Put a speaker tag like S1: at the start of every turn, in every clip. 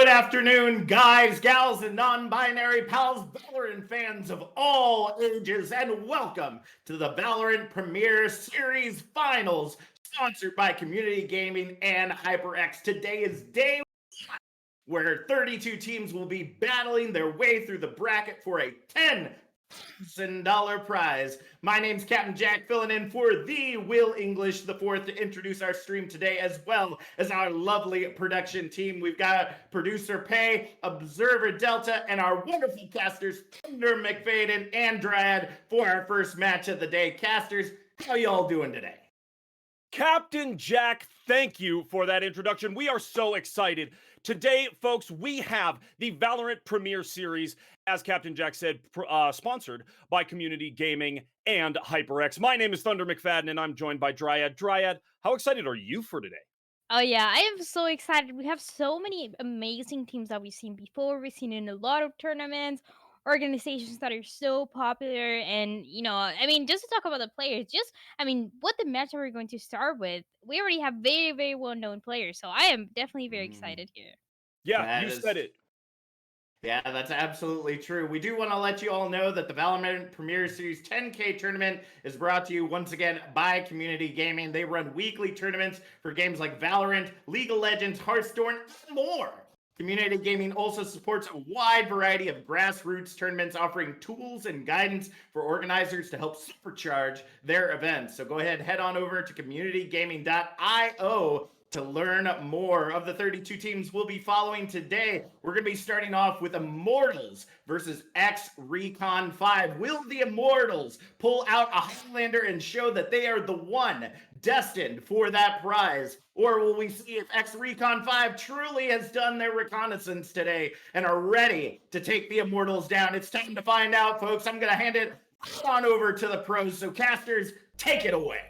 S1: Good afternoon, guys, gals, and non-binary pals, Valorant fans of all ages, and welcome to the Valorant Premier Series Finals, sponsored by Community Gaming and HyperX. Today is day where 32 teams will be battling their way through the bracket for a $10,000 prize. My name's Captain Jack, filling in for the Will English the Fourth to introduce our stream today, as well as our lovely production team. We've got producer Pay, Observer Delta, and our wonderful casters Thunder McFadden and Dryad for our first match of the day. Casters, how y'all doing today?
S2: Captain Jack, thank you for that introduction. We are so excited. Today, folks, we have the Valorant Premier Series, as Captain Jack said, sponsored by Community Gaming and HyperX. My name is Thunder McFadden, and I'm joined by Dryad. Dryad, how excited are you for today?
S3: Oh yeah, I am so excited. We have so many amazing teams that we've seen before. We've seen in a lot of tournaments, organizations that are so popular, and just to talk about the players, what the match that we're going to start with, we already have very, very well-known players. So I am definitely very excited here.
S2: Yeah,
S1: That
S2: you
S1: is
S2: said it.
S1: Yeah, that's absolutely true. We do want to let you all know that the Valorant Premier Series 10K tournament is brought to you once again by Community Gaming. They run weekly tournaments for games like Valorant, League of Legends, Hearthstone, and more. Community Gaming also supports a wide variety of grassroots tournaments, offering tools and guidance for organizers to help supercharge their events. So go ahead, head on over to communitygaming.io to learn more. Of the 32 teams we'll be following today, we're going to be starting off with Immortals versus exRecon 5. Will the Immortals pull out a Highlander and show that they are the one destined for that prize? Or will we see if exRecon 5 truly has done their reconnaissance today and are ready to take the Immortals down? It's time to find out, folks. I'm going to hand it on over to the pros. So casters, take it away.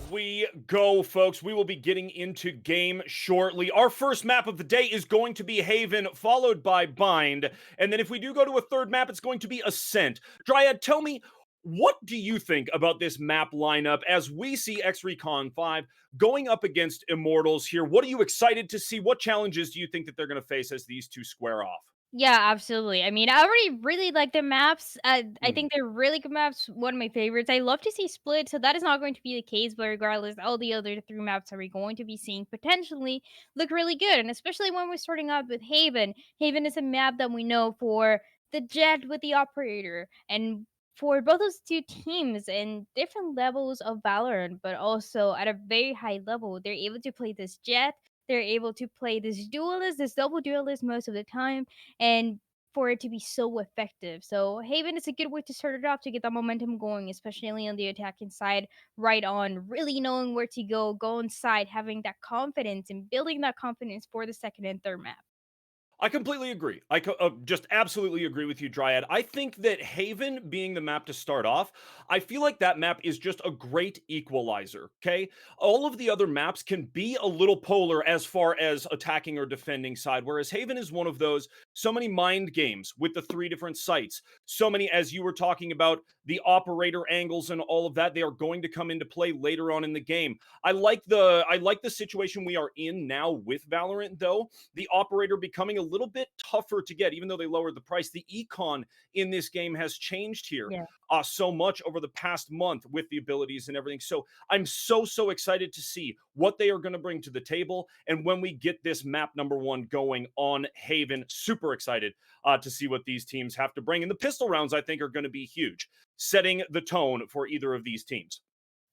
S2: We go, folks. We will be getting into game shortly. Our first map of the day is going to be Haven, followed by Bind. And then if we do go to a third map, it's going to be Ascent. Dryad, tell me, what do you think about this map lineup as we see exRecon 5 going up against Immortals here? What are you excited to see? What challenges do you think that they're going to face as these two square off?
S3: Yeah, absolutely. I mean, I already really like the maps. I
S2: Hmm.
S3: think they're really good maps. One of my favorites. I love to see split, so that is not going to be the case. But regardless, all the other three maps that we're going to be seeing potentially look really good, and especially when we're starting out with Haven. Haven is a map that we know for the jet with the operator, and for both those two teams in different levels of Valorant, but also at a very high level, they're able to play this jet. They're able to play this duelist, this double duelist most of the time, and for it to be so effective. So Haven is a good way to start it off to get that momentum going, especially on the attacking side, right on, really knowing where to go inside, having that confidence and building that confidence for the second and third map.
S2: I completely agree. I just absolutely agree with you, Dryad. I think that Haven being the map to start off, I feel like that map is just a great equalizer, okay? All of the other maps can be a little polar as far as attacking or defending side, whereas Haven is one of those, so many mind games with the three different sites. So many, as you were talking about, the operator angles and all of that, they are going to come into play later on in the game. I like the situation we are in now with Valorant, though. The operator becoming a little bit tougher to get, even though they lowered the price. The econ in this game has changed here
S3: Yeah.
S2: so much over the past month with the abilities and everything. So I'm so excited to see what they are going to bring to the table. And when we get this map number one going on Haven, super excited to see what these teams have to bring. And the pistol rounds, I think, are going to be huge, setting the tone for either of these teams.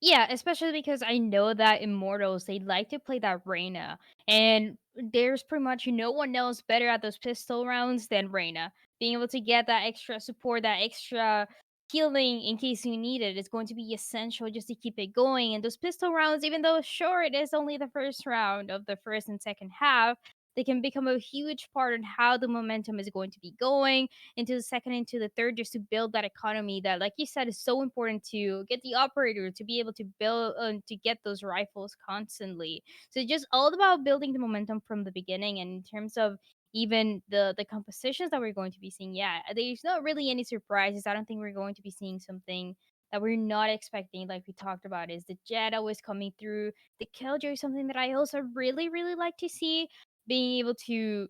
S3: Yeah, especially because I know that Immortals, they like to play that Reyna. And there's pretty much no one else better at those pistol rounds than Reyna. Being able to get that extra support, that extra healing in case you need it is going to be essential just to keep it going. And those pistol rounds, even though sure it is only the first round of the first and second half, they can become a huge part on how the momentum is going to be going into the second, into the third, just to build that economy that, like you said, is so important to get the operator to be able to build to get those rifles constantly. So it's just all about building the momentum from the beginning. And in terms of even the compositions that we're going to be seeing, yeah, there's not really any surprises. I don't think we're going to be seeing something that we're not expecting, like we talked about, is the jet always coming through. The killjoy is something that I also really like to see. being able to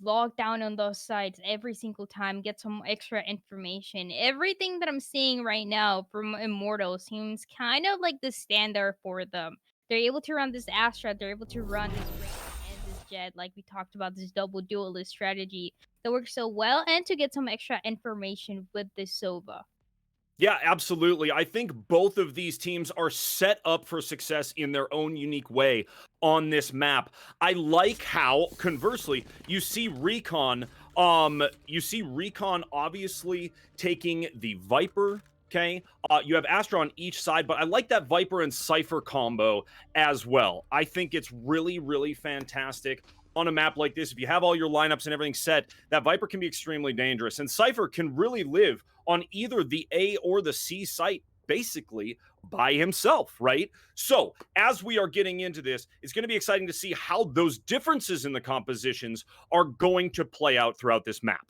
S3: log down on those sites every single time, get some extra information. Everything that I'm seeing right now from Immortal seems kind of like the standard for them. They're able to run this Astra, they're able to run this Raven and this Jet, like we talked about, this double duelist strategy that works so well, and to get some extra information with this Sova.
S2: Yeah, absolutely. I think both of these teams are set up for success in their own unique way on this map. I like how, conversely, you see Recon obviously taking the Viper, okay? You have Astra on each side, but I like that Viper and Cypher combo as well. I think it's really, really fantastic on a map like this. If you have all your lineups and everything set, that Viper can be extremely dangerous. And Cypher can really live on either the A or the C site, basically, by himself, right? So, as we are getting into this, it's going to be exciting to see how those differences in the compositions are going to play out throughout this map.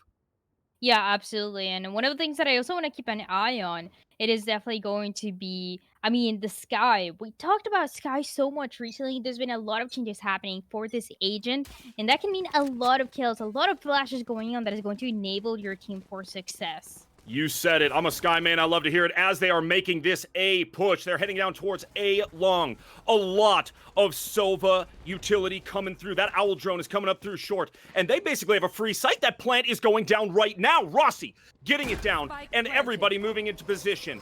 S3: Yeah, absolutely. And one of the things that I also want to keep an eye on, it is definitely going to be, I mean, the Sky. We talked about Sky so much recently. There's been a lot of changes happening for this agent, and that can mean a lot of kills, a lot of flashes going on that is going to enable your team for success.
S2: You said it. I'm a Sky man. I love to hear it. As they are making this A push, they're heading down towards A long. A lot of Sova utility coming through. That Owl drone is coming up through short. And they basically have a free site. That plant is going down right now. Rossi getting it down. And everybody moving into position.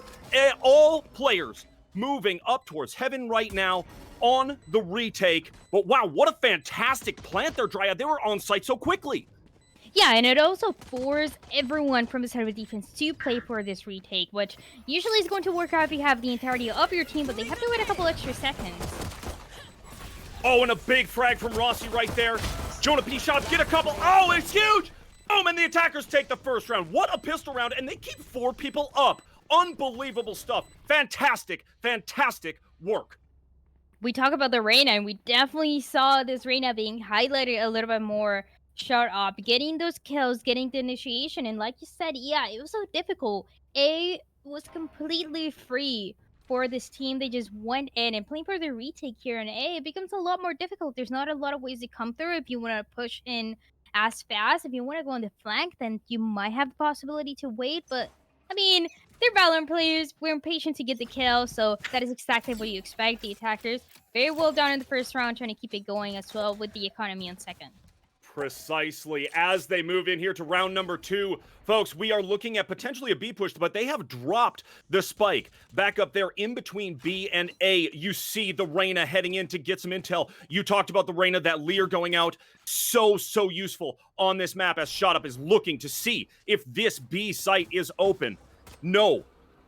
S2: All players moving up towards heaven right now on the retake. But wow, what a fantastic plant there, Dryad. They were on site so quickly.
S3: Yeah, and it also forces everyone from the side of the defense to play for this retake, which usually is going to work out if you have the entirety of your team, but they have to wait a couple extra seconds.
S2: Oh, and a big frag from Rossi right there. Jonah P shots, get a couple. Oh, it's huge! Boom, and the attackers take the first round. What a pistol round, and they keep 4 people up. Unbelievable stuff. Fantastic, fantastic work.
S3: We talk about the Reyna, and we definitely saw this Reyna being highlighted a little bit more. Shut up, getting those kills, getting the initiation, and like you said, yeah, it was so difficult. A was completely free for this team. They just went in and playing for the retake here in A, it becomes a lot more difficult. There's not a lot of ways to come through if you want to push in as fast. If you want to go on the flank, then you might have the possibility to wait, but I mean, they're Valorant players. We're impatient to get the kill, so that is exactly what you expect. The attackers very well done in the first round, trying to keep it going as well with the economy on second.
S2: Precisely. As they move in here to round number 2, folks, we are looking at potentially a B push, but they have dropped the spike back up there in between B and A. You see the Reyna heading in to get some intel. You talked about the Reyna, that Lear going out. So useful on this map as Shot Up is looking to see if this B site is open. No.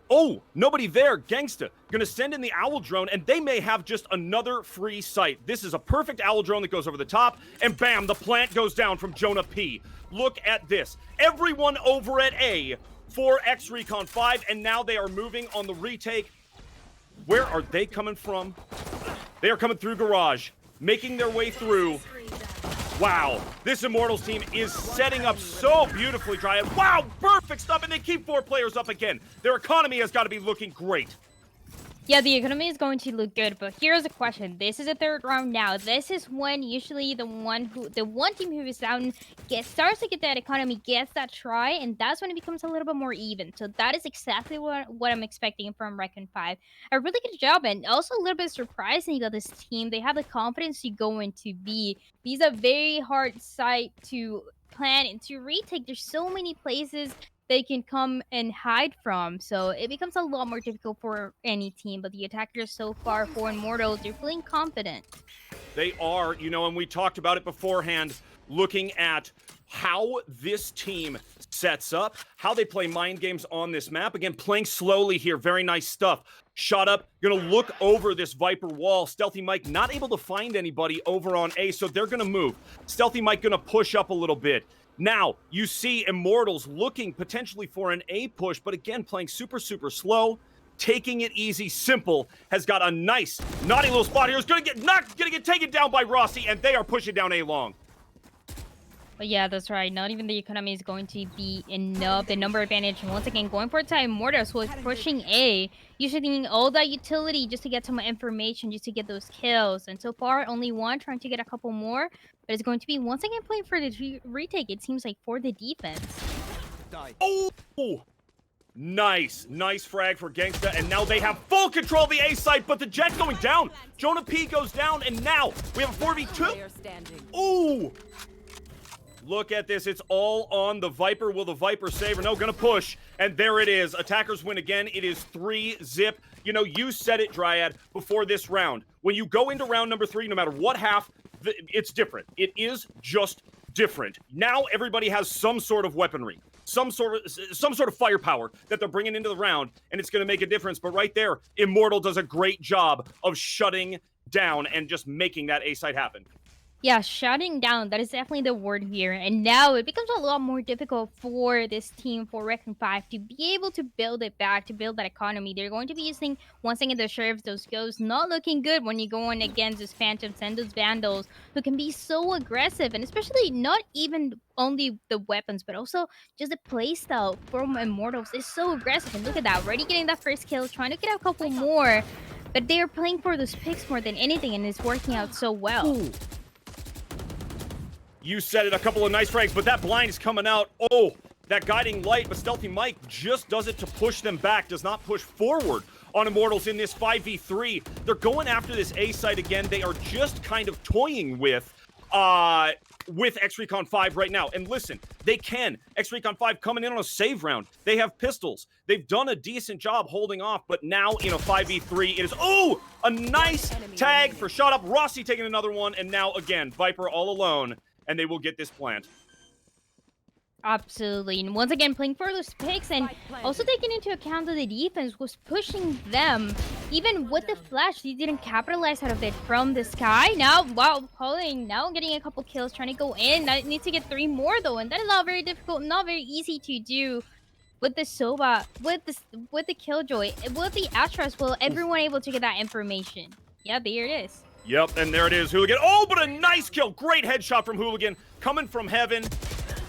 S2: Oh, nobody there. Gangsta gonna send in the Owl drone, and they may have just another free site. This is a perfect Owl drone that goes over the top, and bam, the plant goes down from Jonah P. Look at this. Everyone over at A for exRecon 5, and now they are moving on the retake. Where are they coming from? They are coming through garage, making their way through. Wow, this Immortals team is setting up so beautifully, Dryad. Wow, perfect stuff, and they keep 4 players up again. Their economy has got to be looking great.
S3: Yeah, the economy is going to look good, but here's a question. This is a third round now. This is when usually the one team who is down starts to get that economy, gets that try, and that's when it becomes a little bit more even. So that is exactly what I'm expecting from Recon 5. A really good job, and also a little bit surprising that this team, they have the confidence to go into B. These are very hard site to plan and to retake. There's so many places they can come and hide from, so it becomes a lot more difficult for any team. But the attackers so far for Immortals, they're feeling confident.
S2: They are, you know, and we talked about it beforehand, looking at how this team sets up, how they play mind games on this map. Again, playing slowly here, very nice stuff. Shot Up, gonna look over this Viper wall. Stealthy Mike not able to find anybody over on A, so they're gonna move. Stealthy Mike gonna push up a little bit. Now, you see Immortals looking potentially for an A push, but again, playing super slow, taking it easy. Simple has got a nice, naughty little spot here. It's gonna get taken down by Rossi, and they are pushing down A long.
S3: But yeah, that's right. Not even the economy is going to be enough. The number advantage, and once again, going for it to Immortals, who is pushing A, using all that utility just to get some information, just to get those kills. And so far, only one, trying to get a couple more. But it's going to be once again playing for the retake, it seems like, for the defense.
S2: Oh! Nice frag for Gangsta, and now they have full control of the A site, but the Jet's going down. Jonah P goes down, and now we have a 4v2. Ooh! Look at this, it's all on the Viper. Will the Viper save or no? Gonna push, and there it is. Attackers win again. It is 3-zip. You know, you said it, Dryad, before this round. When you go into round number 3, no matter what half, it's different. It is just different. Now everybody has some sort of weaponry, some sort of firepower that they're bringing into the round, and it's gonna make a difference. But right there, Immortal does a great job of shutting down and just making that A site happen.
S3: Yeah, shutting down, that is definitely the word here. And now it becomes a lot more difficult for this team, for Recon 5, to be able to build it back, to build that economy. They're going to be using, once again, the Sheriffs, those Ghosts, not looking good when you're going against those Phantoms and those Vandals, who can be so aggressive, and especially not even only the weapons, but also just the playstyle from Immortals is so aggressive. And look at that, already getting that first kill, trying to get a couple more. But they are playing for those picks more than anything, and it's working out so well.
S2: Ooh. You said it, a couple of nice frags, but that blind is coming out. Oh, that guiding light, but Stealthy Mike just does it to push them back, does not push forward on Immortals in this 5v3. They're going after this A site again. They are just kind of toying with exRecon 5 right now. And listen, they can. exRecon 5 coming in on a save round. They have pistols. They've done a decent job holding off, but now in a 5v3, it is, oh, a nice tag for Shot Up. Rossi taking another one, and now again, Viper all alone, and they will get this plant.
S3: Absolutely. And once again, playing for those picks, and also taking into account that the defense was pushing them. Even with the flash, they didn't capitalize out of it from the sky. Now, wow, calling, now getting a couple kills, trying to go in. That needs to get 3 more, though, and that is not very difficult, not very easy to do. With the Soba, with the Killjoy, with the Astra as well, everyone able to get that information. Yeah, there it is.
S2: Yep, and there it is, Hooligan. Oh, but a nice kill. Great headshot from Hooligan, coming from heaven.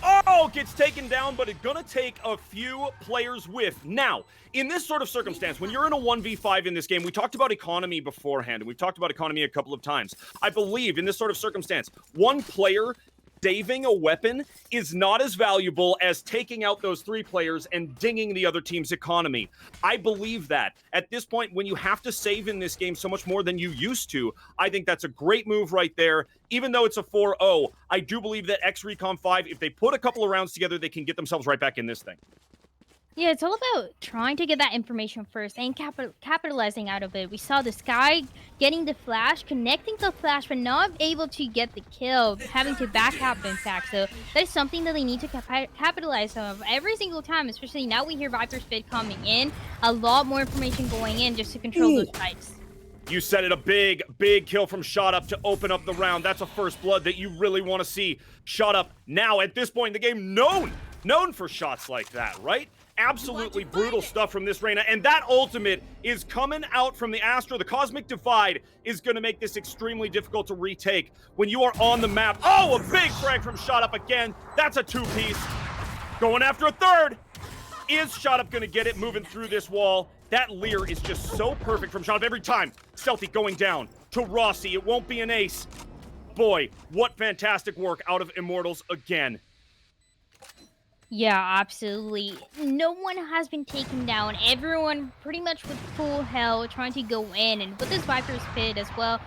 S2: Oh, gets taken down, but it's gonna take a few players with. Now, in this sort of circumstance, when you're in a 1v5 in this game, we talked about economy beforehand, and we've talked about economy a couple of times. I believe in this sort of circumstance, one player saving a weapon is not as valuable as taking out those 3 players and dinging the other team's economy. I believe that. At this point, when you have to save in this game so much more than you used to, I think that's a great move right there. Even though it's a 4-0, I do believe that exRecon 5, if they put a couple of rounds together, they can get themselves right back in this thing.
S3: Yeah, it's all about trying to get that information first and capitalizing out of it. We saw this guy getting the flash, connecting the flash, but not able to get the kill, having to back up, in fact. So that is something that they need to capitalize on every single time, especially now we hear Viper's Fit coming in. A lot more information going in just to control those fights.
S2: You said it, a big kill from Shot Up to open up the round. That's a first blood that you really want to see. Shot Up now, at this point in the game, known for shots like that, right? Absolutely brutal stuff from this Reyna, and that ultimate is coming out from the Astra. The Cosmic Divide is going to make this extremely difficult to retake when you are on the map. Oh, a big frag from Shot Up again. That's a 2-piece. Going after a third. Is Shot Up going to get it moving through this wall? That Leer is just so perfect from Shot Up every time. Stealthy going down to Rossi. It won't be an ace. Boy, what fantastic work out of Immortals again.
S3: Yeah, absolutely. No one has been taken down. Everyone pretty much with full health trying to go in. And with this Viper's Pit as well,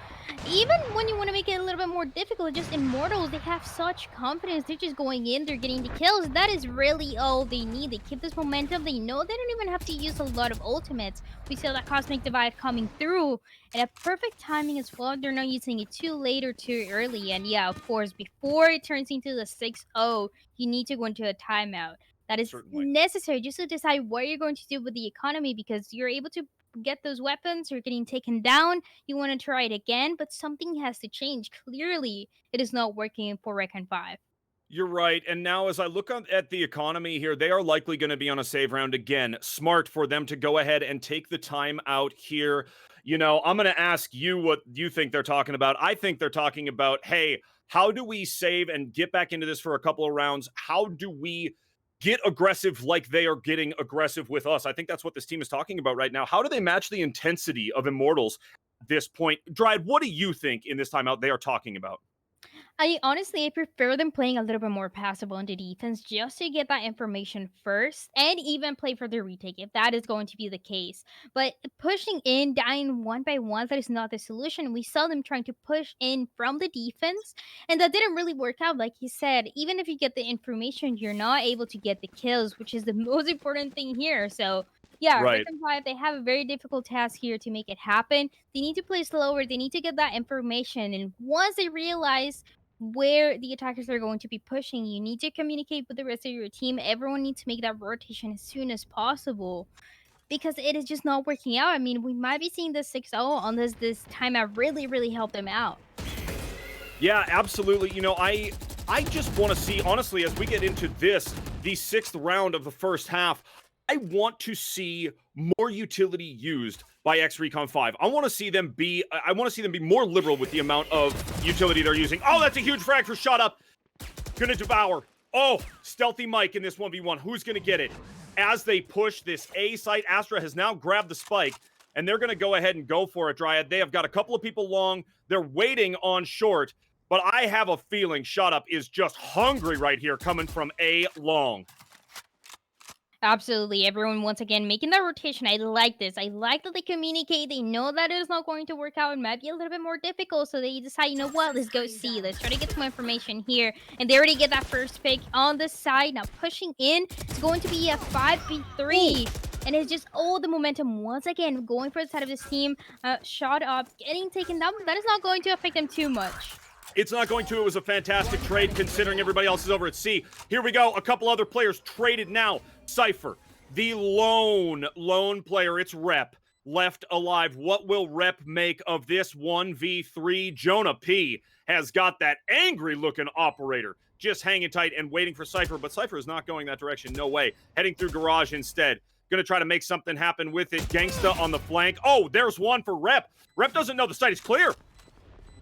S3: even when you want to make it a little bit more difficult, just Immortals, they have such confidence. They're just going in, they're getting the kills. That is really all they need. They keep this momentum. They know they don't even have to use a lot of ultimates. We saw that Cosmic Divide coming through. And at perfect timing as well. They're not using it too late or too early. And yeah, of course, before it turns into the 6-0, you need to go into a timeout. That is necessary just to decide what you're going to do with the economy, because you're able to get those weapons, you're getting taken down, you want to try it again, but something has to change. Clearly, it is not working for Recon 5.
S2: You're right, and now as I look at the economy here, they are likely going to be on a save round again. Smart for them to go ahead and take the time out here. You know, I'm going to ask you what you think they're talking about. I think they're talking about, hey, How do we save and get back into this for a couple of rounds? How do we get aggressive like they are getting aggressive with us? I think that's what this team is talking about right now. How do they match the intensity of Immortals at this point? Dryad, what do you think in this timeout they are talking about?
S3: I honestly, I prefer them playing a little bit more passive on the defense just to get that information first and even play for the retake if that is going to be the case. But pushing in, dying one by one, that is not the solution. We saw them trying to push in from the defense, and that didn't really work out. Like he said, even if you get the information, you're not able to get the kills, which is the most important thing here. So yeah, Rick
S2: Right.
S3: and Five, they have a very difficult task here to make it happen. They need to play slower. They need to get that information. And once they realize where the attackers are going to be pushing, you need to communicate with the rest of your team. Everyone needs to make that rotation as soon as possible because it is just not working out. I mean, we might be seeing the 6-0 on this timeout really help them out.
S2: Yeah, absolutely. You know, I just want to see, honestly, as we get into this, the 6th round of the first half, I want to see more utility used by exRecon 5. I want to see them be more liberal with the amount of utility they're using. Oh, that's a huge frag for shot up. Gonna devour. Oh, Stealthy Mike in this 1v1. Who's gonna get it? As they push this A site, Astra has now grabbed the spike, and they're gonna go ahead and go for it, Dryad. They have got a couple of people long. They're waiting on short, but I have a feeling Shot Up is just hungry right here coming from A long.
S3: Absolutely. Everyone, once again, making that rotation. I like this. I like that they communicate. They know that it is not going to work out. It might be a little bit more difficult. So they decide, you know what, let's go see. Let's try to get some information here. And they already get that first pick on the side. Now pushing in. It's going to be a 5v3. And it's just all the momentum once again going for the side of this team. Shot Up, getting taken down. That is not going to affect them too much.
S2: It's not going to. It was a fantastic trade considering everybody else is over at C. Here we go. A couple other players traded now. Cypher, the lone player. It's Rep left alive. What will Rep make of this 1v3? Jonah P has got that angry looking operator just hanging tight and waiting for Cypher, but Cypher is not going that direction. No way. Heading through Garage instead. Gonna try to make something happen with it. Gangsta on the flank. Oh, there's one for Rep. Rep doesn't know the site is clear.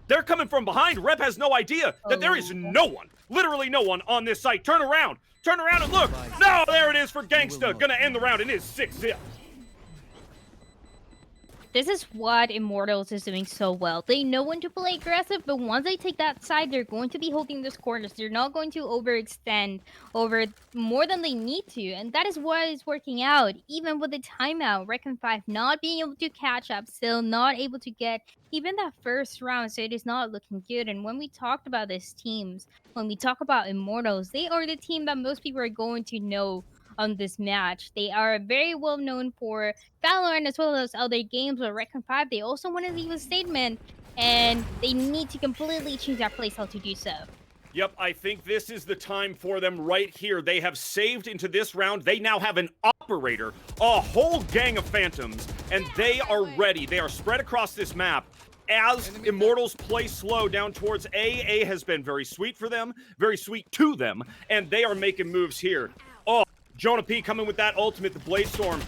S2: They're coming from behind. Rep has no idea that there is no one, literally no one on this site. Turn around and look. No, there it is for Gangsta. Gonna end the round, and it is 6-0.
S3: This is what Immortals is doing so well. They know when to play aggressive, but once they take that side, they're going to be holding those corners. They're not going to overextend over more than they need to, and that is what is working out. Even with the timeout, Recon 5 not being able to catch up, still not able to get even that first round, so it is not looking good. And when we talked about these teams, when we talk about Immortals, they are the team that most people are going to know on this match. They are very well known for Valorant as well as other games with Recon 5. They also want to leave a statement, and they need to completely change their playstyle to do so.
S2: Yep, I think this is the time for them right here. They have saved into this round. They now have an operator, a whole gang of phantoms, and they are ready. They are spread across this map. As Immortals play slow down towards A has been very sweet for them, very sweet to them, and they are making moves here. Oh, Jonah P coming with that ultimate, the Blade Storm.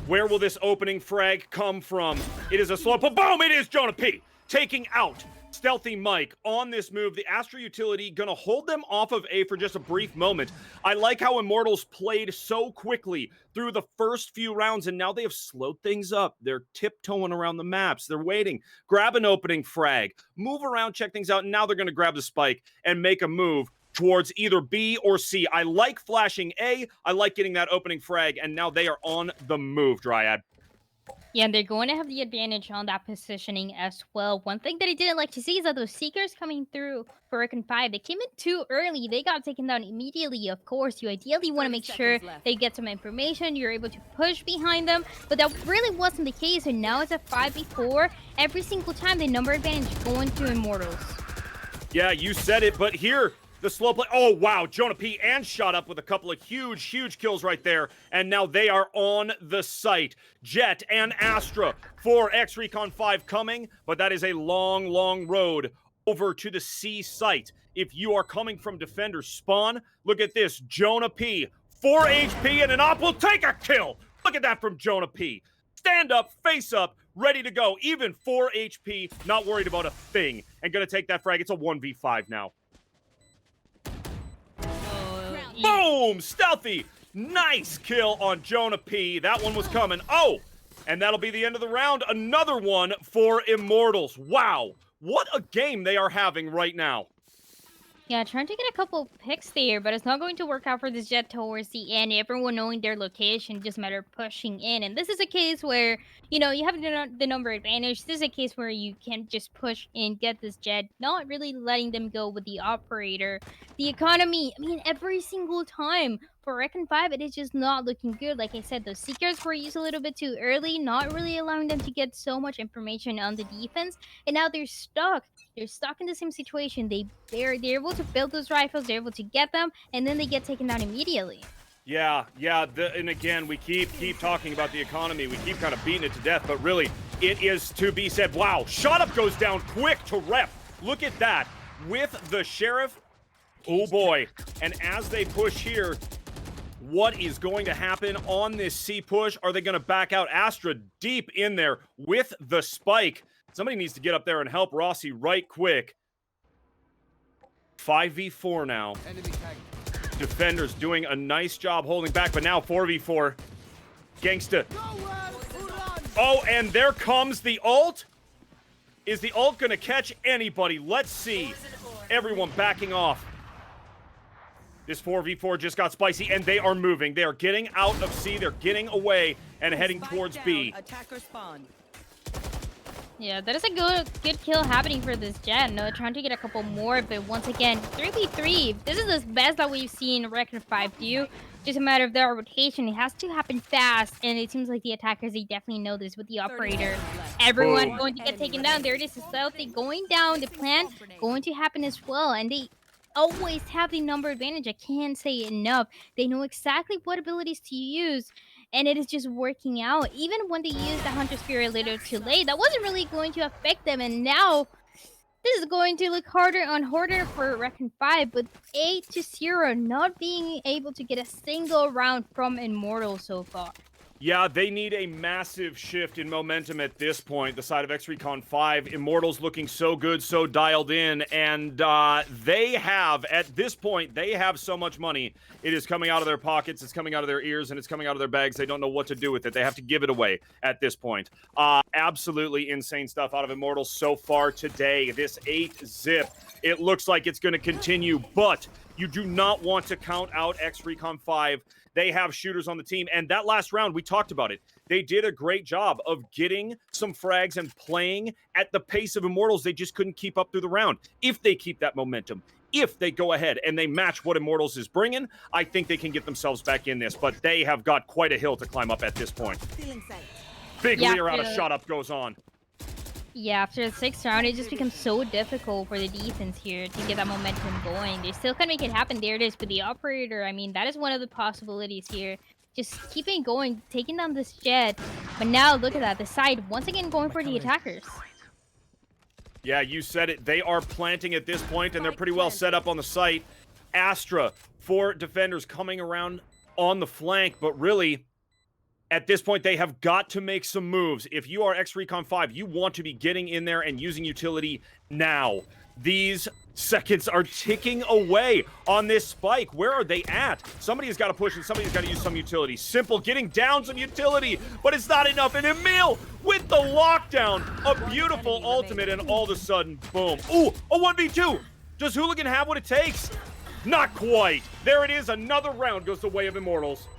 S2: Where will this opening frag come from? It is a slow, but boom, it is Jonah P taking out Stealthy Mike on this move. The Astra utility gonna hold them off of A for just a brief moment. I like how Immortals played so quickly through the first few rounds, and now they have slowed things up. They're tiptoeing around the maps. They're waiting. Grab an opening frag. Move around, check things out, and now they're gonna grab the spike and make a move towards either B or C. I like flashing A. I like getting that opening frag, and now they are on the move, Dryad.
S3: Yeah, and they're going to have the advantage on that positioning as well. One thing that I didn't like to see is that those Seekers coming through for Recon 5, they came in too early. They got taken down immediately. Of course, you ideally want to make sure they get some information. You're able to push behind them, but that really wasn't the case. And now it's a 5v4. Every single time, the number advantage going to Immortals.
S2: Yeah, you said it, but here, the slow play. Oh, wow. Jonah P and Shot Up with a couple of huge kills right there. And now they are on the site. Jet and Astra for exRecon 5 coming, but that is a long road over to the C site. If you are coming from Defender spawn, look at this. Jonah P, 4 HP and an op will take a kill. Look at that from Jonah P. stand up, face up, ready to go. Even 4 HP, not worried about a thing. And gonna take that frag. It's a 1v5 now. Boom! Stealthy! Nice kill on Jonah P. That one was coming. Oh! And that'll be the end of the round. Another one for Immortals. Wow! What a game they are having right now.
S3: Yeah, trying to get a couple picks there, but it's not going to work out for this Jet towards the end. Everyone knowing their location, just a matter of pushing in. And this is a case where, you know, you have the number advantage. This is a case where you can just push in, get this Jet, not really letting them go with the operator. The economy, I mean, every single time for Recon 5, it is just not looking good. Like I said, those Seekers were used a little bit too early, not really allowing them to get so much information on the defense. And now they're stuck. They're stuck in the same situation. They're able to build those rifles, they're able to get them, and then they get taken down immediately.
S2: Yeah, and again, we keep talking about the economy. We keep kind of beating it to death, but really, it is to be said, wow, Shot Up goes down quick to rep. Look at that. With the Sheriff, oh boy. And as they push here, what is going to happen on this C push? Are they going to back out? Astra deep in there with the spike. Somebody needs to get up there and help Rossi right quick. 5v4 now. Defenders doing a nice job holding back, but now 4v4. Gangsta. Oh, and there comes the ult. Is the ult going to catch anybody? Let's see. Everyone backing off. This 4v4 just got spicy, and they are moving. They are getting out of C. They're getting away and heading towards B.
S4: Attacker spawn.
S3: Yeah, that is a good kill happening for this Jet. No, trying to get a couple more, but once again, 3v3. This is the best that we've seen Recon 5 do. Just a matter of their rotation. It has to happen fast, and it seems like the attackers, they definitely know this with the operator. Everyone
S2: Boom.
S3: going to get taken down. There it is, the stealthy going down. The plan going to happen as well, and they always have the number advantage. I can't say enough. They know exactly what abilities to use, and it is just working out. Even when they used the Hunter Spear a little too late, that wasn't really going to affect them, and now this is going to look harder for Recon 5, but 8-0, not being able to get a single round from Immortal so far.
S2: Yeah, they need a massive shift in momentum at this point. The side of exRecon 5, Immortals looking so good, so dialed in, and they have, at this point, they have so much money. It is coming out of their pockets, it's coming out of their ears, and it's coming out of their bags. They don't know what to do with it. They have to give it away at this point. Absolutely insane stuff out of Immortals so far today. This 8-zip, it looks like it's going to continue, but you do not want to count out exRecon 5. They have shooters on the team, and that last round, we talked about it. They did a great job of getting some frags and playing at the pace of Immortals. They just couldn't keep up through the round. If they keep that momentum, if they go ahead and they match what Immortals is bringing, I think they can get themselves back in this, but they have got quite a hill to climb up at this point. Big Lear out of Shot Up goes on.
S3: Yeah, after the 6th round, it just becomes so difficult for the defense here to get that momentum going. They still can make it happen. There it is with the operator. I mean, that is one of the possibilities here. Just keeping going, taking down this Jet. But now, look at that. The side, once again, going for the attackers.
S2: Yeah, you said it. They are planting at this point, and they're pretty well set up on the site. Astra, 4 defenders coming around on the flank, but really, at this point, they have got to make some moves. If you are exRecon 5, you want to be getting in there and using utility now. These seconds are ticking away on this spike. Where are they at? Somebody has got to push and somebody's got to use some utility. Simple getting down some utility, but it's not enough. And Emil with the lockdown, a beautiful ultimate, and all of a sudden, boom. Ooh, a 1v2. Does Hooligan have what it takes? Not quite. There it is. Another round goes the way of Immortals.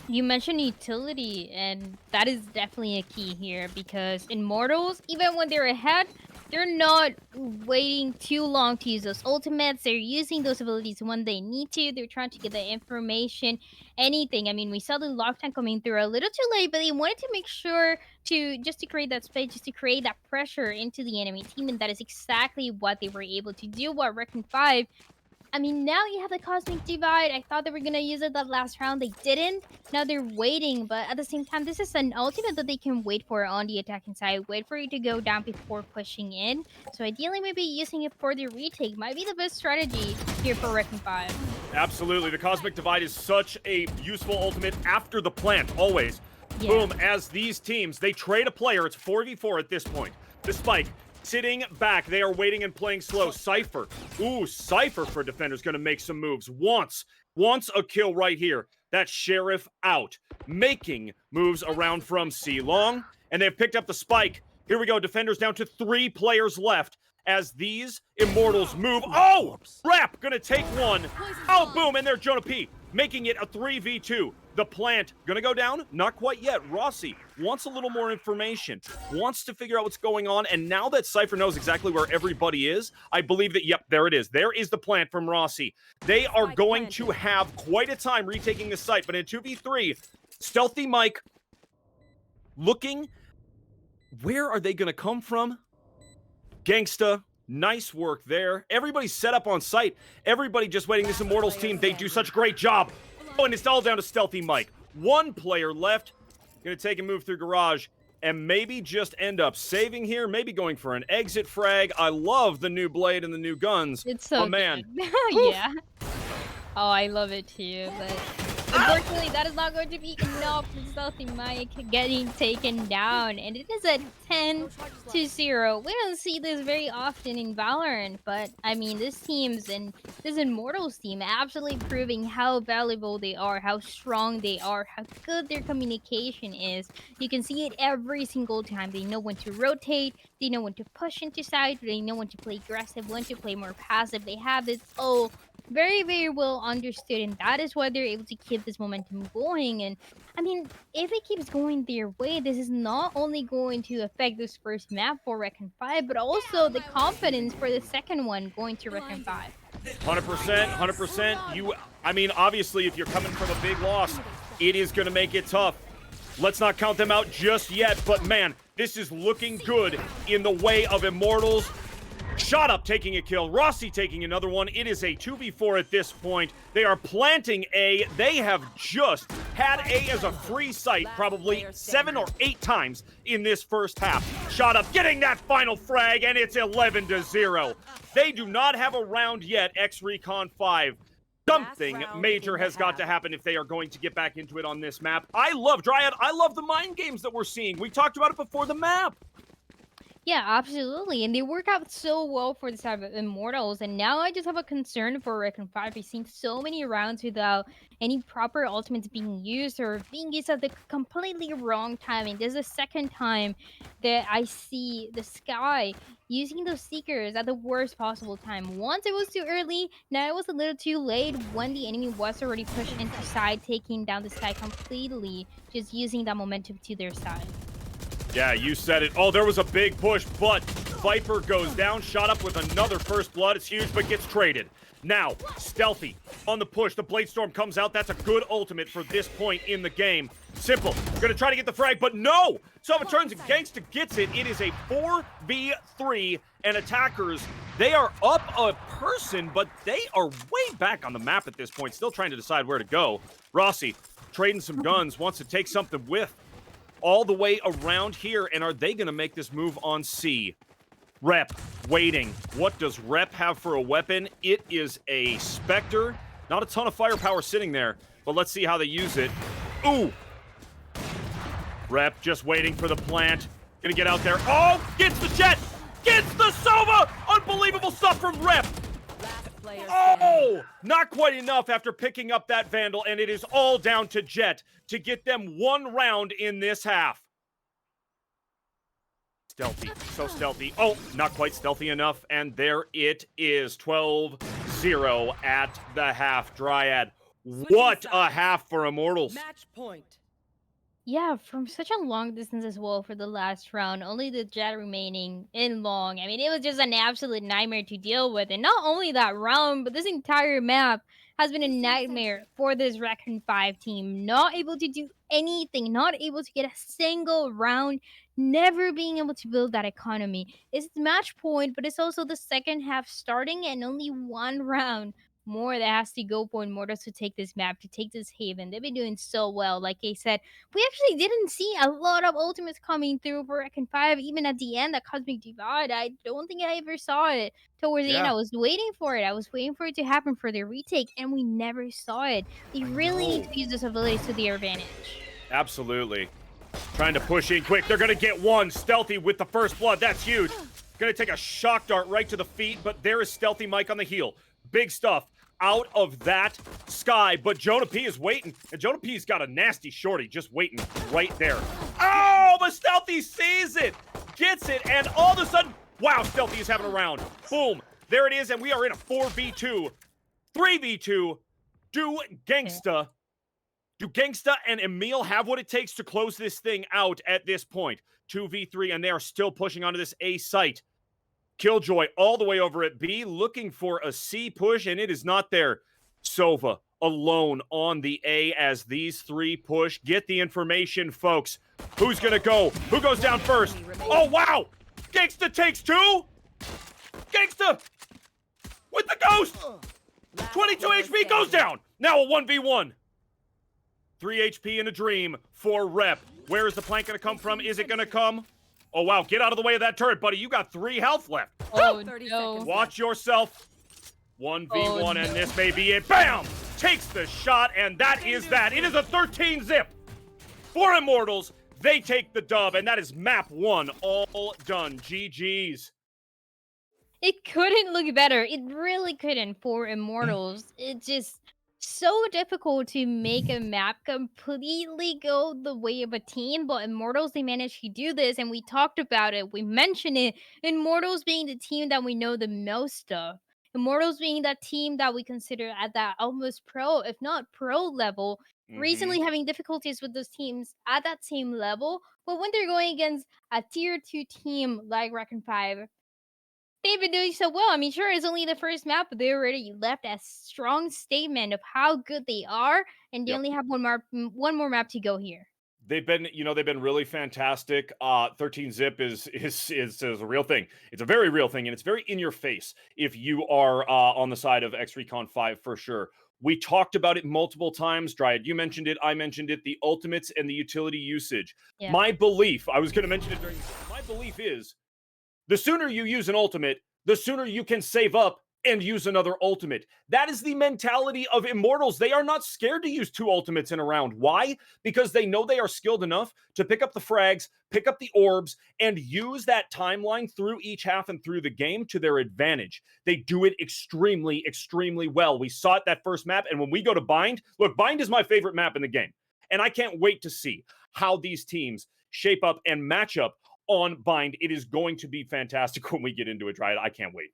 S3: You mentioned utility, and that is definitely a key here, because Immortals, even when they're ahead, they're not waiting too long to use those ultimates. They're using those abilities when they need to. They're trying to get the information, anything. I mean, we saw the lockdown coming through a little too late, but they wanted to make sure to create that space, just to create that pressure into the enemy team, and that is exactly what they were able to do with Recon 5. I mean, now you have the Cosmic Divide. I thought they were going to use it that last round. They didn't. Now they're waiting. But at the same time, this is an ultimate that they can wait for on the attacking side. Wait for it to go down before pushing in. So ideally, maybe using it for the retake might be the best strategy here for Recon 5.
S2: Absolutely. The Cosmic Divide is such a useful ultimate after the plant, always.
S3: Yeah.
S2: Boom, as these teams, they trade a player. It's 4v4 at this point. The Spike sitting back. They are waiting and playing slow. Cypher. Ooh, Cypher for defenders going to make some moves. Wants a kill right here. That Sheriff out. Making moves around from C long. And they've picked up the Spike. Here we go. Defenders down to 3 players left as these Immortals move. Oh! Rap gonna take one. Oh, boom, and there Jonah P. Making it a 3v2. The plant gonna go down? Not quite yet. Rossi wants a little more information, wants to figure out what's going on, and now that Cypher knows exactly where everybody is, I believe that, yep, there it is. There is the plant from Rossi. They are going to have quite a time retaking the site, but in 2v3, Stealthy Mike looking. Where are they gonna come from? Gangsta, nice work there. Everybody's set up on site. Everybody just waiting. This Immortals team, they do such a great job. Oh, and it's all down to Stealthy Mike. 1 player left. Gonna take a move through garage and maybe just end up saving here. Maybe going for an exit frag. I love the new blade and the new guns.
S3: It's so
S2: man.
S3: Yeah. Oh, I love it too, but unfortunately, that is not going to be enough for Stealthy Mike getting taken down. And it is a 10-0. We don't see this very often in Valorant, but I mean, this Immortals team absolutely proving how valuable they are, how strong they are, how good their communication is. You can see it every single time. They know when to rotate, they know when to push into side, they know when to play aggressive, when to play more passive. They have this very, very well understood, and that is why they're able to keep this momentum going. And I mean, if it keeps going their way, this is not only going to affect this first map for Recon 5, but also the confidence for the second one going to Recon 5.
S2: 100%. I mean, obviously, if you're coming from a big loss, it is going to make it tough. Let's not count them out just yet, but man, this is looking good in the way of Immortals. Shot up taking a kill. Rossi taking another one. It is a 2v4 at this point. They are planting A. They have just had A as a free site probably 7 or 8 times in this first half. Shot up getting that final frag, and it's 11-0. They do not have a round yet, exRecon 5. Something major has got to happen if they are going to get back into it on this map. I love Dryad. I love the mind games that we're seeing. We talked about it before the map.
S3: Yeah, absolutely. And they work out so well for the side of Immortals. And now I just have a concern for Recon 5. We've seen so many rounds without any proper ultimates being used or being used at the completely wrong timing. This is the second time that I see the Sky using those Seekers at the worst possible time. Once it was too early, now it was a little too late when the enemy was already pushed into side, taking down the Sky completely, just using that momentum to their side.
S2: Yeah, you said it. Oh, there was a big push, but Viper goes down, shot up with another first blood. It's huge, but gets traded. Now, Stealthy on the push. The Blade Storm comes out. That's a good ultimate for this point in the game. Simple. Gonna try to get the frag, but no! So it turns and Gangsta gets it. It is a 4v3, and attackers, they are up a person, but they are way back on the map at this point, still trying to decide where to go. Rossi trading some guns, wants to take something with all the way around here, and are they going to make this move on C? Rep, waiting. What does Rep have for a weapon? It is a Spectre. Not a ton of firepower sitting there, but let's see how they use it. Ooh! Rep just waiting for the plant. Gonna get out there. Oh! Gets the jet! Gets the Sova! Unbelievable stuff from Rep! Oh! Not quite enough after picking up that Vandal, and it is all down to Jet to get them 1 round in this half. Stealthy. So stealthy. Oh, not quite stealthy enough, and there it is. 12-0 at the half. Dryad. What a half for Immortals.
S4: Match point.
S3: Yeah, from such a long distance as well for the last round, only the Jet remaining in long. I mean, it was just an absolute nightmare to deal with. And not only that round, but this entire map has been a nightmare for this Recon 5 team. Not able to do anything, not able to get a single round, never being able to build that economy. It's match point, but it's also the second half starting and only 1 round more that has to go for Immortals to take this map, to take this haven. They've been doing so well. Like I said, we actually didn't see a lot of ultimates coming through for Recon 5, even at the end, that Cosmic Divide. I don't think I ever saw it towards the end. I was waiting for it. I was waiting for it to happen for their retake, and we never saw it. They really need to use this ability to their advantage.
S2: Absolutely. Trying to push in quick. They're going to get one. Stealthy with the first blood. That's huge. Going to take a shock dart right to the feet, but there is Stealthy Mike on the heel. Big stuff out of that sky, but Jonah P is waiting, and Jonah P's got a nasty shorty just waiting right there. Oh, but Stealthy sees it, gets it, and all of a sudden, wow, Stealthy is having a round. Boom, there it is, and we are in a 4v2, 3v2. Do Gangsta and Emil have what it takes to close this thing out at this point? 2v3, and they are still pushing onto this A site. Killjoy all the way over at B, looking for a C push, and it is not there. Sova alone on the A as these three push. Get the information, folks. Who's going to go? Who goes down first? Oh, wow! Gangsta takes two! Gangsta with the ghost! 22 HP goes down! Now a 1v1. 3 HP in a dream for Rep. Where is the plank going to come from? Is it going to come? Oh, wow. Get out of the way of that turret, buddy. You got 3 health left.
S3: Oh, no.
S2: Watch yourself. 1v1, and this may be it. Bam! Takes the shot, and that is that. It is a 13 zip for Immortals. They take the dub, and that is map 1 all done. GG's.
S3: It couldn't look better. It really couldn't for Immortals. It's just so difficult to make a map completely go the way of a team, but Immortals, they managed to do this, and we talked about it. We mentioned it. Immortals being the team that we know the most of. Immortals being that team that we consider at that almost pro, if not pro level, recently having difficulties with those teams at that same level. But when they're going against a tier 2 team like Recon 5, they've been doing so well. I mean, sure, it's only the first map, but they already left a strong statement of how good they are, and they only have one more map to go here.
S2: They've been, they've been really fantastic. 13 zip is a real thing. It's a very real thing, and it's very in your face if you are on the side of exRecon 5 for sure. We talked about it multiple times. Dryad, you mentioned it. I mentioned it. The ultimates and the utility usage. Yeah. My belief, I was going to mention it during the show. My belief is the sooner you use an ultimate, the sooner you can save up and use another ultimate. That is the mentality of Immortals. They are not scared to use 2 ultimates in a round. Why? Because they know they are skilled enough to pick up the frags, pick up the orbs, and use that timeline through each half and through the game to their advantage. They do it extremely, extremely well. We saw it that first map, and when we go to Bind, look, Bind is my favorite map in the game, and I can't wait to see how these teams shape up and match up on Bind. It is going to be fantastic when we get into it, Dryad. I can't wait.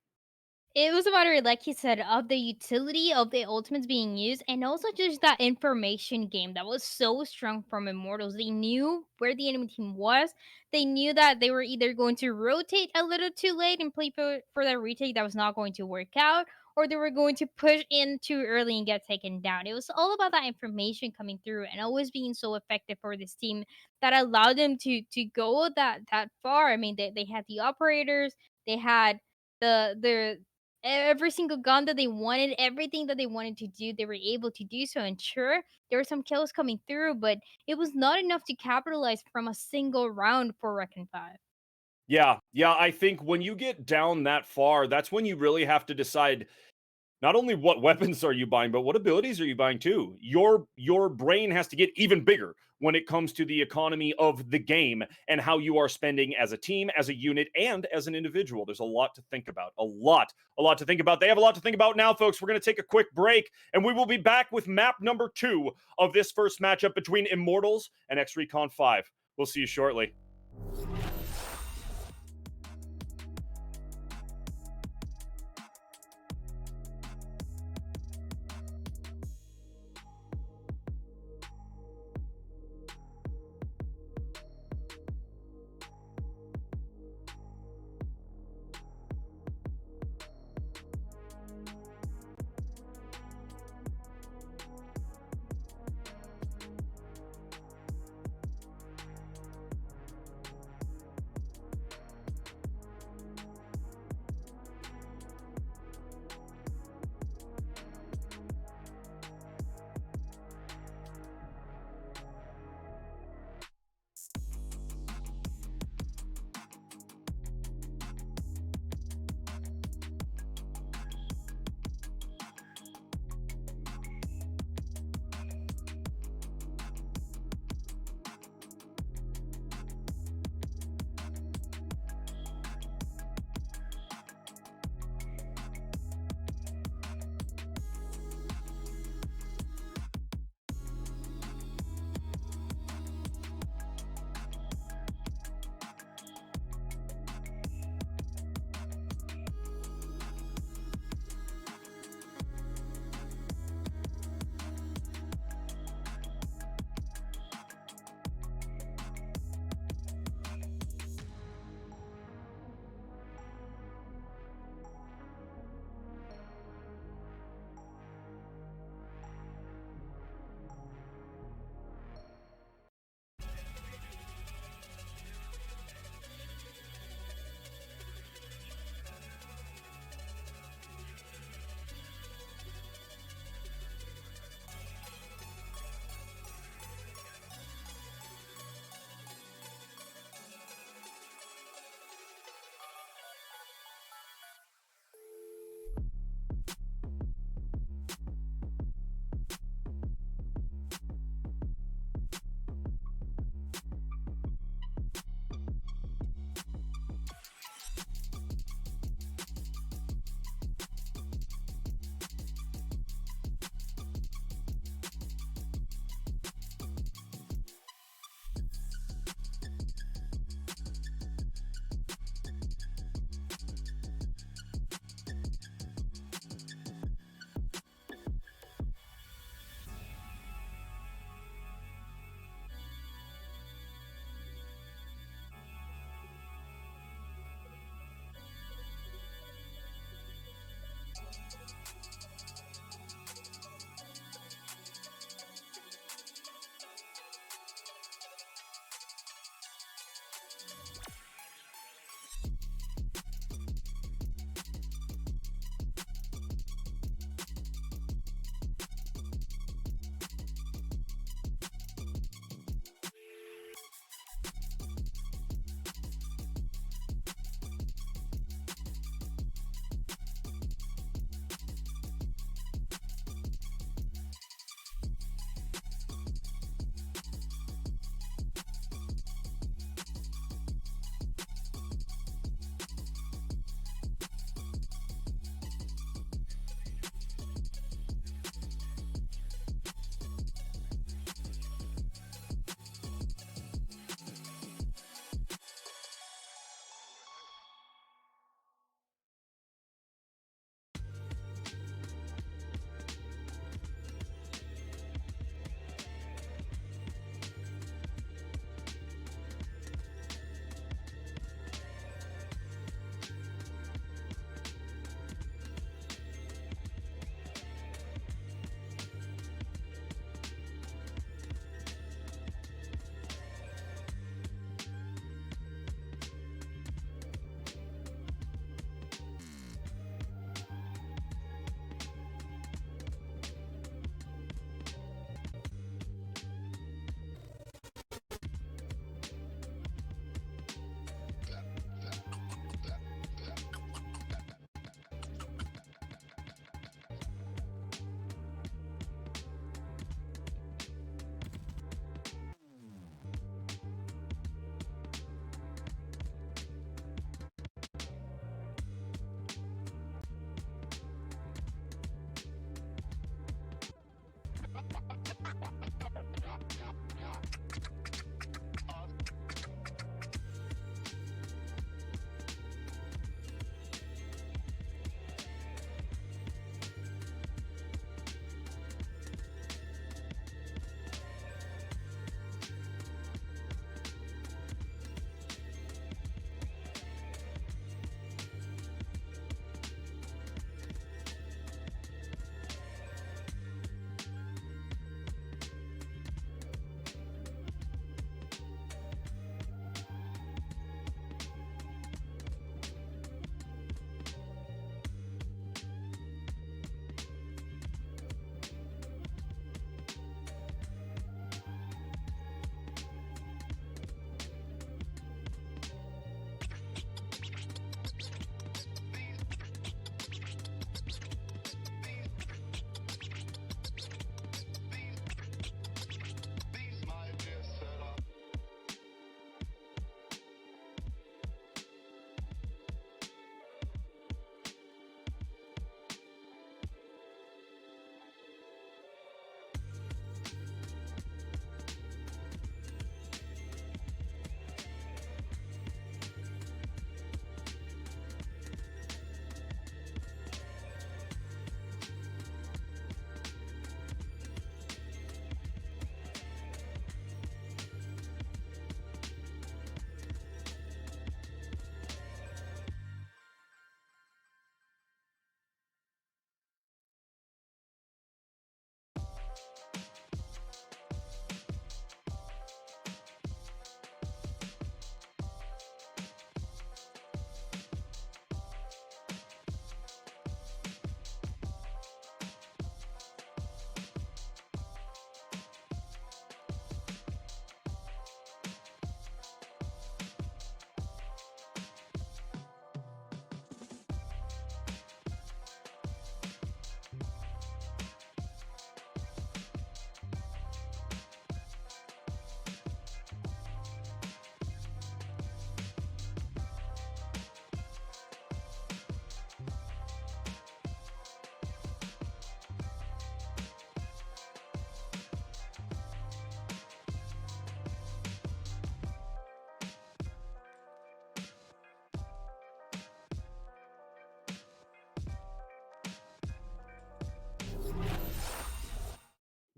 S3: It was a matter, like you said, of the utility of the ultimates being used, and also just that information game that was so strong from Immortals. They knew where the enemy team was. They knew that they were either going to rotate a little too late and play for that retake that was not going to work out, or they were going to push in too early and get taken down. It was all about that information coming through and always being so effective for this team that allowed them to go that far. I mean, they had the operators, they had the every single gun that they wanted, everything that they wanted to do, they were able to do so. And sure, there were some kills coming through, but it was not enough to capitalize from a single round for Recon 5.
S2: Yeah, I think when you get down that far, that's when you really have to decide not only what weapons are you buying, but what abilities are you buying too. Your brain has to get even bigger when it comes to the economy of the game and how you are spending as a team, as a unit, and as an individual. There's a lot to think about. A lot to think about. They have a lot to think about now, folks. We're going to take a quick break, and we will be back with map number 2 of this first matchup between Immortals and exRecon 5. We'll see you shortly.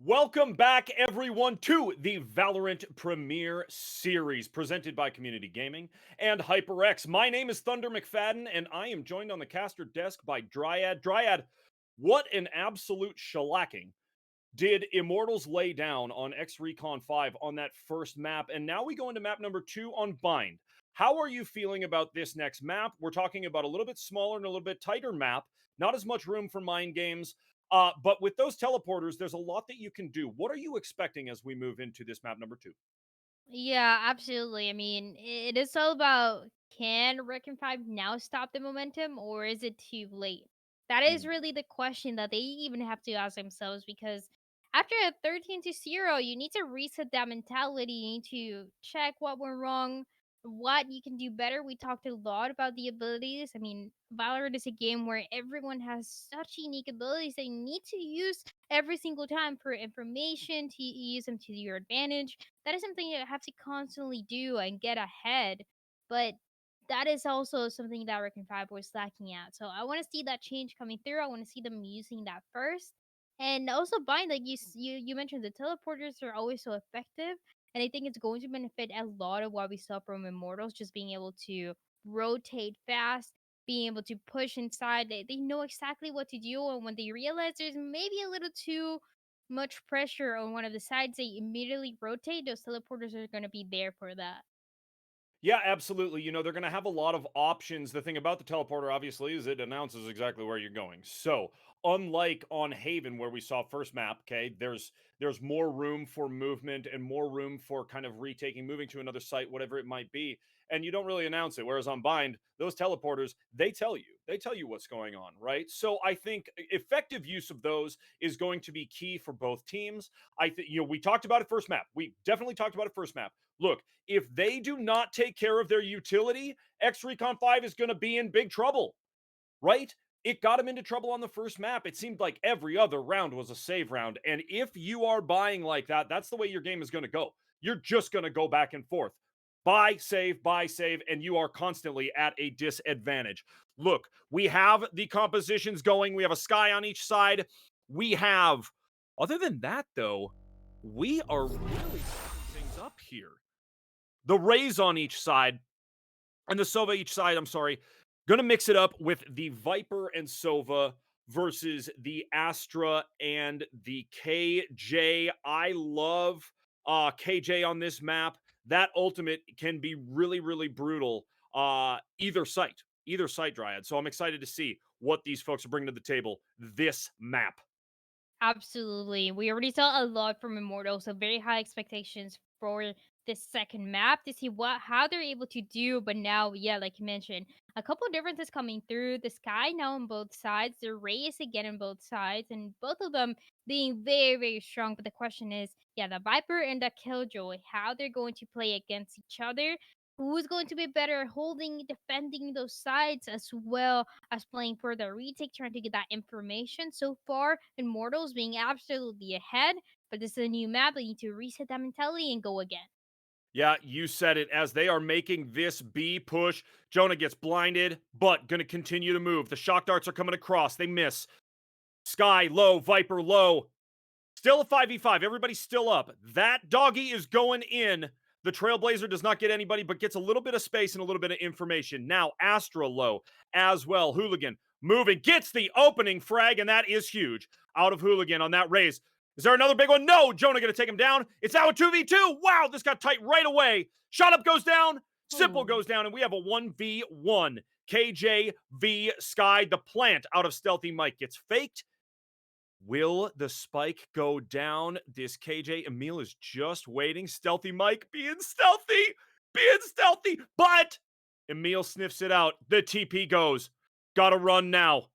S2: Welcome back, everyone, to the Valorant Premier Series presented by Community Gaming and HyperX. My name is Thunder McFadden, and I am joined on the caster desk by Dryad. Dryad, what an absolute shellacking did Immortals lay down on exRecon 5 on that first map, and now we go into map number 2 on Bind. How are you feeling about this next map? We're talking about a little bit smaller and a little bit tighter map, not as much room for mind games, but with those teleporters, there's a lot that you can do. What are you expecting as we move into this map number 2?
S3: Yeah, absolutely. I mean, it is all about, can Reckon 5 now stop the momentum or is it too late? That is
S2: Mhm.
S3: really the question that they even have to ask themselves, because after a 13-0, you need to reset that mentality. You need to check what went wrong, what you can do better. We talked a lot about the abilities. I mean, Valorant is a game where everyone has such unique abilities they need to use every single time for information, to use them to your advantage. That is something you have to constantly do and get ahead. But that is also something that Reckon 5 was lacking at. So I want to see that change coming through. I want to see them using that first. And also Bind, like you mentioned, the teleporters are always so effective. And I think it's going to benefit a lot of what we saw from Immortals, just being able to rotate fast, being able to push inside. They know exactly what to do. And when they realize there's maybe a little too much pressure on one of the sides, they immediately rotate. Those teleporters are going to be there for that.
S2: Yeah, absolutely. They're going to have a lot of options. The thing about the teleporter, obviously, is it announces exactly where you're going. So, unlike on Haven, where we saw first map, okay, there's more room for movement and more room for kind of retaking, moving to another site, whatever it might be, and you don't really announce it. Whereas on Bind, those teleporters, they tell you what's going on, right? So, I think effective use of those is going to be key for both teams. I think we talked about it first map. We definitely talked about it first map. Look, if they do not take care of their utility, exRecon 5 is going to be in big trouble, right? It got him into trouble on the first map. It seemed like every other round was a save round. And if you are buying like that, that's the way your game is going to go. You're just going to go back and forth. Buy, save, and you are constantly at a disadvantage. Look, we have the compositions going. We have a sky on each side. We have, other than that, though, we are really setting things up here. The Rays on each side and the Sova each side, I'm sorry, gonna mix it up with the Viper and Sova versus the Astra and the KJ. I love KJ on this map. That ultimate can be really, really brutal. Either site, Dryad. So I'm excited to see what these folks are bringing to the table this map.
S3: Absolutely. We already saw a lot from Immortal, so very high expectations for this second map to see what how they're able to do. But now, yeah, like you mentioned, a couple of differences coming through. The sky now on both sides, the rays again on both sides, and both of them being very, very strong. But the question is, yeah, the Viper and the Killjoy, how they're going to play against each other. Who's going to be better holding, defending those sides as well as playing for the retake, trying to get that information. So far, Immortals being absolutely ahead, but this is a new map. They need to reset that mentality and go again.
S2: Yeah, you said it. As they are making this B push, Jonah gets blinded, but gonna continue to move. The shock darts are coming across. They miss. Sky low, Viper low. Still a 5v5. Everybody's still up. That doggy is going in. The Trailblazer does not get anybody, but gets a little bit of space and a little bit of information. Now, Astra low as well. Hooligan moving, gets the opening frag, and that is huge. Out of Hooligan on that raise. Is there another big one? No, Jonah gonna take him down. It's now a 2v2. Wow, this got tight right away. Shot up goes down. Simple
S3: Oh.
S2: goes down, and we have a 1v1. KJ v Sky. The plant out of Stealthy Mike gets faked. Will the spike go down? This KJ Emil is just waiting. Stealthy Mike being stealthy, but Emil sniffs it out. The TP goes. Gotta run now.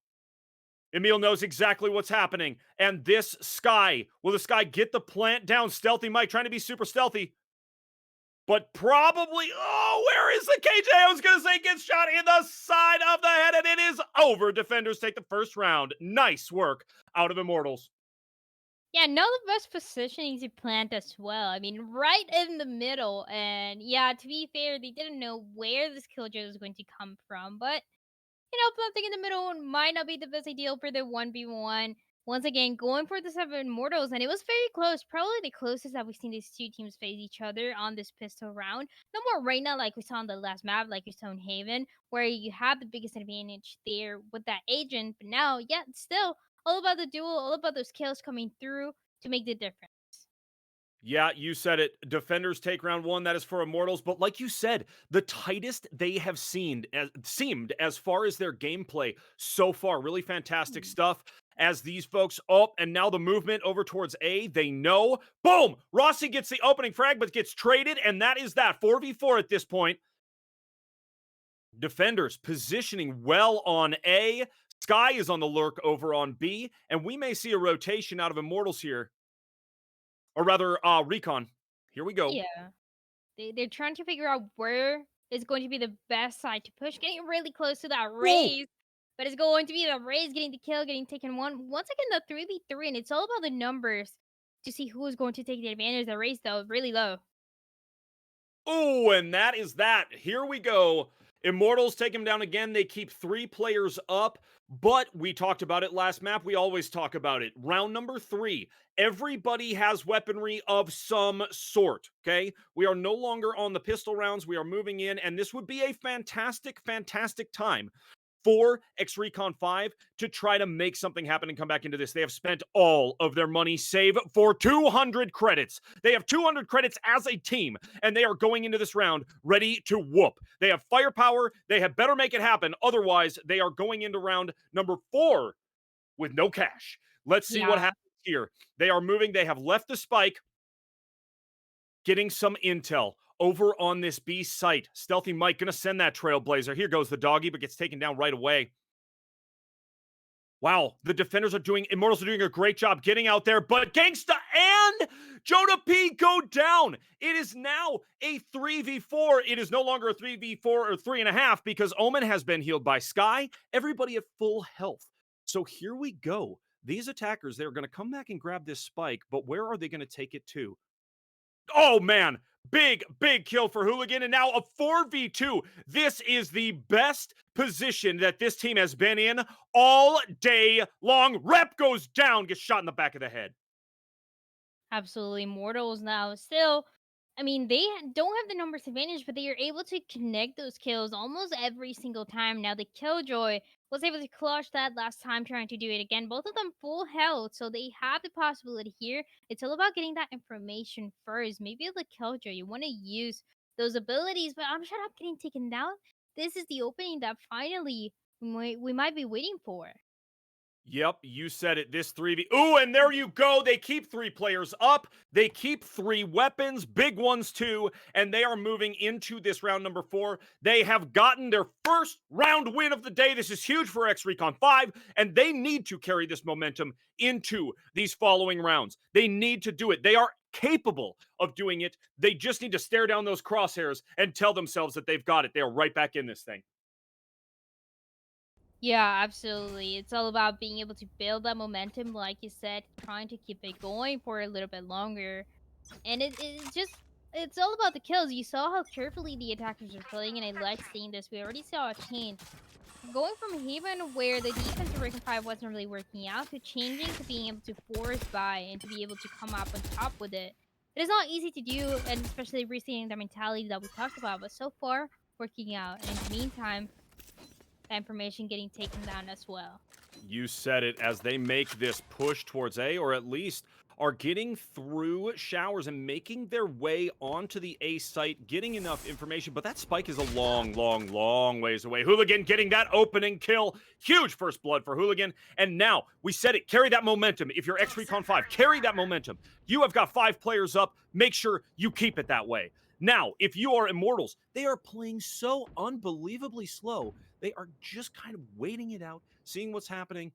S2: Emil knows exactly what's happening. And this Sky, will the Sky get the plant down? Stealthy Mike trying to be super stealthy. But probably, where is the KJ? I was going to say gets shot in the side of the head, and it is over. Defenders take the first round. Nice work out of Immortals.
S3: Yeah, now the best positioning to plant as well. I mean, right in the middle. And yeah, to be fair, they didn't know where this killjoy was going to come from. But, planting in the middle might not be the best ideal for the 1v1. once again going for the 7 Immortals, and it was very close. Probably the closest that we've seen these two teams face each other on this pistol round. No more Reyna like we saw on the last map, like we saw in Haven, where you have the biggest advantage there with that agent. But now, yeah, it's still all about the duel, all about those kills coming through to make the difference.
S2: Yeah, you said it. Defenders take round 1. That is for Immortals. But like you said, the tightest they have seemed as far as their gameplay so far. Really fantastic stuff. As these folks and now the movement over towards A. They know. Boom! Rossi gets the opening frag, but gets traded, and that is that. 4v4 at this point. Defenders positioning well on A. Sky is on the lurk over on B, and we may see a rotation out of Immortals here. Or rather, Recon. Here we go.
S3: Yeah. They're trying to figure out where is going to be the best side to push, getting really close to that raise. But it's going to be the raise getting the kill, getting taken once again the 3v3, and it's all about the numbers to see who is going to take the advantage. The raise though, really low.
S2: Oh, and that is that. Here we go. Immortals take him down again. They keep 3 players up, but we talked about it last map. We always talk about it. Round number 3. Everybody has weaponry of some sort, okay? We are no longer on the pistol rounds. We are moving in, and this would be a fantastic, fantastic time for exRecon 5 to try to make something happen and come back into this. They have spent all of their money save for 200 credits. They have 200 credits as a team, and they are going into this round ready to whoop. They have firepower. They have better make it happen. Otherwise, they are going into round number 4 with no cash. Let's see what happens here. They are moving. They have left the spike, getting some intel over on this B site. Stealthy Mike gonna send that Trailblazer. Here goes the doggy, but gets taken down right away. Wow, the defenders are Immortals are doing a great job getting out there, but Gangsta and Joda P go down. It is now a 3v4. It is no longer a 3v4 or 3.5 because Omen has been healed by Sky. Everybody at full health. So here we go. These attackers, they're gonna come back and grab this spike, but where are they gonna take it to? Oh, man. Big kill for Hooligan, and now a 4v2. This is the best position that this team has been in all day long. Rep goes down, gets shot in the back of the head.
S3: Absolutely. Immortals now still, I mean, they don't have the numbers advantage, but they are able to connect those kills almost every single time. Now, the Killjoy was able to clutch that last time, trying to do it again. Both of them full health, so they have the possibility here. It's all about getting that information first. Maybe the Killjoy, you want to use those abilities, but I'm shut up getting taken down. This is the opening that finally we might be waiting for.
S2: Yep, you said it. This 3v. Ooh, and there you go. They keep 3 players up. They keep 3 weapons, big ones too, and they are moving into this round number 4. They have gotten their first round win of the day. This is huge for exRecon 5, and they need to carry this momentum into these following rounds. They need to do it. They are capable of doing it. They just need to stare down those crosshairs and tell themselves that they've got it. They are right back in this thing.
S3: Yeah, absolutely. It's all about being able to build that momentum, like you said, trying to keep it going for a little bit longer. And it's all about the kills. You saw how carefully the attackers are playing, and I like seeing this. We already saw a change. Going from Haven, where the defense of Recon 5 wasn't really working out, to changing to being able to force buy and to be able to come up on top with it. It is not easy to do, and especially resetting the mentality that we talked about, but so far, working out. And in the meantime, that information getting taken down as well.
S2: You said it, as they make this push towards A, or at least are getting through showers and making their way onto the A site, getting enough information, but that spike is a long ways away. Hooligan getting that opening kill. Huge first blood for Hooligan. And now, we said it, carry that momentum. If you're exRecon 5, carry that momentum. You have got 5 players up. Make sure you keep it that way. Now, if you are Immortals, they are playing so unbelievably slow. They are just kind of waiting it out, seeing what's happening.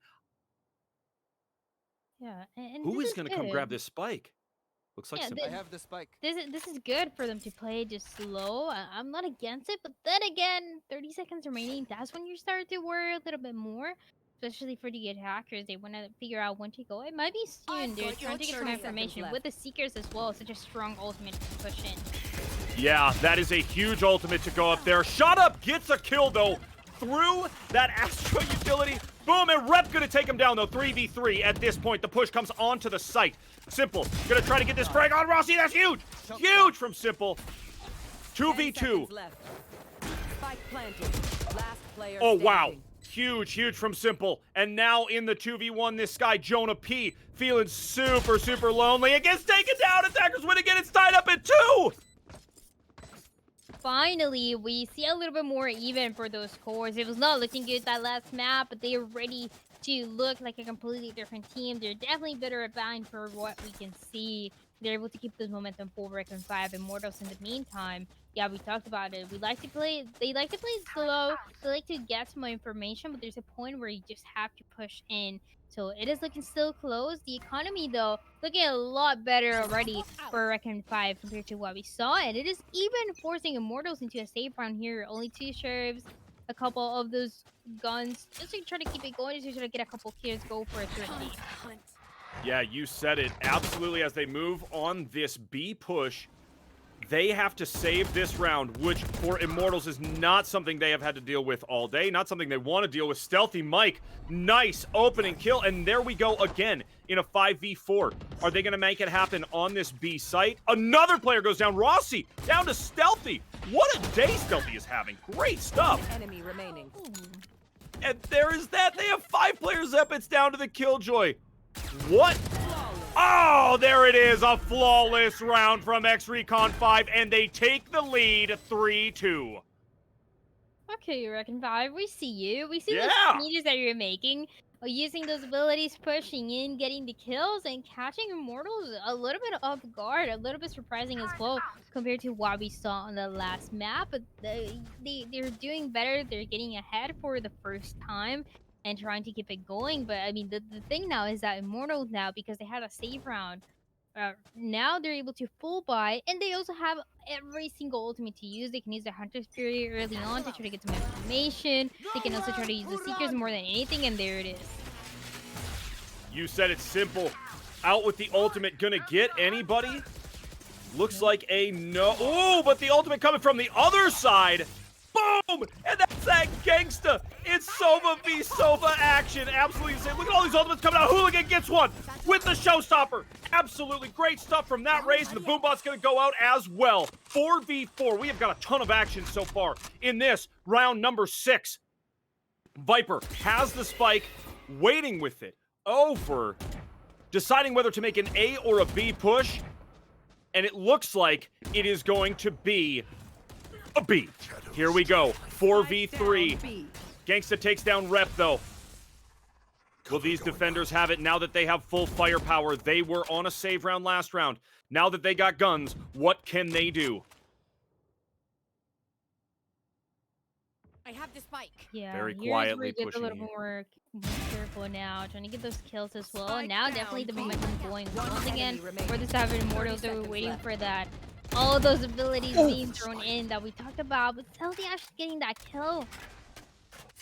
S3: Yeah, and
S2: Who
S3: this
S2: is going to come grab this spike? Looks like
S4: I have the spike.
S3: This is good for them to play just slow. I'm not against it, but then again, 30 seconds remaining. That's when you start to worry a little bit more, especially for the attackers. They want to figure out when to go. It might be soon. They're trying to get some information with the Seekers as well. Such a strong ultimate to push in.
S2: Yeah, that is a huge ultimate to go up there. Shot up, gets a kill though. through that Astro utility. Boom, and Rep gonna take him down though. 3v3 at this point. The push comes onto the site. Simple gonna try to get this frag on Rossi. That's huge. Huge from Simple. 2v2. Oh, wow. Huge, huge from Simple. And now in the 2v1, this guy, Jonah P, feeling super, super lonely. It gets taken down. Attackers win again. It's tied up at 2.
S3: Finally, we see a little bit more even for those cores. It was not looking good that last map, but they are ready to look like a completely different team. They're definitely better at buying for what we can see. They're able to keep this momentum for Recon 5 Immortals in the meantime. Yeah, we talked about it. They like to play slow. They like to get some more information, but there's a point where you just have to push in. So it is looking still close. The economy, though, looking a lot better already for Recon 5 compared to what we saw. And it is even forcing Immortals into a safe round here. Only 2 sheriffs, a couple of those guns, just to try to keep it going, just to try to get a couple kills, go for a 30.
S2: Yeah, you said it. Absolutely, as they move on this B push, they have to save this round, which for Immortals is not something they have had to deal with all day, not something they want to deal with. Stealthy Mike, nice opening kill, and there we go again in a 5v4. Are they going to make it happen on this B site? Another player goes down. Rossi down to Stealthy. What a day Stealthy is having. Great stuff.
S4: Enemy remaining.
S2: And there is that. They have 5 players up. It's down to the Killjoy. What? Oh, there it is. A flawless round from exRecon 5, and they take the lead 3-2.
S3: Okay, Recon 5, we see you. We see
S2: Yeah.
S3: the changes that you're making. Using those abilities, pushing in, getting the kills, and catching Immortals a little bit off guard, a little bit surprising as well compared to what we saw on the last map. But they're doing better. They're getting ahead for the first time and trying to keep it going. But I mean, the thing now is that Immortals now, because they had a save round, now they're able to full buy, and they also have every single ultimate to use. They can use the Hunter's Fury early on to try to get some information. They can also try to use the Seekers more than anything, and there it is.
S2: You said it's Simple. Out with the ultimate. Gonna get anybody? Looks like a no. Oh, but the ultimate coming from the other side. Boom! And that's that gangsta. It's Sova v Sova action. Absolutely insane. Look at all these ultimates coming out. Hooligan gets one with the showstopper. Absolutely great stuff from that race. And the Boombot's going to go out as well. 4v4. We have got a ton of action so far in this round number 6. Viper has the spike, waiting with it over, deciding whether to make an A or a B push. And it looks like it is going to be a B. Here we go. 4v3. Gangsta takes down Rep, though. Will these defenders have it now that they have full firepower? They were on a save round last round. Now that they got guns, what can they do?
S4: I have the spike.
S3: Yeah,
S2: Very
S3: here's
S2: quietly
S3: where you get a
S2: pushing
S3: little
S2: in.
S3: more careful now, trying to get those kills as well. And now definitely the momentum going once again for the Savage Immortals. They were waiting for that. All of those abilities being thrown in that we talked about, but Stealthy actually getting that kill.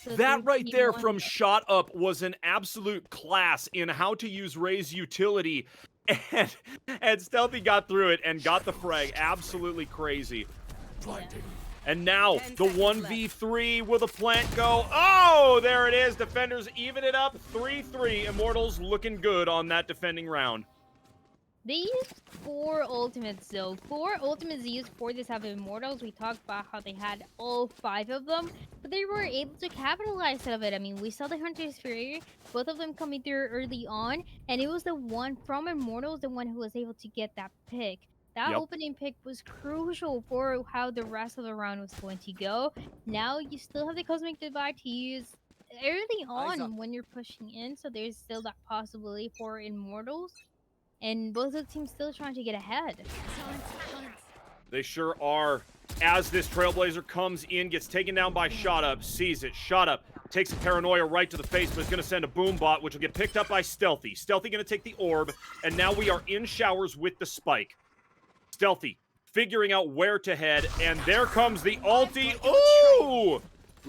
S3: So
S2: That right there
S3: 3v1.
S2: from Shot Up was an absolute class in how to use Ray's utility. And Stealthy got through it and got the frag. Absolutely crazy.
S3: Yeah.
S2: And now the 1v3. Will the plant go? Oh, there it is. Defenders even it up. 3-3. Immortals looking good on that defending round.
S3: They used 4 ultimates though. 4 ultimates used for this have Immortals. We talked about how they had all 5 of them, but they were able to capitalize out of it. I mean, we saw the Hunter's Fury, both of them coming through early on, and it was the one from Immortals, the one who was able to get that pick. That opening pick was crucial for how the rest of the round was going to go. Now you still have the Cosmic Divide to use early on when you're pushing in, so there's still that possibility for Immortals. And both of the teams still trying to get ahead.
S2: They sure are. As this Trailblazer comes in, gets taken down by Shot Up, sees it. Shot Up takes a paranoia right to the face, but is going to send a Boombot, which will get picked up by Stealthy. Stealthy going to take the orb, and now we are in showers with the spike. Stealthy figuring out where to head, and there comes the ulti. Ooh!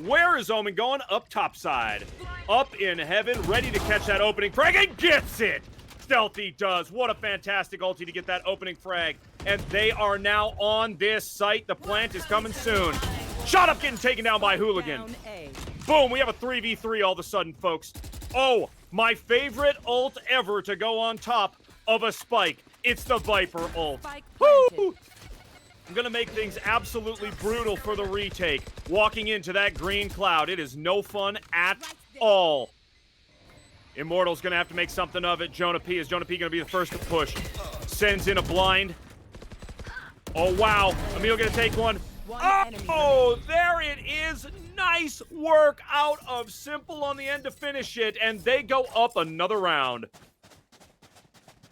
S2: Where is Omen going? Up top side. Up in heaven, ready to catch that opening frag, and gets it! Stealthy does. What a fantastic ulti to get that opening frag. And they are now on this site. The plant is coming soon. Shot Up getting taken down by Hooligan. Boom, we have a 3v3 all of a sudden, folks. Oh, my favorite ult ever to go on top of a spike. It's the Viper ult. Woo! I'm gonna make things absolutely brutal for the retake. Walking into that green cloud, it is no fun at all. Immortals gonna have to make something of it. Jonah P. Is Jonah P gonna be the first to push? Sends in a blind. Oh, wow. Emil gonna take one. Oh, there it is. Nice work out of Simple on the end to finish it, and they go up another round.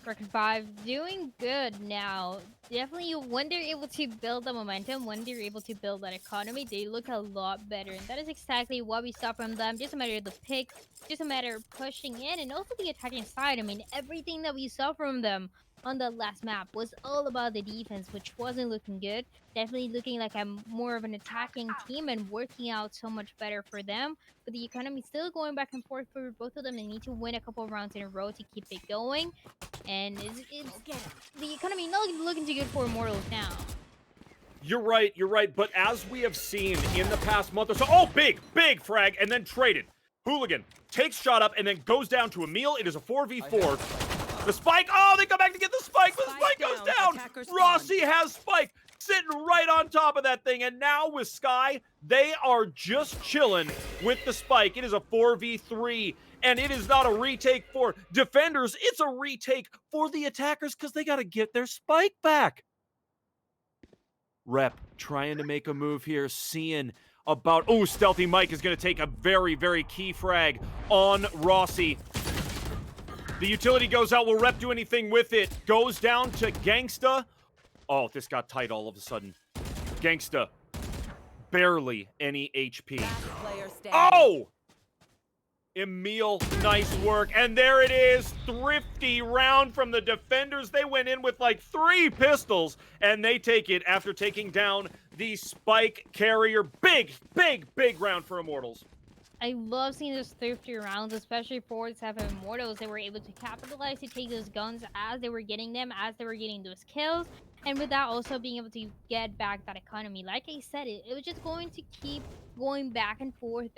S3: Record 5 doing good now. Definitely, when they're able to build the momentum, when they're able to build that economy, they look a lot better. And that is exactly what we saw from them. Just a matter of the pick, just a matter of pushing in, and also the attacking side. I mean, everything that we saw from them on the last map was all about the defense, which wasn't looking good. Definitely looking like I'm more of an attacking team and working out so much better for them. But the economy still going back and forth for both of them. They need to win a couple of rounds in a row to keep it going. And it's the economy not looking too good for Immortals now.
S2: You're right, but as we have seen in the past month or so, oh, big frag, and then traded. Hooligan takes shot up and then goes down to Emil. It is a 4v4. The spike, oh, they come back to get the spike, but the spike goes down. Rossi has spike sitting right on top of that thing, and now with Sky, they are just chilling with the spike. It is a 4v3. And it is not a retake for defenders. It's a retake for the attackers because they got to get their spike back. Rep trying to make a move here, seeing about... Oh, Stealthy Mike is going to take a very, very key frag on Rossi. The utility goes out. Will Rep do anything with it? Goes down to Gangsta. Oh, this got tight all of a sudden. Gangsta. Barely any HP. Oh! Emil, nice work. And there it is. Thrifty round from the defenders. They went in with like 3 pistols, and they take it after taking down the spike carrier. Big round for Immortals.
S3: I love seeing those thrifty rounds, especially for the 7 Immortals. They were able to capitalize to take those guns as they were getting them, as they were getting those kills. And with that, also being able to get back that economy. Like I said, it was just going to keep going back and forth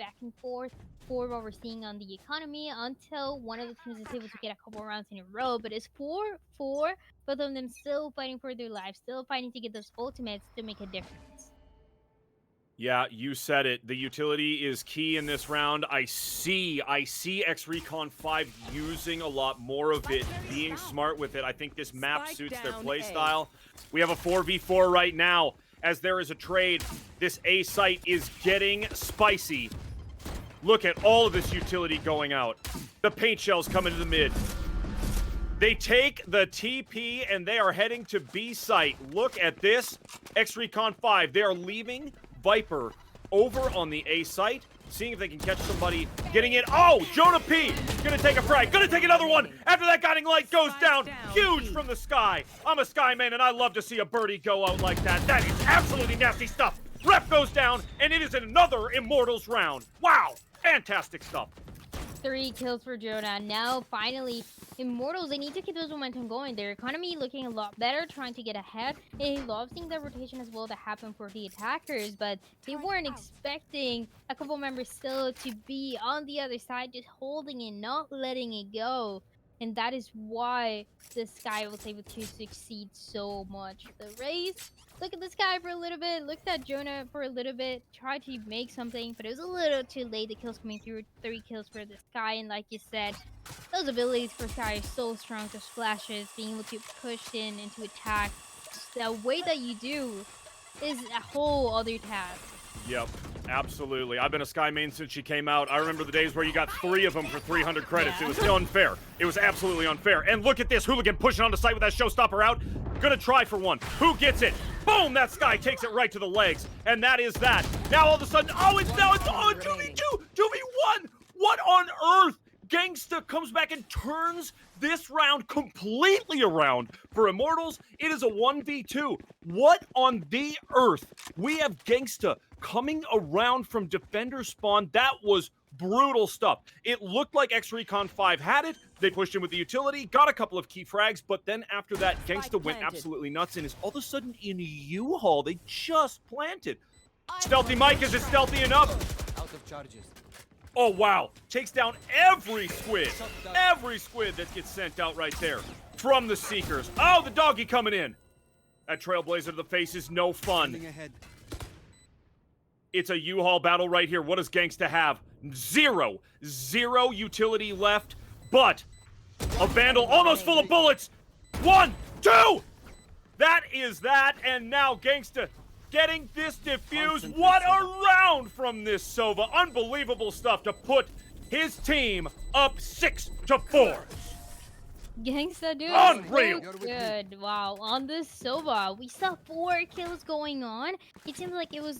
S3: for what we're seeing on the economy until one of the teams is able to get a couple rounds in a row. But it's 4-4, both of them still fighting for their lives, still fighting to get those ultimates to make a difference.
S2: Yeah, you said it. The utility is key in this round. I see exRecon 5 using a lot more of it, being smart with it. I think this map suits their playstyle. We have a 4v4 right now. As there is a trade, this A site is getting spicy. Look at all of this utility going out. The paint shells coming to the mid. They take the TP and they are heading to B site. Look at this. exRecon 5, they are leaving Viper over on the A site, seeing if they can catch somebody getting it. Oh, Jonah P gonna take a frag, gonna take another one after that guiding light goes down. Huge from the sky. I'm a Sky man and I love to see a birdie go out like that. That is absolutely nasty stuff. Rep goes down and it is another Immortals round. Wow, fantastic stuff.
S3: 3 kills for Jonah. Now, finally, Immortals, they need to keep those momentum going. Their economy looking a lot better, trying to get ahead. They love seeing the rotation as well that happened for the attackers, but they weren't expecting a couple members still to be on the other side, just holding it, not letting it go. And that is why the Sky was able to succeed so much. The Raze, look at the Sky for a little bit, looked at Jonah for a little bit, tried to make something, but it was a little too late. The kills coming through, 3 kills for the Sky, and like you said, those abilities for Sky are so strong. The splashes, being able to push into attack, the way that you do is a whole other task.
S2: Yep, absolutely. I've been a Sky main since she came out. I remember the days where you got 3 of them for 300 credits. It was unfair. It was absolutely unfair. And look at this. Hooligan pushing onto site with that showstopper out. Gonna try for one. Who gets it? Boom! That Sky takes it right to the legs. And that is that. Now all of a sudden, it's 2v2! 2v1! What on earth? Gangsta comes back and turns this round completely around. For Immortals, it is a 1v2. What on the earth? We have Gangsta coming around from defender spawn. That was brutal stuff. It looked like exRecon 5 had it. They pushed in with the utility, got a couple of key frags, but then after that, Gangsta went absolutely nuts and is all of a sudden in U-Haul. They just planted. Stealthy Mike, is it stealthy enough?
S5: Out of charges.
S2: Oh, wow. Takes down every squid. Every squid that gets sent out right there from the Seekers. Oh, the doggy coming in. That Trailblazer to the face is no fun. It's a U-Haul battle right here. What does Gangsta have? Zero utility left, but a Vandal almost full of bullets. 1, 2! That is that, and now Gangsta getting this defused. What a round from this Sova. Unbelievable stuff to put his team up 6-4.
S3: Gangsta, dude.
S2: Unreal.
S3: So good. Wow. On this Sova, we saw 4 kills going on. It seemed like it was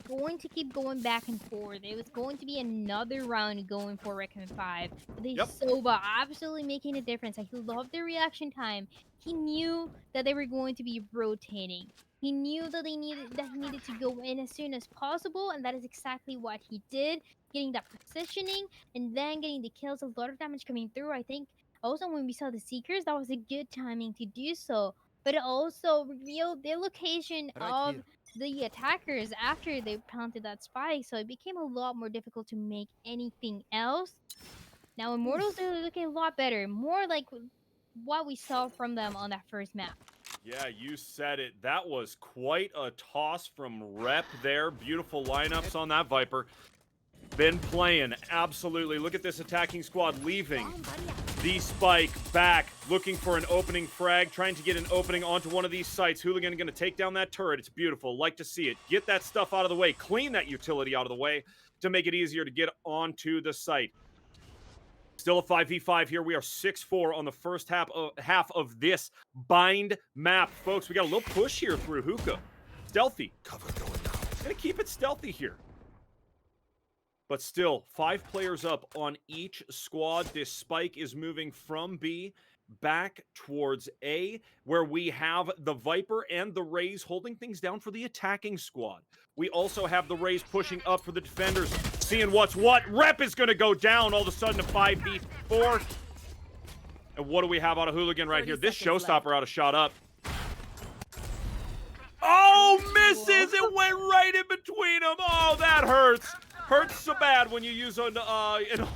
S3: going to keep going back and forth. It was going to be another round going for Recon 5. The Sova absolutely making a difference. I love the reaction time. He knew that they were going to be rotating. He knew that he needed to go in as soon as possible, and that is exactly what he did. Getting that positioning and then getting the kills, a lot of damage coming through. I think also when we saw the Seekers, that was a good timing to do so. But it also revealed the location of the attackers after they planted that spike, so it became a lot more difficult to make anything else. Now Immortals are looking a lot better, more like what we saw from them on that first map.
S2: Yeah, you said it. That was quite a toss from Rep there. Beautiful lineups on that Viper. Been playing, absolutely. Look at this attacking squad leaving the spike back, looking for an opening frag, trying to get an opening onto one of these sites. Hooligan going to take down that turret. It's beautiful. Like to see it. Get that stuff out of the way. Clean that utility out of the way to make it easier to get onto the site. Still a 5v5 here. We are 6-4 on the first half of this bind map. Folks, we got a little push here through Hookah. Stealthy. Gonna keep it stealthy here. But still, 5 players up on each squad. This spike is moving from B back towards A, where we have the Viper and the Rays holding things down for the attacking squad. We also have the Rays pushing up for the defenders, seeing what's what. Rep is going to go down all of a sudden to 5v4. And what do we have out of Hooligan right here? This showstopper out of shot up. Oh, misses! It went right in between them. Oh, that hurts. Hurts so bad when you use an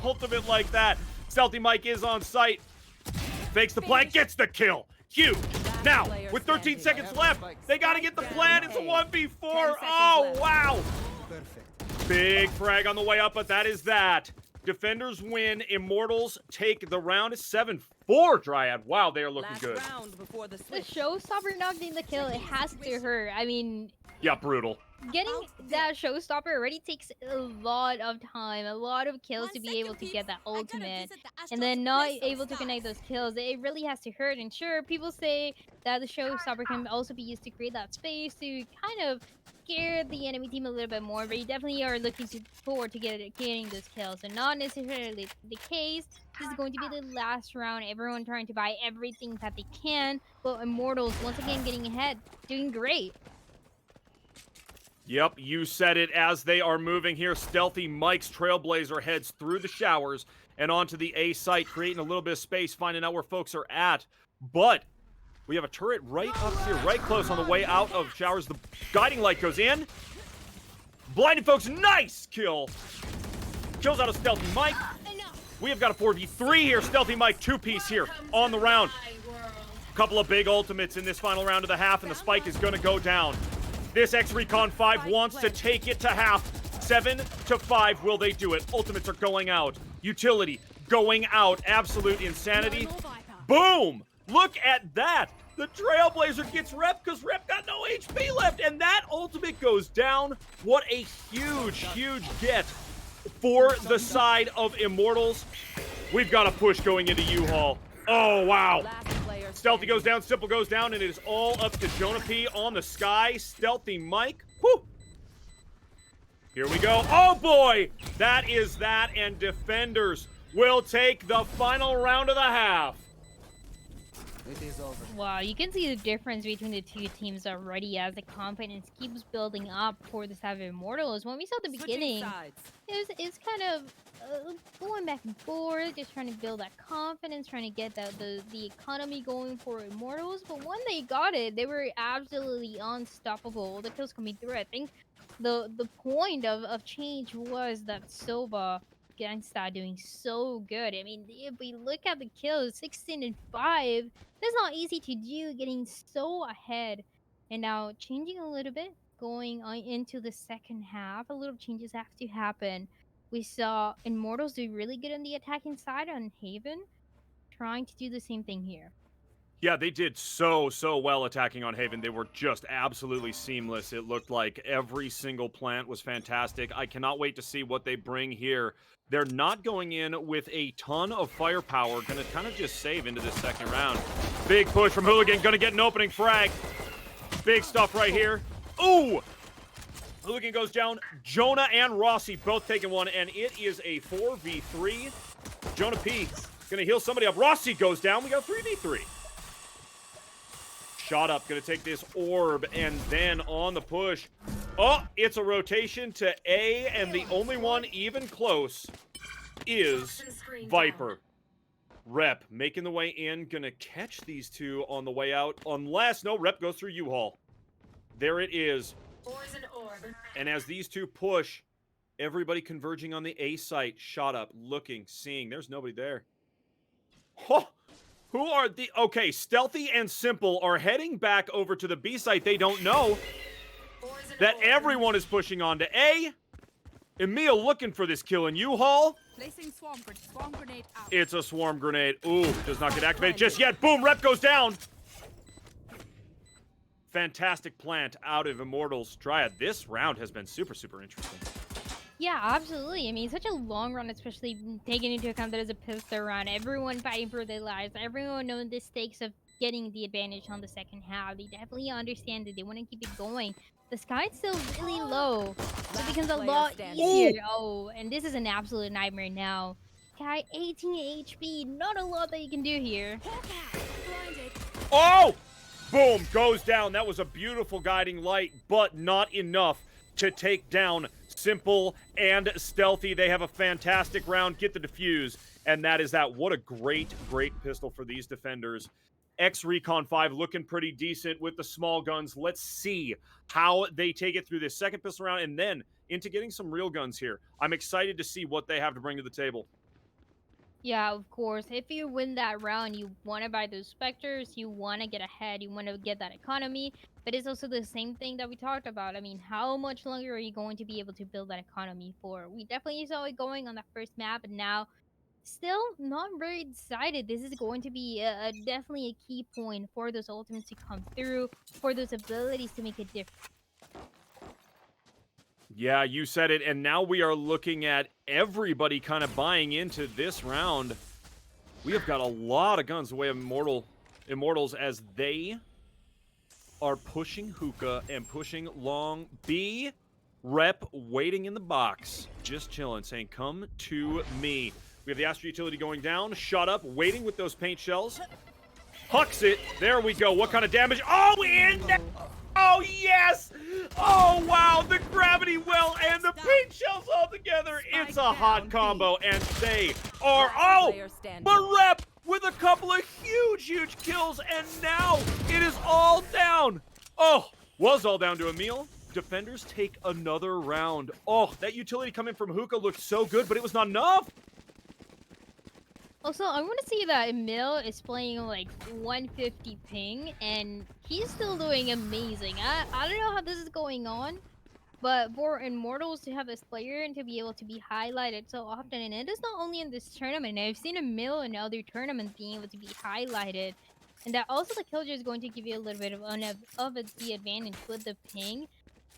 S2: ultimate like that. Stealthy Mike is on site. Fakes the plant, gets the kill. Huge. Now, with 13 seconds left, they got to get the plant. It's a 1v4. Oh, wow. Big frag on the way up, but that is that. Defenders win. Immortals take the round. 7-4, Dryad. Wow, they are looking good.
S3: The showstopper knocked in the kill. It has to hurt. I mean...
S2: Yeah, brutal.
S3: Getting that showstopper already takes a lot of time, a lot of kills to be able to get that ultimate, and then not able to connect those kills. It really has to hurt. And sure, people say that the showstopper can also be used to create that space to kind of scare the enemy team a little bit more, but you definitely are looking forward to getting those kills. And not necessarily the case. This is going to be the last round. Everyone trying to buy everything that they can, but Immortals once again getting ahead, doing great.
S2: Yep, you said it. As they are moving here, Stealthy Mike's Trailblazer heads through the showers and onto the A site, creating a little bit of space, finding out where folks are at. But we have a turret right up here, right close on the way out of showers. The guiding light goes in. Blinded folks, nice kill. Kills out of Stealthy Mike. We have got a 4v3 here. Stealthy Mike, 2-piece here on the round. Couple of big ultimates in this final round of the half, and the spike is going to go down. This exRecon 5 wants to take it to half. 7-5, will they do it? Ultimates are going out. Utility going out. Absolute insanity. Boom! Look at that! The Trailblazer gets Rep because Rep got no HP left, and that ultimate goes down. What a huge, huge get for the side of Immortals. We've got a push going into U-Haul. Oh, wow. Stealthy goes down, Simple goes down, and it is all up to Jonah P on the sky. Stealthy Mike. Whew. Here we go. Oh, boy. That is that, and Defenders will take the final round of the half.
S5: It is over.
S3: Wow, you can see the difference between the two teams already as the confidence keeps building up for the side of Immortals. When we saw the beginning, it's kind of going back and forth, just trying to build that confidence, trying to get the economy going for Immortals. But when they got it, they were absolutely unstoppable. The kills coming through. I think the point of change was that Sova against that doing so good. I mean, if we look at the kills, 16 and 5, that's not easy to do, getting so ahead. And now changing a little bit, going on into the second half, a little changes have to happen. We saw Immortals do really good on the attacking side on Haven, trying to do the same thing here.
S2: Yeah, they did so well attacking on Haven. They were just absolutely seamless. It looked like every single plant was fantastic. I cannot wait to see what they bring here. They're not going in with a ton of firepower. Gonna kind of just save into this second round. Big push from Hooligan. Gonna get an opening frag. Big stuff right here. Ooh! Hooligan goes down. Jonah and Rossi both taking one, and it is a 4v3. Jonah P gonna heal somebody up. Rossi goes down. We got 3v3. Shot up, gonna take this orb, and then on the push. Oh, it's a rotation to A, and the only one even close is Viper. Rep making the way in, gonna catch these two on the way out, unless, no, Rep goes through U-Haul. There it is. And as these two push, everybody converging on the A site. Shot up, looking, seeing. There's nobody there. Oh! Who are the... Okay, Stealthy and Simple are heading back over to the B site. They don't know that everyone is pushing on to A. Emil looking for this kill in U-Haul.
S4: Placing swarm grenade out.
S2: It's a swarm grenade. Ooh, does not get activated just yet. Boom, Rep goes down. Fantastic plant out of Immortals. Dryad, this round has been super interesting.
S3: Yeah, absolutely. I mean, such a long run, especially taking into account that it's a pistol round. Everyone fighting for their lives. Everyone knowing the stakes of getting the advantage on the second half. They definitely understand that they want to keep it going. The sky's still really low, so it becomes a lot easier. Oh, and this is an absolute nightmare now. Guy, 18 HP. Not a lot that you can do here.
S2: Oh! Boom, goes down. That was a beautiful guiding light, but not enough to take down Simple and Stealthy. They have a fantastic round. Get the defuse, and that is that. What a great pistol for these defenders. exRecon 5 looking pretty decent with the small guns. Let's see how they take it through this second pistol round and then into getting some real guns here. I'm excited to see what they have to bring to the table.
S3: Yeah, of course. If you win that round, you want to buy those Spectres, you want to get ahead, you want to get that economy, but it's also the same thing that we talked about. I mean, how much longer are you going to be able to build that economy for? We definitely saw it going on that first map, and now still not very decided. This is going to be definitely a key point for those ultimates to come through, for those abilities to make a difference.
S2: Yeah, you said it, and now we are looking at everybody kind of buying into this round. We have got a lot of guns the way of Immortals as they are pushing hookah and pushing long B. Rep waiting in the box, just chilling, saying, come to me. We have the Astro Utility going down, shot up, waiting with those paint shells. Hucks it. There we go. What kind of damage? Oh, in there! Oh, yes! Oh, wow! The gravity well and the paint shells all together. It's a hot combo, and they are... Oh! But Rep with a couple of huge kills, and now it is all down. Oh, was all down to Emil. Defenders take another round. Oh, that utility coming from Hookah looked so good, but it was not enough.
S3: Also, I want to see that Emil is playing like 150 ping, and he's still doing amazing. I don't know how this is going on, but for Immortals to have this player and to be able to be highlighted so often, and it is not only in this tournament. I've seen Emil in other tournaments being able to be highlighted, and that also the killjoy is going to give you a little bit of the advantage with the ping.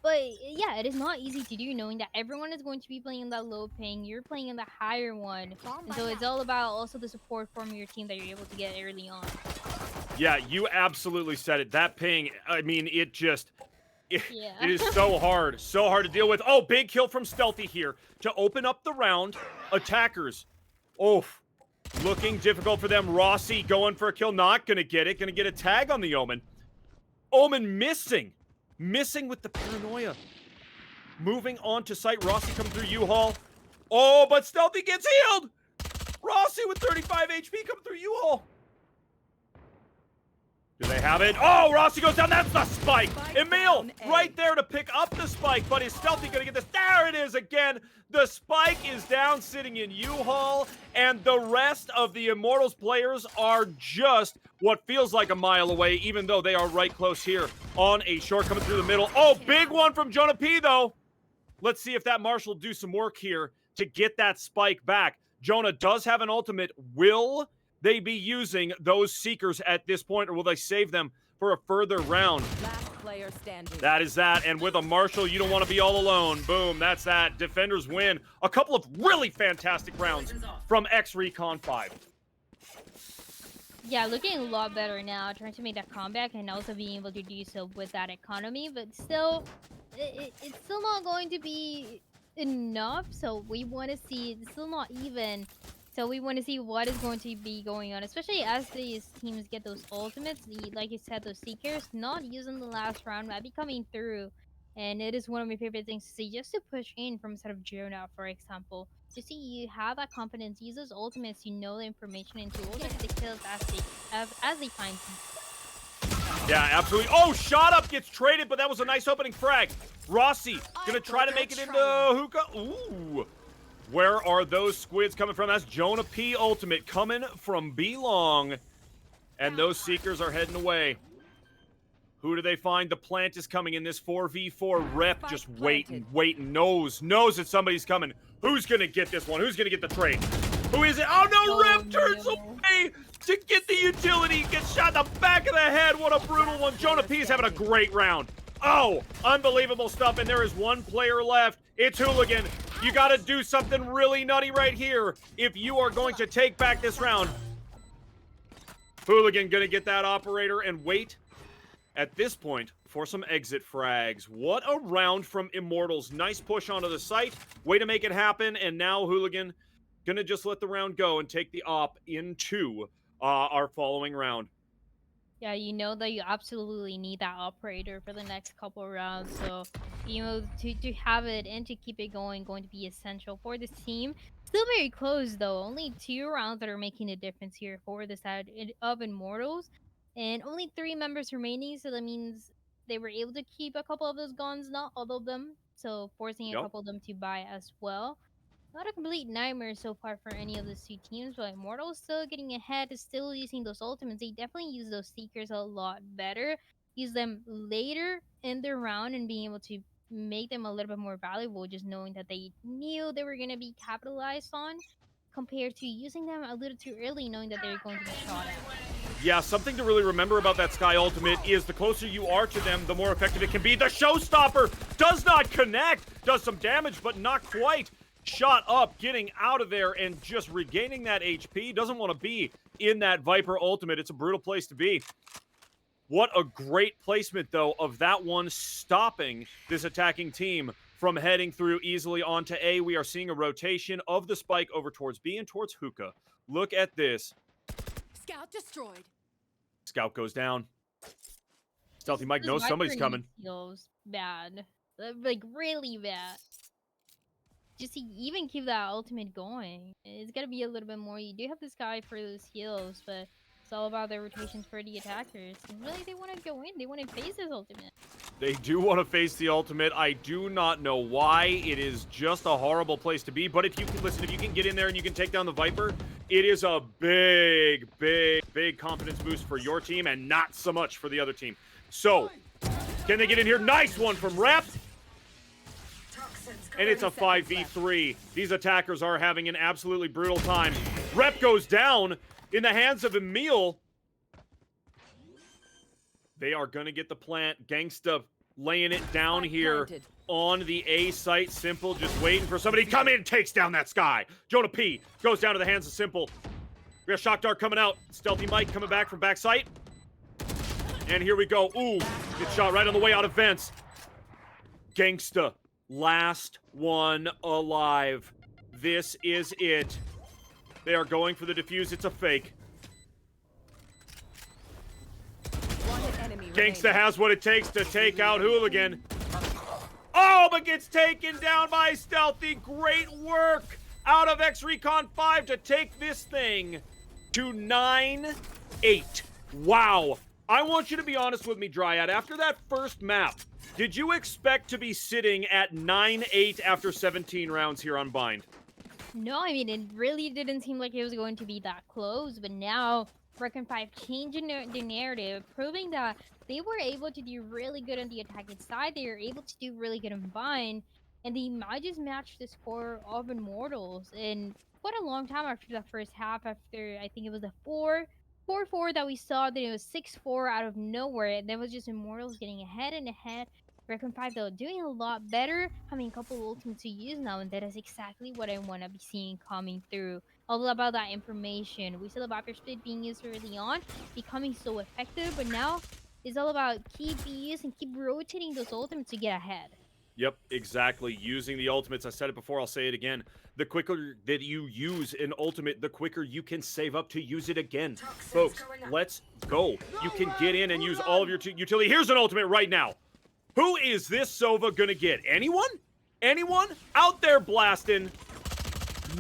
S3: But yeah, it is not easy to do, knowing that everyone is going to be playing that low ping. You're playing in the higher one. And so it's all about also the support from your team that you're able to get early on.
S2: Yeah, you absolutely said it. That ping, I mean, it just... It is so hard to deal with. Oh, big kill from Stealthy here to open up the round. Attackers. Oof. Looking difficult for them. Rossi going for a kill. Not going to get it. Going to get a tag on the Omen. Omen missing. Missing with the paranoia. Moving on to site. Rossi coming through U-Haul. Oh, but Stealthy gets healed. Rossi with 35 HP coming through U-Haul. Do they have it? Oh, Rossi goes down. That's the spike. Emil
S4: down A.
S2: right there to pick up the spike, but is Stealthy going to get this? There it is again. The spike is down, sitting in U-Haul, and the rest of the Immortals players are just what feels like a mile away, even though they are right close here on a short coming through the middle. Oh, big one from Jonah P, though. Let's see if that Marshall do some work here to get that spike back. Jonah does have an ultimate. Will they be using those Seekers at this point, or will they save them for a further round?
S4: Last player standing.
S2: That is that, and with a Marshall, you don't want to be all alone. Boom, that's that. Defenders win. A couple of really fantastic rounds from exRecon 5.
S3: Yeah, looking a lot better now, trying to make that comeback and also being able to do so with that economy, but still, it's still not going to be enough, so we want to see, it's still not even, so we want to see what is going to be going on, especially as these teams get those ultimates, like you said, those Seekers, not using the last round, might be coming through, and it is one of my favorite things to see, just to push in from sort of Jonah, for example. To see you have that confidence, use those ultimates, you know the information, and to also get the kills as they find them.
S2: Yeah, absolutely. Oh, shot up gets traded, but that was a nice opening frag. Rossi gonna try to make it into hookah. Ooh. Where are those squids coming from? That's Jonah P ultimate coming from B-Long. And those Seekers are heading away. Who do they find? The plant is coming in this 4v4. Rep just waiting, knows that somebody's coming. Who's gonna get this one? Who's gonna get the trade? Who is it? Oh no, Rep turns away to get the utility. Gets shot in the back of the head. What a brutal one. Jonah P is having a great round. Oh, unbelievable stuff. And there is one player left. It's Hooligan. You gotta do something really nutty right here if you are going to take back this round. Hooligan gonna get that operator and wait at this point for some exit frags. What a round from Immortals. Nice push onto the site. Way to make it happen. And now Hooligan gonna just let the round go and take the op into our following round.
S3: Yeah, you know that you absolutely need that operator for the next couple of rounds. So, you know, to have it and to keep it going to be essential for this team. Still very close, though. Only 2 rounds that are making a difference here for the side of Immortals. And only 3 members remaining, so that means they were able to keep a couple of those guns, not all of them. So, forcing a couple of them to buy as well. Not a complete nightmare so far for any of the 2 teams, but Immortals still getting ahead, still using those ultimates. They definitely use those Seekers a lot better. Use them later in the round and being able to make them a little bit more valuable, just knowing that they knew they were going to be capitalized on, compared to using them a little too early, knowing that they're going to be shot at.
S2: Yeah, something to really remember about that Sky ultimate is the closer you are to them, the more effective it can be. The Showstopper does not connect, does some damage, but not quite. Shot up, getting out of there, and just regaining that HP. Doesn't want to be in that Viper ultimate. It's a brutal place to be. What a great placement, though, of that one, stopping this attacking team from heading through easily onto A. We are seeing a rotation of the spike over towards B and towards Hookah. Look at this.
S4: Scout destroyed.
S2: Scout goes down. Stealthy Mike knows somebody's coming.
S3: Feels bad. Like, really bad. Just to even keep that ultimate going, it's gotta be a little bit more. You do have this guy for those heals, but it's all about the rotations for the attackers. And really, they want to go in. They want to face this ultimate.
S2: They do want to face the ultimate. I do not know why. It is just a horrible place to be. But if you can listen, if you can get in there and you can take down the Viper, it is a big, big, big confidence boost for your team and not so much for the other team. So, can they get in here? Nice one from Rep. And it's a 5v3. These attackers are having an absolutely brutal time. Rep goes down in the hands of Emil. They are going to get the plant. Gangsta laying it down here on the A site. Simple just waiting for somebody to come in and takes down that Sky. Jonah P goes down to the hands of Simple. We got Shock Dart coming out. Stealthy Mike coming back from back site. And here we go. Ooh, gets shot right on the way out of vents. Gangsta. Last one alive. This is it. They are going for the defuse. It's a fake. Gangsta has what it takes to take out Hooligan. Oh, but gets taken down by Stealthy. Great work out of exRecon 5 to take this thing to 9-8. Wow. I want you to be honest with me, Dryad. After that first map, did you expect to be sitting at 9-8 after 17 rounds here on Bind?
S3: No, I mean, it really didn't seem like it was going to be that close, but now Recon 5 changing the narrative, proving that they were able to do really good on the attacking side, they were able to do really good on Bind, and they might just match the score of Immortals in quite a long time after the first half, after I think it was a 4-4 that we saw, then it was 6-4 out of nowhere, and then it was just Immortals getting ahead and ahead. Recon 5 though doing a lot better, having a couple ultimates to use now, and that is exactly what I want to be seeing coming through. All about that information. We saw the Viper split being used early on, becoming so effective, but now it's all about keep using, keep rotating those ultimates to get ahead.
S2: Yep, exactly. Using the ultimates. I said it before, I'll say it again. The quicker that you use an ultimate, the quicker you can save up to use it again. Folks, let's go. You can get in and use all of your utility. Here's an ultimate right now. Who is this Sova gonna get? Anyone? Anyone? Out there blasting.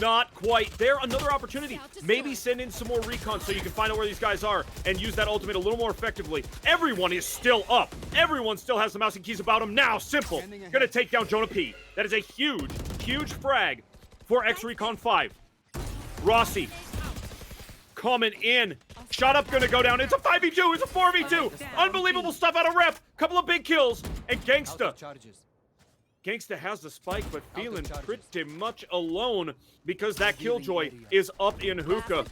S2: Not quite there. Another opportunity. Maybe send in some more recon so you can find out where these guys are and use that ultimate a little more effectively. Everyone is still up. Everyone still has the mouse and keys about them now. Simple. Gonna take down Jonah P. That is a huge, huge frag for exRecon 5. Rossi coming in. Shot up gonna go down. It's a 5v2. It's a 4v2. Unbelievable stuff out of Rep. Couple of big kills. And Gangsta. Gangsta has the spike, but feeling pretty much alone because that Killjoy is up in hookah.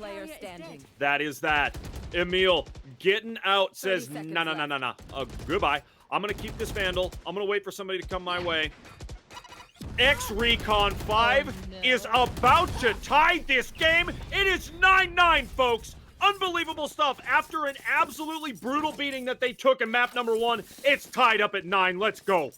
S2: That is that. Emil getting out, says, nah. Goodbye. I'm going to keep this Vandal. I'm going to wait for somebody to come my way. exRecon 5 is about to tie this game. It is 9-9, folks. Unbelievable stuff. After an absolutely brutal beating that they took in map number 1, it's tied up at 9. Let's go.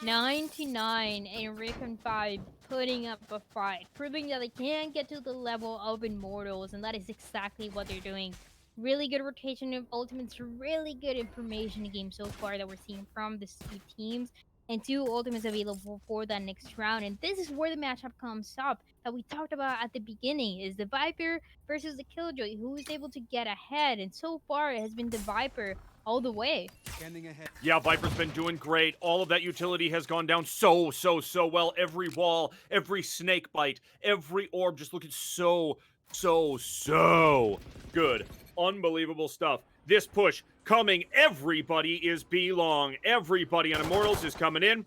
S3: 9-9, and Recon 5 putting up a fight, proving that they can get to the level of Immortals, and that is exactly what they're doing. Really good rotation of ultimates, really good information game so far that we're seeing from these two teams, and 2 ultimates available for that next round. And this is where the matchup comes up that we talked about at the beginning, is the Viper versus the Killjoy, who is able to get ahead, and so far it has been the Viper all the way.
S2: Yeah, Viper's been doing great. All of that utility has gone down so well. Every wall, every snake bite, every orb just looking so good. Unbelievable stuff. This push coming. Everybody is belong. Everybody on Immortals is coming in.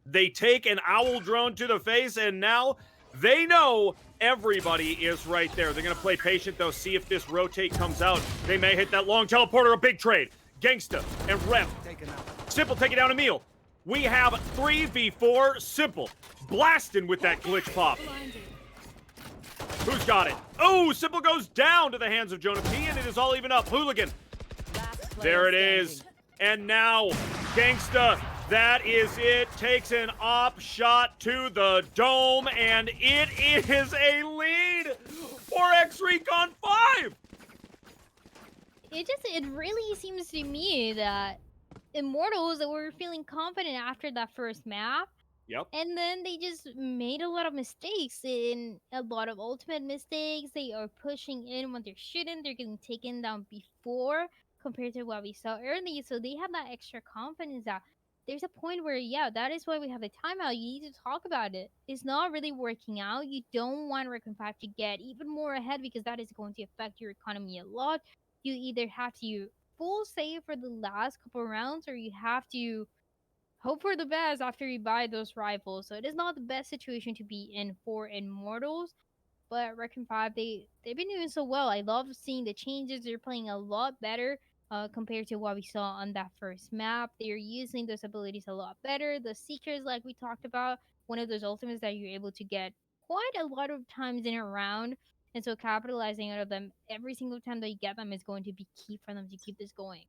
S2: They take an owl drone to the face, and now they know everybody is right there. They're going to play patient, though, see if this rotate comes out. They may hit that long teleporter, a big trade. Gangsta and Rep. Simple taking down Emil. We have 3v4. Simple blasting with that glitch pop. Who's got it? Oh, Simple goes down to the hands of Jonah P, and it is all even up. Hooligan. There it is. And now, Gangsta, that is it. Takes an op shot to the dome, and it is a lead for exRecon 5.
S3: It really seems to me that Immortals that were feeling confident after that first map.
S2: Yep.
S3: And then they just made a lot of mistakes, in a lot of ultimate mistakes. They are pushing in when they shouldn't. They're getting taken down before compared to what we saw early. So they have that extra confidence that there's a point where, yeah, that is why we have the timeout. You need to talk about it. It's not really working out. You don't want Recon 5 to get even more ahead because that is going to affect your economy a lot. You either have to full save for the last couple rounds, or you have to hope for the best after you buy those rifles. So it is not the best situation to be in for Immortals. But Recon 5, they've been doing so well. I love seeing the changes. They're playing a lot better compared to what we saw on that first map. They're using those abilities a lot better. The Seekers, like we talked about, one of those ultimates that you're able to get quite a lot of times in a round. And so capitalizing out of them every single time that you get them is going to be key for them to keep this going.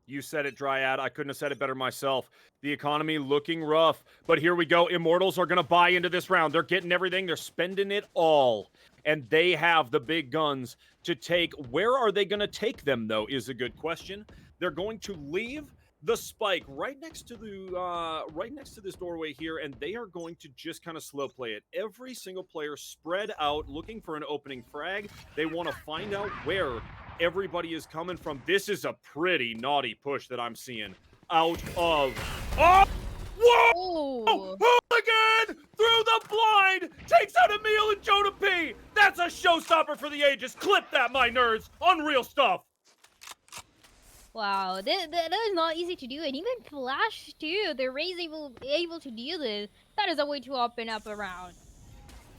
S2: You said it, Dryad. I couldn't have said it better myself. The economy looking rough. But here we go. Immortals are going to buy into this round. They're getting everything. They're spending it all. And they have the big guns to take. Where are they going to take them, though, is a good question. They're going to leave the spike right next to this doorway here, and they are going to just kind of slow play it. Every single player spread out, looking for an opening frag. They want to find out where everybody is coming from. This is a pretty naughty push that I'm seeing out of... Oh! Whoa!
S3: Oh.
S2: Hooligan through the blind takes out Emil and Jonah P. That's a showstopper for the ages. Clip that, my nerds. Unreal stuff.
S3: Wow, that is not easy to do, and even Flash too. The Rays able to do this. That is a way to open up a round.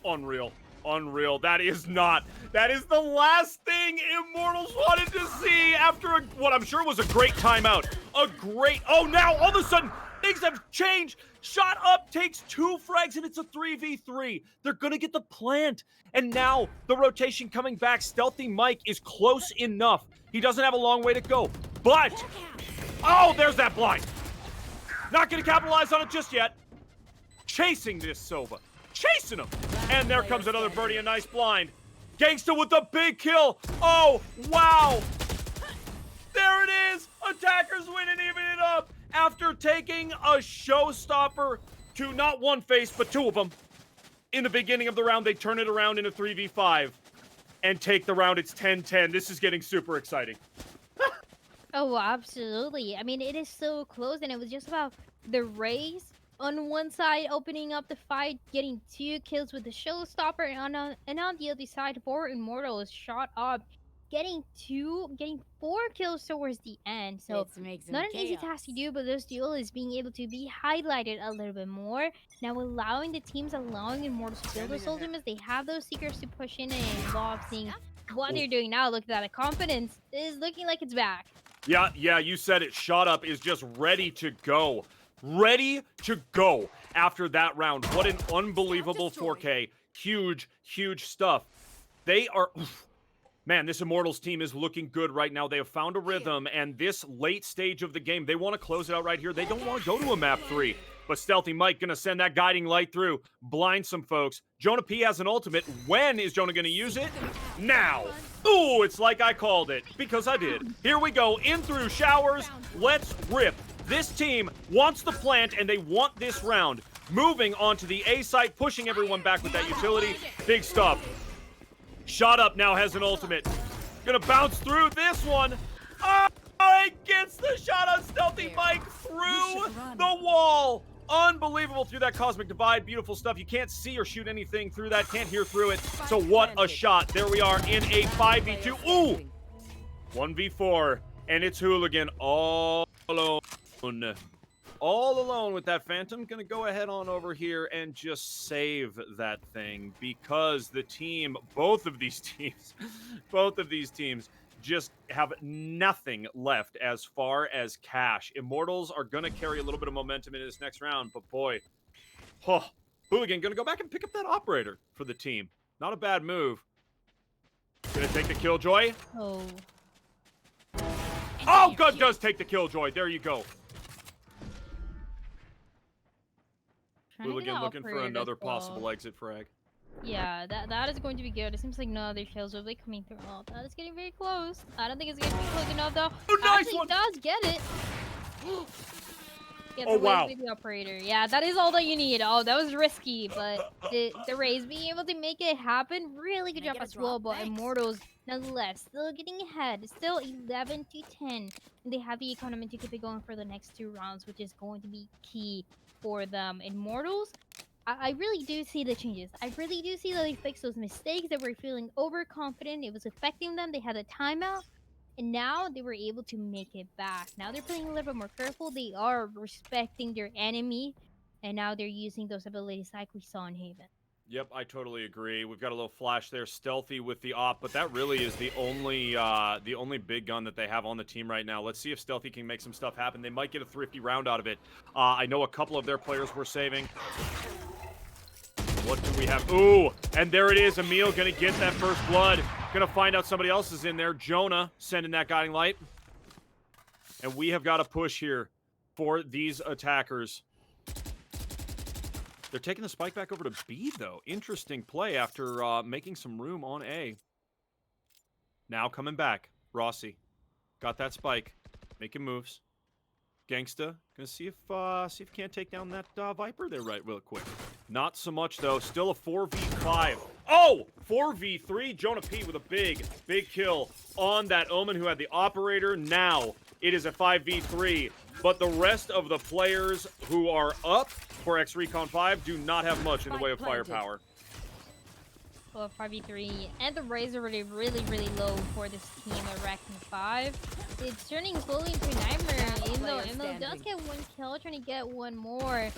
S2: Unreal. Unreal. That is the last thing Immortals wanted to see after what I'm sure was a great timeout. Oh, now all of a sudden things have changed. Shot Up takes 2 frags and it's a 3v3. They're gonna get the plant. And now the rotation coming back. Stealthy Mike is close enough. He doesn't have a long way to go. But, oh, there's that blind. Not gonna capitalize on it just yet. Chasing this Sova. Chasing him. And there comes another birdie, a nice blind. Gangsta with the big kill. Oh, wow. There it is. Attackers win and even it up after taking a showstopper to not one face, but 2 of them. In the beginning of the round, they turn it around in a 3v5 and take the round. It's 10-10. This is getting super exciting.
S3: Oh, absolutely. I mean, it is so close, and it was just about the Rays on one side opening up the fight, getting 2 kills with the showstopper, and on the other side, for Immortals shot up, getting 4 kills towards the end. So not an easy task to do, but this duel is being able to be highlighted a little bit more. Now allowing Immortals to build those ultimates. They have those seekers to push in, and love seeing what they're doing now. Look at that. The confidence is looking like it's back.
S2: Yeah, you said it. Shot Up is just ready to go. Ready to go after that round. What an unbelievable 4K. Huge stuff. They are... Man, this Immortals team is looking good right now. They have found a rhythm, and this late stage of the game, they want to close it out right here. They don't want to go to a map 3. But Stealthy Mike going to send that guiding light through. Blind some folks. Jonah P has an ultimate. When is Jonah going to use it? Now. Ooh, it's like I called it. Because I did. Here we go. In through showers. Let's rip. This team wants the plant, and they want this round. Moving on to the A site, pushing everyone back with that utility. Big stuff. Shot Up now has an ultimate. Gonna bounce through this one. Oh, it gets the shot on Stealthy Mike through the wall. Unbelievable through that Cosmic Divide. Beautiful stuff. You can't see or shoot anything through that. Can't hear through it. So what a shot. There we are in a 5v2. Ooh! 1v4. And it's Hooligan all alone. All alone with that Phantom. Gonna go ahead on over here and just save that thing because the team, both of these teams just have nothing left as far as cash. Immortals are gonna carry a little bit of momentum in this next round, but boy, Hooligan gonna go back and pick up that operator for the team. Not a bad move. Gonna take the Killjoy. Oh, good, does take the Killjoy. There you go. Hooligan looking for another possible exit frag.
S3: Yeah, that is going to be good. It seems like no other kills will be coming through. Oh, that is getting very close. I don't think it's going to be close enough, though.
S2: Oh, nice
S3: actually
S2: one!
S3: Does get it.
S2: Oh, wow.
S3: The operator. Yeah, that is all that you need. Oh, that was risky, but the Rays being able to make it happen, really good job as well. But Immortals, nonetheless, still getting ahead. Still 11-10. And they have the economy to keep it going for the next 2 rounds, which is going to be key for them. Immortals, I really do see the changes. I really do see that they fixed those mistakes. They were feeling overconfident. It was affecting them. They had a timeout. And now they were able to make it back. Now they're playing a little bit more careful. They are respecting their enemy. And now they're using those abilities like we saw in Haven.
S2: Yep, I totally agree. We've got a little flash there, Stealthy with the op, but that really is the only big gun that they have on the team right now. Let's see if Stealthy can make some stuff happen. They might get a thrifty round out of it. I know a couple of their players were saving. What do we have? Ooh, and there it is. Emil gonna get that first blood. Gonna find out somebody else is in there. Jonah sending that guiding light. And we have got a push here for these attackers. They're taking the spike back over to B, though. Interesting play after making some room on A. Now coming back. Rossi. Got that spike. Making moves. Gangsta. Gonna see if he can't take down that Viper there right real quick. Not so much, though. Still a 4v5. Oh, 4v3. Jonah P with a big kill on that Omen who had the operator. Now it is a 5v3. But the rest of the players who are up for exRecon 5 do not have much in the way of firepower.
S3: Well, 5v3, and the raise already really low for this team at Reckon 5. It's turning slowly into a nightmare. Immo does get one kill, trying to get one more.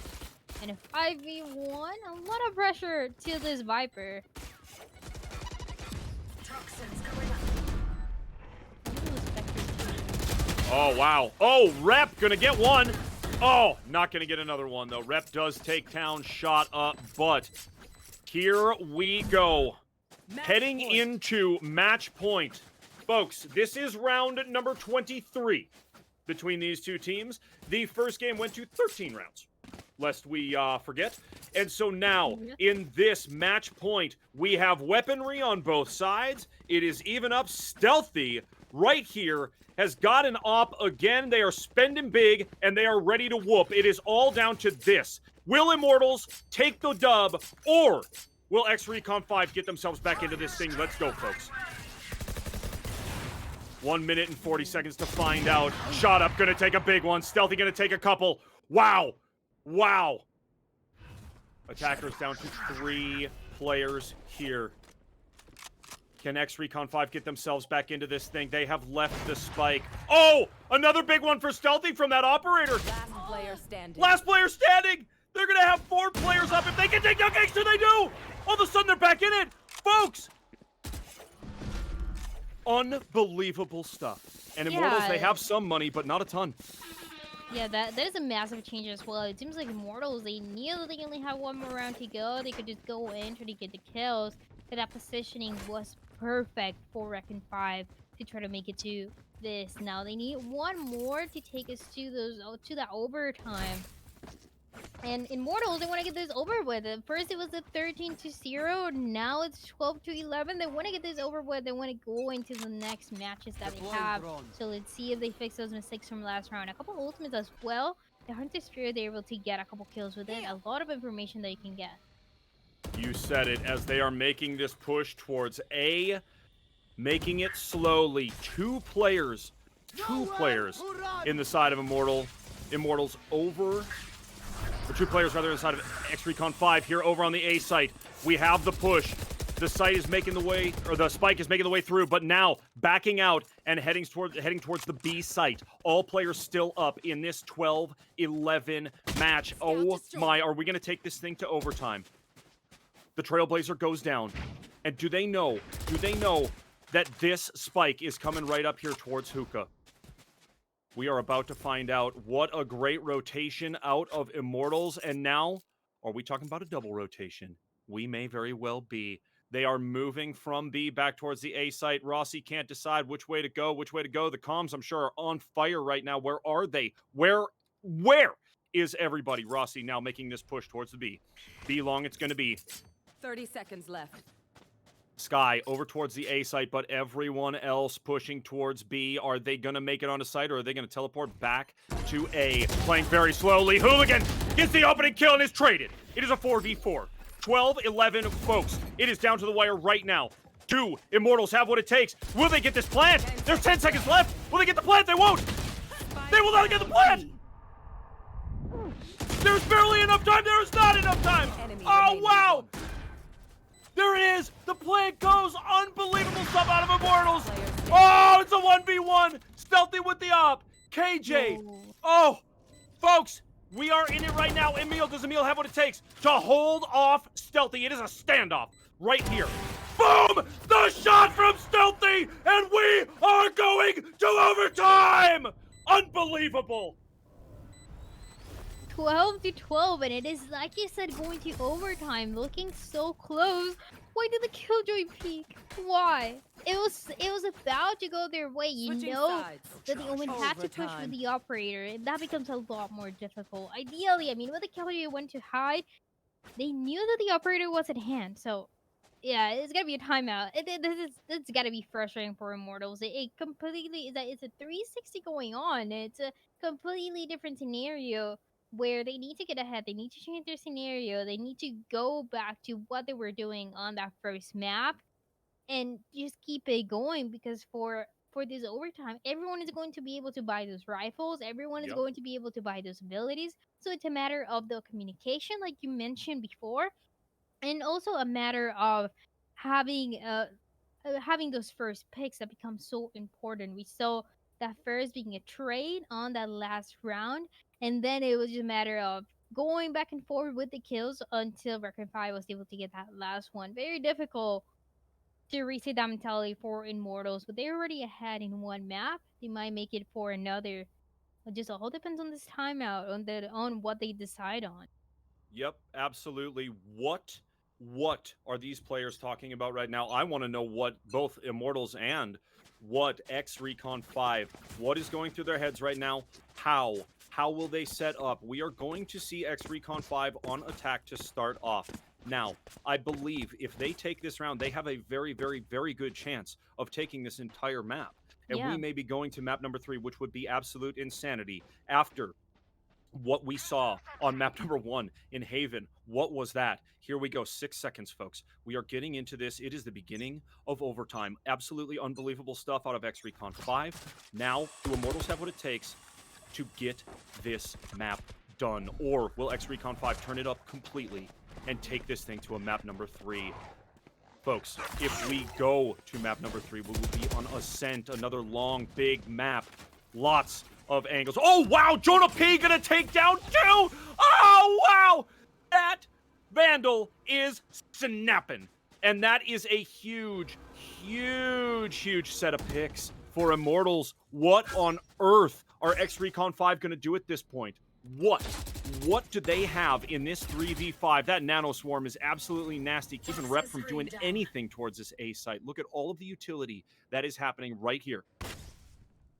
S3: And a 5v1, a lot of pressure to this Viper.
S2: Oh, wow. Oh, Rep gonna get one. Oh, not gonna get another one, though. Rep does take town, shot up, but here we go. Heading into match point. Folks, this is round number 23 between these two teams. The first game went to 13 rounds, lest we forget. And so now, in this match point, we have weaponry on both sides. It is even up. Stealthy, right here, has got an op again. They are spending big, and they are ready to whoop. It is all down to this. Will Immortals take the dub, or will exRecon 5 get themselves back into this thing? Let's go, folks. 1 minute and 40 seconds to find out. Shot up, gonna take a big one. Stealthy gonna take a couple. Wow. Wow. Attackers down to 3 players here. Can exRecon 5 get themselves back into this thing? They have left the spike. Oh! Another big one for Stealthy from that operator.
S4: Last player standing.
S2: Last player standing! They're gonna have 4 players up. If they can take down Gangster, they do! All of a sudden, they're back in it! Folks! Unbelievable stuff. And Immortals, they have some money, but not a ton.
S3: Yeah, that is a massive change as well. It seems like Immortals, they knew that they only had one more round to go. They could just go in, try to get the kills. But that positioning was perfect for Reckon 5 to try to make it to this. Now they need one more to take us to that overtime. And Immortals, they want to get this over with. First it was a 13-0, now it's 12-11. They want to get this over with. They want to go into the next matches that they have. So let's see if they fix those mistakes from last round. A couple ultimates as well. The Hunter Spirit, they're able to get a couple kills with it. A lot of information that you can get.
S2: You said it, as they are making this push towards A, making it slowly. 2 players in the side of Immortals over, or 2 players rather inside of exRecon 5 here over on the A site. We have the push. The site is making the way, or the spike is making the way through, but now backing out and heading towards the B site. All players still up in this 12-11 match. Oh my, are we going to take this thing to overtime? The Trailblazer goes down. And do they know that this spike is coming right up here towards Hookah? We are about to find out. What a great rotation out of Immortals. And now, are we talking about a double rotation? We may very well be. They are moving from B back towards the A site. Rossi can't decide which way to go. The comms, I'm sure, are on fire right now. Where are they? Where is everybody? Rossi now making this push towards the B. B long it's going to be.
S4: 30 seconds left.
S2: Sky over towards the A site, but everyone else pushing towards B. Are they going to make it onto site, or are they going to teleport back to A? Playing very slowly. Hooligan gets the opening kill and is traded. It is a 4v4. 12-11, folks. It is down to the wire right now. 2 Immortals have what it takes. Will they get this plant? There's 10 seconds left. Will they get the plant? They won't. They will not get the plant. There's barely enough time. There is not enough time. Oh, wow. There it is! The plant goes! Unbelievable stuff out of Immortals! Oh, it's a 1v1! Stealthy with the op! KJ! Oh! Folks, we are in it right now. Does Emil have what it takes to hold off Stealthy? It is a standoff right here. Boom! The shot from Stealthy! And we are going to overtime! Unbelievable!
S3: 12-12, and it is, like you said, going to overtime. Looking so close. Why did the Killjoy peek? Why? It was about to go their way. You know that the Omen had to push with the operator, and that becomes a lot more difficult. Ideally, I mean, when the Killjoy went to hide, they knew that the operator was at hand. So, yeah, it's gotta be a timeout. It's gotta be frustrating for Immortals. It completely it's a 360 going on. It's a completely different scenario where they need to get ahead. They need to change their scenario. They need to go back to what they were doing on that first map and just keep it going, because for this overtime, everyone is going to be able to buy those rifles. Everyone is
S2: Yep.
S3: going to be able to buy those abilities. So it's a matter of the communication, like you mentioned before, and also a matter of having having those first picks that become so important. We saw that first being a trade on that last round, and then it was just a matter of going back and forth with the kills until Recon 5 was able to get that last one. Very difficult to reset that mentality for Immortals, but they're already ahead in one map. They might make it for another. It just all depends on this timeout, on what they decide on.
S2: Yep, absolutely. What are these players talking about right now? I want to know what both Immortals and what exRecon 5, what is going through their heads right now? How will they set up? We are going to see exRecon 5 on attack to start off. Now, I believe if they take this round, they have a very, very, very good chance of taking this entire map. And
S3: Yeah.
S2: we may be going to map number 3, which would be absolute insanity after what we saw on map number 1 in Haven. What was that? Here we go. 6 seconds, folks. We are getting into this. It is the beginning of overtime. Absolutely unbelievable stuff out of exRecon 5. Now, do Immortals have what it takes to get this map done? Or will exRecon 5 turn it up completely and take this thing to a map number 3? Folks, if we go to map number 3, we will be on Ascent, another long, big map. Lots of angles. Oh, wow! Jonah P gonna take down 2! Oh, wow! That Vandal is snapping. And that is a huge, huge, huge set of picks for Immortals. What on earth are exRecon 5 gonna do at this point? What do they have in this 3v5? That Nano Swarm is absolutely nasty, keeping Rep from doing anything towards this A site. Look at all of the utility that is happening right here.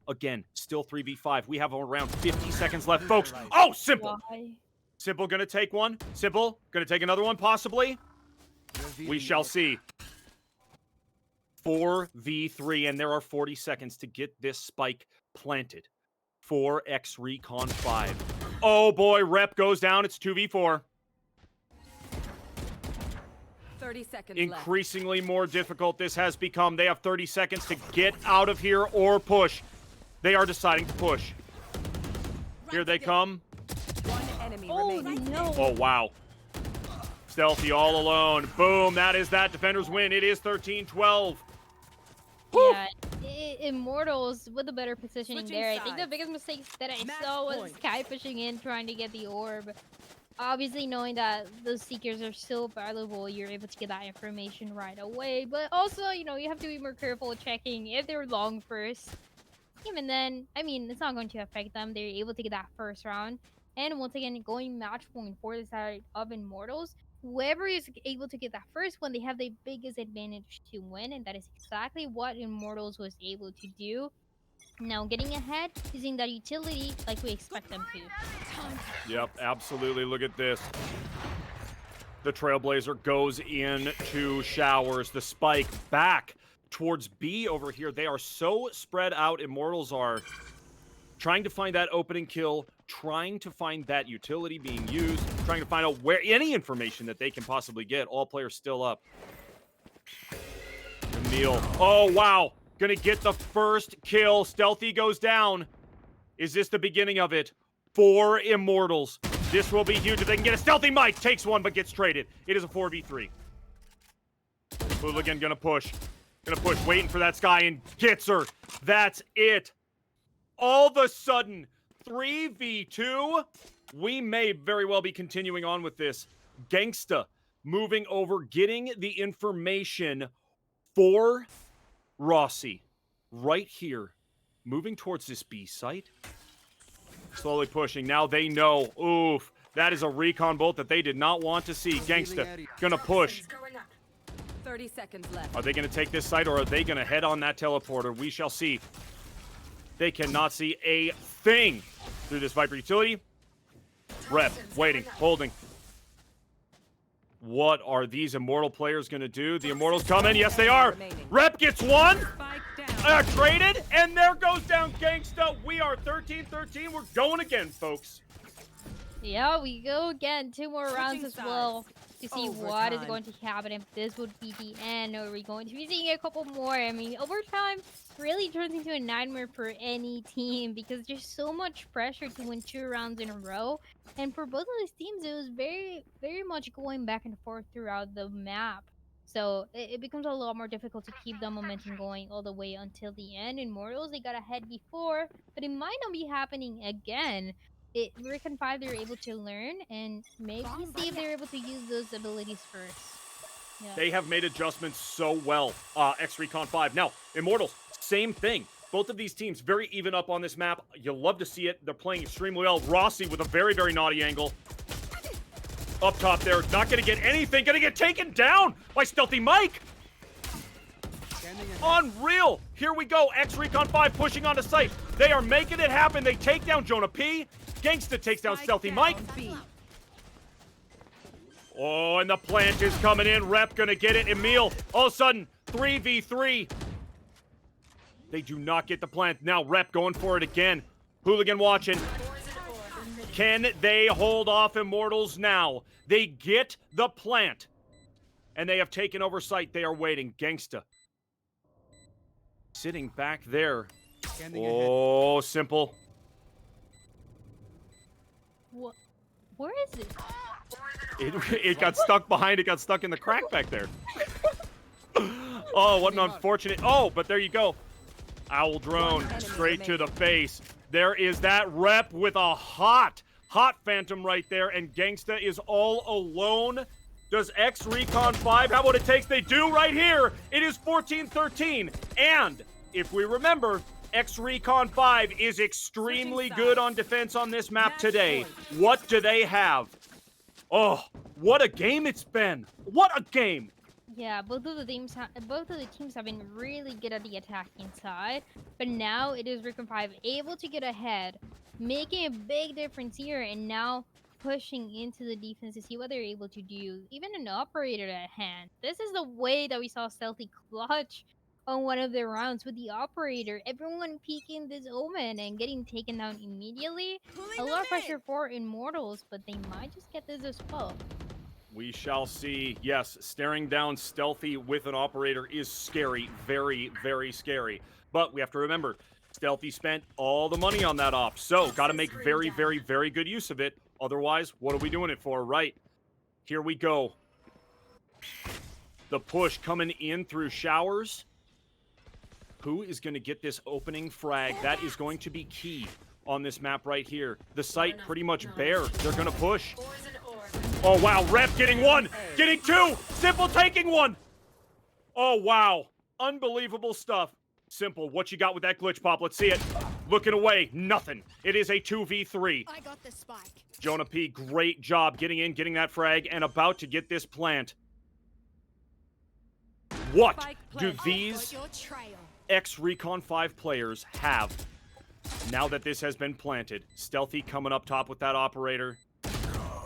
S2: Again, still 3v5. We have around 50 seconds left, folks. Oh, Simple.
S3: Why?
S2: Simple gonna take one. Simple gonna take another one, possibly. We shall see. 4v3, and there are 40 seconds to get this spike planted for exRecon 5. Oh boy, Rep goes down. It's 2v4.
S4: 30 seconds
S2: Increasingly more difficult this has become. They have 30 seconds to get out of here or push. They are deciding to push. Here they come.
S4: left. One enemy
S3: Oh
S4: remaining.
S3: no!
S2: Oh, wow. Stealthy all alone. Boom, that is that. Defenders win. It is 13-12.
S3: Yeah, Immortals with a better positioning
S4: Switching
S3: there. I think the
S4: sides.
S3: biggest mistake that I
S4: Match
S3: saw was
S4: point.
S3: Sky pushing in, trying to get the orb. Obviously, knowing that those seekers are still valuable, you're able to get that information right away. But also, you know, you have to be more careful checking if they're long first. Even then, I mean, it's not going to affect them. They're able to get that first round. And once again, going match point for the side of Immortals, whoever is able to get that first one, they have the biggest advantage to win. And that is exactly what Immortals was able to do. Now, getting ahead, using that utility like we expect them to.
S2: Yep, absolutely. Look at this. The Trailblazer goes into showers. The spike back towards B over here. They are so spread out. Immortals are trying to find that opening kill, trying to find that utility being used, trying to find out where any information that they can possibly get. All players still up. Emil. Oh, wow. Gonna get the first kill. Stealthy goes down. Is this the beginning of it for Immortals? This will be huge if they can get a Stealthy. Mike takes one but gets traded. It is a 4v3. Hooligan gonna push. Waiting for that Sky and gets her. That's it. All of a sudden, 3v2. We may very well be continuing on with this. Gangsta moving over, getting the information for Rossi. Right here. Moving towards this B site. Slowly pushing. Now they know. Oof. That is a recon bolt that they did not want to see. Gangsta gonna push.
S4: 30 seconds left.
S2: Are they going to take this site, or are they going to head on that teleporter? We shall see. They cannot see a thing through this Viper utility. Rep, waiting, holding. What are these Immortal players going to do? The Immortals come in. Yes, they are. Rep gets one.
S4: Spike down.
S2: Traded, and there goes down Gangsta. We are 13-13. We're going again, folks.
S3: Yeah, we go again. 2 more rounds as well to see what is
S4: Overtime.
S3: going to happen, if this would be the end, or are we going to be seeing a couple more. I mean, overtime really turns into a nightmare for any team because there's so much pressure to win 2 rounds in a row. And for both of these teams, it was very much going back and forth throughout the map. So it becomes a lot more difficult to keep the momentum going all the way until the end. Immortals, they got ahead before, but it might not be happening again. Recon 5, they're able to learn and maybe see if they're able to use those abilities first. Yeah.
S2: They have made adjustments so well, exRecon 5. Now, Immortals, same thing. Both of these teams very even up on this map. You'll love to see it. They're playing extremely well. Rossi with a very naughty angle. Up top there, not going to get anything. Going to get taken down by Stealthy Mike. Unreal. Here we go. exRecon 5 pushing onto site. They are making it happen. They take down Jonah P. Gangsta takes down Stealthy Mike. Oh, and the plant is coming in. Rep gonna get it. Emil, all of a sudden, 3v3. They do not get the plant. Now Rep going for it again. Hooligan watching. Can they hold off Immortals now? They get the plant. And they have taken over site. They are waiting. Gangsta. Sitting back there. Oh, simple.
S3: What? Where is it?
S2: It got stuck behind. It got stuck in the crack back there. Oh, what an unfortunate. Oh, but there you go. Owl drone straight to the face. There is that Rep with a hot Phantom right there, and Gangsta is all alone. Does exRecon 5 have what it takes? They do right here. It is 14-13. And if we remember, exRecon 5 is extremely good on defense on this map today. What do they have? Oh, what a game it's been. What a game.
S3: Yeah, both of the teams have been really good at the attacking side, but now it is Recon 5 able to get ahead, making a big difference here, and now pushing into the defense to see what they're able to do. Even an operator at hand. This is the way that we saw Stealthy clutch on one of their rounds with the operator. Everyone peeking this Omen and getting taken down immediately. A lot of pressure for Immortals, but they might just get this as well.
S2: We shall see. Yes, staring down Stealthy with an operator is scary. Very scary. But we have to remember, Stealthy spent all the money on that op. So, got to make very good use of it. Otherwise, what are we doing it for, right? Here we go. The push coming in through showers. Who is going to get this opening frag? That is going to be key on this map right here. The site pretty much bare. They're going to push. Oh, wow. Rep getting one. Getting two. Simple taking one. Oh, wow. Unbelievable stuff. Simple, what you got with that glitch pop? Let's see it. Looking away. Nothing. It is a 2v3.
S6: I got the spike.
S2: Jonah P, great job getting in, getting that frag, and about to get this plant. What do these exRecon 5 players have now that this has been planted? Stealthy coming up top with that operator.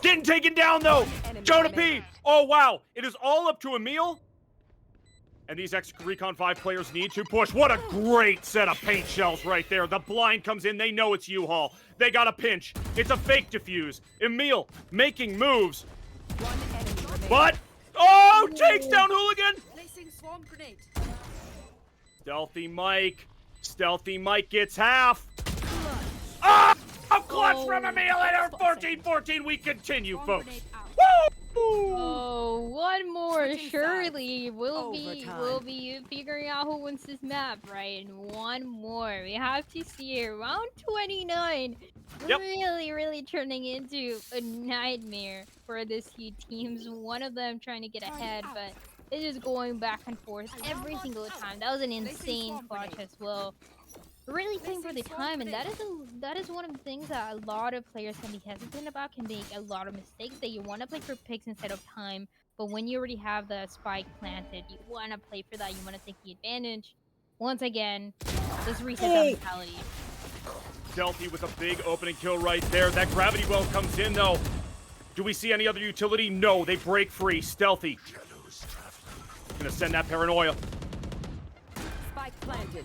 S2: Getting taken down, though! Jonah P! Oh, wow. It is all up to Emil. And these exRecon 5 players need to push. What a great set of paint shells right there. The blind comes in. They know it's U-Haul. They got a pinch. It's a fake defuse. Emil making moves. But, oh, takes down Hooligan.
S4: Placing swarm grenade.
S2: Stealthy Mike. Stealthy Mike gets half. Ah! A clutch from Emil at 14-14. We continue, folks. Woo!
S3: Oh, one more. Surely we'll be figuring out who wins this map, right? And one more. We have to see it. Round 29.
S2: Yep.
S3: Really turning into a nightmare for these two teams. One of them trying to get ahead, but it's just going back and forth every single time. That was an insane clutch as well. Really playing for the time, and that is one of the things that a lot of players can be hesitant about, can make a lot of mistakes, that you want to play for picks instead of time, but when you already have the spike planted, you want to play for that, you want to take the advantage. Once again, let's reset that mentality.
S2: Stealthy with a big opening kill right there. That gravity well comes in, though. Do we see any other utility? No, they break free. Stealthy. Gonna send that paranoia.
S4: Spike planted.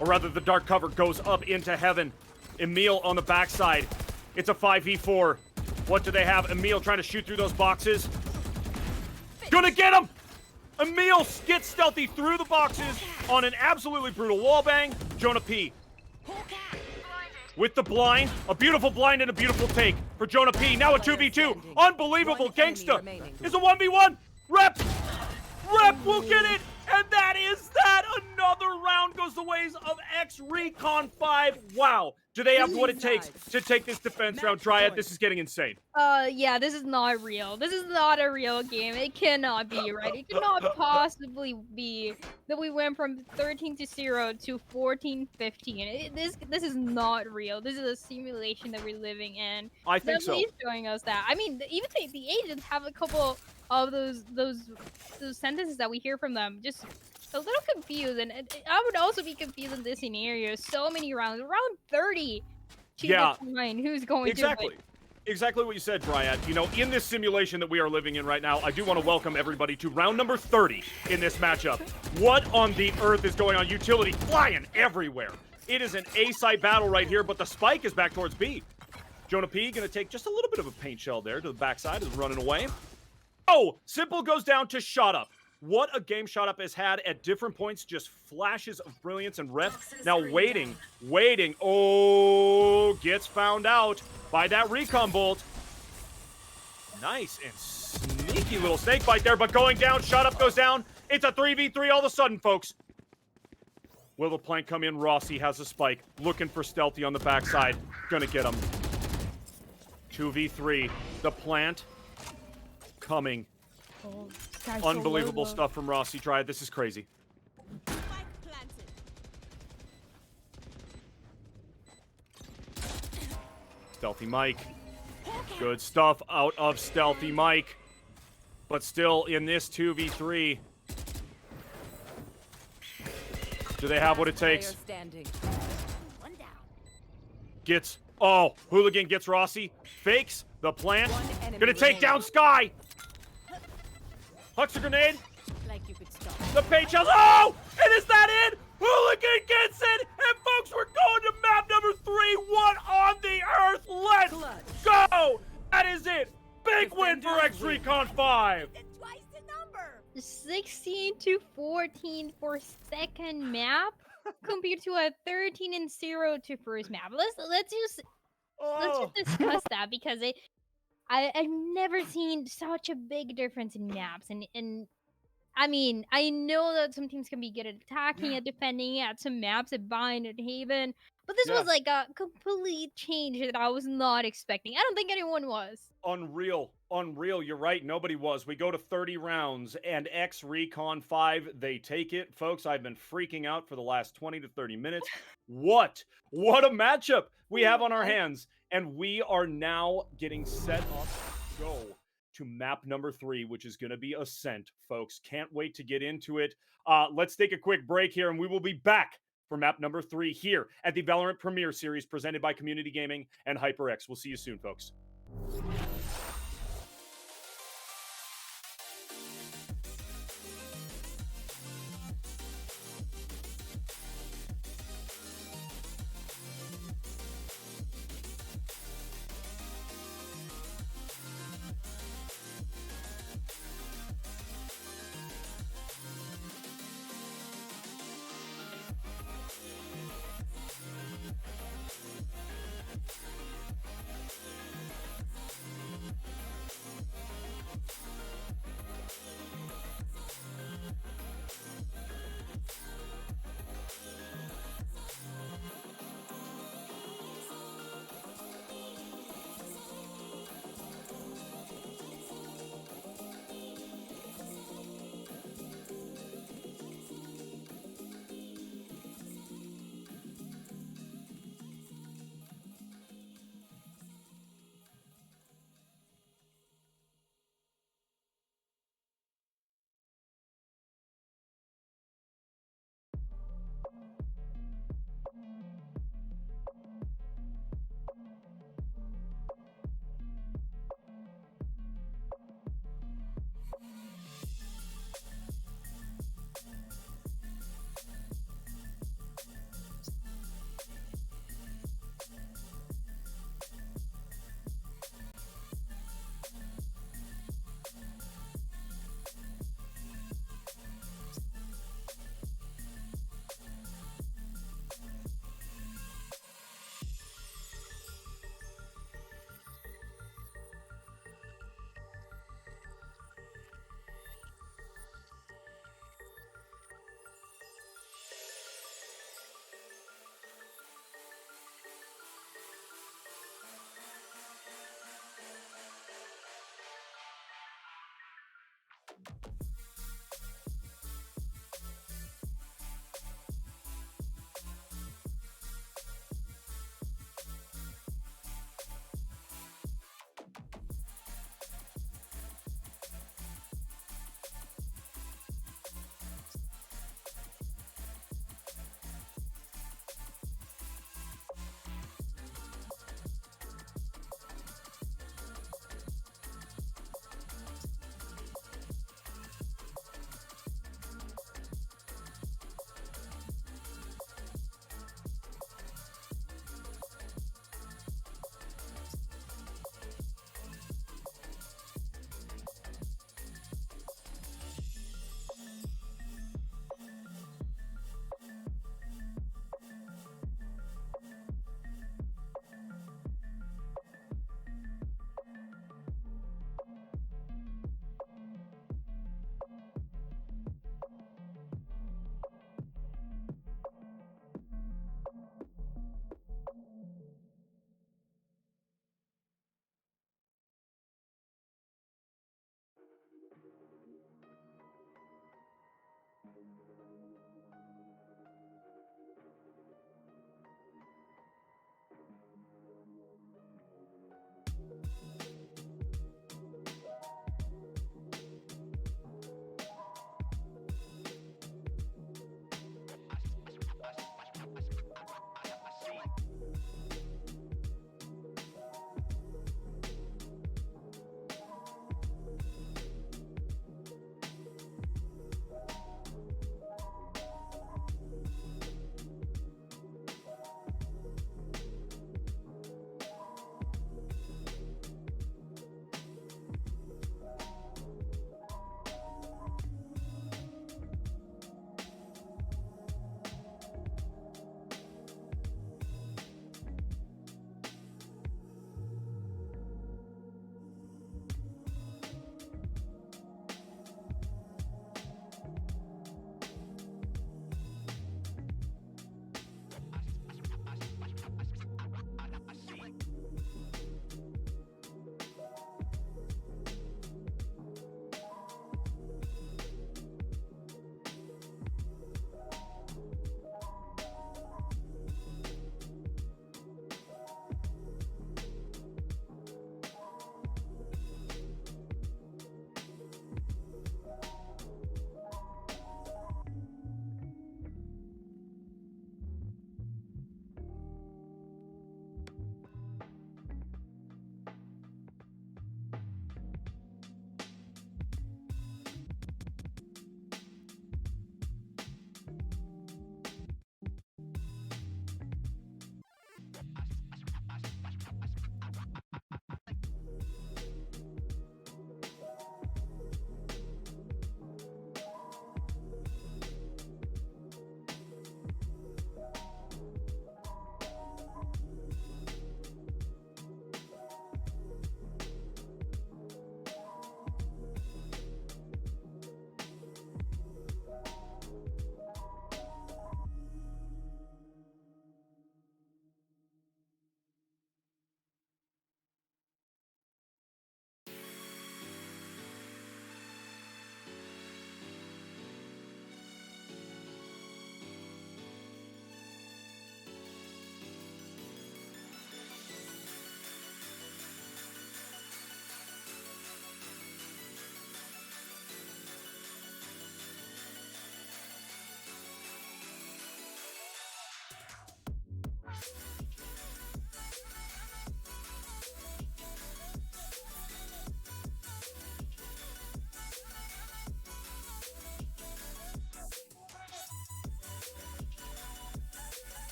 S2: Or rather, the dark cover goes up into heaven. Emil on the backside. It's a 5v4. What do they have? Emil trying to shoot through those boxes. Gonna get him! Emil gets stealthy through the boxes on an absolutely brutal wallbang. Jonah P. with the blind. A beautiful blind and a beautiful take for Jonah P. Now a 2v2. Unbelievable. Gangsta is a 1v1. Rep will get it. And that is that. Another round goes the ways of exRecon 5. Wow. Do they have what it takes to take this defense round? Dryad, this is getting insane.
S3: Yeah, this is not real. This is not a real game. It cannot be, right? It cannot possibly be that we went from 13-0 to 14-15. This is not real. This is a simulation that we're living in.
S2: I think so.
S3: Nobody's showing us that. I mean, even the agents have a couple of those sentences that we hear from them. Just a little confused, and I would also be confused in this scenario. So many rounds, around 30. To define who's going to win.
S2: Exactly what you said, Dryad. You know, in this simulation that we are living in right now, I do want to welcome everybody to round number 30 in this matchup. What on the earth is going on? Utility flying everywhere. It is an A-side battle right here, but the spike is back towards B. Jonah P gonna take just a little bit of a paint shell there to the backside, is running away. Oh, Simple goes down to Shot Up. What a game Shot Up has had at different points, just flashes of brilliance and rep. Now waiting. Oh, gets found out by that recon bolt. Nice and sneaky little snake bite there, but going down, Shot Up goes down. It's a 3v3 all of a sudden, folks. Will the plank come in? Rossi has a spike, looking for Stealthy on the backside. Gonna get him. 2v3, the plant coming.
S3: Oh,
S2: unbelievable stuff from Rossi. Dryad, this is crazy. Stealthy Mike. Good stuff out of Stealthy Mike. But still in this 2v3. Do they have what it takes? Gets, oh, Hooligan gets Rossi. Fakes the plant. Gonna take down Sky. Hucks a grenade.
S4: Like you could stop.
S2: The paint shells. Oh! And is that it? Hooligan gets it! And folks, we're going to map number 3. What on the earth? Let's go! That is it! Big win for exRecon 5!
S4: Twice the number.
S3: 16-14 for second map compared to a 13-0 to first map. Let's just discuss that, because I've never seen such a big difference in maps, and I mean, I know that some teams can be good at attacking, at defending, at some maps, at Bind, at Haven, but this was like a complete change that I was not expecting. I don't think anyone was.
S2: Unreal. You're right. Nobody was. We go to 30 rounds, and exRecon 5, they take it. Folks, I've been freaking out for the last 20 to 30 minutes. What a matchup we have on our hands. And we are now getting set up to go to map number 3, which is going to be Ascent, folks. Can't wait to get into it. Let's take a quick break here, and we will be back for map number 3 here at the Valorant Premiere Series presented by Community Gaming and HyperX. We'll see you soon, folks.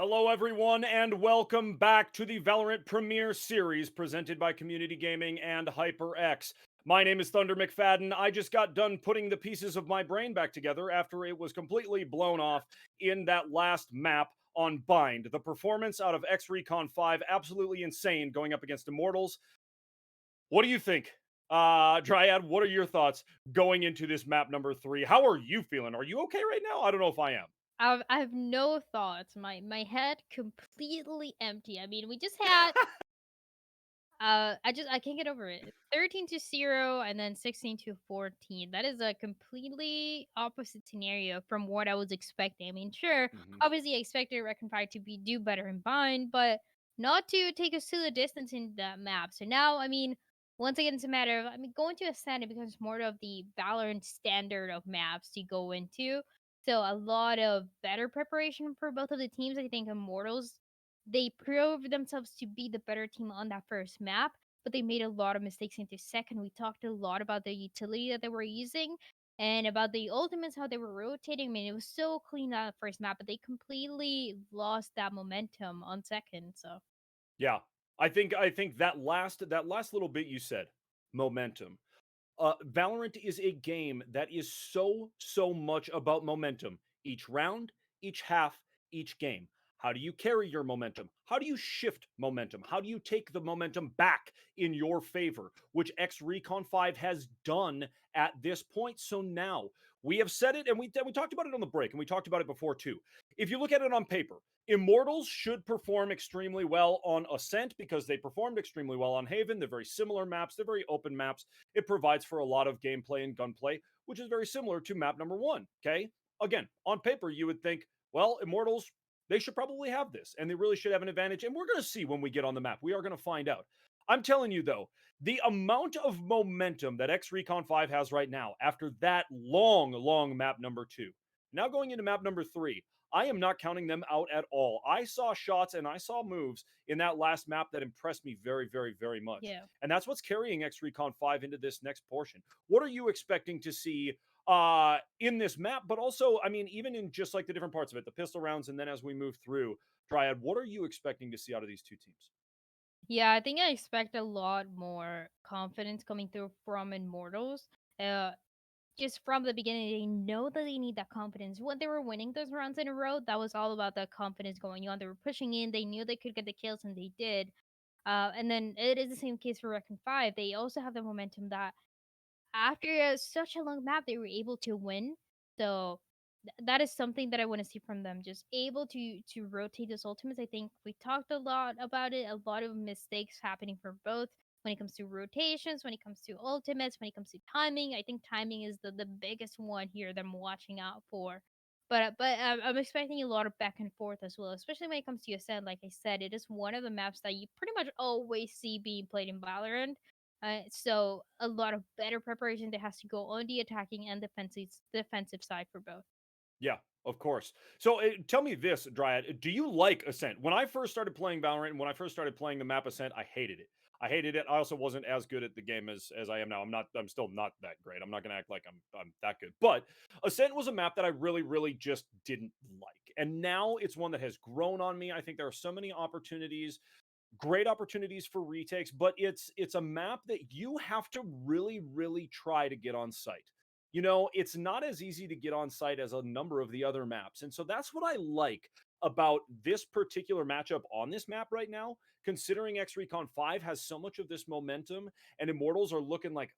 S2: Hello, everyone, and welcome back to the Valorant Premiere Series presented by Community Gaming and HyperX. My name is Thunder McFadden. I just got done putting the pieces of my brain back together after it was completely blown off in that last map on Bind. The performance out of exRecon 5, absolutely insane going up against Immortals. What do you think? Dryad, what are your thoughts going into this map number 3? How are you feeling? Are you okay right now? I don't know if I am.
S3: I have no thoughts. My head completely empty. I mean, we just had I can't get over it. 13-0 and then 16-14. That is a completely opposite scenario from what I was expecting. I mean, sure,
S2: Mhm.
S3: obviously I expected Recon 5 to be do better in bind, but not to take us to the distance in that map. So now, I mean, once again, it's a matter of going to Ascend, it becomes more of the Valorant standard of maps to go into. So a lot of better preparation for both of the teams. I think Immortals, they proved themselves to be the better team on that first map, but they made a lot of mistakes into second. We talked a lot about the utility that they were using and about the ultimates, how they were rotating. I mean, it was so clean that first map, but they completely lost that momentum on second. So
S2: Yeah. I think that last little bit you said, momentum. Valorant is a game that is so much about momentum. Each round, each half, each game. How do you carry your momentum? How do you shift momentum? How do you take the momentum back in your favor, which exRecon 5 has done at this point? So now we have said it, and we talked about it on the break, and we talked about it before too. If you look at it on paper, Immortals should perform extremely well on Ascent because they performed extremely well on Haven. They're very similar maps, they're very open maps. It provides for a lot of gameplay and gunplay, which is very similar to map number 1. Okay. Again, on paper, you would think, well, Immortals, they should probably have this and they really should have an advantage. And we're going to see when we get on the map. We are going to find out. I'm telling you, though, the amount of momentum that exRecon 5 has right now after that long map number 2, now going into map number 3, I am not counting them out at all. I saw shots and I saw moves in that last map that impressed me very much.
S3: yeah.
S2: And that's what's carrying exRecon 5 into this next portion. What are you expecting to see in this map? But also, I mean, even in just like the different parts of it, the pistol rounds, and then as we move through, Dryad, what are you expecting to see out of these two teams?
S3: Yeah, I think I expect a lot more confidence coming through from Immortals. Uh, just from the beginning, they know that they need that confidence. When they were winning those rounds in a row, that was all about that confidence going on. They were pushing in. They knew they could get the kills, and they did. And then it is the same case for Recon 5. They also have the momentum that after such a long map, they were able to win. So that is something that I want to see from them. Just able to rotate those ultimates. I think we talked a lot about it. A lot of mistakes happening for both when it comes to rotations, when it comes to ultimates, when it comes to timing. I think timing is the biggest one here that I'm watching out for. But I'm expecting a lot of back and forth as well, especially when it comes to Ascent. Like I said, it is one of the maps that you pretty much always see being played in Valorant. So a lot of better preparation that has to go on the attacking and defensive side for both.
S2: Yeah, of course. So tell me this, Dryad. Do you like Ascent? When I first started playing Valorant and when I first started playing the map Ascent, I hated it. I hated it. I also wasn't as good at the game as I am now. I'm still not that great. I'm not gonna act like I'm that good. But Ascent was a map that I really just didn't like. And now it's one that has grown on me. I think there are so many opportunities, great opportunities for retakes, but it's a map that you have to really try to get on site. You know, it's not as easy to get on site as a number of the other maps. And so that's what I like about this particular matchup on this map right now, considering exRecon 5 has so much of this momentum and Immortals are looking like,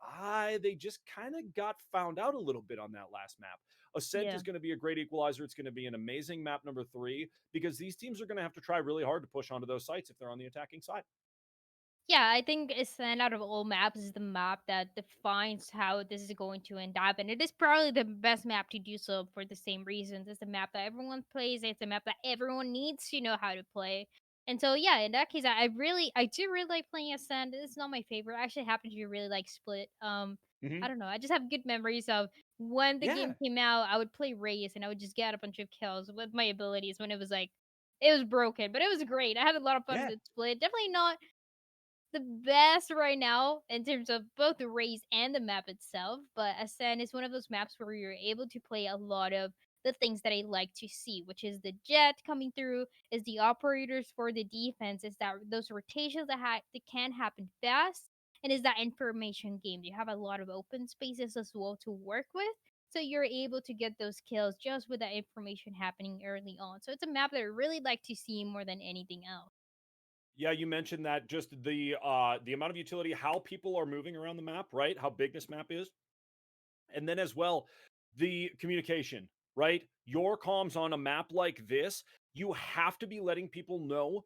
S2: they just kind of got found out a little bit on that last map. Ascent
S3: Yeah.
S2: is going to be a great equalizer. It's going to be an amazing map number 3 because these teams are going to have to try really hard to push onto those sites if they're on the attacking side.
S3: Yeah, I think Ascent out of all maps is the map that defines how this is going to end up. And it is probably the best map to do so for the same reasons. It's the map that everyone plays, it's a map that everyone needs to know how to play. And so yeah, in that case, I do really like playing Ascent. It's not my favorite. I actually happen to really like Split. I
S2: Hmm.
S3: don't know. I just have good memories of when the
S2: Yeah,
S3: game came out, I would play Race and I would just get a bunch of kills with my abilities when it was like it was broken, but it was great. I had a lot of fun
S2: yeah,
S3: with Split. Definitely not the best right now in terms of both the race and the map itself. But Ascent is one of those maps where you're able to play a lot of the things that I like to see, which is the jet coming through, is the operators for the defense, is that those rotations that can happen fast, and is that information game. You have a lot of open spaces as well to work with. So you're able to get those kills just with that information happening early on. So it's a map that I really like to see more than anything else.
S2: Yeah, you mentioned that just the amount of utility, how people are moving around the map, right? How big this map is. And then as well, the communication, right? Your comms on a map like this, you have to be letting people know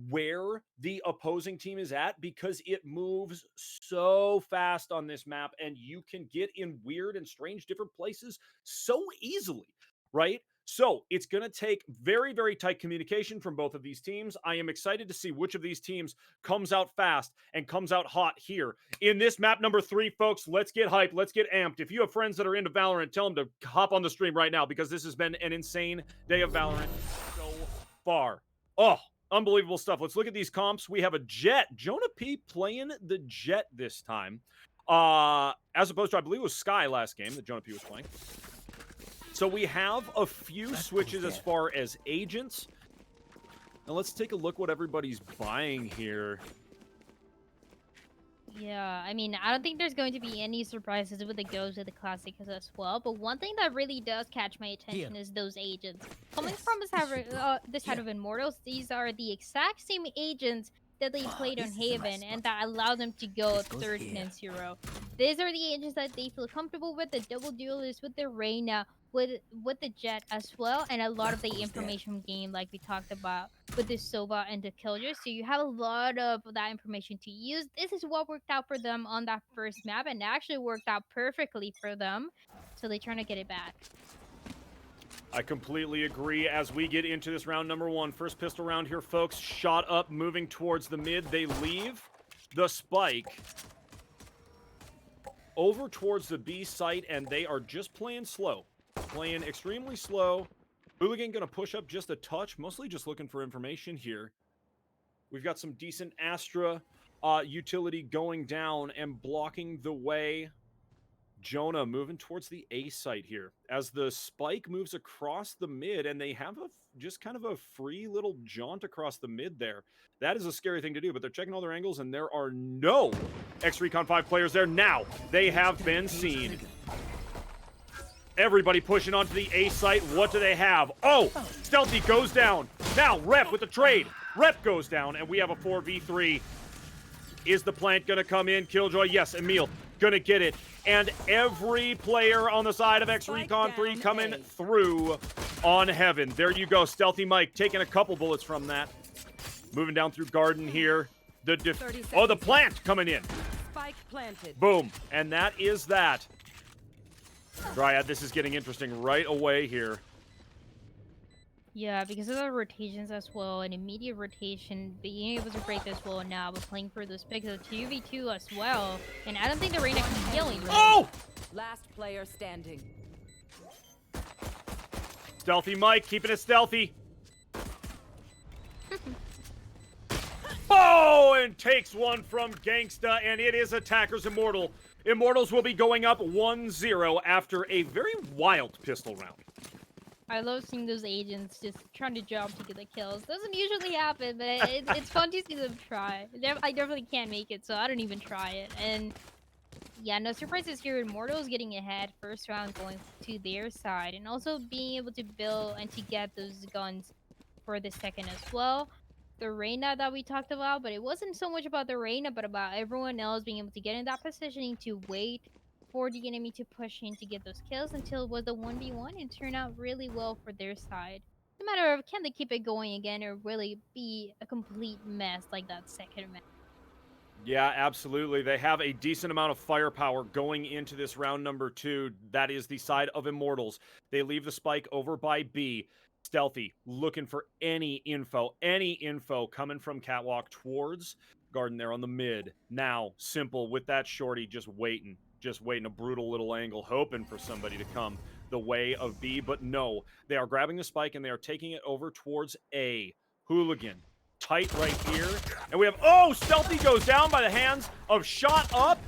S2: where the opposing team is at because it moves so fast on this map and you can get in weird and strange different places so easily, right? So it's going to take very, very tight communication from both of these teams. I am excited to see which of these teams comes out fast and comes out hot here in this map number 3, folks. Let's get hyped. Let's get amped. If you have friends that are into Valorant, tell them to hop on the stream right now because this has been an insane day of Valorant so far. Oh, unbelievable stuff. Let's look at these comps. We have a Jet. Jonah P playing the Jet this time. As opposed to, I believe it was Sky last game that Jonah P was playing. So we have a few switches as far as agents. Now let's take a look what everybody's buying here.
S3: Yeah, I mean, I don't think there's going to be any surprises with the Ghost of the Classics as well. But one thing that really does catch my attention is those agents. Coming from this side of Immortals, these are the exact same agents that they played on Haven and that allow them to go 13 and 0. These are the agents that they feel comfortable with, the double duelists, with the Reyna, with the Jet as well, and a lot of the information game like we talked about with the Sova and the Killjoy. So you have a lot of that information to use. This is what worked out for them on that first map and actually worked out perfectly for them. So they're trying to get it back.
S2: I completely agree as we get into this round number 1. First pistol round here, folks. Shot up, moving towards the mid. They leave the spike over towards the B site, and they are just playing slow. Playing extremely slow. Hooligan going to push up just a touch, mostly just looking for information here. We've got some decent Astra utility going down and blocking the way. Jonah moving towards the A site here as the spike moves across the mid, and they have just kind of a free little jaunt across the mid there. That is a scary thing to do, but they're checking all their angles, and there are no exRecon 5 players there. Now they have been seen. Everybody pushing onto the A site. What do they have? Oh, Stealthy goes down. Now Rep with the trade. Rep goes down, and we have a 4v3. Is the plant going to come in? Killjoy, yes. Emil going to get it. And every player on the side of exRecon 3 coming through on Heaven. There you go. Stealthy Mike taking a couple bullets from that. Moving down through Garden here. The plant coming in.
S4: Spike planted.
S2: Boom. And that is that. Dryad, this is getting interesting right away here.
S3: Yeah, because of the rotations as well, and immediate rotation, being able to break this wall now, but playing for this pick of 2v2 as well. And I don't think the Reyna can kill him.
S2: Oh!
S4: Last player standing.
S2: Stealthy Mike, keeping it stealthy. Oh, and takes one from Gangsta, and it is Attacker's Immortal. Immortals will be going up 1-0 after a very wild pistol round.
S3: I love seeing those agents just trying to jump to get the kills. Doesn't usually happen, but it's fun to see them try. I definitely can't make it, so I don't even try it. And yeah, no surprises here. Immortals getting ahead, first round going to their side, and also being able to build and to get those guns for the second as well. The Reyna that we talked about, but it wasn't so much about the Reyna, but about everyone else being able to get in that positioning to wait for the enemy to push in to get those kills until it was the 1v1 and turned out really well for their side. No matter of can they keep it going again or really be a complete mess like that second match.
S2: Yeah, absolutely. They have a decent amount of firepower going into this round number 2. That is the side of Immortals. They leave the spike over by B. Stealthy, looking for any info coming from Catwalk towards Garden there on the mid. Now, Simple with that shorty, just waiting, a brutal little angle, hoping for somebody to come the way of B, but no. They are grabbing the spike, and they are taking it over towards A. Hooligan, tight right here. And we have, oh, Stealthy goes down by the hands of Shot Up,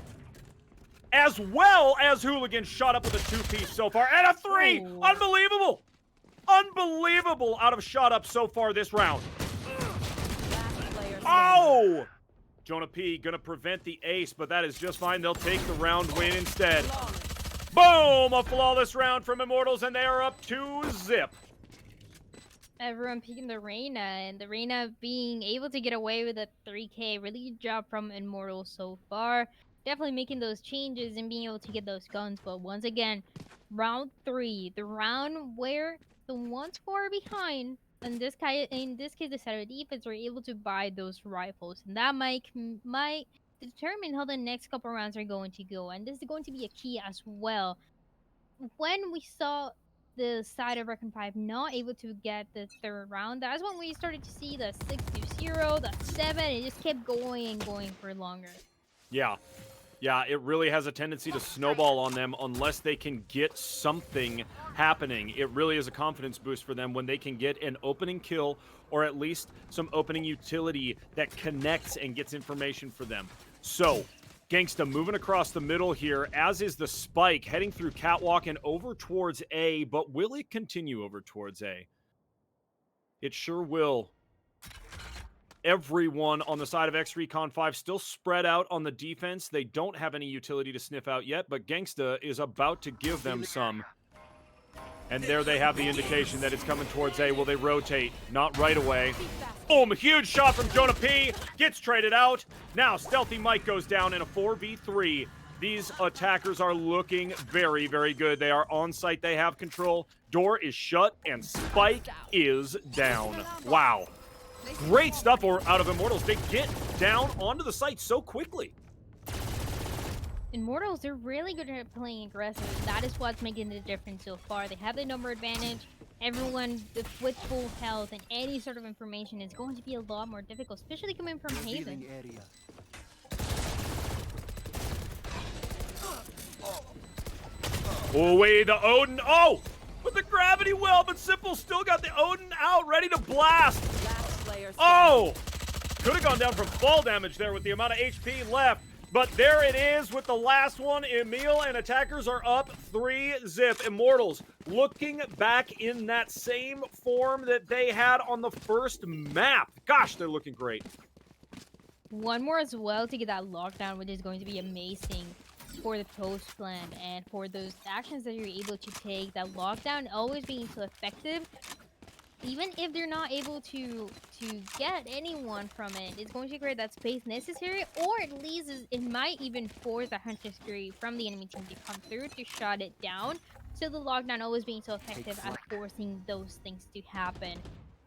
S2: as well as Hooligan shot up with a 2-piece so far, and a 3!
S3: Oh.
S2: Unbelievable! Unbelievable out of shot up so far this round.
S4: Last player standing.
S2: Oh! Jonah P gonna prevent the ace, but that is just fine. They'll take the round win instead. Boom! A flawless round from Immortals, and they are up 2-0.
S3: Everyone picking the Reyna, and the Reyna being able to get away with a 3K. Really good job from Immortals so far. Definitely making those changes and being able to get those guns. But once again, round 3, the round where the ones far behind, in this case the center defense, were able to buy those rifles, and that might determine how the next couple rounds are going to go. And this is going to be a key as well. When we saw the side of Recon 5 not able to get the third round, that's when we started to see the 6-0, the 7. It just kept going and going for longer.
S2: Yeah. Yeah, it really has a tendency to snowball on them unless they can get something happening. It really is a confidence boost for them when they can get an opening kill or at least some opening utility that connects and gets information for them. So, Gangsta moving across the middle here, as is the Spike, heading through Catwalk and over towards A, but will it continue over towards A? It sure will. Everyone on the side of exRecon 5 still spread out on the defense. They don't have any utility to sniff out yet, but Gangsta is about to give them some. And there they have the indication that it's coming towards A. Will they rotate? Not right away. Boom! Huge shot from Jonah P. Gets traded out. Now Stealthy Mike goes down in a 4v3. These attackers are looking very, very good. They are on site. They have control. Door is shut, and Spike is down. Wow. Great stuff out of Immortals. They get down onto the site so quickly.
S3: Immortals, they're really good at playing aggressive. That is what's making the difference so far. They have the number advantage. Everyone with full health and any sort of information is going to be a lot more difficult, especially coming from Haven.
S5: Area.
S2: Oh, wait, the Odin. Oh! With the gravity well, but Simple still got the Odin out, ready to blast.
S4: Last player standing.
S2: Oh! Could have gone down from fall damage there with the amount of HP left. But there it is with the last one. Emil and attackers are up 3-0. Immortals looking back in that same form that they had on the first map. Gosh, they're looking great.
S3: One more as well to get that lockdown, which is going to be amazing for the post plan and for those actions that you're able to take. That lockdown always being so effective. Even if they're not able to get anyone from it, it's going to create that space necessary, or at least it might even force a hunter spree from the enemy team to come through to shut it down. So the lockdown always being so effective at forcing those things to happen.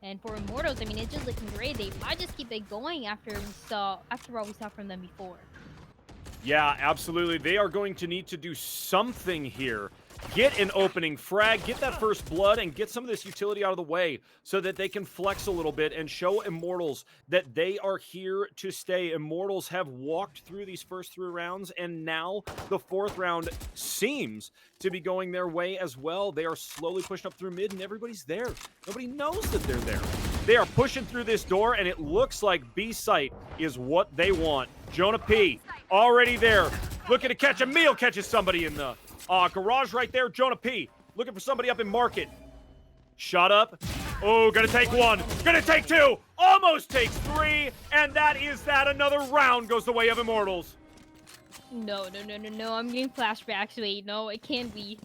S3: And for Immortals, I mean, it's just looking great. They might just keep it going after what we saw from them before.
S2: Yeah, absolutely. They are going to need to do something here. Get an opening frag, get that first blood, and get some of this utility out of the way so that they can flex a little bit and show Immortals that they are here to stay. Immortals have walked through these first 3 rounds, and now the 4th round seems to be going their way as well. They are slowly pushing up through mid, and everybody's there. Nobody knows that they're there. They are pushing through this door, and it looks like B site is what they want. Jonah P already there, looking to catch. Emil catches somebody in the garage right there. Jonah P looking for somebody up in market. Shot up. Oh, gonna take 1. Gonna take 2. Almost takes 3. And that is that. Another round goes the way of Immortals.
S3: No. I'm getting flashbacks. Wait, no, it can't be.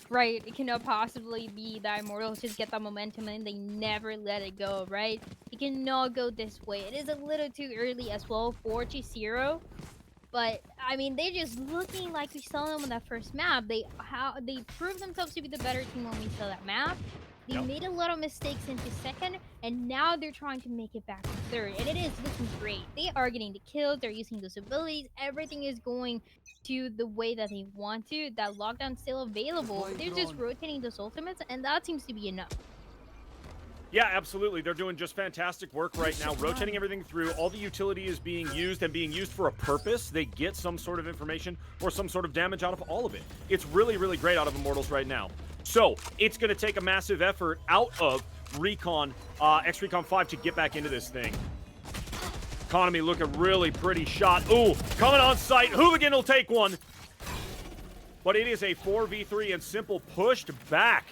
S3: Right, it cannot possibly be that Immortals just get that momentum and they never let it go, right? It cannot go this way. It is a little too early as well, 4-0. But, I mean, they're just looking like we saw them on that first map. They proved themselves to be the better team when we saw that map. They made a lot of mistakes into 2nd, and now they're trying to make it back to 3rd. And it is looking great. They are getting the kills, they're using those abilities, everything is going to the way that they want to. That lockdown's still available. They're just rotating those ultimates, and that seems to be enough.
S2: Yeah, absolutely. They're doing just fantastic work right now, rotating everything through. All the utility is being used and being used for a purpose. They get some sort of information or some sort of damage out of all of it. It's really, really great out of Immortals right now. So it's going to take a massive effort out of Recon, exRecon 5 to get back into this thing. Economy looking really pretty shot. Ooh, coming on site. Hooligan will take 1. But it is a 4v3 and Simple pushed back.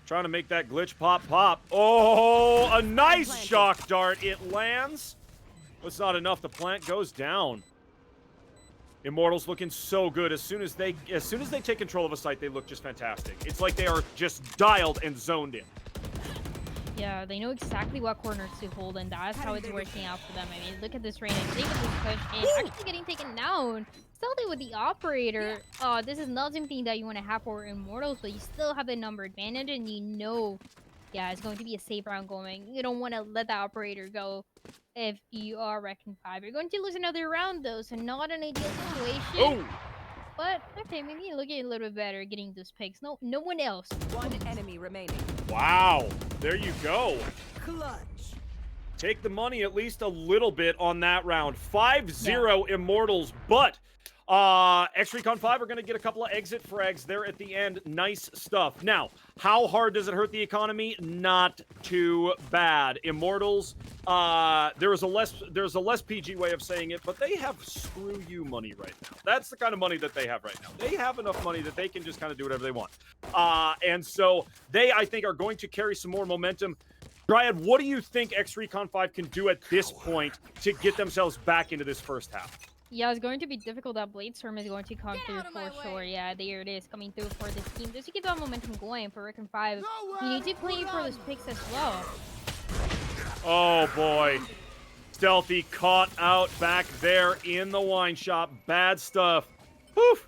S2: Trying to make that glitch pop. Oh, a nice shock dart. It lands. It's not enough. The plant goes down. Immortals looking so good. As soon as they take control of a site, they look just fantastic. It's like they are just dialed and zoned in.
S3: Yeah, they know exactly what corners to hold, and that's how it's working out for them. I mean, look at this Reina. They with this push and actually getting taken down. Still with the operator. This is not something that you want to have for Immortals, but you still have the number advantage, and you know, yeah, it's going to be a safe round going. You don't want to let that operator go if you are Recon 5. You're going to lose another round, though, so not an ideal situation.
S2: Oh!
S3: But, okay, maybe looking a little bit better getting those picks. No one else.
S4: One enemy remaining.
S2: Wow. There you go.
S4: Clutch.
S2: Take the money at least a little bit on that round. 5-0 Immortals, but exRecon 5 are going to get a couple of exit frags there at the end. Nice stuff. Now, how hard does it hurt the economy? Not too bad. Immortals, there's a less PG way of saying it, but they have screw you money right now. That's the kind of money that they have right now. They have enough money that they can just kind of do whatever they want. And so they, I think, are going to carry some more momentum. Dryad, what do you think exRecon 5 can do at this point to get themselves back into this first half?
S3: Yeah, it's going to be difficult. That Bladestorm is going to come through for sure. Yeah, there it is, coming through for this team. Just to keep that momentum going for Recon 5, you need to play for those picks as well.
S2: Oh, boy. Stealthy caught out back there in the wine shop. Bad stuff. Woof.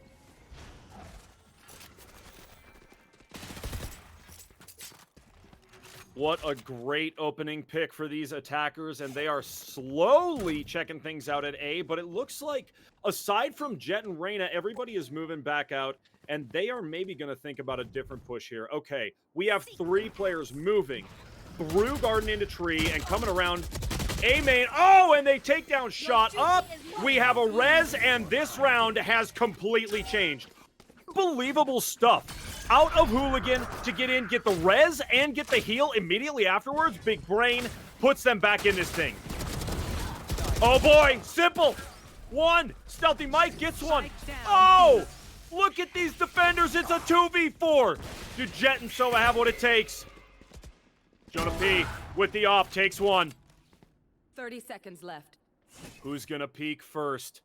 S2: What a great opening pick for these attackers, and they are slowly checking things out at A, but it looks like, aside from Jet and Reyna, everybody is moving back out, and they are maybe going to think about a different push here. Okay, we have 3 players moving through garden into tree and coming around A main. Oh, and they take down shot up. We have a res, and this round has completely changed. Unbelievable stuff. Out of Hooligan to get in, get the res, and get the heal immediately afterwards. Big Brain puts them back in this thing. Oh boy, simple. 1. Stealthy Mike gets one. Oh, look at these defenders. It's a 2v4. Do Jet and Sova have what it takes? Jonah P with the op takes one.
S4: 30 seconds left.
S2: Who's gonna peek first?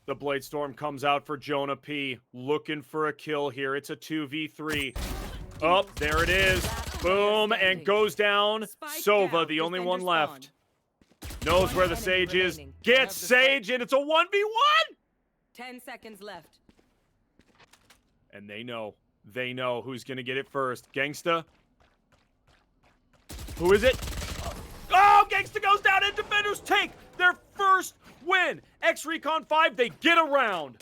S2: The Bladestorm comes out for Jonah P. Looking for a kill here. It's a 2v3. Oh, there it is. Boom, and goes down. Sova, the only one left. Knows where the Sage is. Gets Sage, and it's a 1v1!
S4: 10 seconds left.
S2: And they know. They know who's going to get it first. Gangsta. Who is it? Oh, Gangsta goes down, and defenders take their first win. exRecon 5, they get around.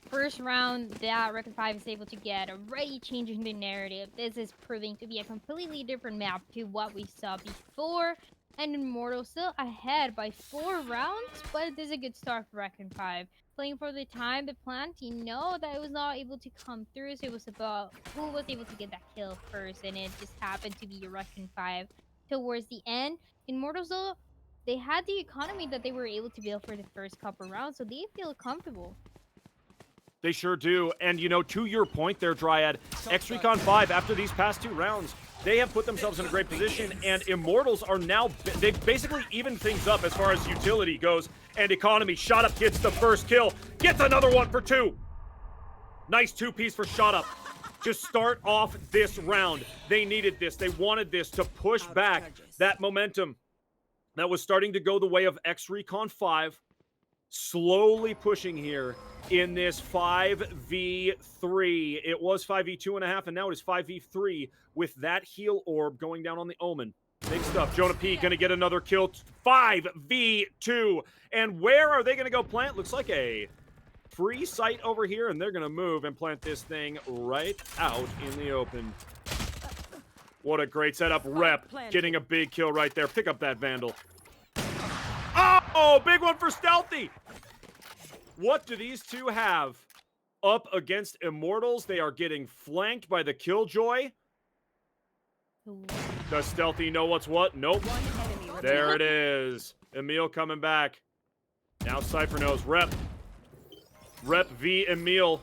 S3: First round that Recon 5 is able to get, already changing the narrative. This is proving to be a completely different map to what we saw before. And Immortals still ahead by 4 rounds, but this is a good start for Recon 5. Playing for the time, the plant, you know that it was not able to come through, so it was about who was able to get that kill first, and it just happened to be Recon 5. Towards the end, Immortals, though, they had the economy that they were able to build for the first couple rounds, so they feel comfortable.
S2: They sure do. And, you know, to your point there, Dryad, exRecon 5, after these past 2 rounds, they have put themselves in a great position, and Immortals are now, they've basically evened things up as far as utility goes, and economy. Shot Up gets the first kill, gets another one for 2. Nice 2-piece for Shot Up to start off this round. They needed this. They wanted this to push back that momentum that was starting to go the way of exRecon 5, slowly pushing here in this 5v3. It was 5v2.5, and now it is 5v3 with that heal orb going down on the Omen. Big stuff. Jonah P gonna get another kill. 5v2. And where are they gonna go plant? Looks like a free site over here, and they're gonna move and plant this thing right out in the open. What a great setup. Rep getting a big kill right there. Pick up that Vandal. Oh, big one for Stealthy. What do these two have up against Immortals? They are getting flanked by the Killjoy. Does Stealthy know what's what? Nope. There it is. Emil coming back. Now Cypher knows. Rep V Emil.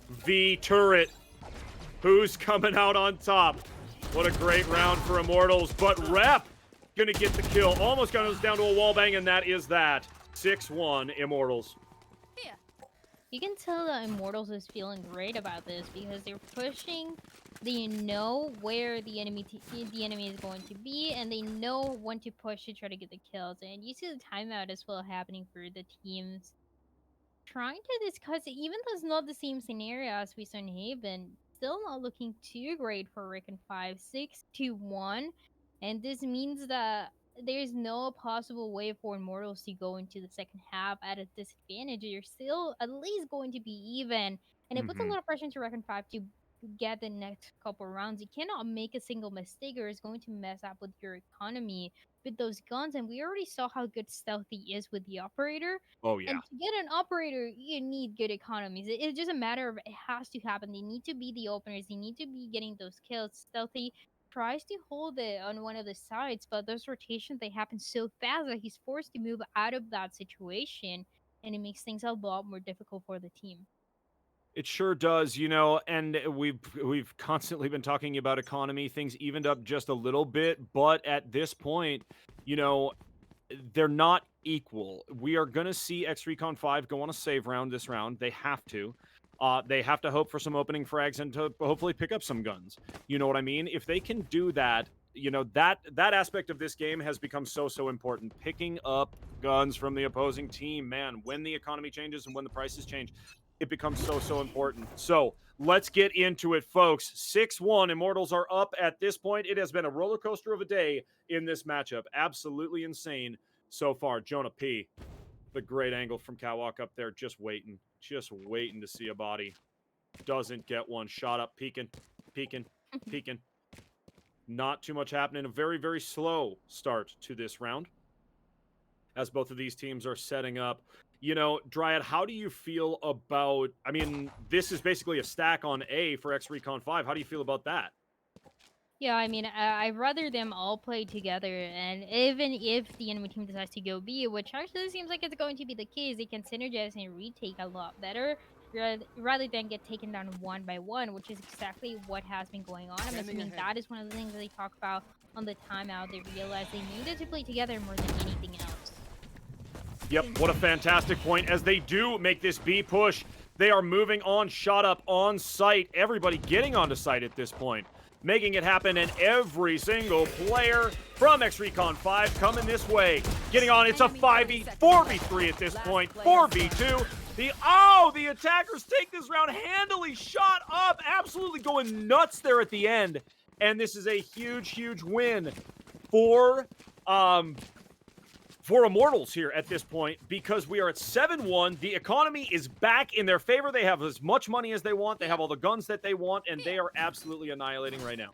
S2: V turret. Who's coming out on top? What a great round for Immortals, but Rep gonna get the kill. Almost got us down to a wall bang, and that is that. 6-1 Immortals.
S3: You can tell that Immortals is feeling great about this because they're pushing. They know where the enemy is going to be, and they know when to push to try to get the kills. And you see the timeout as well happening for the teams trying to discuss it, even though it's not the same scenario as we saw in Haven. Still not looking too great for Recon 5, 6-1, and this means that there's no possible way for Immortals to go into the second half at a disadvantage. You're still at least going to be even, and it puts a lot of pressure into Recon 5 to get the next couple rounds. You cannot make a single mistake or it's going to mess up with your economy with those guns, and we already saw how good Stealthy is with the operator.
S2: Oh, yeah.
S3: And to get an operator, you need good economies. It's just a matter of it has to happen. They need to be the openers. They need to be getting those kills. Stealthy tries to hold it on one of the sides, but those rotations, they happen so fast that he's forced to move out of that situation, and it makes things a lot more difficult for the team.
S2: It sure does, you know, and we've constantly been talking about economy. Things evened up just a little bit, but at this point, you know, they're not equal. We are going to see exRecon 5 go on a save round this round. They have to. They have to hope for some opening frags and to hopefully pick up some guns. You know what I mean? If they can do that, you know, that aspect of this game has become so important. Picking up guns from the opposing team, man, when the economy changes and when the prices change, it becomes so important. So let's get into it, folks. 6-1, Immortals are up at this point. It has been a roller coaster of a day in this matchup. Absolutely insane so far. Jonah P, the great angle from Catwalk up there, just waiting to see a body. Doesn't get one. Shot up, peeking. Not too much happening. A very slow start to this round as both of these teams are setting up. You know, Dryad, how do you feel about, I mean, this is basically a stack on A for exRecon 5. How do you feel about that?
S3: Yeah, I mean, I'd rather them all play together, and even if the enemy team decides to go B, which actually seems like it's going to be the case, they can synergize and retake a lot better, rather than get taken down one by one, which is exactly what has been going on. I'm assuming that is one of the things that they talk about on the timeout. They realized they needed to play together more than anything else.
S2: Yep, what a fantastic point. As they do make this B push, they are moving on, shot up on site. Everybody getting onto site at this point, making it happen, and every single player from exRecon 5 coming this way. Getting on, it's a 4v3 at this point, 4v2. The attackers take this round handily, shot up, absolutely going nuts there at the end. And this is a huge win for Immortals here at this point, because we are at 7-1. The economy is back in their favor. They have as much money as they want. They have all the guns that they want, and they are absolutely annihilating right now.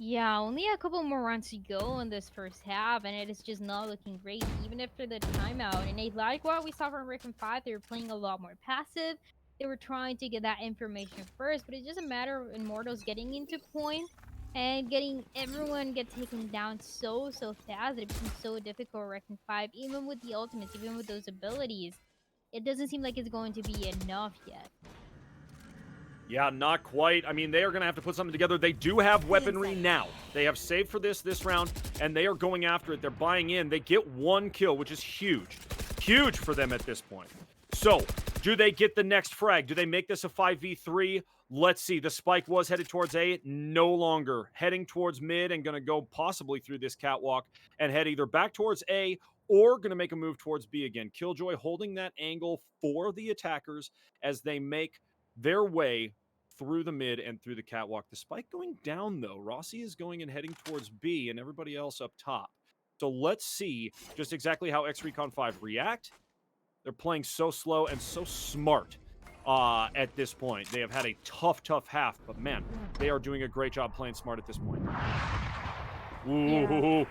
S3: Yeah, only a couple more rounds to go in this first half, and it is just not looking great, even after the timeout. And like what we saw from Recon 5, they were playing a lot more passive. They were trying to get that information first, but it's just a matter of Immortals getting into point and getting everyone get taken down so fast that it becomes so difficult. Recon 5, even with the ultimates, even with those abilities, it doesn't seem like it's going to be enough yet.
S2: Yeah, not quite. I mean, they are going to have to put something together. They do have weaponry now. They have saved for this round, and they are going after it. They're buying in. They get one kill, which is huge. Huge for them at this point. So, do they get the next frag? Do they make this a 5v3? Let's see. The spike was headed towards A. No longer. Heading towards mid and going to go possibly through this catwalk and head either back towards A or going to make a move towards B again. Killjoy holding that angle for the attackers as they make their way through the mid and through the catwalk. The spike going down, though. Rossi is going and heading towards B, and everybody else up top. So let's see just exactly how exRecon 5 react. They're playing so slow and so smart at this point. They have had a tough half, but man, they are doing a great job playing smart at this point. Ooh.
S3: Yeah.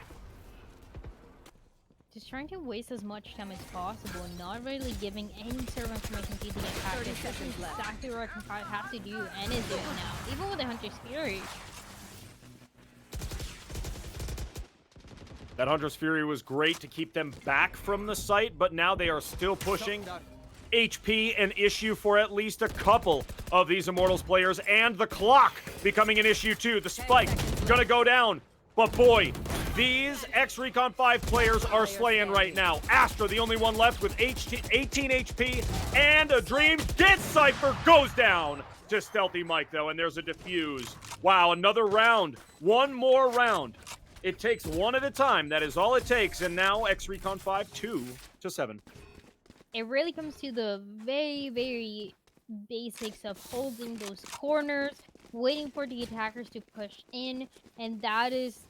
S3: Just trying to waste as much time as possible and not really giving any sort of information to the attackers. That's exactly what Recon 5 has to do and is doing now, even with the Hunter's Fury.
S2: That Hunter's Fury was great to keep them back from the site, but now they are still pushing. HP an issue for at least a couple of these Immortals players, and the clock becoming an issue too. The spike gonna go down, but boy, these exRecon 5 players are slaying right now. Astra, the only one left with 18 HP, and a dream. Gets Cypher, goes down to Stealthy Mike though, and there's a defuse. Wow, another round. One more round. It takes one at a time. That is all it takes, and now exRecon 5, 2-7.
S3: It really comes to the very, very basics of holding those corners, waiting for the attackers to push in, and that is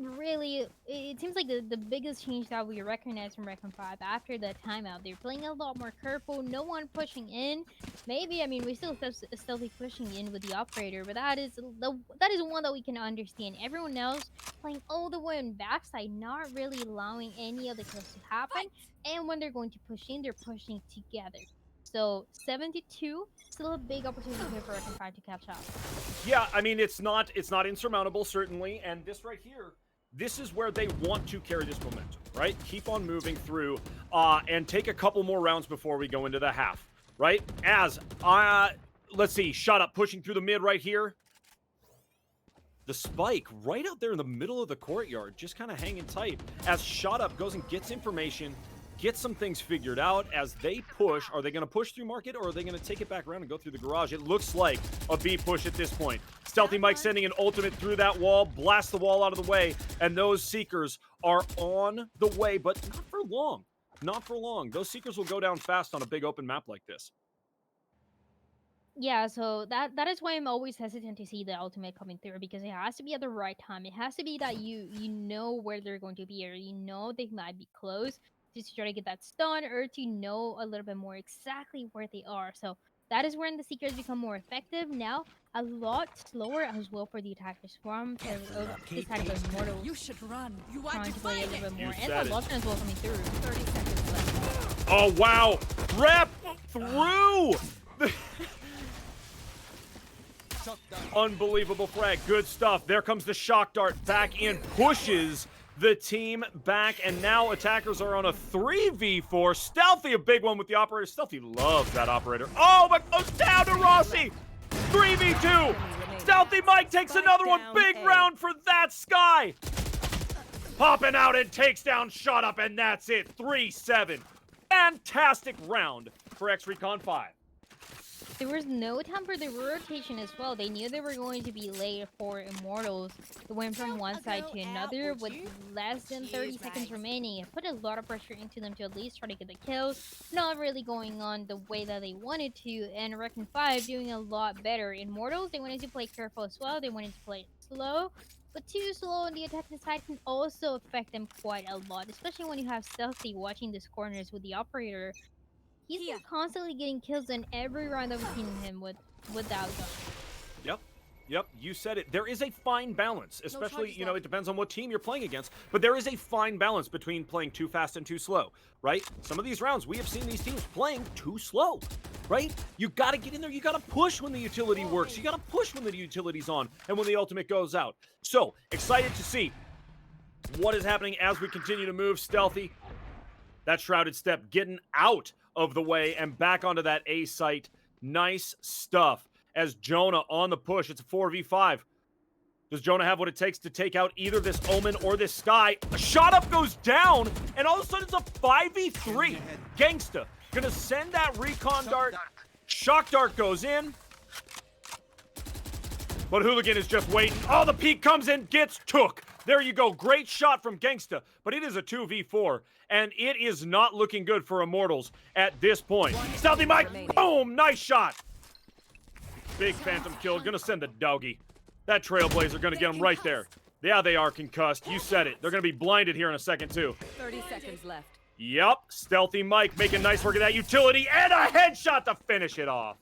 S3: really, it seems like the biggest change that we recognize from Recon 5 after the timeout. They're playing a lot more careful, no one pushing in. Maybe, I mean, we still stealthy pushing in with the operator, but that is one that we can understand. Everyone else playing all the way on backside, not really allowing any of the kills to happen. And when they're going to push in, they're pushing together. So 72, still a big opportunity here for Recon 5 to catch up.
S2: Yeah, I mean, it's not insurmountable, certainly, and this right here, this is where they want to carry this momentum, right? Keep on moving through, and take a couple more rounds before we go into the half, right? As, let's see, Shot Up pushing through the mid right here. The spike right out there in the middle of the courtyard, just kind of hanging tight as Shot Up goes and gets information, gets some things figured out as they push. Are they going to push through market, or are they going to take it back around and go through the garage? It looks like a B push at this point. Stealthy Mike sending an ultimate through that wall, blast the wall out of the way, and those Seekers are on the way, but not for long. Not for long. Those Seekers will go down fast on a big open map like this.
S3: Yeah, so that is why I'm always hesitant to see the ultimate coming through, because it has to be at the right time. It has to be that you know where they're going to be, or you know they might be close, just to try to get that stun, or to know a little bit more exactly where they are. So that is when the Seekers become more effective. Now, a lot slower as well for the attackers from this side of Immortals.
S4: You should run. You want
S3: Trying to play a little bit more, and
S2: said
S3: the
S2: it.
S3: Lofton as well coming through.
S4: 30 seconds left.
S2: Oh, wow. Rep through. Unbelievable frag. Good stuff. There comes the shock dart back in, pushes the team back, and now attackers are on a 3v4. Stealthy, a big one with the operator. Stealthy loves that operator. Oh, but goes down to Rossi. 3v2. Stealthy Mike takes another one. Big round for that Sky. Popping out and takes down Shot Up, and that's it. 3-7. Fantastic round for exRecon 5.
S3: There was no time for the rotation as well. They knew they were going to be late for Immortals. They went from one side to another with less than 30 seconds remaining. It put a lot of pressure into them to at least try to get the kills. Not really going on the way that they wanted to. And Recon 5 doing a lot better. Immortals, they wanted to play careful as well. They wanted to play slow. But too slow on the attacking side can also affect them quite a lot. Especially when you have Stealthy watching these corners with the operator. He's been constantly getting kills in every round that we've seen him with that gun.
S2: Yep, you said it. There is a fine balance, especially, you know, it depends on what team you're playing against, but there is a fine balance between playing too fast and too slow, right? Some of these rounds, we have seen these teams playing too slow, right? You gotta get in there, you gotta push when the utility works, you gotta push when the utility's on, and when the ultimate goes out. So, excited to see what is happening as we continue to move. Stealthy, that shrouded step getting out of the way and back onto that A site. Nice stuff. As Jonah on the push, it's a 4v5. Does Jonah have what it takes to take out either this Omen or this Sky? A Shot Up goes down, and all of a sudden it's a 5v3. Gangsta gonna send that recon dart. Shock dart goes in. But Hooligan is just waiting. Oh, the peek comes in, gets took. There you go. Great shot from Gangsta, but it is a 2v4, and it is not looking good for Immortals at this point. Stealthy Mike, boom, nice shot. Big phantom kill, gonna send the doggy. That Trailblazer gonna get him right there. Yeah, they are concussed. You said it. They're gonna be blinded here in a second, too.
S4: 30 seconds left.
S2: Yep, Stealthy Mike making nice work of that utility, and a headshot to finish it off.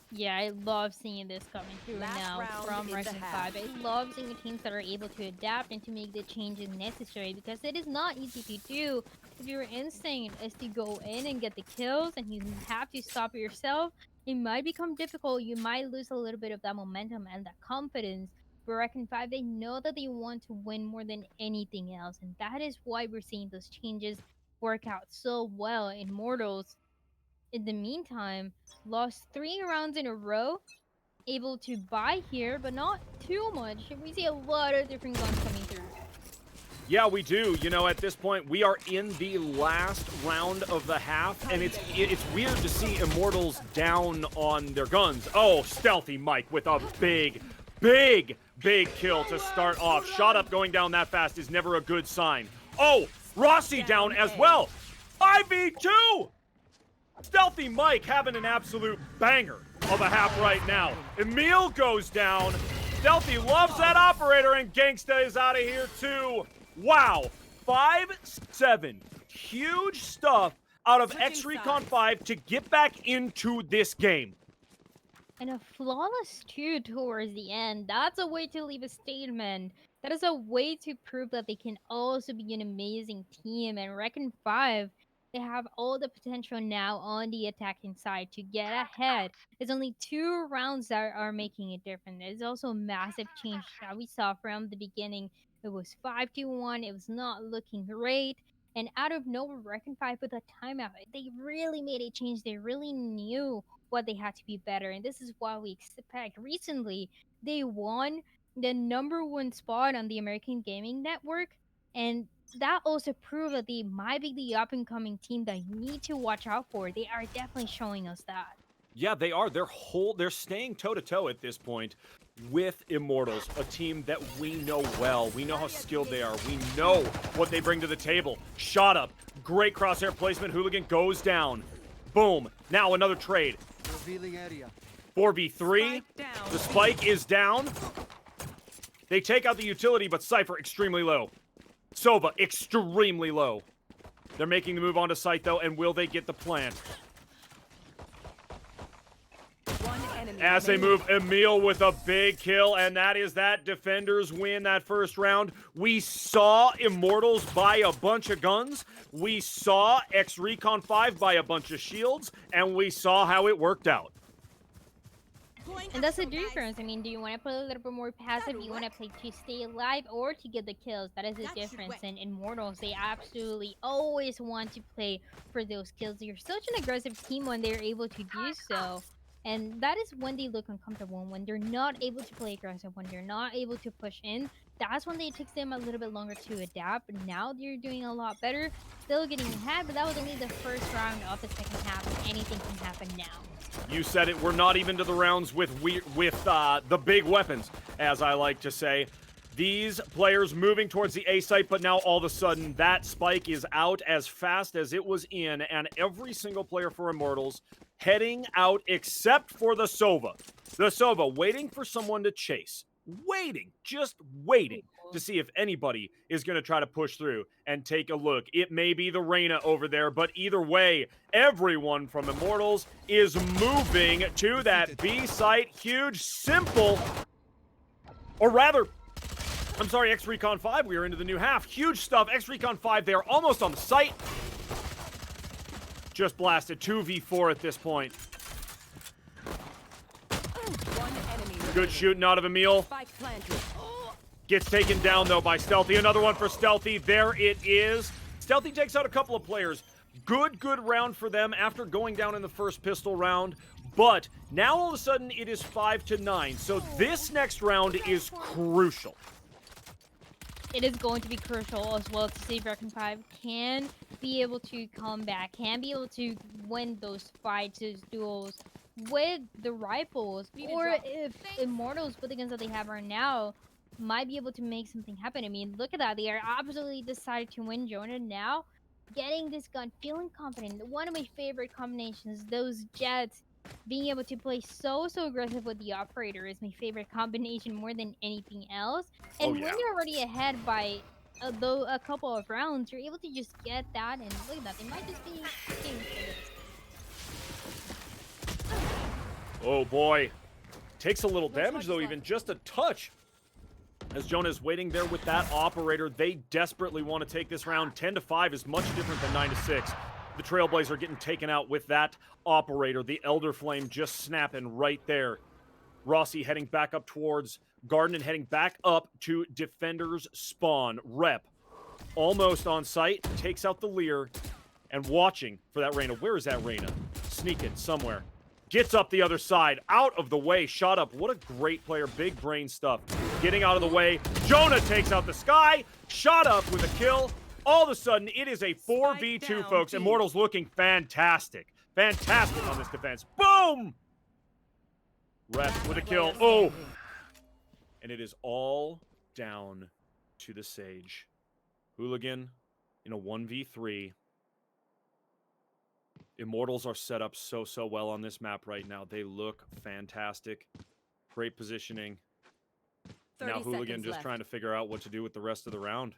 S3: Yeah, I love seeing this coming through
S4: Last
S3: now
S4: round
S3: from
S4: is
S3: Recon
S4: the
S3: 5.
S4: half.
S3: I love seeing the teams that are able to adapt and to make the changes necessary, because it is not easy to do. If your instinct is to go in and get the kills and you have to stop yourself, it might become difficult. You might lose a little bit of that momentum and that confidence. But Recon 5, they know that they want to win more than anything else, and that is why we're seeing those changes work out so well. Immortals, in the meantime, lost 3 rounds in a row, able to buy here, but not too much. We see a lot of different guns coming through.
S2: Yeah, we do. You know, at this point, we are in the last round of the half, and it's weird to see Immortals down on their guns. Oh, Stealthy Mike with a big kill to start off. Shot up going down that fast is never a good sign. Oh, Rossi down as well. 5v2! Stealthy Mike having an absolute banger of a half right now. Emil goes down. Stealthy loves that operator, and Gangsta is out of here too. Wow, 5-7. Huge stuff out of exRecon 5 to get back into this game.
S3: And a flawless 2 towards the end. That's a way to leave a statement. That is a way to prove that they can also be an amazing team. And Recon 5, they have all the potential now on the attacking side to get ahead. It's only 2 rounds that are making it different. It's also a massive change that we saw from the beginning. It was 5-1. It was not looking great. And out of nowhere, Recon 5 with a timeout. They really made a change. They really knew what they had to be better. And this is what we expect. Recently, they won the #1 spot on the American Gaming Network. And that also proved that they might be the up and coming team that you need to watch out for. They are definitely showing us that.
S2: Yeah, they are. They're staying toe-to-toe at this point with Immortals, a team that we know well. We know how skilled they are. We know what they bring to the table. Shot up. Great crosshair placement. Hooligan goes down. Boom. Now another trade.
S5: Revealing area.
S2: 4v3. The spike is down. They take out the utility, but Cypher extremely low. Sova extremely low. They're making the move onto site, though, and will they get the plant? As they move, Emil with a big kill, and that is that. Defenders win that first round. We saw Immortals buy a bunch of guns. We saw exRecon 5 buy a bunch of shields, and we saw how it worked out.
S3: And that's the difference. I mean, do you want to play a little bit more passive? Do you want to play to stay alive or to get the kills? That is the difference. In Immortals, they absolutely always want to play for those kills. You're such an aggressive team when they're able to do so. And that is when they look uncomfortable, when they're not able to play aggressive, when they're not able to push in. That's when it takes them a little bit longer to adapt. But now they're doing a lot better, still getting ahead, but that was only the first round of the second half, and anything can happen now.
S2: You said it. We're not even to the rounds with the big weapons, as I like to say. These players moving towards the A site, but now all of a sudden that spike is out as fast as it was in, and every single player for Immortals heading out except for the Sova. The Sova waiting for someone to chase. Just waiting to see if anybody is going to try to push through and take a look. It may be the Reyna over there, but either way, everyone from Immortals is moving to that B site. Huge, simple, or rather, I'm sorry, exRecon 5, we are into the new half. Huge stuff. exRecon 5, they are almost on the site. Just blasted. 2v4 at this point. Good shooting out of Emil. Gets taken down, though, by Stealthy. Another one for Stealthy. There it is. Stealthy takes out a couple of players. Good round for them after going down in the first pistol round. But now, all of a sudden, it is 5-9. So this next round is crucial.
S3: It is going to be crucial as well to see if Recon 5 can be able to come back, can be able to win those fights, those duels with the rifles, or if Immortals with the guns that they have right now might be able to make something happen. I mean, look at that. They are absolutely decided to win Jonah now. Getting this gun, feeling confident. One of my favorite combinations, those jets, being able to play so aggressive with the operator is my favorite combination more than anything else. And when you're already ahead by a couple of rounds, you're able to just get that, and look at that. They might just be king for this.
S2: Oh boy. Takes a little damage though, even just a touch. As Jonah is waiting there with that operator, they desperately want to take this round. 10-5 is much different than 9-6. The Trailblazer getting taken out with that operator. The Elder Flame just snapping right there. Rossi heading back up towards Garden and heading back up to Defender's spawn. Rep almost on site, takes out the Lear, and watching for that Reyna. Where is that Reyna? Sneaking somewhere. Gets up the other side, out of the way, shot up. What a great player, big brain stuff. Getting out of the way, Jonah takes out the Sky, shot up with a kill. All of a sudden, it is a 4v2, folks. Immortals looking fantastic. Fantastic on this defense. Boom! Ref with a kill. Oh! And it is all down to the Sage. Hooligan in a 1v3. Immortals are set up so well on this map right now. They look fantastic. Great positioning. Now Hooligan just trying to figure out what to do with the rest of the round.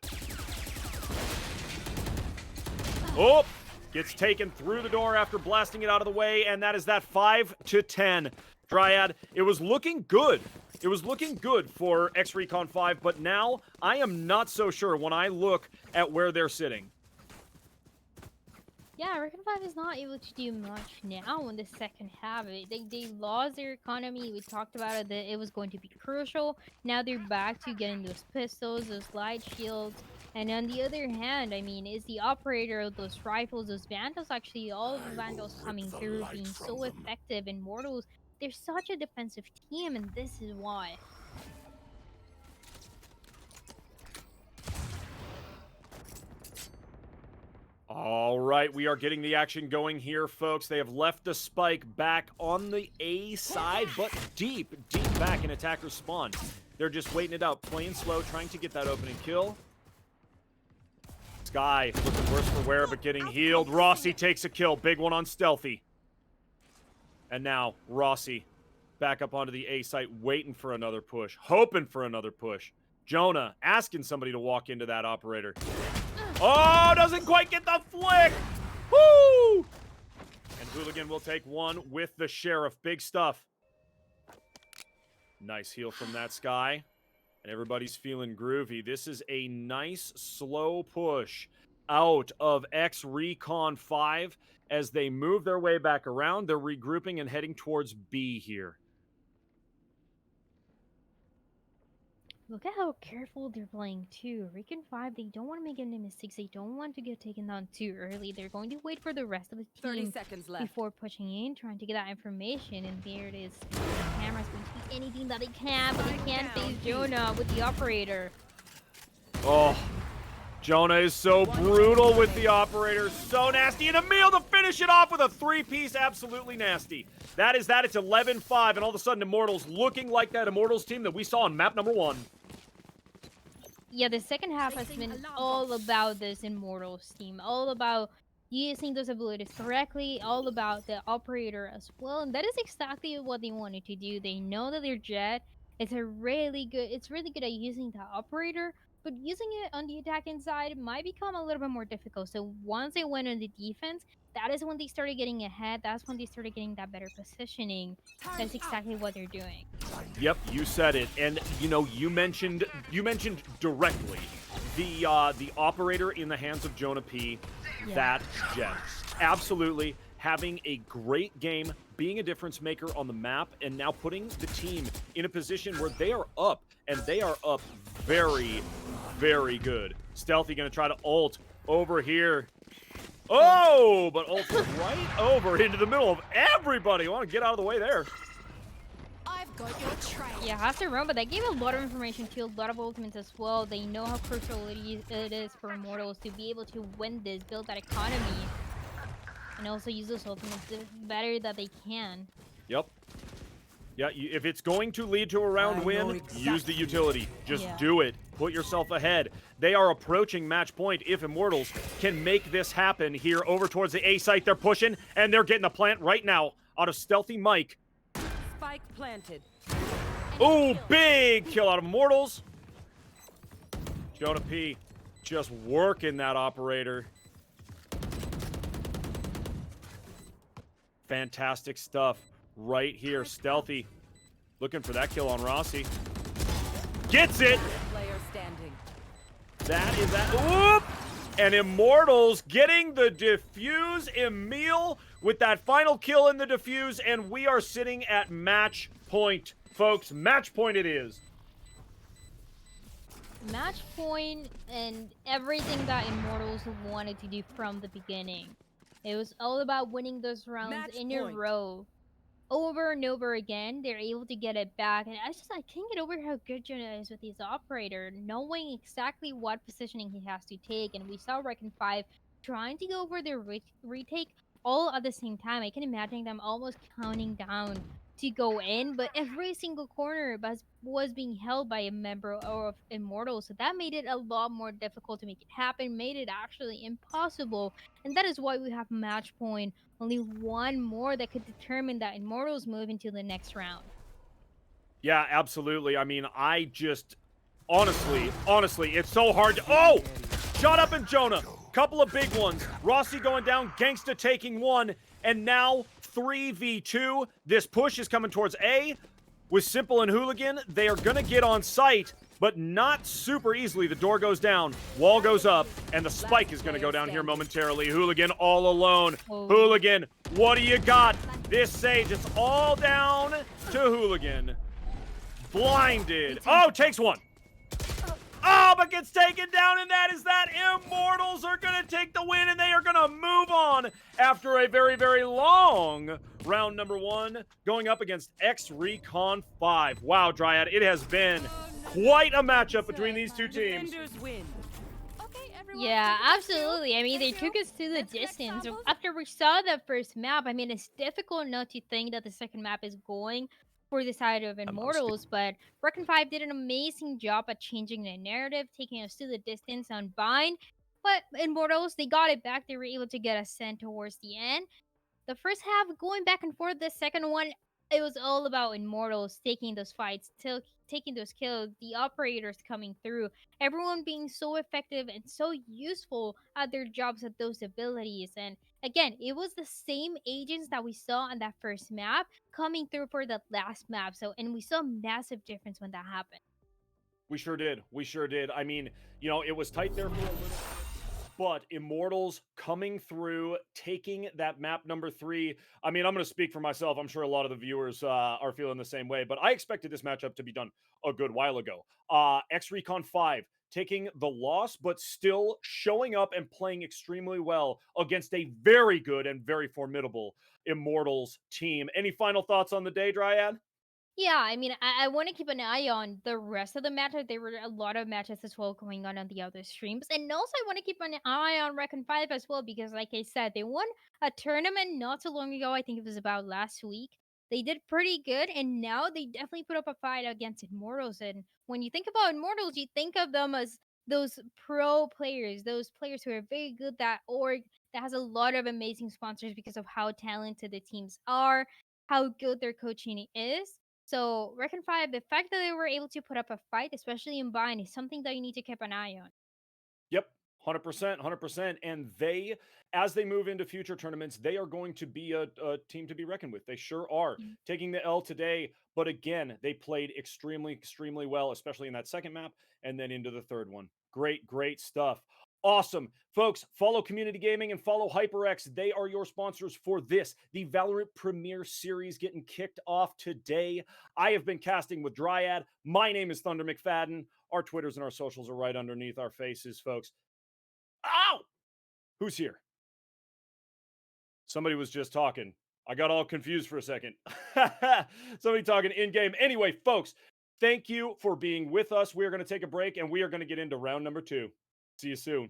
S2: Oh! Gets taken through the door after blasting it out of the way, and that is that 5-10. Dryad, it was looking good. It was looking good for exRecon 5, but now I am not so sure when I look at where they're sitting.
S3: Yeah, Recon 5 is not able to do much now in the second half. They lost their economy. We talked about it, that it was going to be crucial. Now they're back to getting those pistols, those light shields. And on the other hand, I mean, is the operator of those rifles, those Vandals, actually, all of the Vandals coming through, being so effective. In Immortals, they're such a defensive team, and this is why.
S2: All right, we are getting the action going here, folks. They have left the spike back on the A side, but deep back in attacker spawn. They're just waiting it out, playing slow, trying to get that opening kill. Sky looking worse for wear, but getting healed. Rossi takes a kill. Big one on Stealthy. And now, Rossi back up onto the A site, waiting for another push, hoping for another push. Jonah asking somebody to walk into that operator. Oh, doesn't quite get the flick. Woo! And Hooligan will take one with the Sheriff. Big stuff. Nice heal from that Sky. And everybody's feeling groovy. This is a nice, slow push out of exRecon 5 as they move their way back around. They're regrouping and heading towards B here.
S3: Look at how careful they're playing too. Recon 5, they don't want to make any mistakes. They don't want to get taken down too early. They're going to wait for the rest of the
S4: 30
S3: team
S4: seconds left.
S3: before pushing in, trying to get that information. And there it is. The camera's going to be anything that they can, but they can't face Jonah with the operator.
S2: Oh, Jonah is so brutal with the operator. So nasty. And Emil to finish it off with a three-piece. Absolutely nasty. That is that. It's 11-5. And all of a sudden, Immortals looking like that Immortals team that we saw on map number 1.
S3: Yeah, the second half has been all about this Immortals team. All about using those abilities correctly. All about the operator as well. And that is exactly what they wanted to do. They know that their Jet is really good at using the operator. But using it on the attacking side might become a little bit more difficult. So once they went on the defense, that is when they started getting ahead. That's when they started getting that better positioning. That's exactly what they're doing.
S2: Yep, you said it. And you know, you mentioned directly the operator in the hands of Jonah P.
S3: Yeah.
S2: That Jet. Absolutely having a great game, being a difference maker on the map, and now putting the team in a position where they are up, and they are up very, very good. Stealthy gonna try to ult over here. Oh, but ult right over into the middle of everybody. Want to get out of the way there.
S4: I've got your trail.
S3: Yeah, has to run, but that gave a lot of information to a lot of ultimates as well. They know how crucial it is for Immortals to be able to win this, build that economy, and also use those ultimates the better that they can.
S2: Yep. Yeah, if it's going to lead to a round win, use the utility. Just do it. Put yourself ahead. They are approaching match point if Immortals can make this happen here over towards the A site. They're pushing, and they're getting the plant right now out of Stealthy Mike.
S4: Spike planted.
S2: Oh, big kill out of Immortals. Jonah P just working that operator. Fantastic stuff right here. Stealthy looking for that kill on Rossi. Gets it.
S4: Player standing.
S2: That is that. Whoop! And Immortals getting the defuse. Emil with that final kill in the defuse. And we are sitting at match point, folks. Match point it is.
S3: match point and everything that Immortals wanted to do from the beginning. It was all about winning those rounds
S4: Match
S3: in a
S4: point.
S3: row. Over and over again, they're able to get it back. And I can't get over how good Jonah is with his operator, knowing exactly what positioning he has to take. And we saw Reckon 5 trying to go for their retake all at the same time. I can imagine them almost counting down to go in, but every single corner was being held by a member of Immortals. So that made it a lot more difficult to make it happen, made it actually impossible. And that is why we have match point, only one more that could determine that Immortals move into the next round.
S2: Yeah, absolutely. I mean, I just honestly, it's so hard to. Oh! Shot up in Jonah. Couple of big ones. Rossi going down, Gangsta taking one, and now 3v2. This push is coming towards A. With Simple and Hooligan, they are gonna get on site, but not super easily. The door goes down, wall goes up, and the spike is gonna go down here momentarily. Hooligan all alone.
S3: Oh.
S2: Hooligan, what do you got? This Sage, it's all down to Hooligan. Blinded. Oh, takes one. Oh, but gets taken down, and that is that. Immortals are going to take the win, and they are going to move on after a very, very long round number one, going up against exRecon 5. Wow, Dryad, it has been quite a matchup between these two teams.
S4: Defenders win. Okay, everyone,
S3: Yeah,
S4: take it back
S3: absolutely. I mean, they
S4: Thank
S3: took
S4: you.
S3: us to the
S4: Let's get
S3: distance.
S4: travels.
S3: After we saw the first map, I mean, it's difficult not to think that the second map is going for the side of Immortals, but Reckon 5 did an amazing job at changing the narrative, taking us to the distance on Bind. But Immortals, they got it back. They were able to get us sent towards the end. The first half going back and forth. The second one, it was all about Immortals taking those fights, taking those kills, the operators coming through, everyone being so effective and so useful at their jobs at those abilities. And again, it was the same agents that we saw on that first map coming through for the last map. So, and we saw a massive difference when that happened.
S2: We sure did. We sure did. I mean, you know, it was tight there for a little bit. But Immortals coming through, taking that map number 3. I mean, I'm going to speak for myself. I'm sure a lot of the viewers are feeling the same way. But I expected this matchup to be done a good while ago. exRecon 5 taking the loss, but still showing up and playing extremely well against a very good and very formidable Immortals team. Any final thoughts on the day, Dryad?
S3: Yeah, I mean, I want to keep an eye on the rest of the matches. There were a lot of matches as well going on the other streams. And also, I want to keep an eye on Reckon 5 as well, because, like I said, they won a tournament not too long ago. I think it was about last week. They did pretty good, and now they definitely put up a fight against Immortals. And when you think about Immortals, you think of them as those pro players, those players who are very good, that org that has a lot of amazing sponsors because of how talented the teams are, how good their coaching is. So Reckon 5, the fact that they were able to put up a fight, especially in Bind, is something that you need to keep an eye on.
S2: Yep, 100%, 100%. And they, as they move into future tournaments, they are going to be a team to be reckoned with. They sure are.
S3: Mm.
S2: Taking the L today, but again, they played extremely, extremely well, especially in that second map and then into the third one. Great, great stuff. Awesome. Folks, follow Community Gaming and follow HyperX. They are your sponsors for this, the Valorant Premier Series getting kicked off today. I have been casting with Dryad. My name is Thunder McFadden. Our Twitters and our socials are right underneath our faces, folks. Ow! Who's here? Somebody was just talking. I got all confused for a second. Somebody talking in-game. Anyway, folks, thank you for being with us. We are going to take a break, and we are going to get into round number 2. See you soon.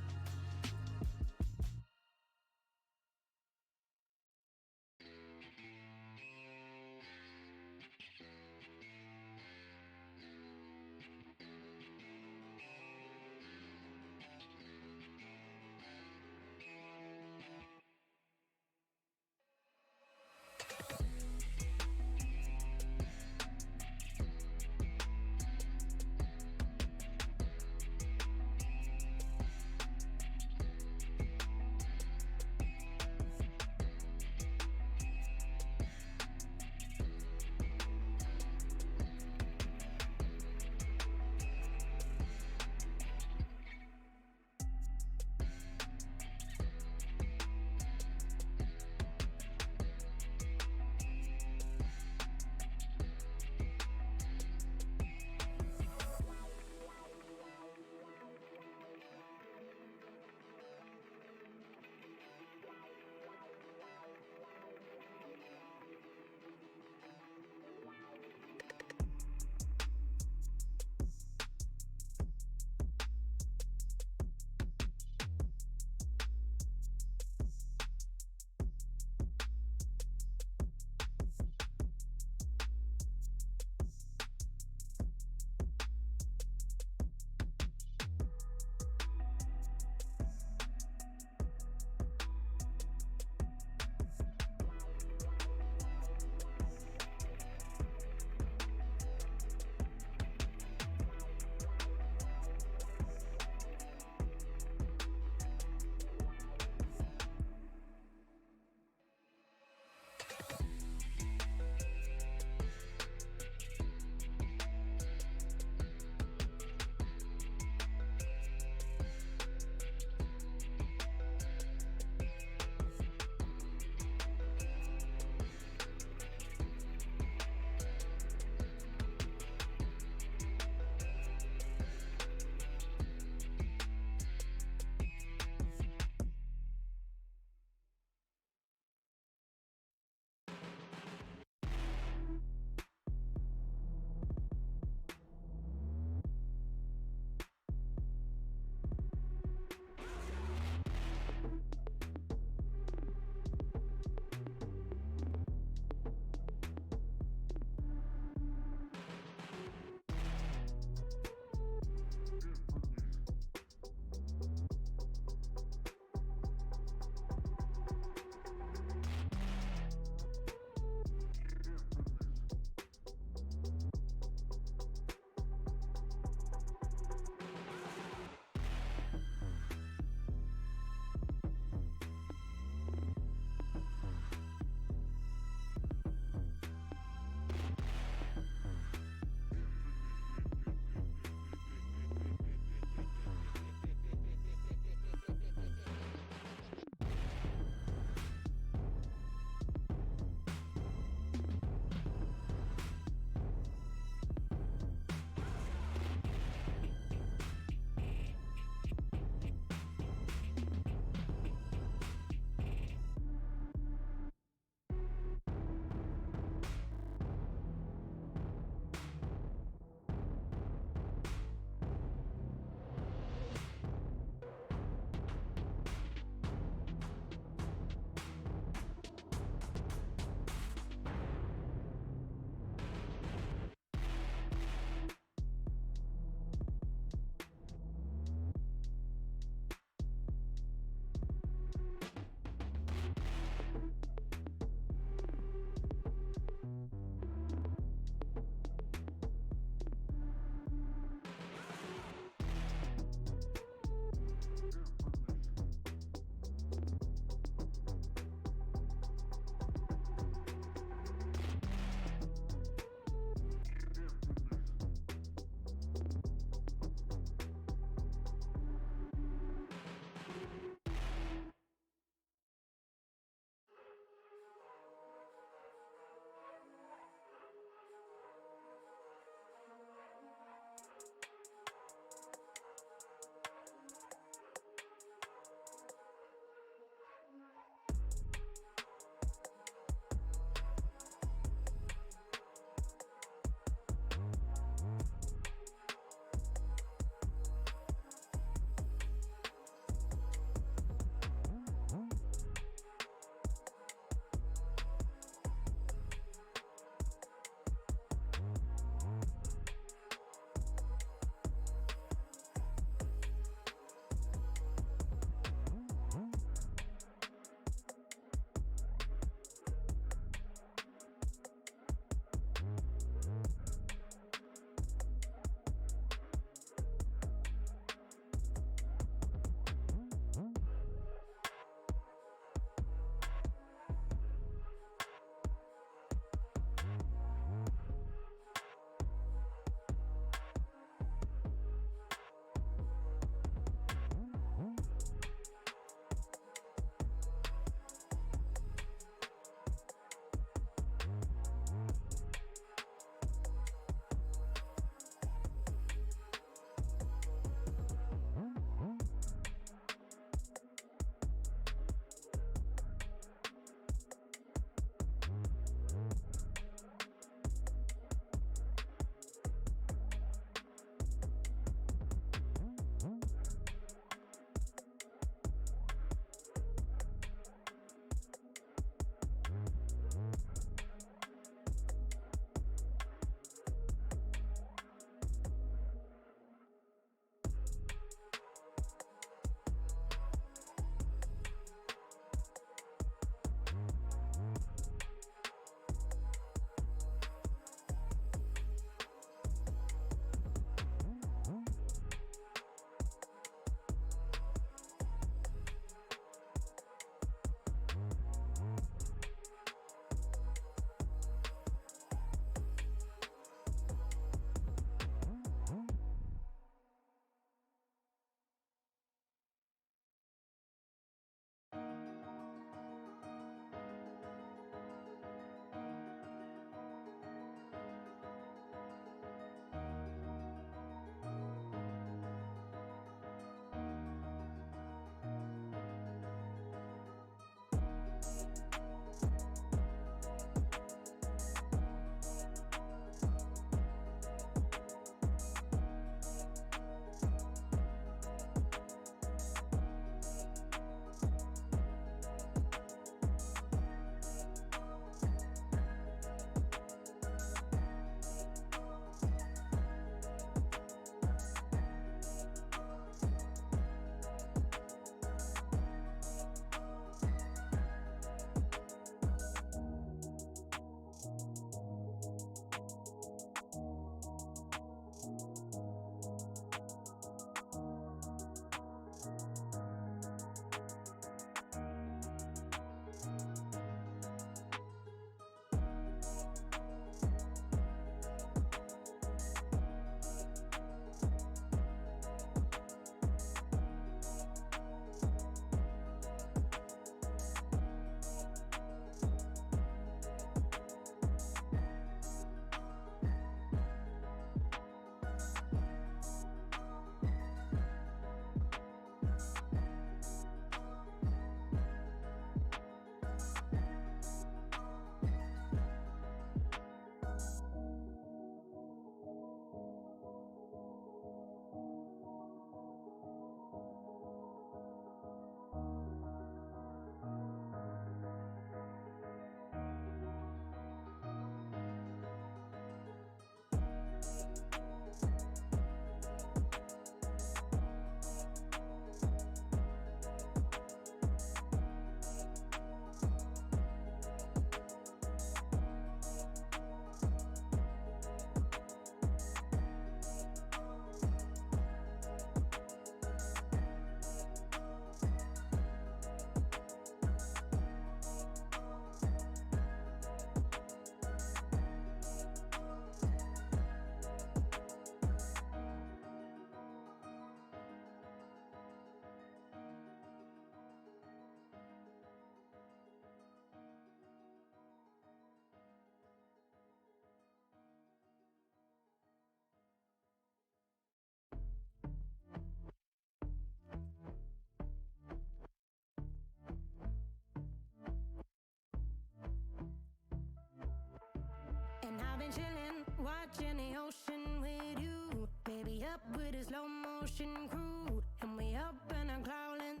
S6: been chilling, watching the ocean with you. Baby, up with a slow motion crew, and we up and I'm clouding.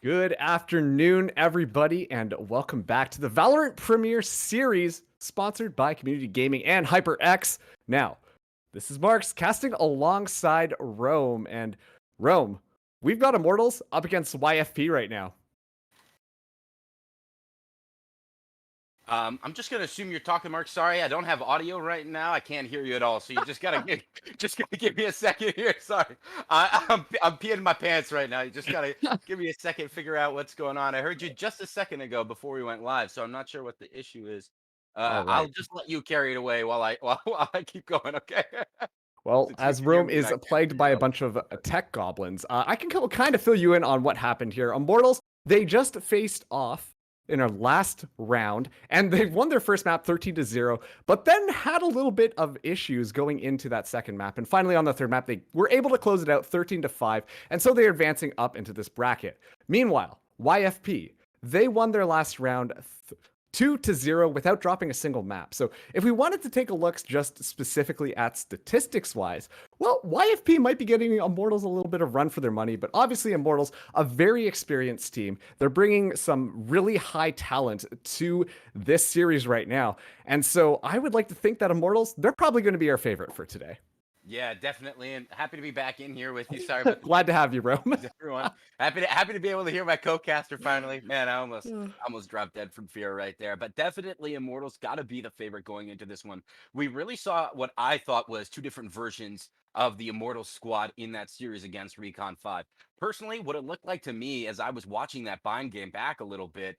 S7: Good afternoon, everybody, and welcome back to the Valorant Premiere Series, sponsored by Community Gaming and HyperX. Now, this is Marks casting alongside Rome, and Rome, we've got Immortals up against YFP right now.
S8: I'm just gonna assume you're talking, Mark. Sorry, I don't have audio right now. I can't hear you at all. So you just gotta give me a second here. Sorry, I'm peeing my pants right now. You just gotta give me a second to figure out what's going on. I heard you just a second ago before we went live, so I'm not sure what the issue is.
S7: All right.
S8: I'll just let you carry it away while I keep going. Okay.
S7: Well,
S8: Since you
S7: as
S8: can hear
S7: Rome
S8: me
S7: is
S8: back there
S7: plagued
S8: pretty
S7: by a
S8: well.
S7: bunch of tech goblins, I can kind of fill you in on what happened here. Immortals, they just faced off in our last round, and they won their first map 13-0, but then had a little bit of issues going into that second map. And finally, on the third map, they were able to close it out 13-5, and so they're advancing up into this bracket. Meanwhile, YFP, they won their last round 2-0 without dropping a single map. So if we wanted to take a look just specifically at statistics-wise, well, YFP might be getting Immortals a little bit of run for their money, but obviously Immortals, a very experienced team. They're bringing some really high talent to this series right now. And so I would like to think that Immortals, they're probably going to be our favorite for today.
S8: Yeah, definitely, and happy to be back in here with you. Sorry about the
S7: Glad to have you, Rome.
S8: everyone. Happy to be able to hear my co-caster finally. Man, I almost dropped dead from fear right there. But definitely Immortals got to be the favorite going into this one. We really saw what I thought was two different versions of the Immortals squad in that series against Recon 5. Personally, what it looked like to me as I was watching that bind game back a little bit,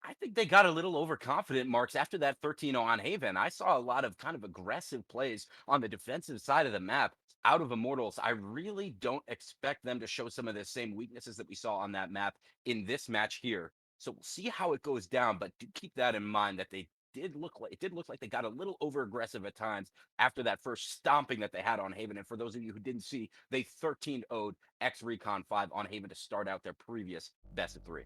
S8: I think they got a little overconfident, Marks, after that 13-0 on Haven. I saw a lot of kind of aggressive plays on the defensive side of the map out of Immortals. I really don't expect them to show some of the same weaknesses that we saw on that map in this match here. So we'll see how it goes down, but do keep that in mind that it did look like they got a little over aggressive at times after that first stomping that they had on Haven. And for those of you who didn't see, they 13-0'd exRecon 5 on Haven to start out their previous best of 3.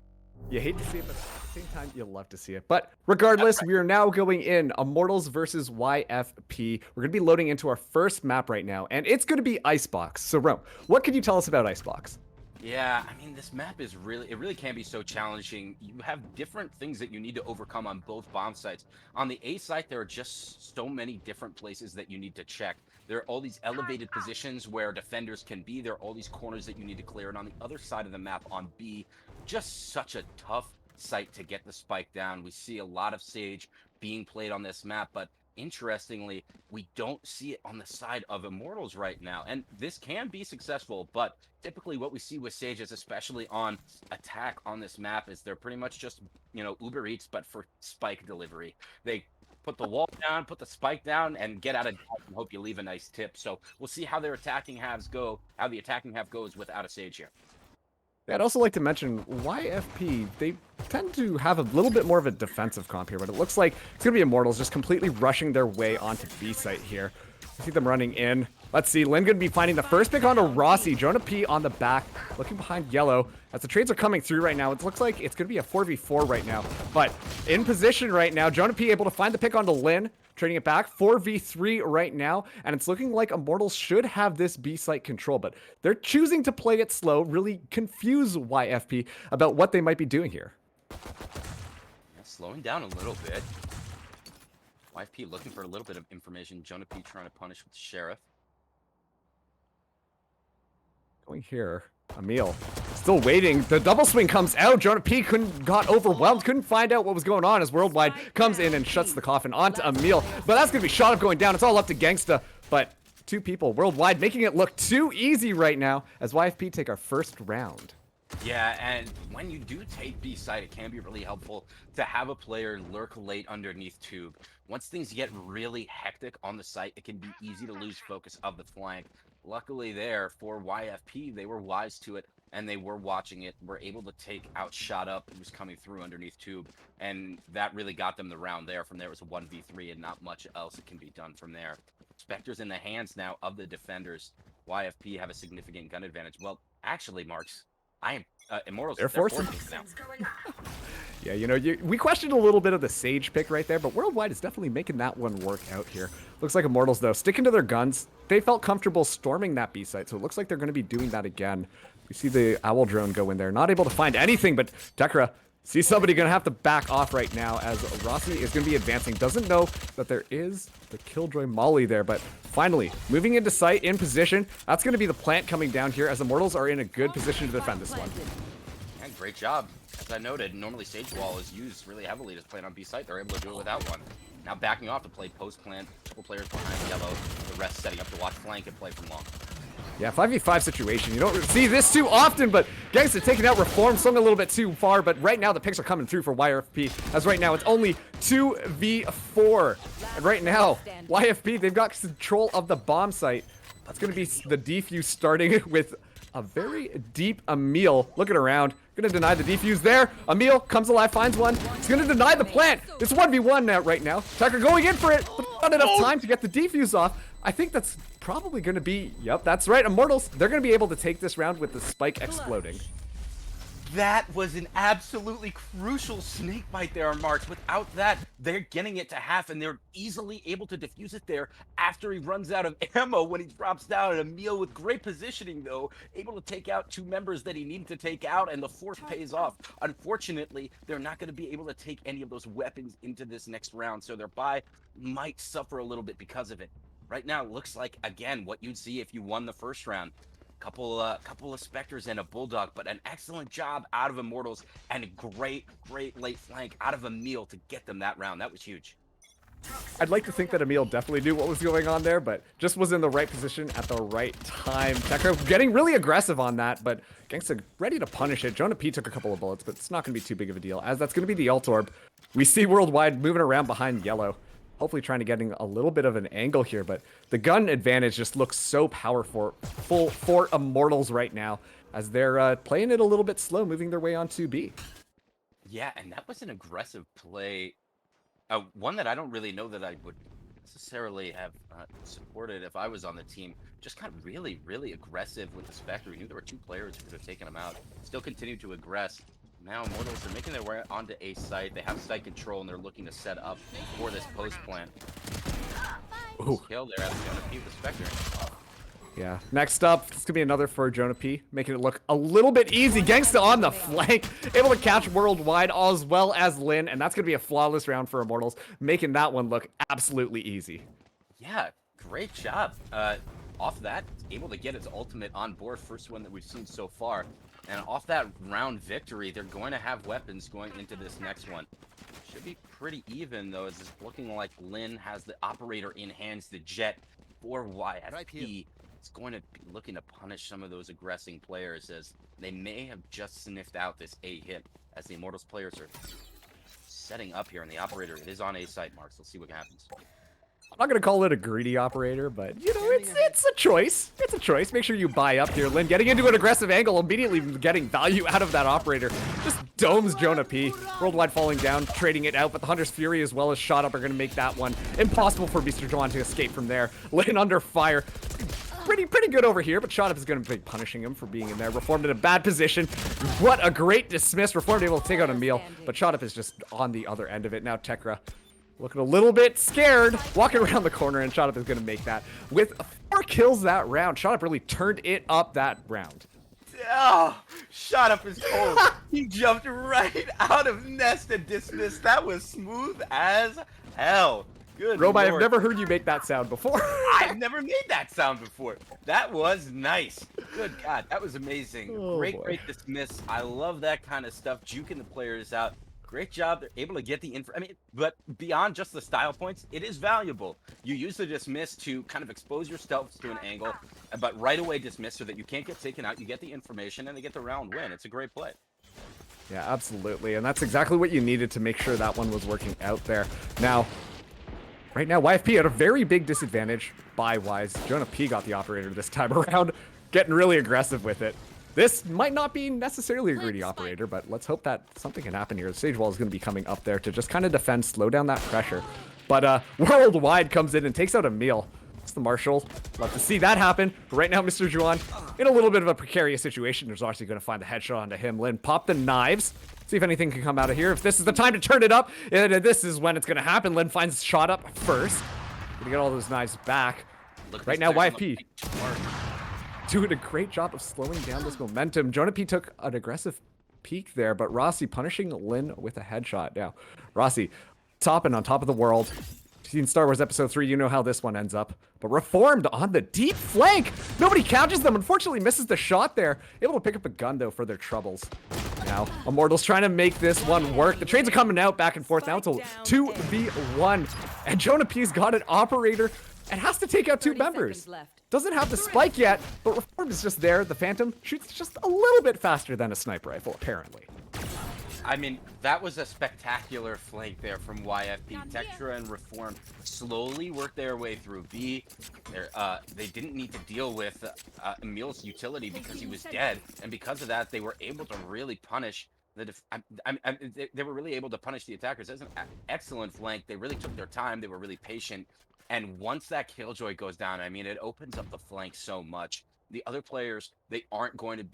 S7: You hate to see it, but at the same time, you'll love to see it. But regardless, we are now going in Immortals versus YFP. We're going to be loading into our first map right now, and it's going to be Icebox. So, Rome, what can you tell us about Icebox?
S8: Yeah, I mean, this map is really can be so challenging. You have different things that you need to overcome on both bomb sites. On the A site, there are just so many different places that you need to check. There are all these elevated positions where defenders can be. There are all these corners that you need to clear. And on the other side of the map, on B, just such a tough site to get the spike down. We see a lot of Sage being played on this map, but interestingly, we don't see it on the side of Immortals right now. And this can be successful, but typically what we see with Sages, especially on attack on this map, is they're pretty much just, Uber Eats, but for spike delivery. They put the wall down, put the spike down, and get out of dodge and hope you leave a nice tip. So we'll see how their attacking halves go, how the attacking half goes without a Sage here.
S7: I'd also like to mention YFP, they tend to have a little bit more of a defensive comp here, but it looks like it's going to be Immortals just completely rushing their way onto B site here. I see them running in. Let's see, Lynn going to be finding the first pick onto Rossi. Jonah P on the back, looking behind Yellow. As the trades are coming through right now, it looks like it's going to be a 4v4 right now. But in position right now, Jonah P able to find the pick onto Lynn. Trading it back, 4v3 right now, and it's looking like Immortals should have this B site control, but they're choosing to play it slow, really confuse YFP about what they might be doing here.
S8: Yeah, slowing down a little bit. YFP looking for a little bit of information. Jonah P trying to punish with Sheriff.
S7: Going here, Emil still waiting. The double swing comes out. Jonah P got overwhelmed, couldn't find out what was going on as Worldwide comes in and shuts the coffin onto Emil. But that's going to be shot up going down. It's all up to Gangsta. But two people, Worldwide, making it look too easy right now as YFP take our first round.
S8: Yeah, and when you do take B side, it can be really helpful to have a player lurk late underneath tube. Once things get really hectic on the site, it can be easy to lose focus of the flank. Luckily there, for YFP, they were wise to it, and they were watching it, were able to take out Shot Up, who was coming through underneath tube, and that really got them the round there. From there, it was a 1v3, and not much else that can be done from there. Spectre's in the hands now of the defenders. YFP have a significant gun advantage. Well, actually, Marks, Immortals, they're forcing it now.
S7: Yeah, we questioned a little bit of the Sage pick right there, but Worldwide is definitely making that one work out here. Looks like Immortals, though, sticking to their guns. They felt comfortable storming that B site, so it looks like they're going to be doing that again. We see the owl drone go in there. Not able to find anything, but Tekra sees somebody going to have to back off right now as Rossi is going to be advancing. Doesn't know that there is the Killjoy Molly there, but finally moving into sight, in position. That's going to be the plant coming down here as Immortals are in a good position to defend this one.
S8: And great job. As I noted, normally Sage Wall is used really heavily to plant on B site. They're able to do it without one. Now backing off to play post plant. Couple players behind yellow. The rest setting up to watch flank and play from long.
S7: Yeah, 5v5 situation. You don't see this too often, but Gangsta taking out Reform, swung a little bit too far, but right now the picks are coming through for YFP, as right now it's only 2v4. And right now, YFP, they've got control of the bomb site. That's going to be the defuse starting with a very deep Emil looking around. Gonna deny the defuse there. Emil comes alive, finds one. He's gonna deny the plant. It's 1v1 now, right now. Tucker going in for it, but not enough time to get the defuse off. I think that's probably gonna be, yep, that's right, Immortals. They're gonna be able to take this round with the spike exploding.
S8: That was an absolutely crucial snake bite there on Marks. Without that, they're getting it to half, and they're easily able to defuse it there after he runs out of ammo when he drops down. And Emil with great positioning, though, able to take out two members that he needed to take out, and the force pays off. Unfortunately, they're not going to be able to take any of those weapons into this next round, so their buy might suffer a little bit because of it. Right now, it looks like, again, what you'd see if you won the first round. Couple of Spectres and a Bulldog, but an excellent job out of Immortals and a great late flank out of Emil to get them that round. That was huge.
S7: I'd like to think that Emil definitely knew what was going on there, but just was in the right position at the right time. Tekra getting really aggressive on that, but Gangsta ready to punish it. Jonah P took a couple of bullets, but it's not going to be too big of a deal, as that's going to be the ult orb. We see Worldwide moving around behind yellow. Hopefully trying to getting a little bit of an angle here, but the gun advantage just looks so powerful for Immortals right now, as they're playing it a little bit slow, moving their way on to B.
S8: Yeah, and that was an aggressive play. One that I don't really know that I would necessarily have supported if I was on the team. Just kind of really aggressive with the Spectre. We knew there were two players who could have taken him out. Still continue to aggress. Now Immortals are making their way onto A site. They have site control, and they're looking to set up for this post plant.
S7: Ooh.
S8: Kill there out of Jonah P with the Spectre.
S7: Yeah. Next up, it's gonna be another for Jonah P, making it look a little bit easy. Gangsta on the flank, able to catch Worldwide as well as Lin, and that's gonna be a flawless round for Immortals, making that one look absolutely easy.
S8: Yeah, great job. Off that, able to get its ultimate on board, first one that we've seen so far. And off that round victory, they're going to have weapons going into this next one. Should be pretty even, though, as it's looking like Lin has the operator in hands, the Jet for YFP. It's going to be looking to punish some of those aggressing players, as they may have just sniffed out this A hit, as the Immortals players are setting up here, and the operator, it is on A site, Marks. Let's see what happens.
S7: I'm not gonna call it a greedy operator, but you know, it's a choice. It's a choice. Make sure you buy up here. Lin getting into an aggressive angle, immediately getting value out of that operator. Just domes Jonah P. Worldwide falling down, trading it out, but the Hunter's Fury as well as Shot Up are gonna make that one impossible for Mr. Juan to escape from there. Lin under fire. Pretty good over here, but Shot Up is going to be punishing him for being in there. Reformed in a bad position. What a great dismiss. Reformed able to take out Emil, but Shot Up is just on the other end of it. Now Tekra looking a little bit scared, walking around the corner, and Shot Up is going to make that. With 4 kills that round, Shot Up really turned it up that round.
S8: Oh, Shot Up is cold. He jumped right out of nest and dismissed. That was smooth as hell. Good
S7: Roby,
S8: Lord.
S7: I've never heard you make that sound before.
S8: I've never made that sound before. That was nice. Good God, that was amazing.
S7: Oh,
S8: great dismiss. I love that kind of stuff, juking the players out. Great job. They're able to get the info. I mean, but beyond just the style points, it is valuable. You use the dismiss to kind of expose yourself to an angle, but right away dismiss so that you can't get taken out. You get the information, and they get the round win. It's a great play.
S7: Yeah, absolutely. And that's exactly what you needed to make sure that one was working out there. Now, right now, YFP at a very big disadvantage buy-wise. Jonah P got the operator this time around, getting really aggressive with it. This might not be necessarily a greedy operator, but let's hope that something can happen here. The Sage Wall is going to be coming up there to just kind of defend, slow down that pressure. But Worldwide comes in and takes out Emil. It's the Marshal. Love to see that happen. But right now, Mr. Juan in a little bit of a precarious situation. There's obviously going to find the headshot onto him. Lin, pop the knives. See if anything can come out of here. If this is the time to turn it up, and this is when it's going to happen. Lin finds Shot Up first. Gonna get all those knives back. Right now, YFP. doing a great job of slowing down this momentum. Jonah P took an aggressive peek there, but Rossi punishing Lin with a headshot. Now, Rossi, topping on top of the world. Seen Star Wars Episode 3, you know how this one ends up. But Reformed on the deep flank. Nobody counters them. Unfortunately, misses the shot there. Able to pick up a gun, though, for their troubles. Now, Immortals trying to make this one work. The trades are coming out back and forth. Now it's a 2v1. And Jonah P's got an operator and has to take out 2 members. Doesn't have the spike yet, but Reformed is just there. The Phantom shoots just a little bit faster than a sniper rifle, apparently.
S8: I mean, that was a spectacular flank there from YFP. Textra and Reform slowly worked their way through B. They didn't need to deal with Emil's utility because he was dead, and because of that, they were able to really punish the. They were really able to punish the attackers. That's an excellent flank. They really took their time. They were really patient, and once that Killjoy goes down, I mean, it opens up the flank so much. The other players, they aren't going to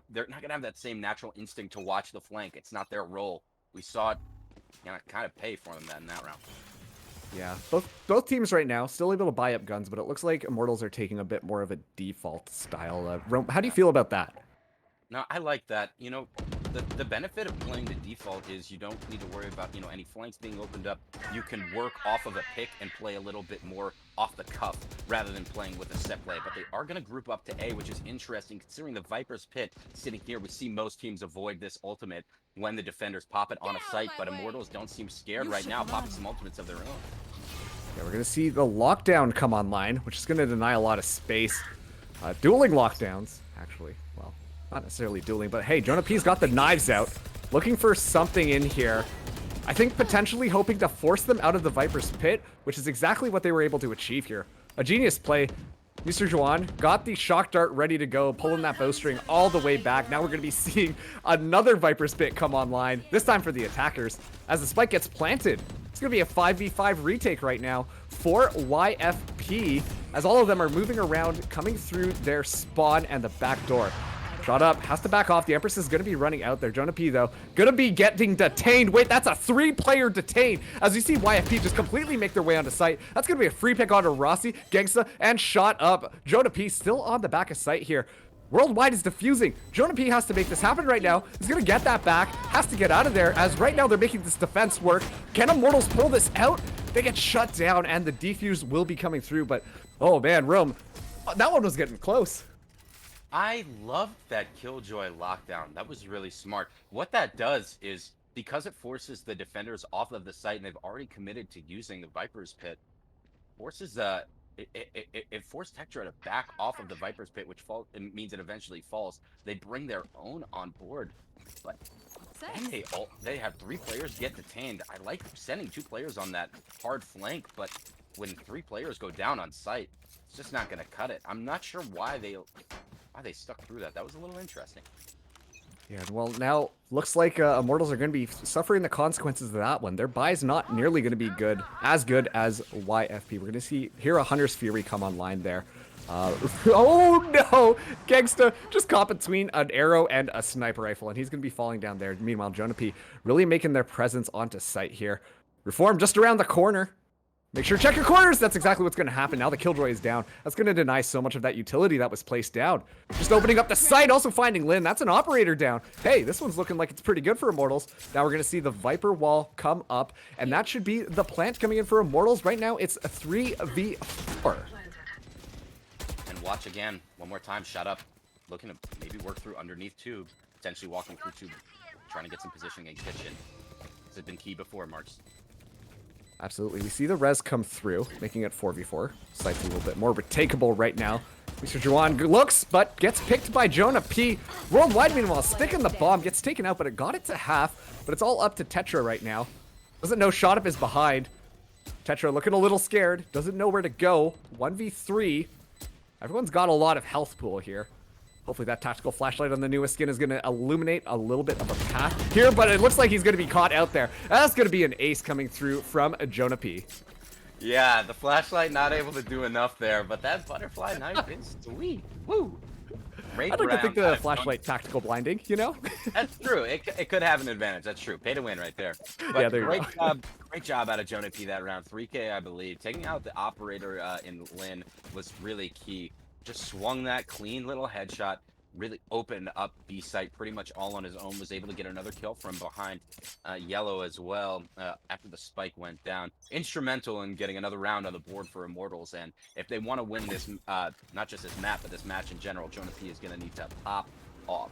S8: they're not going to have that same natural instinct to watch the flank. It's not their role. We saw it, kind of pay for them in that round.
S7: Yeah, both teams right now still able to buy up guns, but it looks like Immortals are taking a bit more of a default style. Rome, how do you feel about that?
S8: No, I like that. You know, the benefit of playing the default is you don't need to worry about, any flanks being opened up. You can work off of a pick and play a little bit more off the cuff rather than playing with a set play. But they are going to group up to A, which is interesting considering the Viper's Pit sitting here. We see most teams avoid this ultimate when the defenders pop it on a site, but Immortals don't seem scared right now, popping some ultimates of their own.
S7: Yeah, we're going to see the lockdown come online, which is going to deny a lot of space. Dueling lockdowns, actually. Well, not necessarily dueling, but hey, Jonah P's got the knives out, looking for something in here. I think potentially hoping to force them out of the Viper's Pit, which is exactly what they were able to achieve here. A genius play. Mr. Juan got the shock dart ready to go, pulling that bowstring all the way back. Now we're going to be seeing another Viper's Pit come online, this time for the attackers, as the spike gets planted. It's going to be a 5v5 retake right now for YFP, as all of them are moving around, coming through their spawn and the back door. Shot up, has to back off. The Empress is going to be running out there. Jonah P, though, going to be getting detained. Wait, that's a 3-player detain. As you see YFP just completely make their way onto site. That's going to be a free pick onto Rossi, Gangsta, and shot up. Jonah P still on the back of site here. Worldwide is defusing. Jonah P has to make this happen right now. He's going to get that back. Has to get out of there, as right now they're making this defense work. Can Immortals pull this out? They get shut down, and the defuse will be coming through. But, oh man, Rome, that one was getting close.
S8: I loved that Killjoy lockdown. That was really smart. What that does is, because it forces the defenders off of the site and they've already committed to using the Viper's Pit, forces it forced Tektra to back off of the Viper's Pit, which it means it eventually falls. They bring their own on board, but then they have 3 players get detained. I like sending 2 players on that hard flank, but when 3 players go down on site, it's just not going to cut it. I'm not sure why they stuck through that. That was a little interesting.
S7: Yeah, well, now looks like Immortals are going to be suffering the consequences of that one. Their buy's not nearly going to be as good as YFP. We're going to see here a Hunter's Fury come online there. Oh no! Gangsta just caught between an arrow and a sniper rifle, and he's going to be falling down there. Meanwhile, Jonah P really making their presence onto site here. Reform just around the corner. Make sure to check your corners. That's exactly what's going to happen. Now the Killjoy is down. That's going to deny so much of that utility that was placed down. Just opening up the site, also finding Lin. That's an operator down. Hey, this one's looking like it's pretty good for Immortals. Now we're going to see the Viper wall come up, and that should be the plant coming in for Immortals. Right now, it's a 3v4.
S8: And watch again. One more time. Shut up. Looking to maybe work through underneath tube. Potentially walking through tube. Trying to get some positioning in kitchen. This has been key before, Marks.
S7: Absolutely. We see the res come through, making it 4v4. Site's a little bit more retakeable right now. Mr. Juan looks, but gets picked by Jonah P. Worldwide, meanwhile, sticking the bomb, gets taken out, but it got it to half. But it's all up to Tetra right now. Doesn't know shot up is behind. Tetra looking a little scared. Doesn't know where to go. 1v3. Everyone's got a lot of health pool here. Hopefully that tactical flashlight on the newest skin is going to illuminate a little bit of a path here, but it looks like he's going to be caught out there. That's going to be an ace coming through from Jonah P.
S8: Yeah, the flashlight not able to do enough there, but that butterfly knife is sweet. Woo! Great
S7: I'd like to think the
S8: round.
S7: flashlight tactical blinding, you know?
S8: That's true. It could have an advantage. That's true. Pay to win right there. But
S7: Yeah, there you go.
S8: Great job out of Jonah P that round. 3K, I believe. Taking out the operator in Lin was really key. just swung that clean little headshot, really opened up B site pretty much all on his own, was able to get another kill from behind yellow as well after the spike went down. Instrumental in getting another round on the board for Immortals, and if they want to win this, not just this map, but this match in general, Jonah P is going to need to pop off.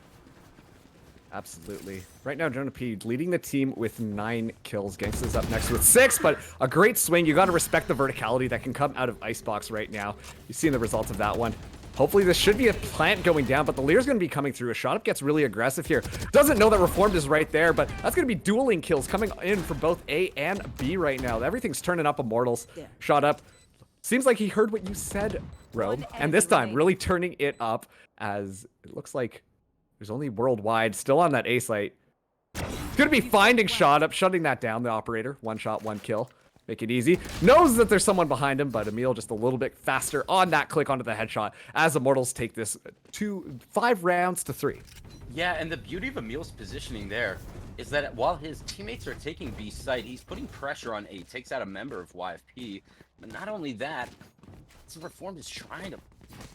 S7: Absolutely. Right now, Jonah P leading the team with 9 kills. Gangsta's up next with 6, but a great swing. You got to respect the verticality that can come out of Icebox right now. You've seen the results of that one. Hopefully this should be a plant going down, but the Lear's going to be coming through. A shot up gets really aggressive here. Doesn't know that Reformed is right there, but that's going to be dueling kills coming in from both A and B right now. Everything's turning up Immortals. Shot up. Seems like he heard what you said, Robe, and this time really turning it up as it looks like there's only Worldwide still on that A site. He's going to be finding shot up, shutting that down, the operator. 1 shot, 1 kill. Make it easy. Knows that there's someone behind him, but Emil just a little bit faster on that click onto the headshot as Immortals take this 5 rounds to 3.
S8: Yeah, and the beauty of Emil's positioning there is that while his teammates are taking B site, he's putting pressure on A. Takes out a member of YFP. But not only that, Reformed is trying to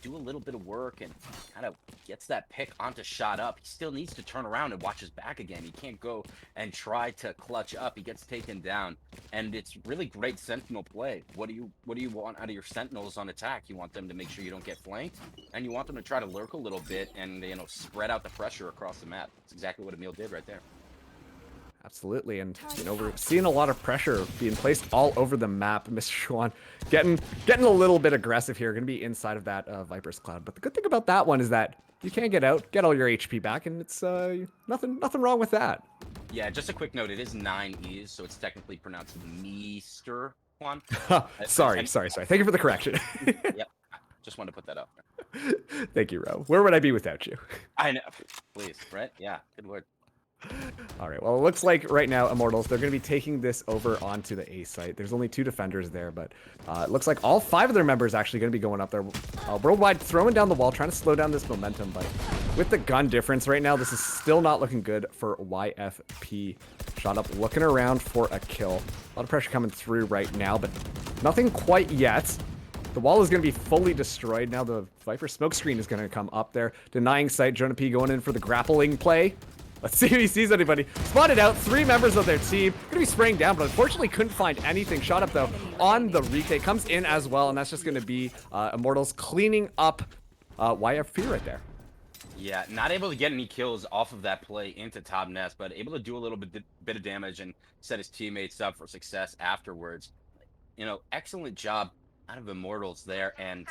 S8: do a little bit of work and kind of gets that pick onto shot up. He still needs to turn around and watch his back again. He can't go and try to clutch up. He gets taken down, and it's really great sentinel play. What do you want out of your sentinels on attack? You want them to make sure you don't get flanked, and you want them to try to lurk a little bit and spread out the pressure across the map. That's exactly what Emil did right there.
S7: Absolutely, and we're seeing a lot of pressure being placed all over the map. Mr. Schwan getting a little bit aggressive here. Going to be inside of that Viper's Cloud. But the good thing about that one is that you can get out, get all your HP back, and it's nothing wrong with that.
S8: Yeah, just a quick note. It is 9 E's, so it's technically pronounced Mr. Juan.
S7: Sorry. Thank you for the correction.
S8: Yep, just wanted to put that up.
S7: Thank you, Ro. Where would I be without you?
S8: I know. Please, right? Yeah, good word.
S7: All right, well, it looks like right now, Immortals, they're going to be taking this over onto the A site. There's only 2 defenders there, but it looks like all 5 of their members actually going to be going up there. Worldwide throwing down the wall, trying to slow down this momentum, but with the gun difference right now, this is still not looking good for YFP. Shot up, looking around for a kill. A lot of pressure coming through right now, but nothing quite yet. The wall is going to be fully destroyed. Now the Viper smoke screen is going to come up there, denying sight. Jonah P going in for the grappling play. Let's see if he sees anybody. Spotted out 3 members of their team. Gonna be spraying down, but unfortunately couldn't find anything. Shot up though on the retake. Comes in as well, and that's just gonna be Immortals cleaning up YFP right there.
S8: Yeah, not able to get any kills off of that play into top nest, but able to do a little bit of damage and set his teammates up for success afterwards. Excellent job out of Immortals there, and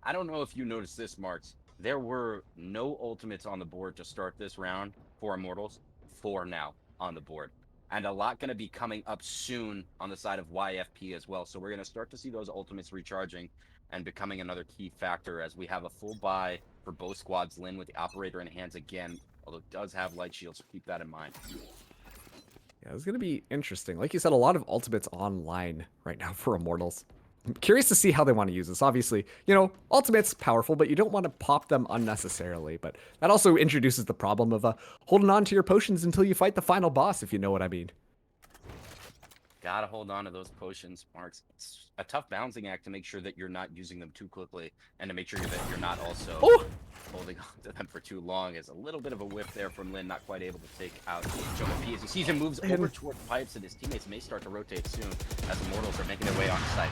S8: I don't know if you noticed this, Marks. There were no ultimates on the board to start this round for Immortals. 4 now on the board. And a lot going to be coming up soon on the side of YFP as well. So we're going to start to see those ultimates recharging and becoming another key factor as we have a full buy for both squads. Lin with the operator in hands again, although it does have light shields, so keep that in mind.
S7: Yeah, it's going to be interesting. Like you said, a lot of ultimates online right now for Immortals. I'm curious to see how they want to use this. Obviously, ultimate's powerful, but you don't want to pop them unnecessarily. But that also introduces the problem of holding on to your potions until you fight the final boss, if you know what I mean.
S8: Gotta hold on to those potions, Marks. It's a tough balancing act to make sure that you're not using them too quickly and to make sure that you're not also holding on to them for too long. As a little bit of a whiff there from Lin, not quite able to take out Jonah P as he sees him moves over toward pipes, and his teammates may start to rotate soon as Immortals are making their way on site.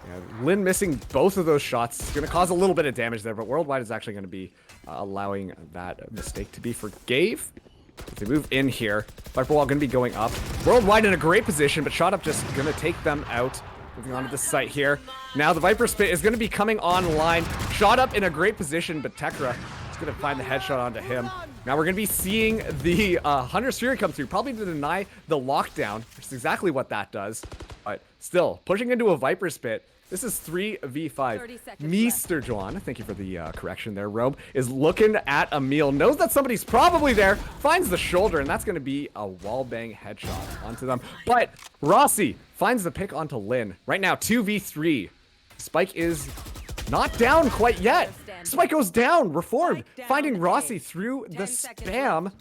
S7: Yeah, Lin missing both of those shots. It's going to cause a little bit of damage there, but Worldwide is actually going to be allowing that mistake to be forgave. As they move in here, Viper Wall going to be going up. Worldwide in a great position, but Shot Up just going to take them out. Moving on to the site here. Now the Viper Spit is going to be coming online. Shot Up in a great position, but Tekra is going to find the headshot onto him. Now we're going to be seeing the Hunter's Fury come through, probably to deny the lockdown, which is exactly what that does. But still, pushing into a Viper Spit. This is 3v5. Mr. Juan, thank you for the correction there, Robe, is looking at Emil, knows that somebody's probably there, finds the shoulder, and that's going to be a wallbang headshot onto them. But Rossi finds the pick onto Lin. Right now, 2v3. Spike is not down quite yet. Spike goes down. Reformed finding Rossi through the spam.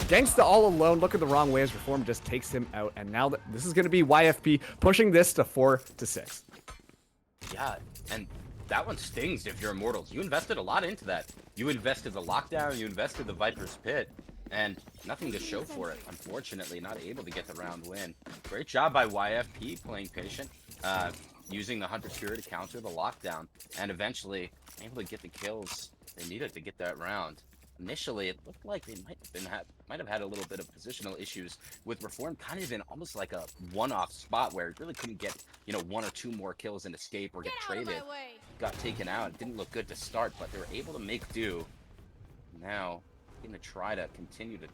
S7: Gangsta all alone, looking the wrong way as Reformed just takes him out. And now this is going to be YFP pushing this to 4-6.
S8: Yeah, and that one stings if you're Immortals. You invested a lot into that. You invested the lockdown, you invested the Viper's Pit, and nothing to show for it. Unfortunately, not able to get the round win. Great job by YFP playing patient, using the Hunter Spirit to counter the lockdown, and eventually able to get the kills they needed to get that round. Initially, it looked like they might have had a little bit of positional issues with Reform, kind of in almost like a one-off spot where it really couldn't get, you know, 1 or 2 more kills and escape or get traded. Got taken out. It didn't look good to start, but they were able to make do. Now, going to try to continue to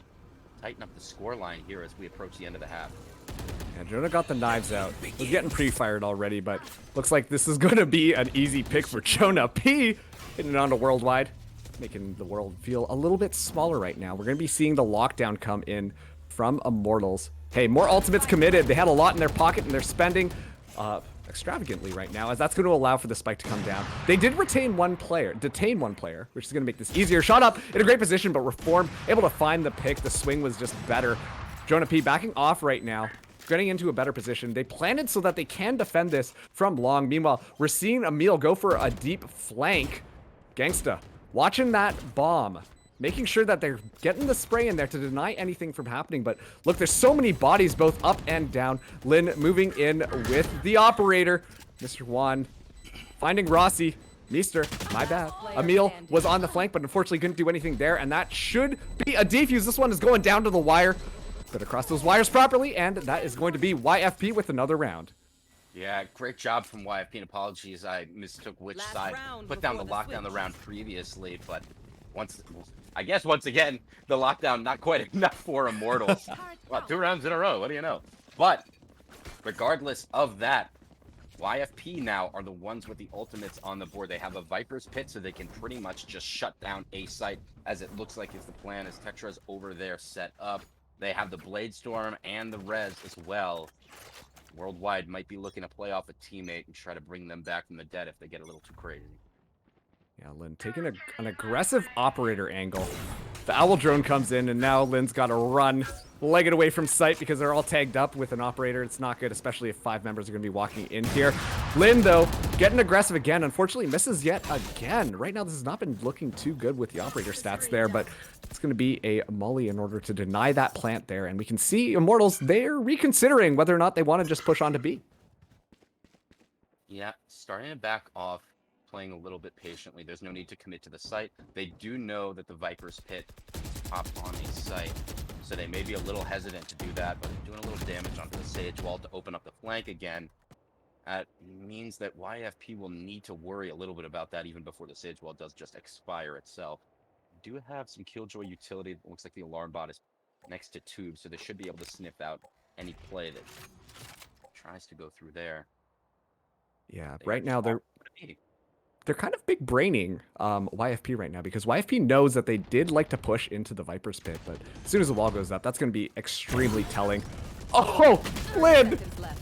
S8: tighten up the scoreline here as we approach the end of the half.
S7: Yeah, Jonah got the knives out. Was getting pre-fired already, but looks like this is going to be an easy pick for Jonah P. Hitting it on to Worldwide, making the world feel a little bit smaller right now. We're going to be seeing the lockdown come in from Immortals. Hey, more ultimates committed. They had a lot in their pocket, and they're spending extravagantly right now, as that's going to allow for the spike to come down. They did detain one player, which is going to make this easier. Shot up in a great position, but Reform able to find the pick. The swing was just better. Jonah P backing off right now, getting into a better position. They planted so that they can defend this from long. Meanwhile, we're seeing Emil go for a deep flank. Gangsta watching that bomb, making sure that they're getting the spray in there to deny anything from happening. But look, there's so many bodies both up and down. Lin moving in with the operator. Mr. Juan finding Rossi. Meester, my bad. Emil was on the flank, but unfortunately couldn't do anything there. And that should be a defuse. This one is going down to the wire. But across those wires properly, and that is going to be YFP with another round.
S8: Yeah, great job from YFP, and apologies, I mistook which side. Put down the lockdown the round previously, but once again, the lockdown not quite enough for Immortals. Well, 2 rounds in a row, what do you know? But regardless of that, YFP now are the ones with the ultimates on the board. They have a Viper's Pit, so they can pretty much just shut down a site, as it looks like is the plan, as Tetra's over there set up. They have the Blade Storm and the Res as well. Worldwide might be looking to play off a teammate and try to bring them back from the dead if they get a little too crazy.
S7: Yeah, Lin taking an aggressive operator angle. The Owl drone comes in, and now Lin's got to run, leg it away from sight because they're all tagged up with an operator. It's not good, especially if 5 members are going to be walking in here. Lin, though, getting aggressive again. Unfortunately, misses yet again. Right now, this has not been looking too good with the operator stats there, but it's going to be a molly in order to deny that plant there. And we can see Immortals, they're reconsidering whether or not they want to just push on to B.
S8: Yeah, starting to back off, playing a little bit patiently. There's no need to commit to the site. They do know that the Viper's Pit is up on a site, so they may be a little hesitant to do that, but doing a little damage onto the Sage Wall to open up the flank again. That means that YFP will need to worry a little bit about that even before the Sage Wall does just expire itself. We do have some Killjoy utility. It looks like the alarm bot is next to Tube, so they should be able to sniff out any play that tries to go through there.
S7: Yeah, right now they're kind of big braining YFP right now, because YFP knows that they did like to push into the Viper's Pit, but as soon as the wall goes up, that's going to be extremely telling. Oh, Lin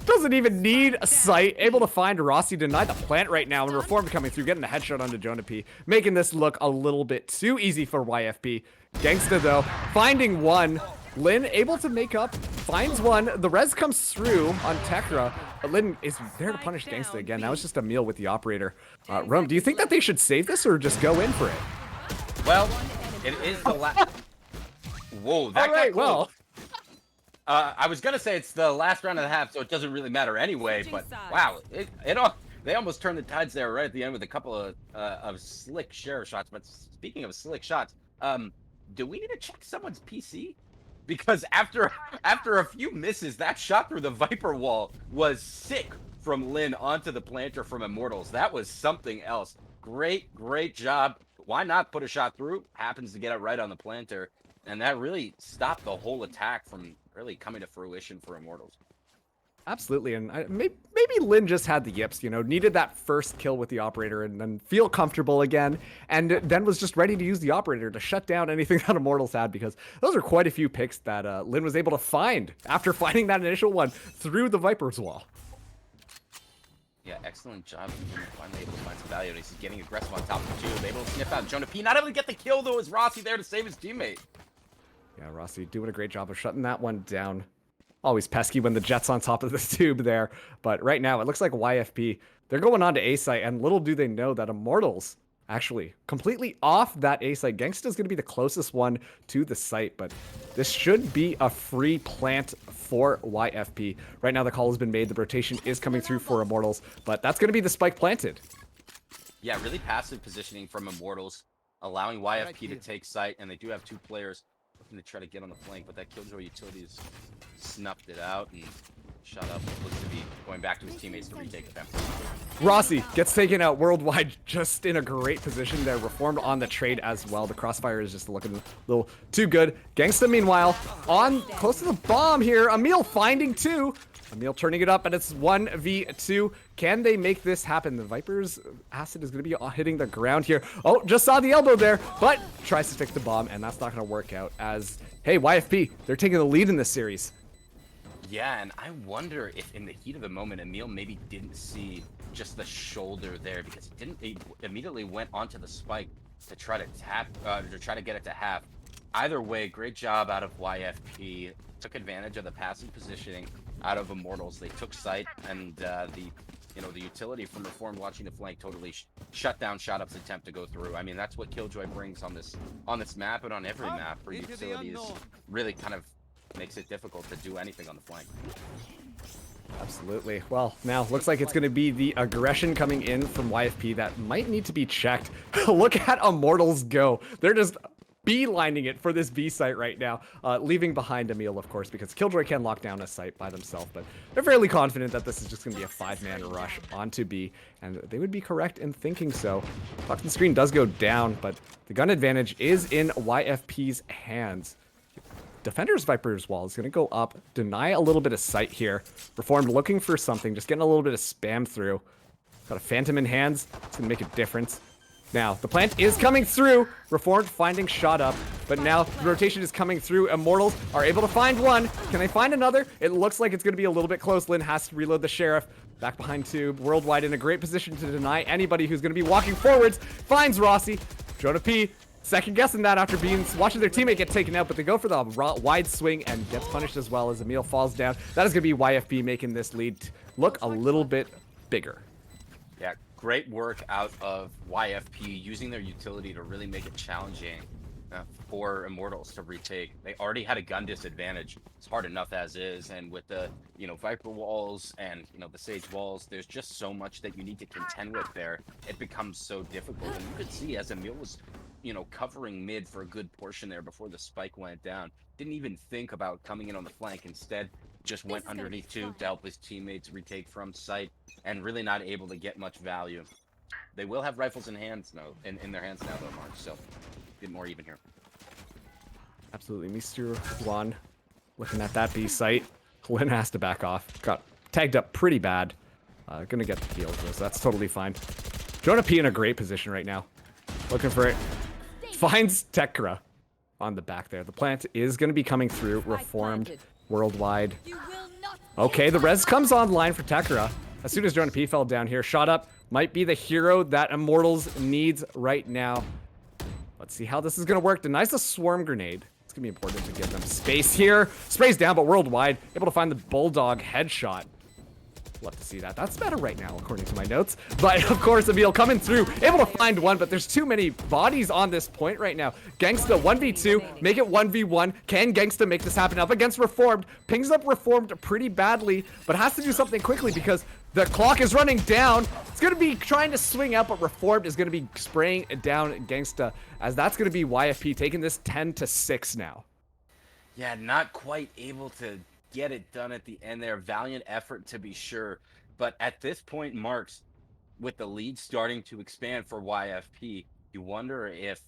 S7: doesn't even need a sight. Able to find Rossi, deny the plant right now, and Reform coming through, getting the headshot onto Jonah P, making this look a little bit too easy for YFP. Gangsta, though, finding one. Lin able to make up, finds one. The res comes through on Tekra, but Lin is there to punish Gangsta again. Now it's just a meal with the operator. Rome, do you think that they should save this or just go in for it?
S8: Well, it is the last. Whoa, that got close.
S7: Well.
S8: I was gonna say it's the last round of the half, so it doesn't really matter anyway. But wow, they almost turned the tides there right at the end with a couple of slick share shots. But speaking of slick shots, do we need to check someone's PC? Because after a few misses, that shot through the Viper wall was sick from Lin onto the planter from Immortals. That was something else. Great job. Why not put a shot through? Happens to get it right on the planter, and that really stopped the whole attack from really coming to fruition for Immortals.
S7: Absolutely, and maybe Lin just had the yips, you know, needed that first kill with the operator and then feel comfortable again, and then was just ready to use the operator to shut down anything that Immortals had, because those are quite a few picks that Lin was able to find after finding that initial one through the Viper's wall.
S8: Yeah, excellent job. Finally able to find some value, and he's getting aggressive on top of the tube, able to sniff out Jonah P. Not able to get the kill, though, is Rossi there to save his teammate.
S7: Yeah, Rossi doing a great job of shutting that one down. Always pesky when the Jet's on top of the tube there. But right now, it looks like YFP, they're going on to A site, and little do they know that Immortals actually completely off that A site. Gangsta's going to be the closest one to the site, but this should be a free plant for YFP. Right now, the call has been made. The rotation is coming through for Immortals, but that's going to be the spike planted.
S8: Yeah, really passive positioning from Immortals, allowing YFP to take site, and they do have 2 players looking to try to get on the flank, but that Killjoy utility has snuffed it out and shut up. Looks to be going back to his teammates to retake them.
S7: Rossi gets taken out worldwide, just in a great position there. Reformed on the trade as well. The crossfire is just looking a little too good. Gangsta, meanwhile, on close to the bomb here. Emil finding 2. Emil turning it up, and it's 1v2. Can they make this happen? The Viper's acid is going to be hitting the ground here. Oh, just saw the elbow there, but tries to fix the bomb, and that's not going to work out as, hey, YFP, they're taking the lead in this series.
S8: Yeah, and I wonder if in the heat of the moment, Emil maybe didn't see just the shoulder there, because he immediately went onto the spike to try to get it to half. Either way, great job out of YFP. Took advantage of the passive positioning out of Immortals. They took sight, and the utility from Reformed watching the flank totally shut down ShotUp's attempt to go through. I mean, that's what Killjoy brings on this map and on every map, where utility is really kind of makes it difficult to do anything on the flank.
S7: Absolutely. Well, now looks like it's going to be the aggression coming in from YFP that might need to be checked. Look at Immortals go. They're just beelining it for this B site right now, leaving behind Emil, of course, because Killjoy can lock down a site by themselves, but they're fairly confident that this is just going to be a 5-man rush onto B, and they would be correct in thinking so. Toxin screen does go down, but the gun advantage is in YFP's hands. Defender's Viper's wall is going to go up, deny a little bit of sight here. Reformed looking for something, just getting a little bit of spam through. Got a Phantom in hands, it's going to make a difference. Now, the plant is coming through. Reformed finding ShotUp, but now the rotation is coming through. Immortals are able to find one. Can they find another? It looks like it's going to be a little bit close. Lin has to reload the Sheriff. Back behind Tube. Worldwide in a great position to deny anybody who's going to be walking forwards. Finds Rossi. Jonah P. second guessing that after watching their teammate get taken out, but they go for the wide swing and gets punished as well as Emil falls down. That is going to be YFP making this lead look a little bit bigger.
S8: Yeah, great work out of YFP using their utility to really make it challenging for Immortals to retake. They already had a gun disadvantage. It's hard enough as is, and with the Viper walls and the Sage walls, there's just so much that you need to contend with there. It becomes so difficult, and you could see as Emil was covering mid for a good portion there before the spike went down. Didn't even think about coming in on the flank. Instead, just went underneath Tube to help his teammates retake from sight, and really not able to get much value. They will have rifles in hands now, in their hands now though, Mark, so get more even here.
S7: Absolutely. Mr. Juan looking at that B site. Lin has to back off. Got tagged up pretty bad. Gonna get the kills though, so that's totally fine. Jonah P in a great position right now. Looking for it. Finds Tekra on the back there. The plant is going to be coming through. Reformed worldwide. Okay, the res comes online for Tekra. As soon as Jonah P fell down here, ShotUp might be the hero that Immortals needs right now. Let's see how this is going to work. Denies the swarm grenade. It's going to be important to give them space here. Sprays down, but worldwide. Able to find the Bulldog headshot. Love to see that. That's better right now, according to my notes. But, of course, Emil coming through. Able to find one, but there's too many bodies on this point right now. Gangsta 1v2. Make it 1v1. Can Gangsta make this happen up against Reformed? Pings up Reformed pretty badly, but has to do something quickly because the clock is running down. It's going to be trying to swing out, but Reformed is going to be spraying down Gangsta, as that's going to be YFP taking this 10-6 now.
S8: Yeah, not quite able to get it done at the end there. Valiant effort to be sure, but at this point, Marks, with the lead starting to expand for YFP, you wonder if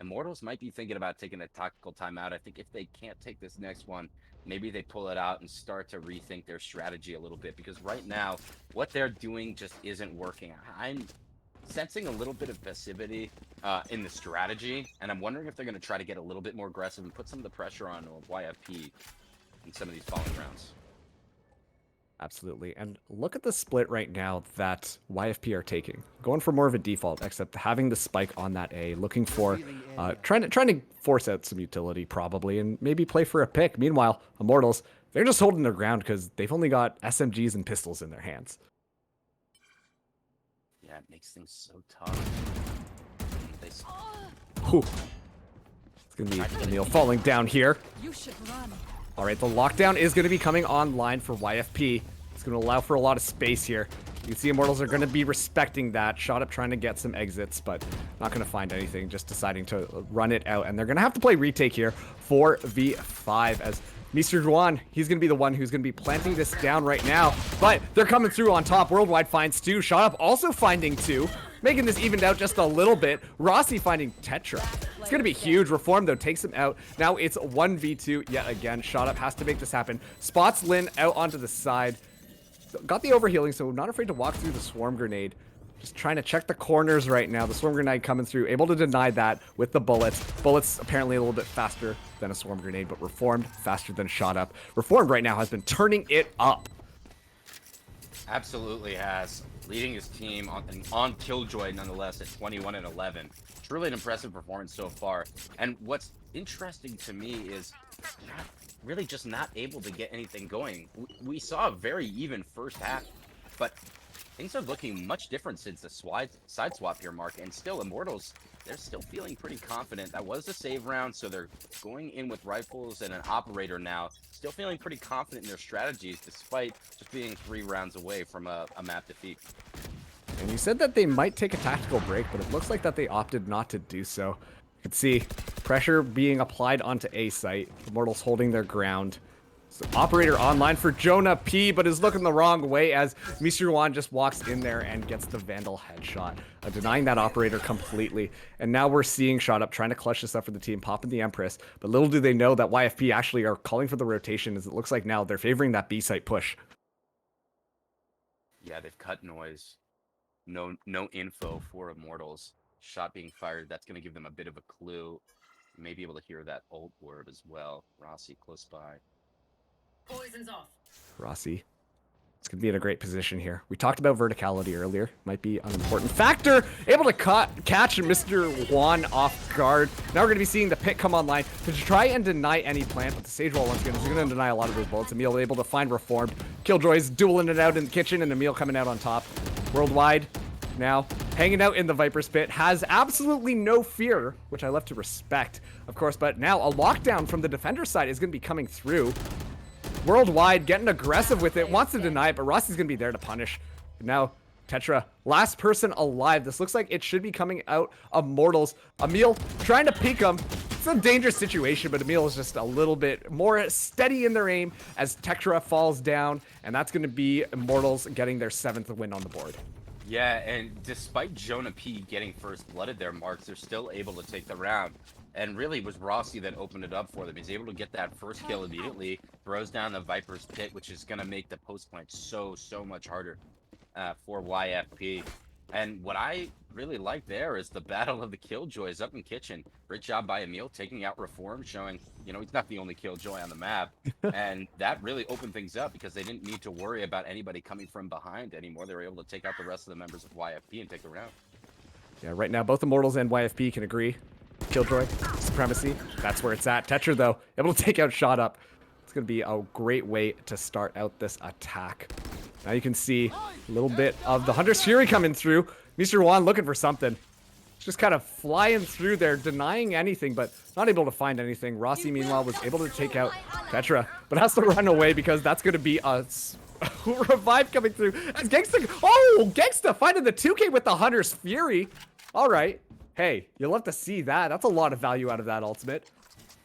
S8: Immortals might be thinking about taking a tactical timeout. I think if they can't take this next one, maybe they pull it out and start to rethink their strategy a little bit, because right now what they're doing just isn't working. I'm sensing a little bit of passivity in the strategy, and I'm wondering if they're going to try to get a little bit more aggressive and put some of the pressure on YFP in some of these following rounds.
S7: Absolutely. And look at the split right now that YFP are taking. Going for more of a default, except having the spike on that A, looking for trying to force out some utility probably, and maybe play for a pick. Meanwhile, Immortals They're just holding their ground because they've only got SMGs and pistols in their hands.
S8: Yeah, it makes things so tough.
S7: Whew. It's going to be Emil falling down here.
S4: You should run.
S7: All right, the lockdown is going to be coming online for YFP. It's going to allow for a lot of space here. You can see Immortals are going to be respecting that. Shot up trying to get some exits, but not going to find anything. Just deciding to run it out. And they're going to have to play retake here, 4v5, as Mr. Juan, he's going to be the one who's going to be planting this down right now. But they're coming through on top. Worldwide finds 2. Shot up also finding 2. Making this evened out just a little bit. Rossi finding Tetra. It's going to be huge. Reform, though, takes him out. Now it's 1v2 yet again. Shot up has to make this happen. Spots Lin out onto the side. Got the overhealing, so not afraid to walk through the swarm grenade. Just trying to check the corners right now. The swarm grenade coming through. Able to deny that with the bullets. Bullets apparently a little bit faster than a swarm grenade, but Reformed faster than Shot up. Reformed right now has been turning it up.
S8: Absolutely has. Leading his team on Killjoy nonetheless at 21-11. Truly an impressive performance so far. And what's interesting to me is really just not able to get anything going. We saw a very even first half, but things are looking much different since the side swap here, Mark. And still, Immortals, they're still feeling pretty confident. That was a save round, so they're going in with rifles and an operator now. Still feeling pretty confident in their strategies, despite just being 3 rounds away from a map defeat.
S7: And you said that they might take a tactical break, but it looks like that they opted not to do so. You can see pressure being applied onto A site. Immortals holding their ground. So operator online for Jonah P, but is looking the wrong way as Mr. Juan just walks in there and gets the Vandal headshot, denying that operator completely. And now we're seeing Shot up trying to clutch this up for the team, popping the Empress. But little do they know that YFP actually are calling for the rotation, as it looks like now they're favoring that B site push.
S8: Yeah, they've cut noise. No info for Immortals. Shot being fired, that's going to give them a bit of a clue. You may be able to hear that ult word as well. Rossi close by.
S6: Poison's off.
S7: Rossi. It's going to be in a great position here. We talked about verticality earlier. Might be an important factor. Able to catch Mr. Juan off guard. Now we're going to be seeing the pit come online to try and deny any plant. But the Sage Wall once again is going to deny a lot of those bullets. Emil able to find Reformed. Killjoy's dueling it out in the kitchen, and Emil coming out on top. Worldwide now hanging out in the Viper's pit. Has absolutely no fear, which I love to respect, of course. But now a lockdown from the defender side is going to be coming through. Worldwide getting aggressive with it, wants to deny it, but Rossi's gonna be there to punish. Now Tetra, last person alive. This looks like it should be coming out of Immortals. Emil trying to peek him. It's a dangerous situation, but Emil is just a little bit more steady in their aim as Tetra falls down, and that's gonna be Immortals getting their 7th win on the board.
S8: Yeah, and despite Jonah P getting first blooded there, Marks, they're still able to take the round. And really, it was Rossi that opened it up for them. He's able to get that first kill immediately, throws down the Viper's pit, which is going to make the post plant so much harder for YFP. And what I really like there is the battle of the Killjoys up in kitchen. Great job by Emil taking out Reform, showing, you know, he's not the only Killjoy on the map. And that really opened things up because they didn't need to worry about anybody coming from behind anymore. They were able to take out the rest of the members of YFP and take the round.
S7: Yeah, right now both Immortals and YFP can agree. Killjoy, supremacy, that's where it's at. Tetra, though, able to take out Shot up. It's going to be a great way to start out this attack. Now you can see a little bit of the Hunter's Fury coming through. Mr. Juan looking for something. Just kind of flying through there, denying anything, but not able to find anything. Rossi, meanwhile, was able to take out Tetra, but has to run away because that's going to be a revive coming through. As Gangsta, oh, Gangsta finding the 2K with the Hunter's Fury. All right. Hey, you'll have to see that. That's a lot of value out of that ultimate.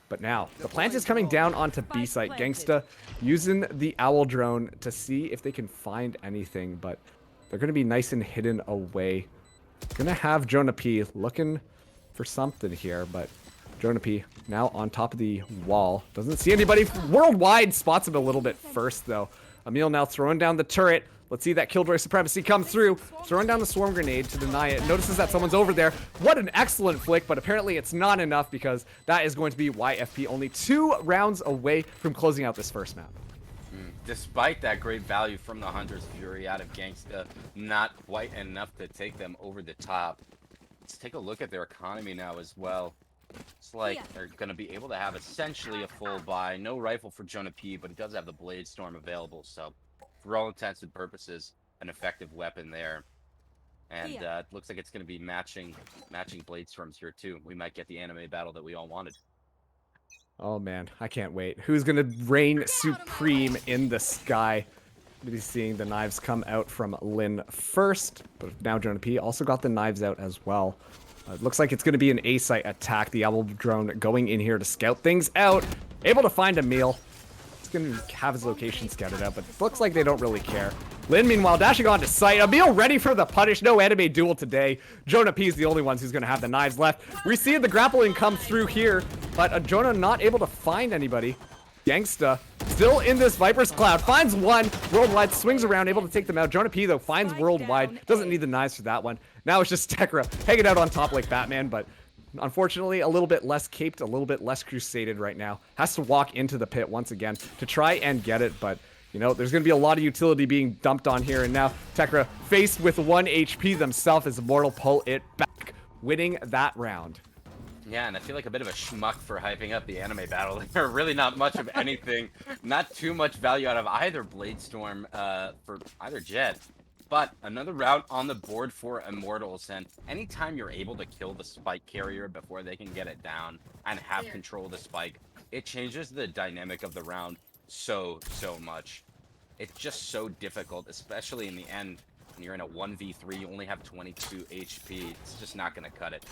S7: But now, the plant is coming down onto B site. Gangsta using the Owl drone to see if they can find anything, but they're going to be nice and hidden away. Gonna have Jonah P looking for something here, but Jonah P now on top of the wall. Doesn't see anybody. Worldwide spots him a little bit first, though. Emil now throwing down the turret. Let's see that Killjoy supremacy come through. Throwing down the swarm grenade to deny it. Notices that someone's over there. What an excellent flick, but apparently it's not enough because that is going to be YFP only 2 rounds away from closing out this first map.
S8: Despite that great value from the Hunter's Fury out of Gangsta, not quite enough to take them over the top. Let's take a look at their economy now as well. It's like they're going to be able to have essentially a full buy. No rifle for Jonah P, but he does have the Blade Storm available. So, for all intents and purposes, an effective weapon there. And it looks like it's going to be matching Blade Storms here too. We might get the anime battle that we all wanted.
S7: Oh man, I can't wait. Who's gonna reign supreme in the sky? We'll be seeing the knives come out from Lin first, but now Jonah P also got the knives out as well. It looks like it's gonna be an A-site attack. The Owl drone going in here to scout things out. Able to find a meal. He's gonna have his location scouted out, but looks like they don't really care. Lin, meanwhile, dashing onto site. Emil ready for the punish. No anime duel today. Jonah P is the only one who's going to have the knives left. We see the grappling come through here, but Jonah not able to find anybody. Gangsta still in this Viper's cloud. Finds one. Worldwide swings around, able to take them out. Jonah P, though, finds Worldwide. Doesn't need the knives for that one. Now it's just Tekra hanging out on top like Batman, but unfortunately, a little bit less caped, a little bit less crusaded right now. Has to walk into the pit once again to try and get it, but you know, there's going to be a lot of utility being dumped on here, and now Tekra faced with 1 HP themselves as Immortal pull it back, winning that round.
S8: Yeah, and I feel like a bit of a schmuck for hyping up the anime battle. Really not much of anything. Not too much value out of either Blade Storm for either Jet. But another round on the board for Immortals, and anytime you're able to kill the spike carrier before they can get it down and have control of the spike, it changes the dynamic of the round so much. It's just so difficult, especially in the end when you're in a 1v3. You only have 22 HP. It's just not going to cut it.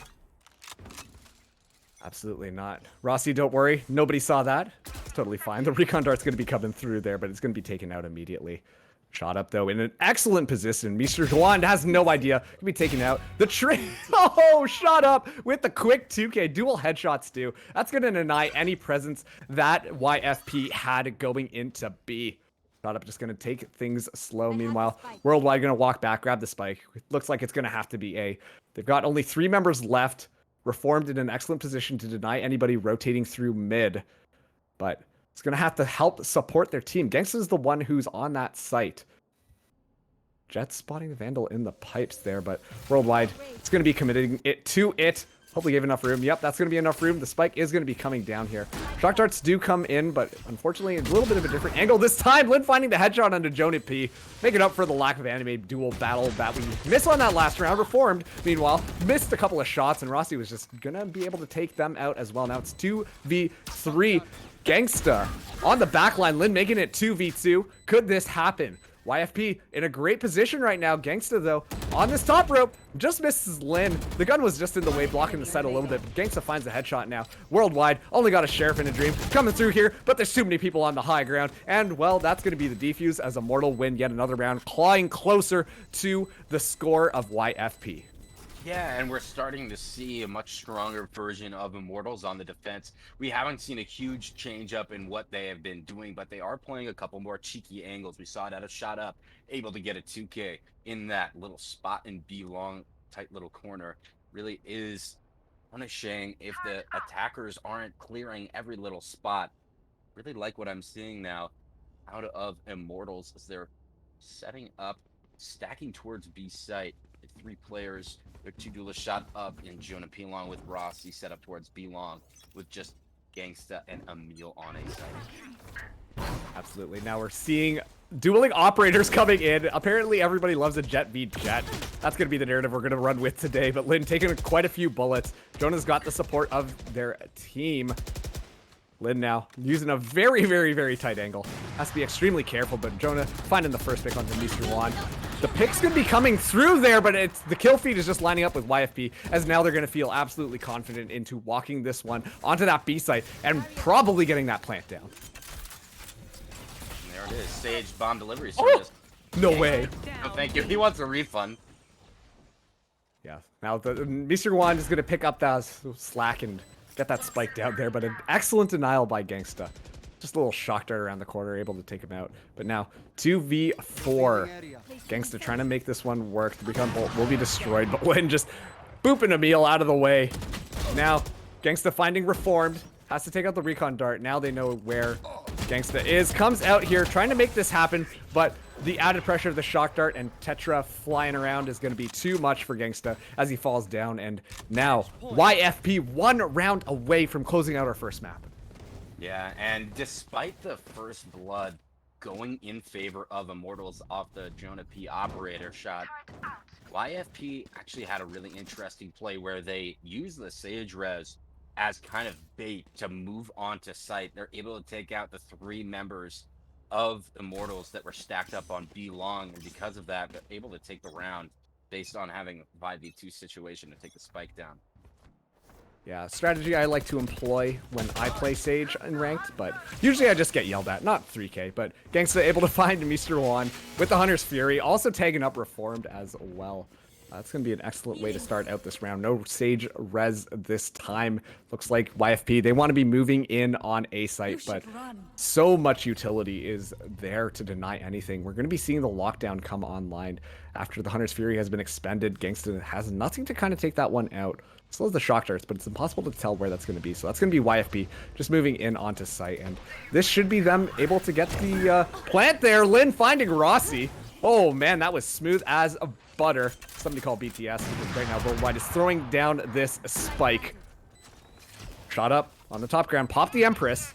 S7: Absolutely not. Rossi, don't worry. Nobody saw that. It's totally fine. The recon dart's going to be coming through there, but it's going to be taken out immediately. Shot up, though, in an excellent position. Mr. Juan has no idea. Can be taken out. The train. Oh, shot up with the quick 2K. Dual headshots, too. That's going to deny any presence that YFP had going into B. Shot up just going to take things slow. Meanwhile, Worldwide going to walk back, grab the spike. It looks like it's going to have to be A. They've got only 3 members left. Reformed in an excellent position to deny anybody rotating through mid. But it's going to have to help support their team. Gangsta's the one who's on that site. Jet spotting the Vandal in the pipes there, but Worldwide, it's going to be committing it to it. Hopefully gave enough room. Yep, that's going to be enough room. The spike is going to be coming down here. Shock darts do come in, but unfortunately, a little bit of a different angle this time. Lin finding the headshot onto Jonah P, making up for the lack of anime duel battle that we missed on that last round. Reformed, meanwhile, missed a couple of shots, and Rossi was just going to be able to take them out as well. Now it's 2v3. Gangsta on the back line. Lin making it 2v2. Could this happen? YFP in a great position right now. Gangsta, though, on this top rope, just misses Lin. The gun was just in the way, blocking the side a little bit, but Gangsta finds the headshot now. Worldwide, only got a Sheriff in a Dream coming through here, but there's too many people on the high ground, and, well, that's going to be the defuse as Immortal win yet another round, clawing closer to the score of YFP.
S8: Yeah, and we're starting to see a much stronger version of Immortals on the defense. We haven't seen a huge change up in what they have been doing, but they are playing a couple more cheeky angles. We saw it at a shot up, able to get a 2K in that little spot and be long, tight little corner. Really is punishing if the attackers aren't clearing every little spot. Really like what I'm seeing now out of Immortals as they're setting up, stacking towards B site. 3 players. Their 2 duelists shot up in Jonah P along with Rossi set up towards B long with just Gangsta and Emil on A side.
S7: Absolutely. Now we're seeing dueling operators coming in. Apparently everybody loves a Jet v Jet. That's going to be the narrative we're going to run with today. But Lin taking quite a few bullets. Jonah's got the support of their team. Lin now using a very tight angle. Has to be extremely careful, but Jonah finding the first pick onto Mr. Juan. The pick's going to be coming through there, but it's the kill feed is just lining up with YFP, as now they're going to feel absolutely confident into walking this one onto that B site and probably getting that plant down.
S8: And there it is. Sage bomb delivery service.
S7: Oh, no way.
S8: Oh, thank you. He wants a refund.
S7: Yeah. Now Mr. Juan is going to pick up that slack and get that spike down there, but an excellent denial by Gangsta. Just a little shock dart around the corner, able to take him out. But now, 2v4. Gangsta trying to make this one work. The recon bolt will be destroyed, but Lin just booping Emil out of the way. Now, Gangsta finding Reformed. Has to take out the recon dart. Now they know where Gangsta is. Comes out here, trying to make this happen, but the added pressure of the shock dart and Tetra flying around is going to be too much for Gangsta as he falls down. And now YFP 1 round away from closing out our first map.
S8: Yeah, and despite the first blood going in favor of Immortals off the Jonah P operator shot, YFP actually had a really interesting play where they used the Sage Res as kind of bait to move on to site. They're able to take out the 3 members of Immortals that were stacked up on B long, and because of that, they're able to take the round based on having a 5v2 situation to take the spike down.
S7: Yeah, strategy I like to employ when I play Sage in ranked, but usually I just get yelled at. Not 3K, but Gangsta able to find Mr. Juan with the Hunter's Fury, also tagging up Reformed as well. That's going to be an excellent way to start out this round. No Sage res this time. Looks like YFP, they want to be moving in on A site, but so much utility is there to deny anything. We're going to be seeing the lockdown come online after the Hunter's Fury has been expended. Gangsta has nothing to kind of take that one out. So as the shock darts, but it's impossible to tell where that's going to be. So that's going to be YFP just moving in onto site. And this should be them able to get the plant there. Lin finding Rossi. Oh, man, that was smooth as a butter. Somebody call BTS because right now Worldwide is throwing down this spike. Shot up on the top ground. Pop the Empress.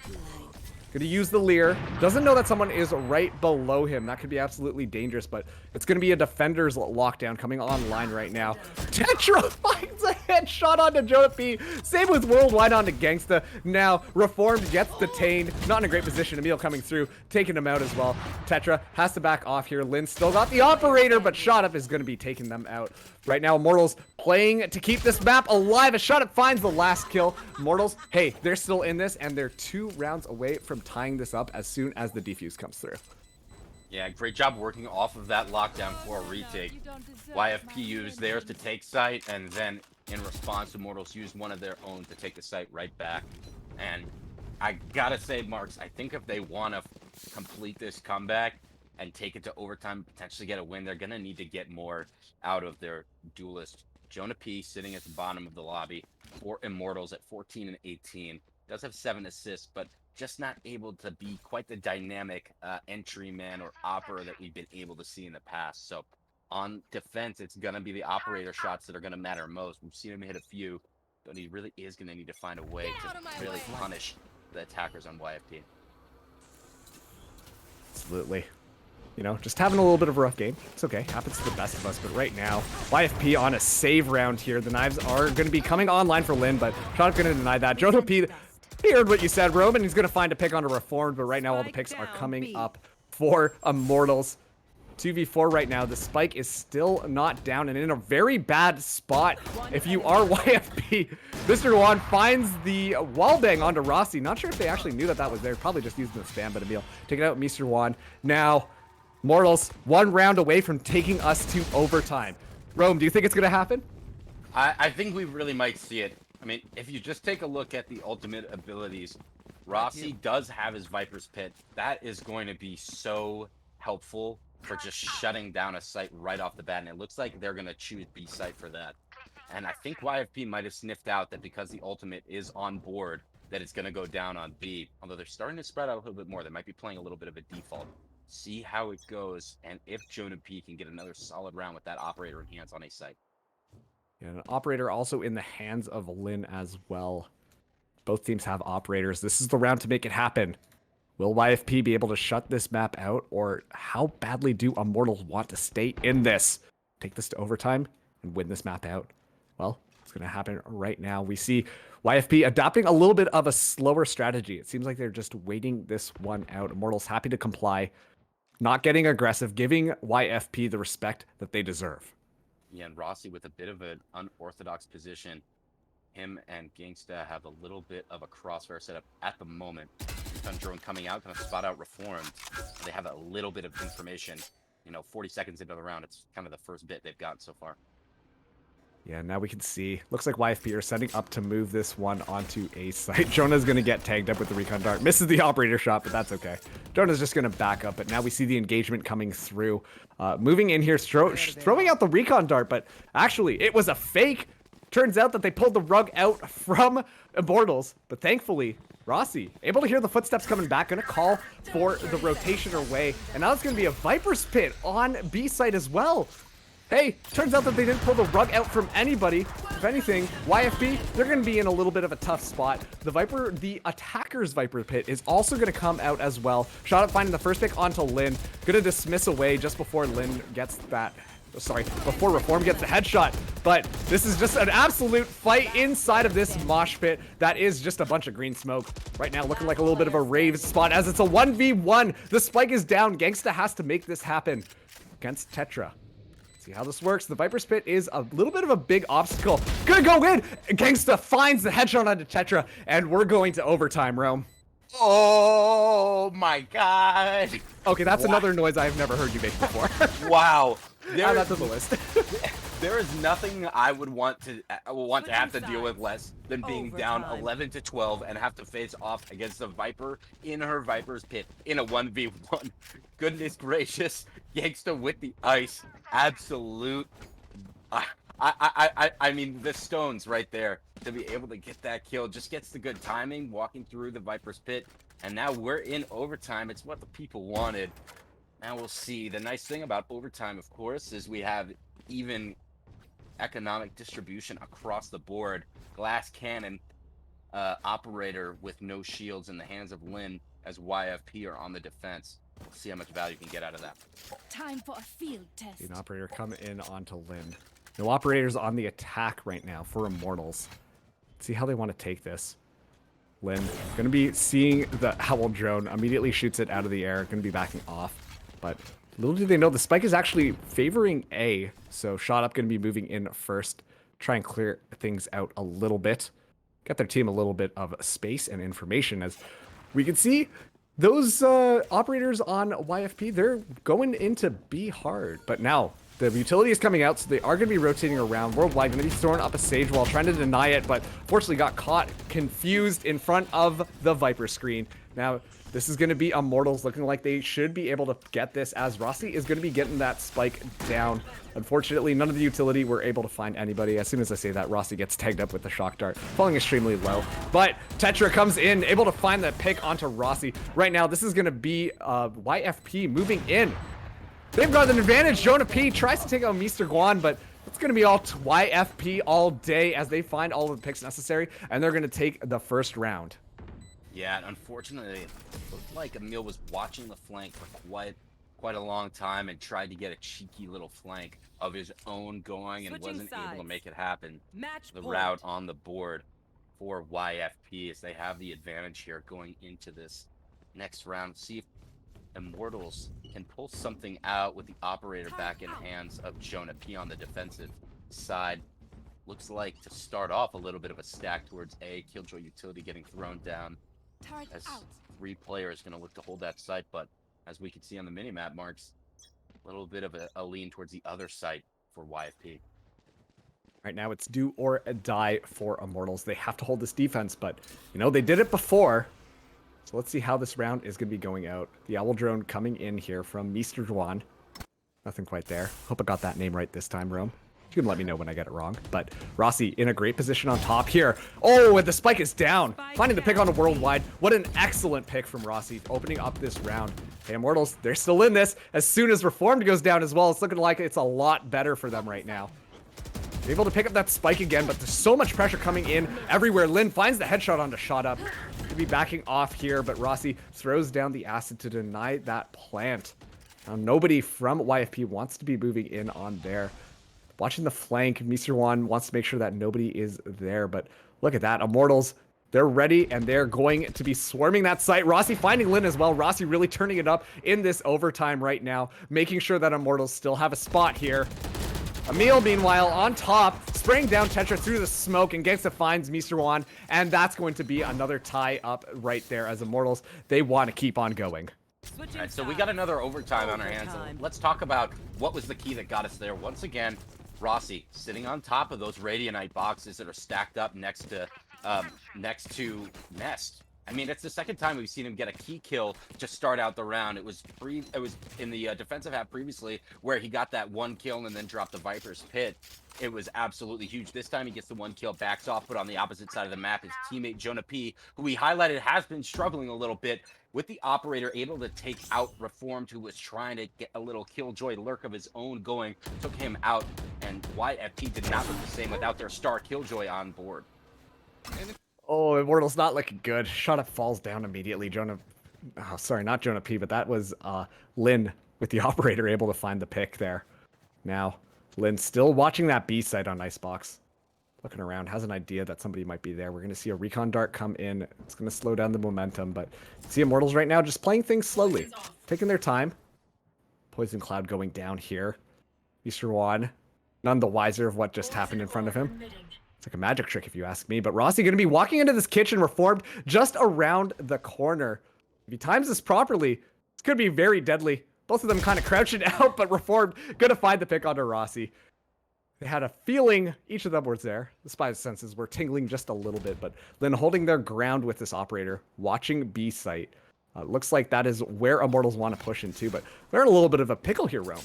S7: Gonna use the Leer. Doesn't know that someone is right below him. That could be absolutely dangerous, but it's gonna be a defender's lockdown coming online right now. Tetra finds a headshot onto Jonah P. Same with Worldwide onto Gangsta. Now, Reformed gets detained. Not in a great position. Emil coming through, taking him out as well. Tetra has to back off here. Lin still got the operator, but Shot Up is gonna be taking them out. Right now, Immortals playing to keep this map alive. A Shot Up finds the last kill. Immortals, hey, they're still in this, and they're 2 rounds away from tying this up as soon as the defuse comes through.
S8: Yeah, great job working off of that lockdown for a retake. YFP used theirs to take site, and then in response, Immortals used one of their own to take the site right back. And I gotta say, Marks, I think if they want to complete this comeback and take it to overtime, potentially get a win, they're gonna need to get more out of their duelist. Jonah P sitting at the bottom of the lobby for Immortals at 14 and 18. Does have 7 assists, but just not able to be quite the dynamic entry man or opera that we've been able to see in the past. So on defense, it's going to be the operator shots that are going to matter most. We've seen him hit a few, but he really is going to need to find a way to really punish the attackers on YFP.
S7: Absolutely. You know, just having a little bit of a rough game. It's okay. Happens to the best of us. But right now, YFP on a save round here. The knives are going to be coming online for Lin, but Shot going to deny that. Jonah P, he heard what you said, Roman. He's going to find a pick on a Reformed, but right now all the picks are coming up for Immortals. 2v4 right now. The spike is still not down and in a very bad spot. If you are YFP, Mr. Juan finds the wallbang onto Rossi. Not sure if they actually knew that that was there. Probably just using the spam, but Emil taking out Mr. Juan. Now, Immortals 1 round away from taking us to overtime. Rome, do you think it's going to happen?
S8: I think we really might see it. I mean, if you just take a look at the ultimate abilities, Rossi does have his Viper's Pit. That is going to be so helpful for just shutting down a site right off the bat, and it looks like they're going to choose B site for that. And I think YFP might have sniffed out that because the ultimate is on board, that it's going to go down on B. Although they're starting to spread out a little bit more. They might be playing a little bit of a default. See how it goes, and if Jonah P can get another solid round with that operator in hands on a site.
S7: Yeah, an operator also in the hands of Lin as well. Both teams have operators. This is the round to make it happen. Will YFP be able to shut this map out, or how badly do Immortals want to stay in this? Take this to overtime and win this map out? Well, it's going to happen right now. We see YFP adopting a little bit of a slower strategy. It seems like they're just waiting this one out. Immortals happy to comply, not getting aggressive, giving YFP the respect that they deserve.
S8: Yeah, and Rossi with a bit of an unorthodox position. Him and Gangsta have a little bit of a crossfire setup at the moment. Drone coming out, going to spot out Reformed. They have a little bit of information. You know, 40 seconds into the round, it's kind of the first bit they've gotten so far.
S7: Yeah, now we can see. Looks like YFP are setting up to move this one onto A site. Jonah's going to get tagged up with the recon dart. Misses the operator shot, but that's okay. Jonah's just going to back up, but now we see the engagement coming through. Moving in here, throwing out the recon dart, but actually, it was a fake. Turns out that they pulled the rug out from Immortals, but thankfully, Rossi, able to hear the footsteps coming back, gonna call for the rotation away, and now it's gonna be a Viper's Pit on B site as well. Hey, turns out that they didn't pull the rug out from anybody. If anything, YFP, they're going to be in a little bit of a tough spot. The attacker's Viper Pit is also going to come out as well. Shot up finding the first pick onto Lin. Going to dismiss away just before Lin gets that, before Reform gets the headshot. But this is just an absolute fight inside of this mosh pit. That is just a bunch of green smoke. Right now looking like a little bit of a rave spot as it's a 1v1. The spike is down. Gangsta has to make this happen against Tetra. See how this works. The Viper's Pit is a little bit of a big obstacle. Gonna go in. Gangsta finds the headshot onto Tetra, and we're going to overtime, Rome.
S8: Oh my god.
S7: Okay, that's another noise I've never heard you make before.
S8: Wow.
S7: Add that to the list.
S8: There is nothing I would want to have to deal with less than being down 11-12 and have to face off against a Viper in her Viper's Pit in a 1v1. Goodness gracious, Gangsta with the ice, absolute. I mean, the stones right there to be able to get that kill. Just gets the good timing, walking through the Viper's Pit, and now we're in overtime. It's what the people wanted. Now we'll see. The nice thing about overtime, of course, is we have even economic distribution across the board. Glass cannon operator with no shields in the hands of Lin as YFP are on the defense. We'll see how much value you can get out of that.
S4: Time for a field test.
S7: An operator come in onto Lin. No operators on the attack right now for Immortals. Let's see how they want to take this. Lin gonna be seeing the Owl drone, immediately shoots it out of the air, gonna be backing off. But little do they know, the spike is actually favoring A, so Shot Up going to be moving in first, try and clear things out a little bit, get their team a little bit of space and information. As we can see, those operators on YFP, they're going into B hard, but now the utility is coming out, so they are going to be rotating around. Worldwide going to be throwing up a Sage Wall, trying to deny it, but fortunately got caught confused in front of the Viper screen. Now, this is going to be Immortals looking like they should be able to get this, as Rossi is going to be getting that spike down. Unfortunately, none of the utility were able to find anybody. As soon as I say that, Rossi gets tagged up with the shock dart, falling extremely low. But Tetra comes in, able to find that pick onto Rossi. Right now, this is going to be YFP moving in. They've got an advantage. Jonah P tries to take out Mr. Guan, but it's going to be all YFP all day as they find all of the picks necessary, and they're going to take the first round.
S8: Yeah, and unfortunately, it looked like Emil was watching the flank for quite a long time and tried to get a cheeky little flank of his own going and wasn't able to make it happen. The route on the board for YFP as they have the advantage here going into this next round. See if Immortals can pull something out with the operator back in hands of Jonah P on the defensive side. Looks like to start off a little bit of a stack towards A. Killjoy utility getting thrown down. As 3 players going to look to hold that site, but as we can see on the minimap, Marks, a little bit of a lean towards the other site for YFP.
S7: Right now, it's do or die for Immortals. They have to hold this defense, but, you know, they did it before. So let's see how this round is going to be going out. The Owl Drone coming in here from Mr. Juan. Nothing quite there. Hope I got that name right this time, Rome. You can let me know when I get it wrong. But Rossi in a great position on top here. Oh, and the spike is down. Finding the pick on a Worldwide. What an excellent pick from Rossi, opening up this round. Hey, Immortals, they're still in this. As soon as Reformed goes down as well, it's looking like it's a lot better for them right now. They're able to pick up that spike again, but there's so much pressure coming in everywhere. Lin finds the headshot onto Shot Up. Could be backing off here, but Rossi throws down the acid to deny that plant. Now, nobody from YFP wants to be moving in on there. Watching the flank, Mr. Juan wants to make sure that nobody is there, but look at that. Immortals, they're ready, and they're going to be swarming that site. Rossi finding Lin as well. Rossi really turning it up in this overtime right now, making sure that Immortals still have a spot here. Emil, meanwhile, on top, spraying down Tetra through the smoke, and Gangsta finds Mr. Juan, and that's going to be another tie up right there as Immortals, they want to keep on going.
S8: All right, so we got another overtime on our hands. Let's talk about what was the key that got us there. Once again, Rossi sitting on top of those Radianite boxes that are stacked up next to Nest. I mean, it's the second time we've seen him get a key kill to start out the round. It was in the defensive half previously where he got that one kill and then dropped the Viper's Pit. It was absolutely huge. This time he gets the one kill, backs off, but on the opposite side of the map, his teammate Jonah P, who we highlighted has been struggling a little bit with the operator, able to take out Reformed, who was trying to get a little killjoy lurk of his own going, took him out, and YFP did not look the same without their star killjoy on board.
S7: Oh, Immortals not looking good. Shot up falls down immediately. Sorry, not Jonah P, but that was Lin with the operator able to find the pick there. Now, Lin still watching that B site on Icebox. Looking around, has an idea that somebody might be there. We're going to see a recon dart come in. It's going to slow down the momentum, but see Immortals right now just playing things slowly. Taking their time. Poison Cloud going down here. Mr. Juan, none the wiser of what just happened in front of him. It's like a magic trick if you ask me, but Rossi going to be walking into this kitchen Reformed just around the corner. If he times this properly, it's going to be very deadly. Both of them kind of crouching out, but Reformed going to find the pick onto Rossi. They had a feeling each of them was there. The spy's senses were tingling just a little bit, but Lin holding their ground with this operator, watching B site. Looks like that is where Immortals want to push into, but they're in a little bit of a pickle here, Rome.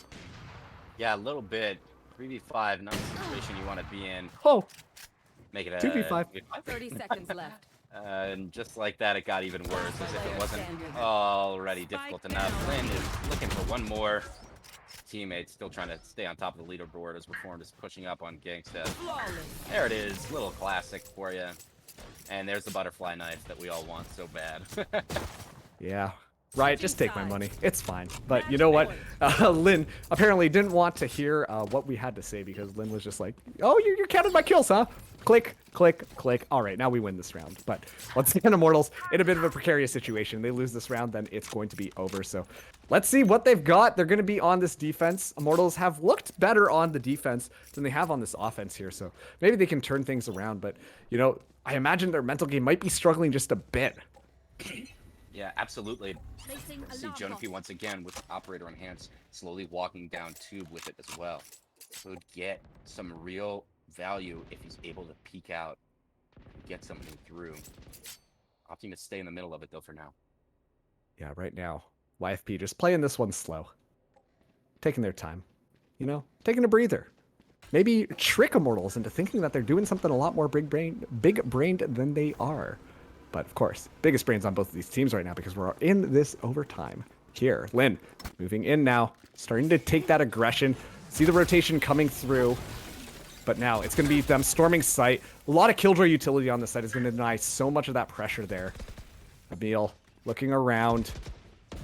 S8: Yeah, a little bit. 3v5, not the situation you want to be in.
S7: Oh,
S8: Make it a
S7: 2v5.
S4: 30 seconds left.
S8: And just like that, it got even worse, as if it wasn't already difficult enough. Lin is looking for one more. Teammates still trying to stay on top of the leaderboard as Reformed is pushing up on Gangsta. There it is, little classic for you. And there's the butterfly knife that we all want so bad.
S7: Yeah. Right, just take my money. It's fine. But you know what? Lin apparently didn't want to hear what we had to say because Lin was just like, oh, you counted my kills, huh? Click, click, click. All right, now we win this round. But once again, Immortals in a bit of a precarious situation. They lose this round, then it's going to be over. So let's see what they've got. They're going to be on this defense. Immortals have looked better on the defense than they have on this offense here. So maybe they can turn things around. But, you know, I imagine their mental game might be struggling just a bit.
S8: Yeah, absolutely. See Jonah P once again with operator enhanced, slowly walking down tube with it as well. So would get some real value if he's able to peek out and get something through. Opting to stay in the middle of it though for now.
S7: Yeah, right now, YFP just playing this one slow. Taking their time. You know, taking a breather. Maybe trick Immortals into thinking that they're doing something a lot more big-brained than they are. But of course, biggest brains on both of these teams right now because we're in this overtime here. Lin moving in now, starting to take that aggression. See the rotation coming through. But now it's going to be them storming site. A lot of killjoy utility on the site is going to deny so much of that pressure there. Emil looking around.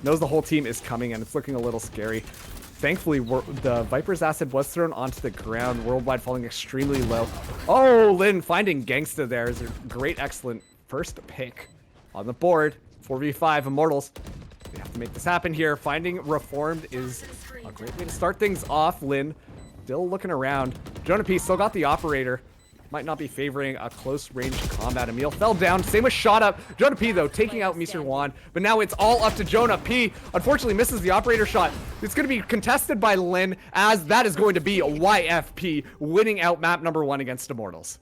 S7: Knows the whole team is coming and it's looking a little scary. Thankfully, the Viper's acid was thrown onto the ground. Worldwide falling extremely low. Oh, Lin finding Gangsta there is a great, excellent first pick on the board. 4v5 Immortals. We have to make this happen here. Finding Reformed is a great way to start things off. Lin still looking around. Jonah P still got the operator. Might not be favoring a close range combat. Emil fell down. Same with shot up. Jonah P though taking out Mr. Juan. But now it's all up to Jonah P. Unfortunately misses the operator shot. It's going to be contested by Lin as that is going to be YFP winning out map number 1 against Immortals.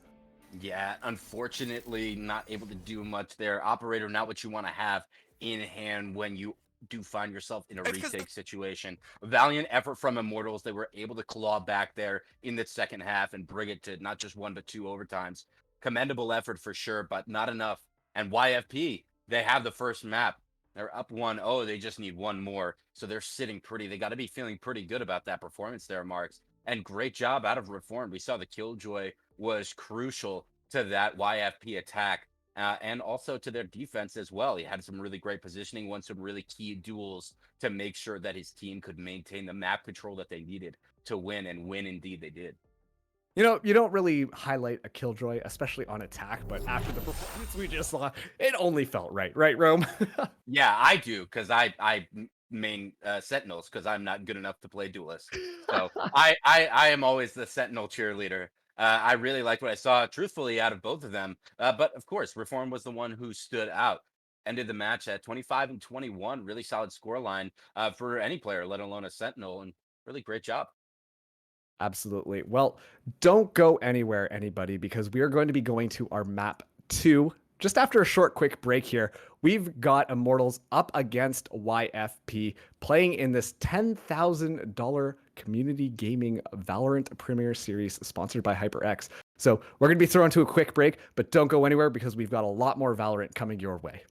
S8: Yeah, unfortunately, not able to do much there. Operator, not what you want to have in hand when you do find yourself in a retake situation. Valiant effort from Immortals. They were able to claw back there in the second half and bring it to not just 1 but 2 overtimes. Commendable effort for sure, but not enough. And YFP, they have the first map. They're up 1-0. They just need one more. So they're sitting pretty. They got to be feeling pretty good about that performance there, Marks. And great job out of Reformed. We saw the Killjoy was crucial to that YFP attack and also to their defense as well. He had some really great positioning, won some really key duels to make sure that his team could maintain the map control that they needed to win, and win indeed they did.
S7: You know, you don't really highlight a Killjoy, especially on attack, but after the performance we just saw, it only felt right. Right, Rome?
S8: Yeah, I do, because I main Sentinels, because I'm not good enough to play Duelist. So I am always the Sentinel cheerleader. I really liked what I saw, truthfully, out of both of them. But of course, Reform was the one who stood out. Ended the match at 25-21. Really solid scoreline for any player, let alone a Sentinel, and really great job.
S7: Absolutely. Well, don't go anywhere, anybody, because we are going to be going to our map 2 just after a short quick break here, we've got Immortals up against YFP playing in this $10,000 community gaming Valorant Premier Series sponsored by HyperX. So we're going to be thrown to a quick break, but don't go anywhere because we've got a lot more Valorant coming your way.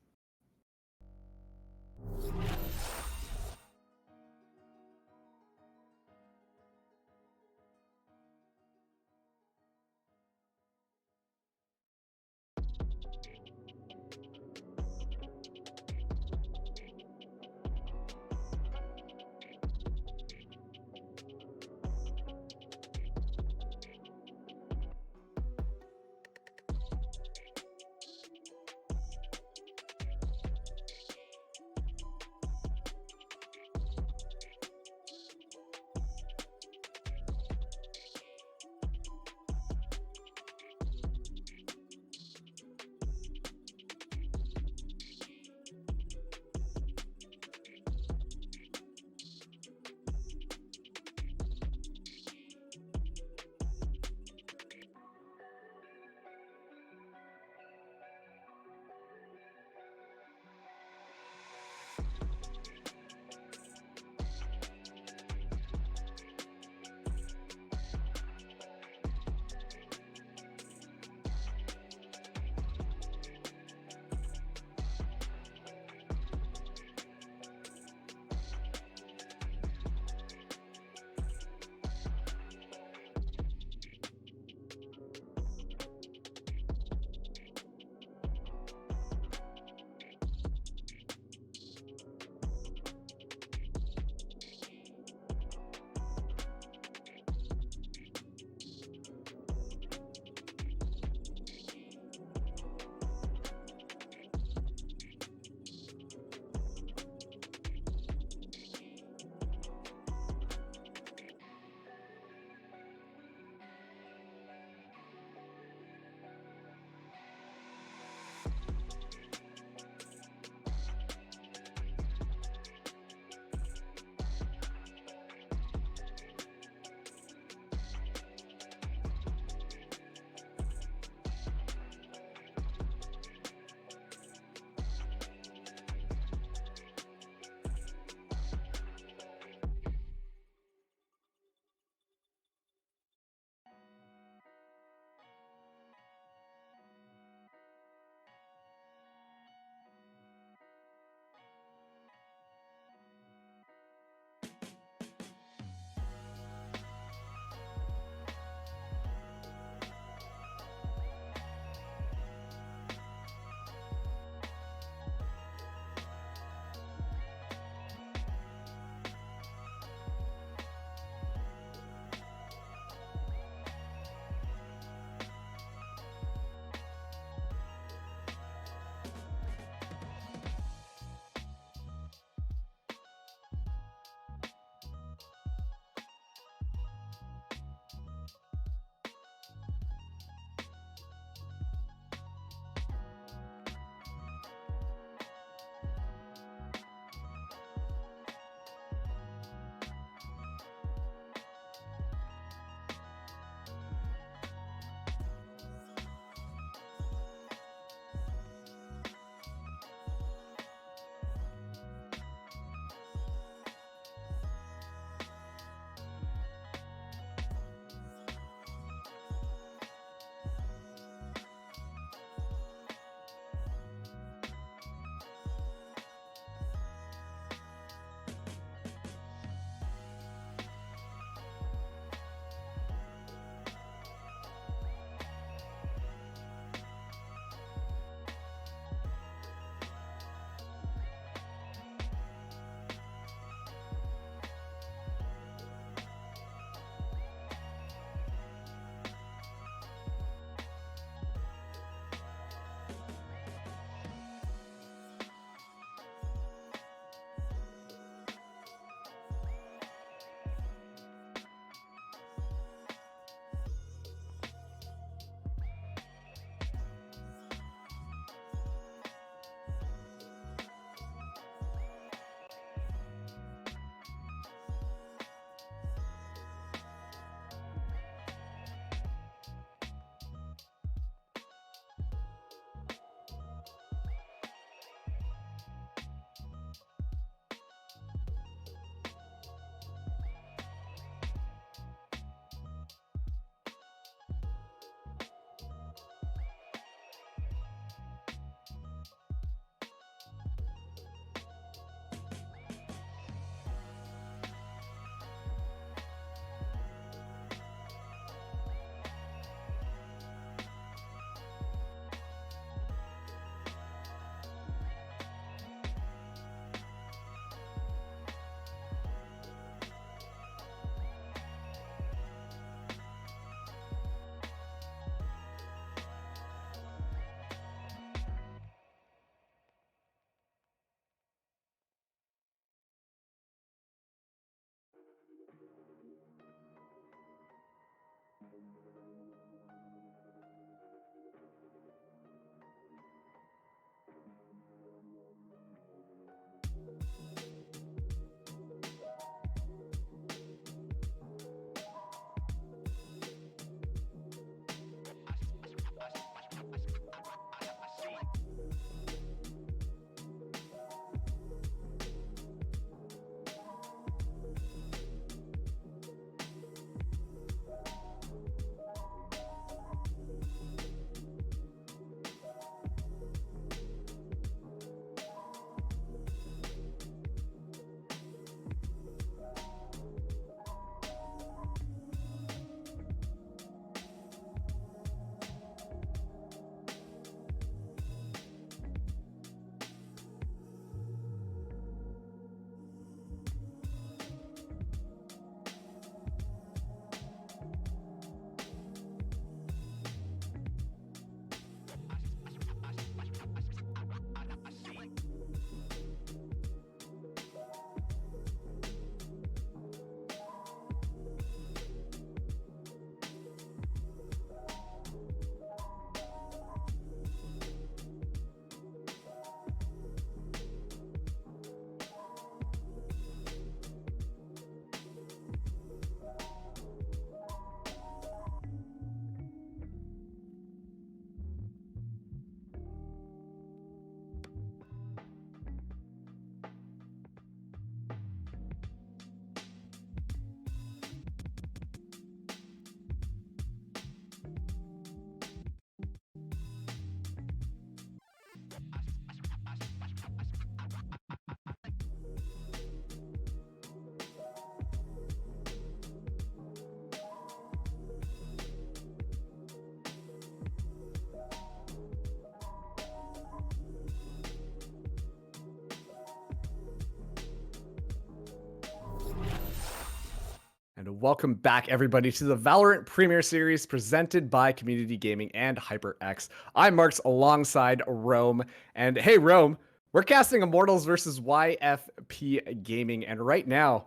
S7: And welcome back, everybody, to the Valorant Premier Series presented by Community Gaming and HyperX. I'm Marks alongside Rome. And hey, Rome, we're casting Immortals versus YFPGaming. And right now,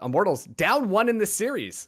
S7: Immortals down 1 in the series.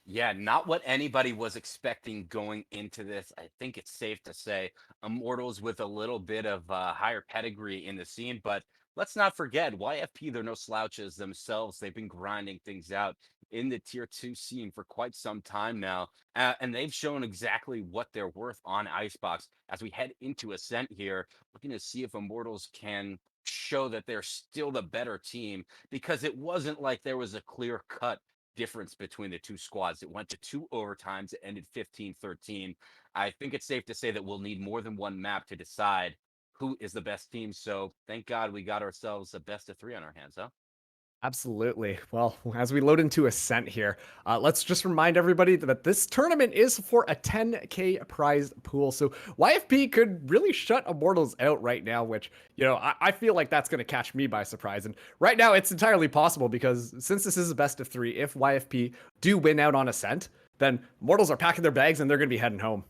S8: Yeah, not what anybody was expecting going into this. I think it's safe to say Immortals with a little bit of higher pedigree in the scene, but let's not forget YFP, they're no slouches themselves. They've been grinding things out in the tier 2 scene for quite some time now, and they've shown exactly what they're worth on Icebox. As we head into Ascent here, looking to see if Immortals can show that they're still the better team, because it wasn't like there was a clear cut difference between the two squads. It went to 2 overtimes. It ended 15-13. I think it's safe to say that we'll need more than one map to decide who is the best team. So thank God we got ourselves a best of 3 on our hands, huh?
S7: Absolutely. Well, as we load into Ascent here, let's just remind everybody that this tournament is for a 10K prize pool. So YFP could really shut Immortals out right now, which, you know, I feel like that's going to catch me by surprise. And right now it's entirely possible because since this is a best of 3, if YFP do win out on Ascent, then Immortals are packing their bags and they're going to be heading home.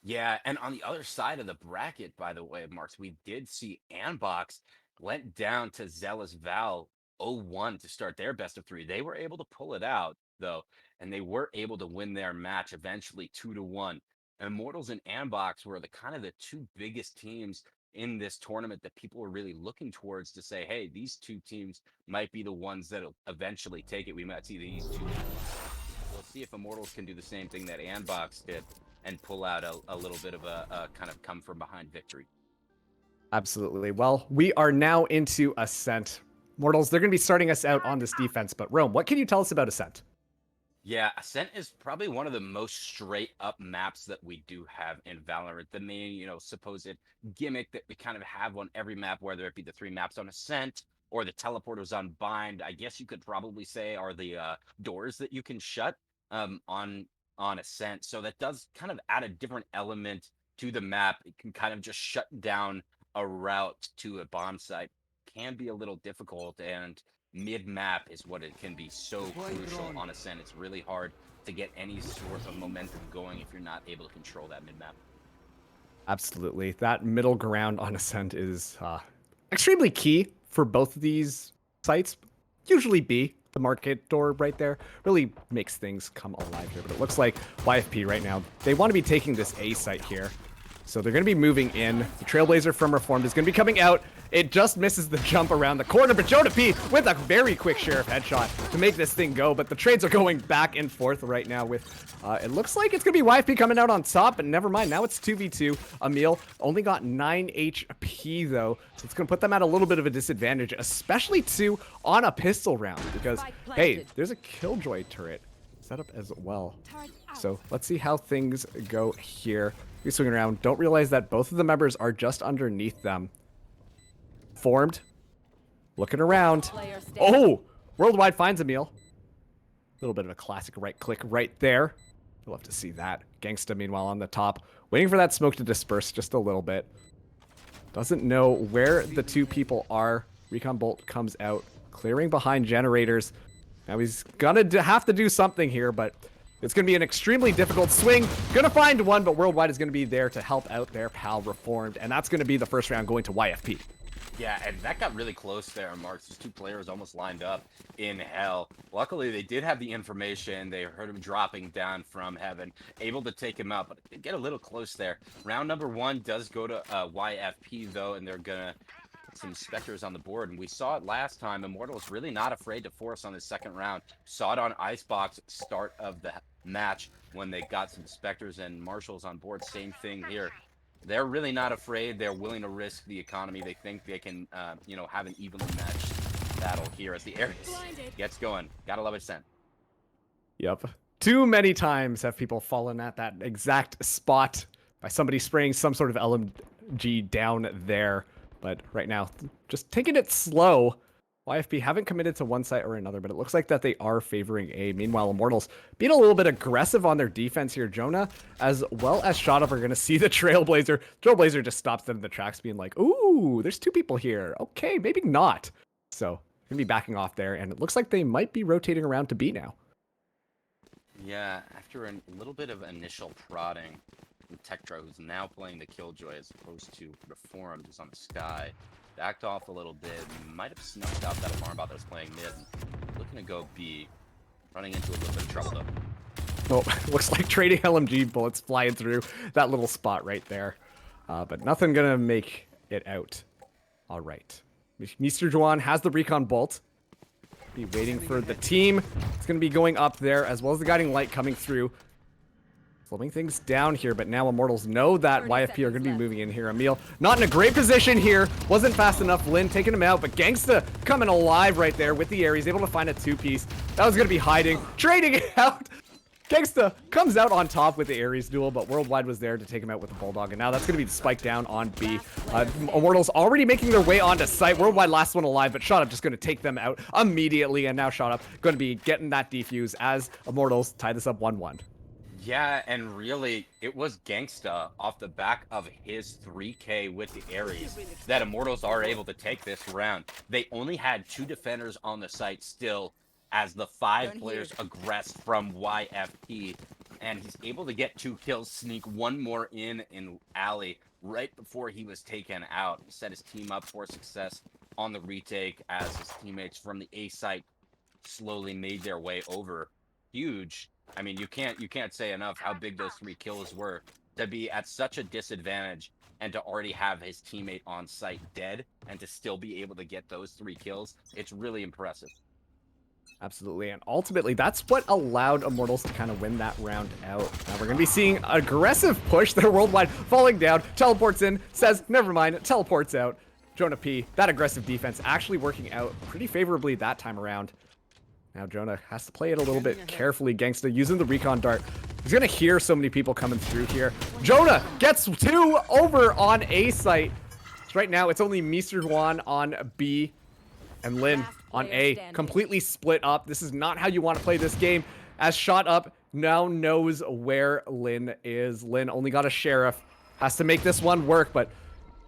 S8: Yeah, and on the other side of the bracket, by the way, Marks, we did see Anbox went down to Zealous Val 0-1 to start their best of 3. They were able to pull it out, though, and they were able to win their match eventually 2-1. Immortals and Anbox were the kind of the 2 biggest teams in this tournament that people were really looking towards to say, hey, these 2 teams might be the ones that'll eventually take it. We might see these 2. We'll see if Immortals can do the same thing that Anbox did and pull out a little bit of a kind of come from behind victory.
S7: Absolutely. Well, we are now into Ascent. Mortals, they're going to be starting us out on this defense, but Rome, what can you tell us about Ascent?
S8: Yeah, Ascent is probably one of the most straight up maps that we do have in Valorant. The main, supposed gimmick that we kind of have on every map, whether it be the 3 maps on Ascent or the teleporters on Bind, I guess you could probably say are the doors that you can shut on Ascent. So that does kind of add a different element to the map. It can kind of just shut down a route to a bomb site. Can be a little difficult, and mid-map is what it can be so crucial on Ascent. It's really hard to get any sort of momentum going if you're not able to control that mid-map.
S7: Absolutely. That middle ground on Ascent is extremely key for both of these sites. Usually B, the market door right there, really makes things come alive here. But it looks like YFP right now, they want to be taking this A site here. So they're going to be moving in. The Trailblazer from Reformed is going to be coming out. It just misses the jump around the corner, but Jonah P with a very quick Sheriff headshot to make this thing go. But the trades are going back and forth right now with, it looks like it's going to be YFP coming out on top, but never mind. Now it's 2v2. Emil only got 9 HP though, so it's going to put them at a little bit of a disadvantage, especially too on a pistol round because, hey, there's a Killjoy turret set up as well. So let's see how things go here. We swing around. Don't realize that both of the members are just underneath them. Formed. Looking around. Oh! Worldwide finds Emil. A little bit of a classic right click right there. You'll love to see that. Gangsta, meanwhile, on the top. Waiting for that smoke to disperse just a little bit. Doesn't know where the 2 people are. Recon Bolt comes out. Clearing behind generators. Now he's gonna have to do something here, but it's going to be an extremely difficult swing. Going to find one, but Worldwide is going to be there to help out their pal Reformed. And that's going to be the first round going to YFP.
S8: Yeah, and that got really close there, Marks. These 2 players almost lined up in hell. Luckily, they did have the information. They heard him dropping down from heaven, able to take him out, but it did get a little close there. Round number 1 does go to YFP, though, and they're going to put some Spectres on the board. And we saw it last time. Immortals really not afraid to force on the second round. Saw it on Icebox start of the match when they got some Spectres and Marshals on board. Same thing here. They're really not afraid. They're willing to risk the economy. They think they can, have an evenly matched battle here as the Ares gets going. Gotta love Ascent.
S7: Yep. Too many times have people fallen at that exact spot by somebody spraying some sort of LMG down there. But right now, just taking it slow. YFP haven't committed to one side or another, but it looks like that they are favoring A. Meanwhile, Immortals being a little bit aggressive on their defense here. Jonah, as well as Shotov, are going to see the Trailblazer. Trailblazer just stops them in the tracks, being like, ooh, there's 2 people here. Okay, maybe not. So, going to be backing off there, and it looks like they might be rotating around to B now.
S8: Yeah, after a little bit of initial prodding from Tektra, who's now playing the Killjoy as opposed to Reformed, who's on the Sky, backed off a little bit, might have snuffed out that alarm bot that was playing mid. Looking to go B, running into a little bit of trouble though.
S7: Oh, looks like trading LMG bullets flying through that little spot right there. But nothing gonna make it out. All right. Mr. Juan has the recon bolt. Be waiting for the team. It's gonna be going up there, as well as the guiding light coming through. Slowing things down here, but now Immortals know that YFP are gonna be moving in here. Emil not in a great position here. Wasn't fast enough. Lin taking him out, but Gangsta coming alive right there with the air. He's able to find a two-piece. That was gonna be hiding. Trading it out. Gangsta comes out on top with the Ares duel, but Worldwide was there to take him out with the Bulldog, and now that's going to be the spike down on B. Immortals already making their way onto site. Worldwide last one alive, but Shot Up just going to take them out immediately, and now Shot Up going to be getting that defuse as Immortals tie this up 1-1.
S8: Yeah, and really, it was Gangsta off the back of his 3K with the Ares that Immortals are able to take this round. They only had 2 defenders on the site still, as the 5 players aggress from YFP, and he's able to get 2 kills, sneak 1 more in alley right before he was taken out. He set his team up for success on the retake as his teammates from the A site slowly made their way over. Huge. I mean, you can't say enough how big those 3 kills were to be at such a disadvantage and to already have his teammate on site dead and to still be able to get those 3 kills. It's really impressive.
S7: Absolutely, and ultimately, that's what allowed Immortals to kind of win that round out. Now we're going to be seeing aggressive push there, Worldwide falling down, teleports in, says, never mind, teleports out. Jonah P, that aggressive defense actually working out pretty favorably that time around. Now Jonah has to play it a little bit carefully. Gangsta using the recon dart. He's going to hear so many people coming through here. Jonah gets 2 over on A site. So right now, it's only Mr. Juan on B and Lin on A, completely split up. This is not how you want to play this game, as Shot Up now knows where Lin is. Lin only got a Sheriff, has to make this one work, but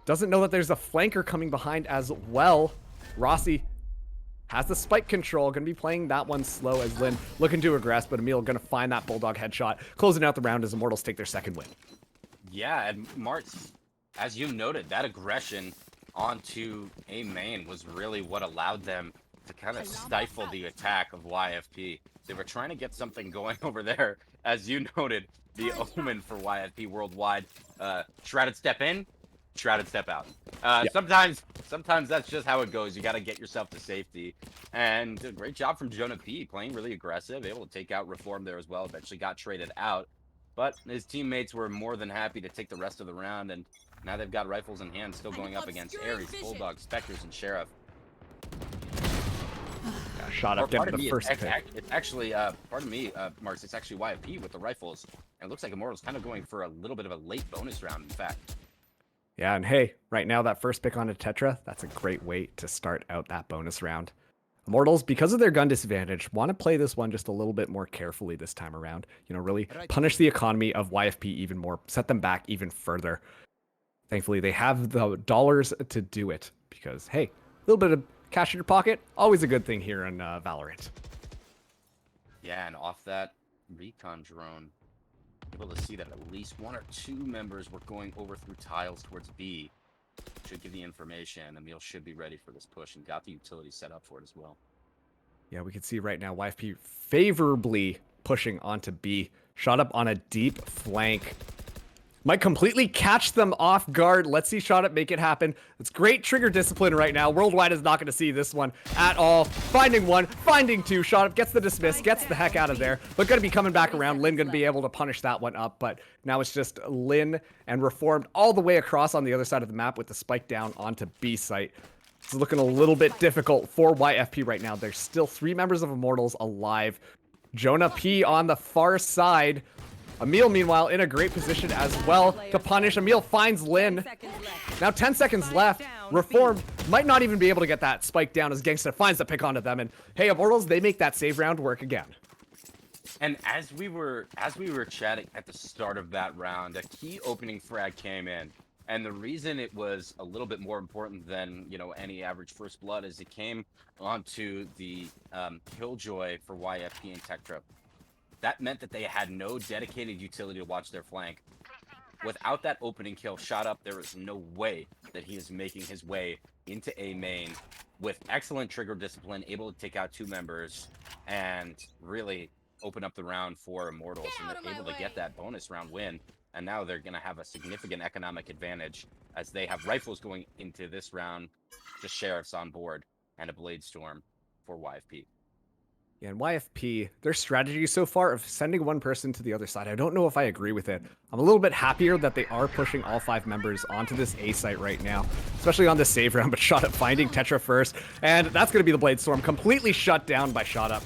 S7: doesn't know that there's a flanker coming behind as well. Rossi has the spike control, gonna be playing that one slow as Lin looking to aggress, but Emil gonna find that Bulldog headshot, closing out the round as Immortals take their second win.
S8: Yeah, and Martz, as you noted, that aggression onto A main was really what allowed them to kind of stifle the attack of YFP. They were trying to get something going over there. As you noted, the omen for YFP Worldwide, shrouded step in, shrouded step out. Sometimes that's just how it goes. You got to get yourself to safety. And a great job from Jonah P, playing really aggressive, able to take out Reform there as well. Eventually got traded out, but his teammates were more than happy to take the rest of the round, and now they've got rifles in hand, still going up against Ares, Bulldog, Spectres, and Sheriff.
S7: Shot Up getting the first pick.
S8: It's actually, pardon me, Marks, it's actually YFP with the rifles. And it looks like Immortals kind of going for a little bit of a late bonus round, in fact.
S7: Yeah, and hey, right now that first pick on a Tetra, that's a great way to start out that bonus round. Immortals, because of their gun disadvantage, want to play this one just a little bit more carefully this time around. You know, really punish the economy of YFP even more, set them back even further. Thankfully, they have the dollars to do it because, hey, a little bit of cash in your pocket, always a good thing here in Valorant.
S8: Yeah, and off that recon drone, able to see that at least 1 or 2 members were going over through tiles towards B. Should give the information. Emil should be ready for this push and got the utility set up for it as well.
S7: Yeah, we can see right now YFP favorably pushing onto B. Shot Up on a deep flank. Might completely catch them off guard. Let's see Shot Up make it happen. It's great trigger discipline right now. Worldwide is not going to see this one at all. Finding 1, finding 2. Shot Up gets the dismiss, gets the heck out of there. But going to be coming back around. Lin going to be able to punish that one up. But now it's just Lin and Reformed all the way across on the other side of the map with the spike down onto B site. It's looking a little bit difficult for YFP right now. There's still 3 members of Immortals alive. Jonah P on the far side. Emil, meanwhile, in a great position as well to punish. Emil finds Lin. Now 10 seconds left. Reformed might not even be able to get that spike down as Gangsta finds the pick onto them. And hey, Immortals, they make that save round work again.
S8: And as we were chatting at the start of that round, a key opening frag came in. And the reason it was a little bit more important than, you know, any average first blood is it came onto the Killjoy for YFP and Tektra. that meant that they had no dedicated utility to watch their flank. Without that opening kill shot up, there is no way that he is making his way into A main with excellent trigger discipline, able to take out 2 members and really open up the round for Immortals, and they're able to get that bonus round win. And now they're going to have a significant economic advantage as they have rifles going into this round, just sheriffs on board, and a Blade Storm for YFP.
S7: Yeah, and YFP, their strategy so far of sending one person to the other side, I don't know if I agree with it. I'm a little bit happier that they are pushing all 5 members onto this A site right now, especially on this save round, but Shot Up finding Tetra first, and that's going to be the Blade Storm, completely shut down by Shot Up.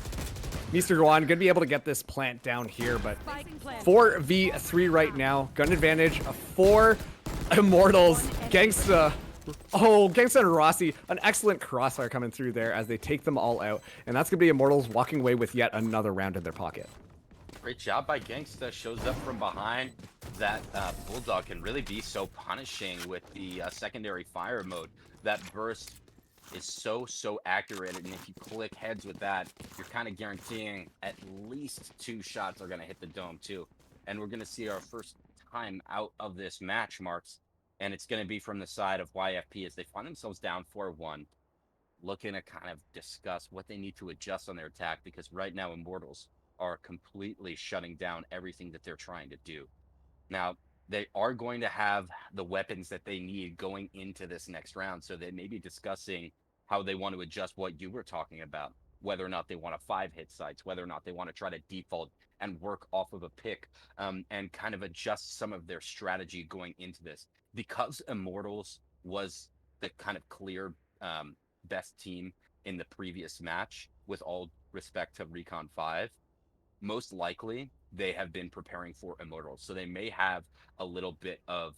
S7: Mr. Guan going to be able to get this plant down here, but 4v3 right now, gun advantage for Immortals. Gangsta. Oh, Gangsta and Rossi, an excellent crossfire coming through there as they take them all out. And that's going to be Immortals walking away with yet another round in their pocket.
S8: Great job by Gangsta. Shows up from behind. That Bulldog can really be so punishing with the secondary fire mode. That burst is so accurate, and if you click heads with that, you're kind of guaranteeing at least 2 shots are going to hit the dome too. And we're going to see our first time out of this match, Marks. And it's going to be from the side of YFP as they find themselves down 4-1, looking to kind of discuss what they need to adjust on their attack, because right now Immortals are completely shutting down everything that they're trying to do. Now, they are going to have the weapons that they need going into this next round, so they may be discussing how they want to adjust what you were talking about, whether or not they want to 5-hit sites, whether or not they want to try to default and work off of a pick, and kind of adjust some of their strategy going into this. Because Immortals was the kind of clear best team in the previous match, with all respect to Recon 5, most likely they have been preparing for Immortals. So they may have a little bit of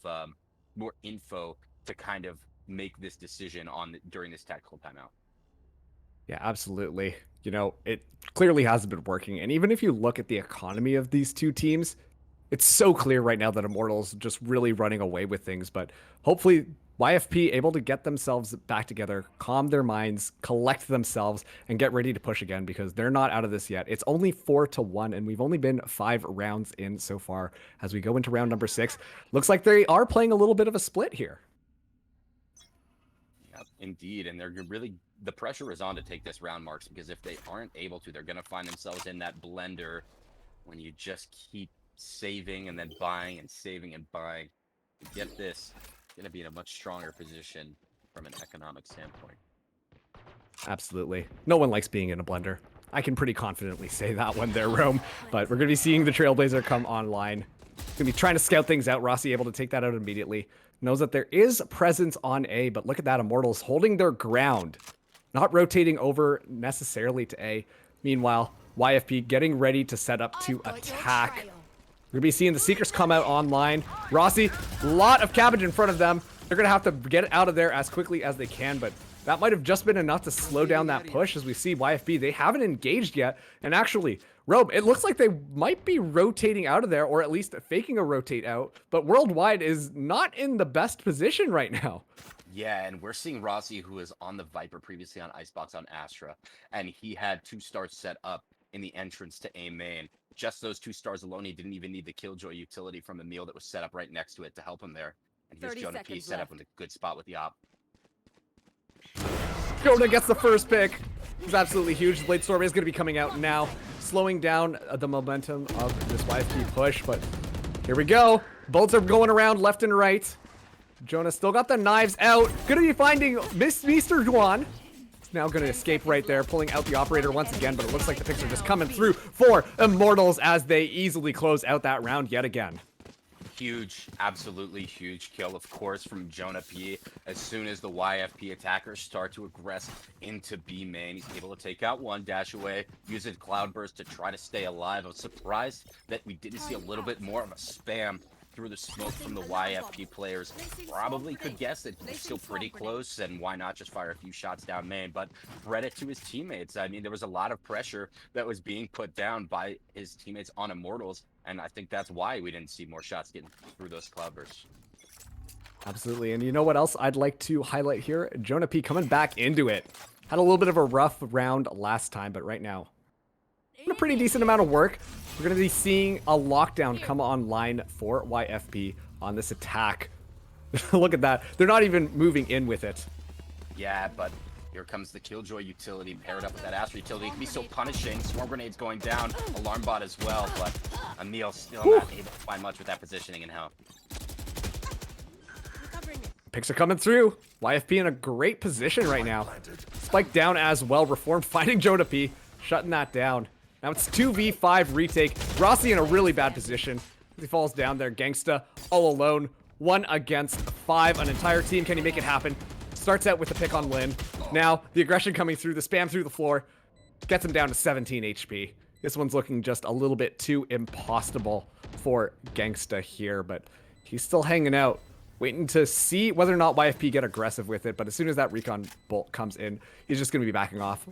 S8: more info to kind of make this decision on during this tactical timeout.
S7: Yeah, absolutely. You know, it clearly hasn't been working. And even if you look at the economy of these 2 teams, it's so clear right now that Immortals just really running away with things. But hopefully YFP able to get themselves back together, calm their minds, collect themselves, and get ready to push again, because they're not out of this yet. It's only 4-1, and we've only been 5 rounds in so far. As we go into round number 6, looks like they are playing a little bit of a split here.
S8: Yep, indeed, and they're really, the pressure is on to take this round, Marks, because if they aren't able to, they're going to find themselves in that blender when you just keep saving and then buying and saving and buying. To get this, going to be in a much stronger position from an economic standpoint.
S7: Absolutely. No one likes being in a blender. I can pretty confidently say that when they're Rome, but we're going to be seeing the Trailblazer come online. Going to be trying to scout things out. Rossi able to take that out immediately. Knows that there is presence on A, but look at that. Immortals holding their ground. Not rotating over necessarily to A. Meanwhile, YFP getting ready to set up to attack. We're going to be seeing the Seekers come out online. Rossi, a lot of cabbage in front of them. They're going to have to get it out of there as quickly as they can, but that might have just been enough to slow down that push. As we see YFP, they haven't engaged yet. And actually, Robe, it looks like they might be rotating out of there, or at least faking a rotate out, but Worldwide is not in the best position right now.
S8: Yeah, and we're seeing Rossi, who was on the Viper previously on Icebox on Astra, and he had 2 stars set up in the entrance to A main. Just those 2 stars alone, he didn't even need the Killjoy utility from the meal that was set up right next to it to help him there. And here's Jonah P set up in a good spot with the op.
S7: Jonah gets the first pick. It's absolutely huge. Blade Storm is going to be coming out now, slowing down the momentum of this YFP push, but here we go. Bullets are going around left and right. Jonah still got the knives out. Going to be finding Mr. Juan. Now going to escape right there, pulling out the operator once again, but it looks like the picks are just coming through for Immortals as they easily close out that round yet again.
S8: Huge, absolutely huge kill, of course, from Jonah P. As soon as the YFP attackers start to aggress into B main, he's able to take out one, dash away, use his Cloudburst to try to stay alive. I'm surprised that we didn't see a little bit more of a spam through the smoke from the YFP players. Probably could guess that he's still pretty close, and why not just fire a few shots down main. But credit to his teammates. I mean, there was a lot of pressure that was being put down by his teammates on Immortals, and I think that's why we didn't see more shots getting through those Cloudbursts.
S7: Absolutely, and you know what else I'd like to highlight here? Jonah P coming back into it. Had a little bit of a rough round last time, but right now, a pretty decent amount of work. We're going to be seeing a lockdown come online for YFP on this attack. Look at that. They're not even moving in with it.
S8: Yeah, but here comes the Killjoy utility paired up with that Astra utility. It can be so punishing. Swarm grenades going down. Alarm bot as well, but Emil still not able to find much with that positioning and health.
S7: Picks are coming through. YFP in a great position right now. Spike down as well. Reformed finding Jonah P. Shutting that down. Now it's 2v5 retake. Rossi in a really bad position. He falls down there. Gangsta all alone. 1 against 5. An entire team. Can he make it happen? Starts out with the pick on Lin. Now the aggression coming through. The spam through the floor. Gets him down to 17 HP. This one's looking just a little bit too impossible for Gangsta here. But he's still hanging out. Waiting to see whether or not YFP get aggressive with it. But as soon as that recon bolt comes in, he's just going to be backing off.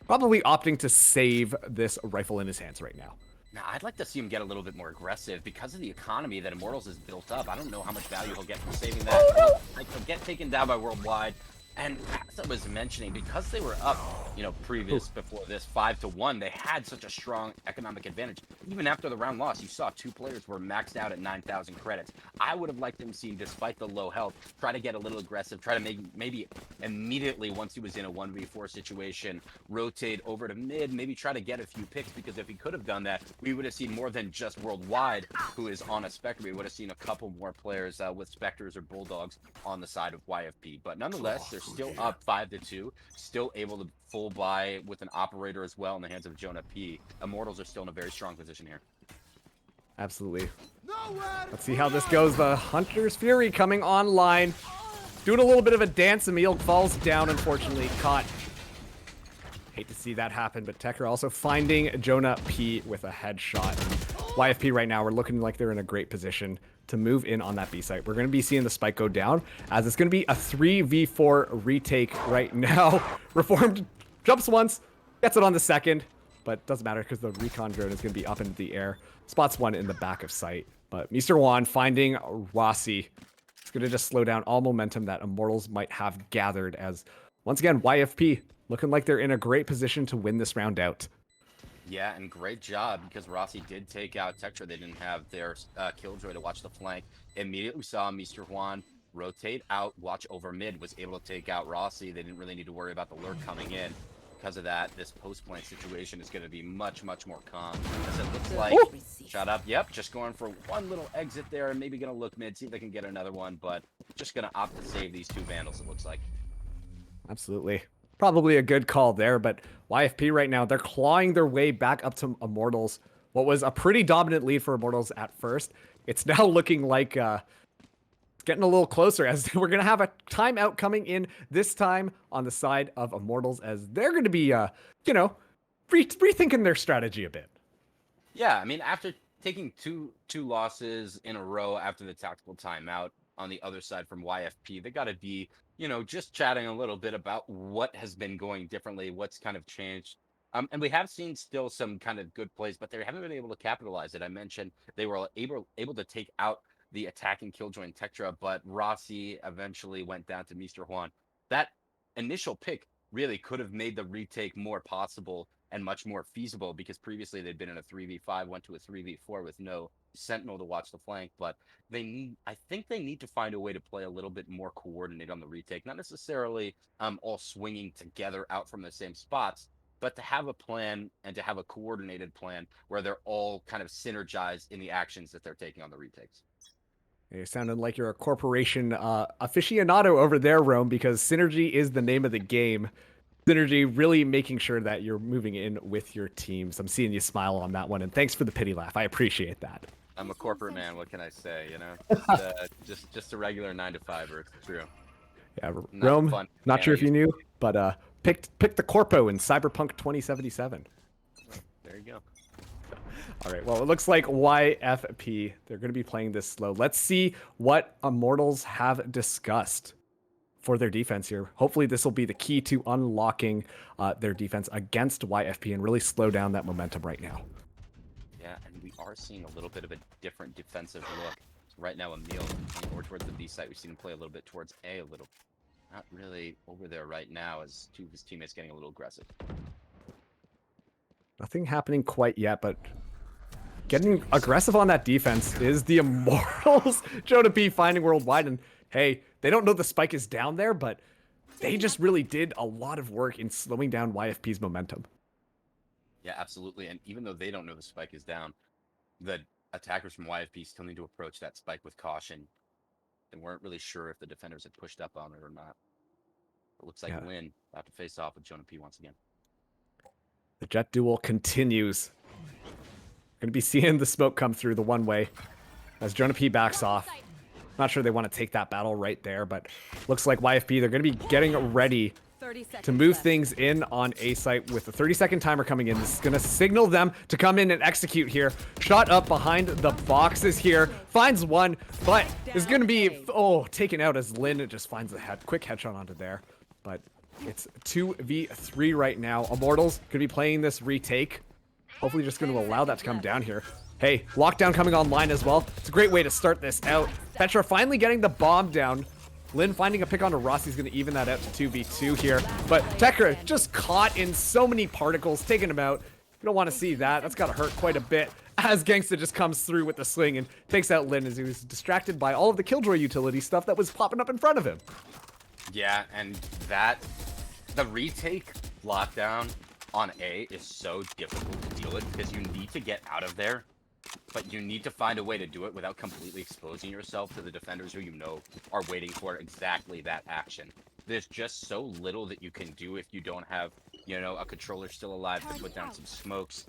S7: Probably opting to save this rifle in his hands right now.
S8: Now, I'd like to see him get a little bit more aggressive because of the economy that Immortals has built up. I don't know how much value he'll get from saving that. Like, he'll get taken down by Worldwide. And as I was mentioning, because they were up, before this 5-1, they had such a strong economic advantage. Even after the round loss, you saw 2 players were maxed out at 9,000 credits. I would have liked them to see, despite the low health, try to get a little aggressive, try to maybe immediately, once he was in a 1v4 situation, rotate over to mid, maybe try to get a few picks, because if he could have done that, we would have seen more than just Worldwide, who is on a Spectre. We would have seen a couple more players with Spectres or Bulldogs on the side of YFP. But nonetheless, they're still up 5-2, still able to full buy with an operator as well in the hands of Jonah P. Immortals are still in a very strong position here.
S7: Absolutely. Let's see how this goes. The Hunter's Fury coming online. Doing a little bit of a dance. Emil falls down, unfortunately. Caught. Hate to see that happen, but Tekra also finding Jonah P with a headshot. YFP right now, we're looking like they're in a great position to move in on that B site. We're going to be seeing the spike go down, as it's going to be a 3v4 retake right now. Reformed jumps once, gets it on the second, but doesn't matter because the recon drone is going to be up into the air. Spots one in the back of sight, but Mr. Juan finding Rossi. It's going to just slow down all momentum that Immortals might have gathered, as once again, YFP looking like they're in a great position to win this round out.
S8: Yeah, and great job, because Rossi did take out Tektra. They didn't have their Killjoy to watch the flank. Immediately saw Mr. Juan rotate out, watch over mid, was able to take out Rossi. They didn't really need to worry about the lurk coming in. Because of that, this post-plant situation is going to be much, much more calm. As it looks like, shut up, yep, just going for one little exit there, and maybe going to look mid, see if they can get another one, but just going to opt to save these 2 Vandals, it looks like.
S7: Absolutely. Probably a good call there, but YFP right now, they're clawing their way back up to Immortals. What was a pretty dominant lead for Immortals at first, it's now looking like it's getting a little closer, as we're going to have a timeout coming in this time on the side of Immortals, as they're going to be, rethinking their strategy a bit.
S8: Yeah, I mean, after taking two losses in a row after the tactical timeout on the other side from YFP, they got to be, just chatting a little bit about what has been going differently, what's kind of changed. And we have seen still some kind of good plays, but they haven't been able to capitalize it. I mentioned they were able to take out the attacking Killjoy and Tektra, but Rossi eventually went down to Mr. Juan. That initial pick really could have made the retake more possible and much more feasible, because previously they'd been in a 3v5, went to a 3v4 with no Sentinel to watch the flank. But I think they need to find a way to play a little bit more coordinated on the retake, not necessarily all swinging together out from the same spots, but to have a plan and to have a coordinated plan where they're all kind of synergized in the actions that they're taking on the retakes.
S7: You sounded like you're a corporation aficionado over there, Rome, because synergy is the name of the game. Synergy, really making sure that you're moving in with your teams. I'm seeing you smile on that one, and thanks for the pity laugh. I appreciate that.
S8: I'm a corporate man. What can I say? Just a regular 9-to-5er. It's true.
S7: Yeah, Rome. Not sure if you knew, but picked the corpo in Cyberpunk 2077.
S8: There you go.
S7: All right, well, it looks like YFP, they're going to be playing this slow. Let's see what Immortals have discussed for their defense here. Hopefully this will be the key to unlocking their defense against YFP and really slow down that momentum right now.
S8: Yeah, and we are seeing a little bit of a different defensive look. Right now, Emil playing more towards the B site. We've seen him play a little bit towards A, a little. Not really over there right now, as 2 of his teammates getting a little aggressive.
S7: Nothing happening quite yet, but getting aggressive on that defense is the Immortals. Jonah P finding worldwide, and hey, they don't know the spike is down there, but they just really did a lot of work in slowing down YFP's momentum.
S8: Yeah, absolutely. And even though they don't know the spike is down, the attackers from YFP still need to approach that spike with caution. They weren't really sure if the defenders had pushed up on it or not. It looks like Lin about to face off with Jonah P once again.
S7: The Jet duel continues. Going to be seeing the smoke come through the one way as Jonah P backs off. Not sure they want to take that battle right there, but looks like YFP, they're going to be getting ready to move things in on A site with the 30-second timer coming in. This is going to signal them to come in and execute here. Shot up behind the boxes here. Finds one, but is going to be, taken out as Lin just finds a quick headshot onto there. But it's 2v3 right now. Immortals could be playing this retake. Hopefully just going to allow that to come down here. Hey, lockdown coming online as well. It's a great way to start this out. Petra finally getting the bomb down. Lin finding a pick onto Rossi is going to even that out to 2v2 here. But Tekra just caught in so many particles, taking him out. You don't want to see that. That's got to hurt quite a bit as Gangsta just comes through with the sling and takes out Lin as he was distracted by all of the Killjoy utility stuff that was popping up in front of him.
S8: Yeah, and the retake lockdown on A is so difficult to deal with because you need to get out of there, but you need to find a way to do it without completely exposing yourself to the defenders who you know are waiting for exactly that action. There's just so little that you can do if you don't have, a controller still alive to put down some smokes.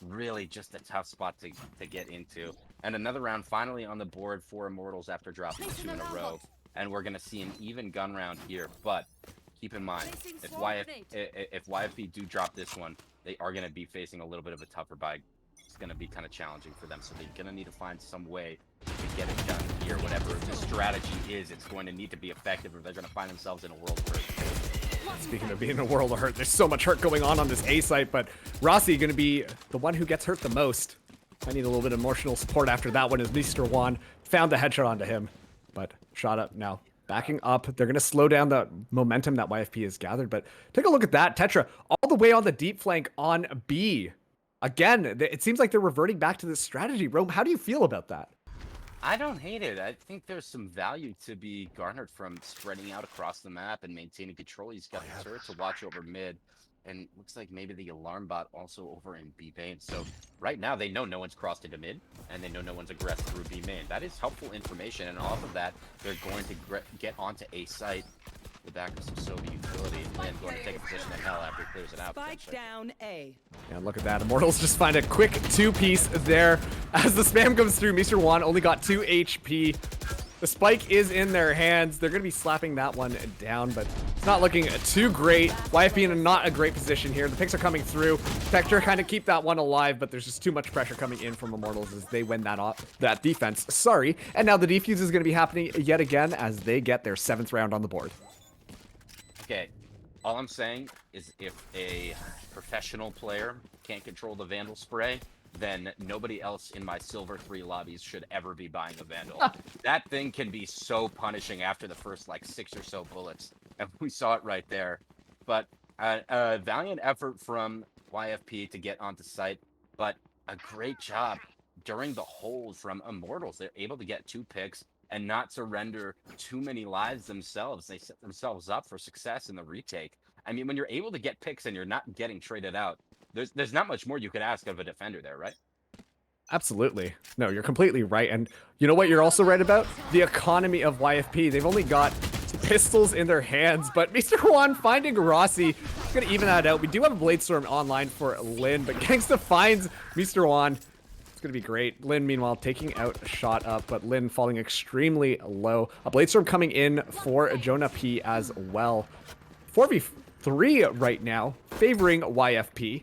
S8: Really just a tough spot to get into. And another round finally on the board for Immortals after dropping 2 in a row. And we're going to see an even gun round here, but keep in mind, if YFP do drop this one, they are going to be facing a little bit of a tougher bite. It's going to be kind of challenging for them, so they're going to need to find some way to get it done here. Whatever the strategy is, it's going to need to be effective, or they're going to find themselves in a world of hurt.
S7: Speaking of being in a world of hurt, there's so much hurt going on this A site, but Rossi going to be the one who gets hurt the most. I need a little bit of emotional support after that one as Mr. Juan found the headshot onto him, but shot up now. Backing up, they're going to slow down the momentum that YFP has gathered, but take a look at that. Tetra all the way on the deep flank on B. Again, it seems like they're reverting back to this strategy. Rome, how do you feel about that?
S8: I don't hate it. I think there's some value to be garnered from spreading out across the map and maintaining control. He's got the turret to watch over mid, and looks like maybe the alarm bot also over in B main. So right now they know no one's crossed into mid, and they know no one's aggressed through B main. That is helpful information, and off of that, they're going to get onto A site. The back of some Soviet utility, and going to take a position in hell after he clears it out.
S9: Spike down A.
S7: Yeah, look at that. Immortals just find a quick 2-piece there. As the spam comes through, Mr. Juan only got 2 HP. The spike is in their hands. They're going to be slapping that one down, but it's not looking too great. YFP in not a great position here. The picks are coming through. Vector kind of keep that one alive, but there's just too much pressure coming in from Immortals as they win that defense. Sorry. And now the defuse is going to be happening yet again as they get their 7th round on the board.
S8: Okay, all I'm saying is if a professional player can't control the Vandal spray, then nobody else in my Silver 3 lobbies should ever be buying a Vandal. That thing can be so punishing after the first, 6 or so bullets, and we saw it right there. But a valiant effort from YFP to get onto site, but a great job during the hold from Immortals. They're able to get 2 picks and not surrender too many lives themselves. They set themselves up for success in the retake. I mean, when you're able to get picks and you're not getting traded out, there's not much more you could ask of a defender there, right?
S7: Absolutely. No, you're completely right. And you know what you're also right about? The economy of YFP. They've only got pistols in their hands, but Mr. Juan finding Rossi is going to even that out. We do have a Bladestorm online for Lin, but Gangsta finds Mr. Juan. Gonna be great. Lin, meanwhile, taking out a shot up, but Lin falling extremely low. A Bladestorm coming in for Jonah P as well. 4v3 right now, favoring YFP.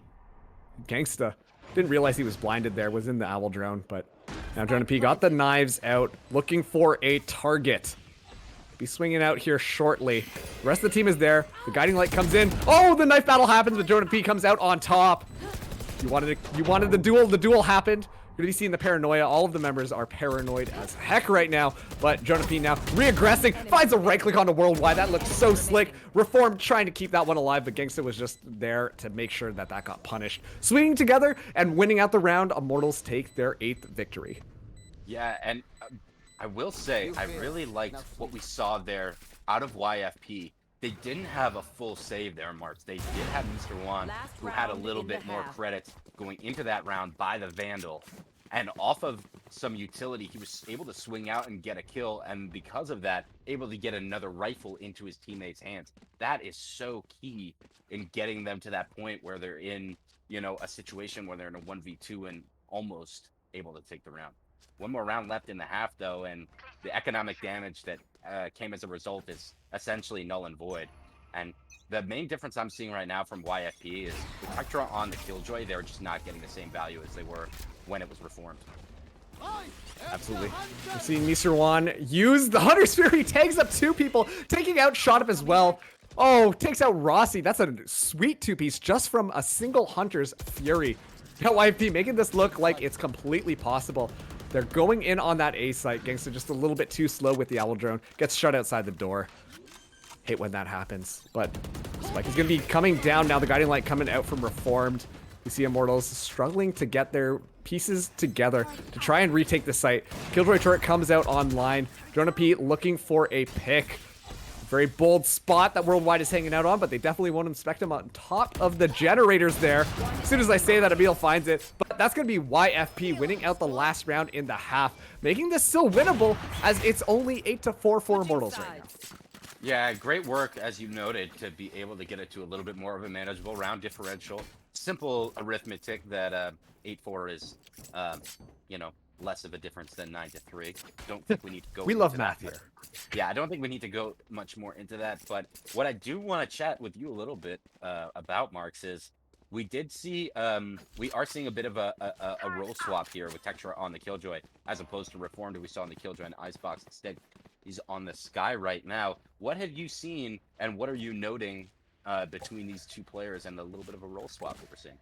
S7: Gangsta didn't realize he was blinded there, was in the owl drone, but now Jonah P got the knives out, looking for a target. Be swinging out here shortly. The rest of the team is there. The guiding light comes in. Oh, the knife battle happens, but Jonah P comes out on top. You wanted the duel. The duel happened. You're gonna be seeing the paranoia. All of the members are paranoid as heck right now, but Jonah P now reaggressing, finds a right click on the worldwide. That looks so slick. Reform trying to keep that one alive, but Gangsta was just there to make sure that that got punished. Swinging together and winning out the round, Immortals take their 8th victory.
S8: Yeah, and I will say, I really liked what we saw there out of YFP. They didn't have a full save there, Marks. They did have Mr. Juan, who had a little bit more credits going into that round by the Vandal. And off of some utility, he was able to swing out and get a kill, and because of that, able to get another rifle into his teammates' hands. That is so key in getting them to that point where they're in, you know, a situation where they're in a 1v2 and almost able to take the round. One more round left in the half, though, and the economic damage that came as a result is essentially null and void. And the main difference I'm seeing right now from YFP is with Tectra on the Killjoy, they're just not getting the same value as they were when it was reformed.
S7: Absolutely. We're seeing Mr. Juan use the Hunter's Fury, tags up 2 people, taking out Shot Up as well. Oh, takes out Rossi. That's a sweet 2-piece just from a single Hunter's Fury. Now YFP making this look like it's completely possible. They're going in on that A site. Gangsta just a little bit too slow with the Owl Drone. Gets shut outside the door. Hate when that happens. But Spike is going to be coming down now. The Guiding Light coming out from Reformed. We see Immortals struggling to get their pieces together to try and retake the site. Killjoy turret comes out online. Jonah P looking for a pick. Very bold spot that Worldwide is hanging out on, but they definitely won't inspect him on top of the generators there. As soon as I say that, Emil finds it. But that's going to be YFP winning out the last round in the half, making this still winnable as it's only 8-4 for Immortals right now.
S8: Yeah, great work, as you noted, to be able to get it to a little bit more of a manageable round differential. Simple arithmetic that 8-4 is, you know, less of a difference than 9-3. Don't think we need to go.
S7: We love math here.
S8: Yeah, I don't think we need to go much more into that. But what I do want to chat with you a little bit about, Marks, is we did see we are seeing a bit of a role swap here with Tectra on the Killjoy as opposed to Reformed who we saw on the Killjoy and Icebox. Instead, he's on the Sky right now. What have you seen and what are you noting between these 2 players and the little bit of a role swap that we're seeing?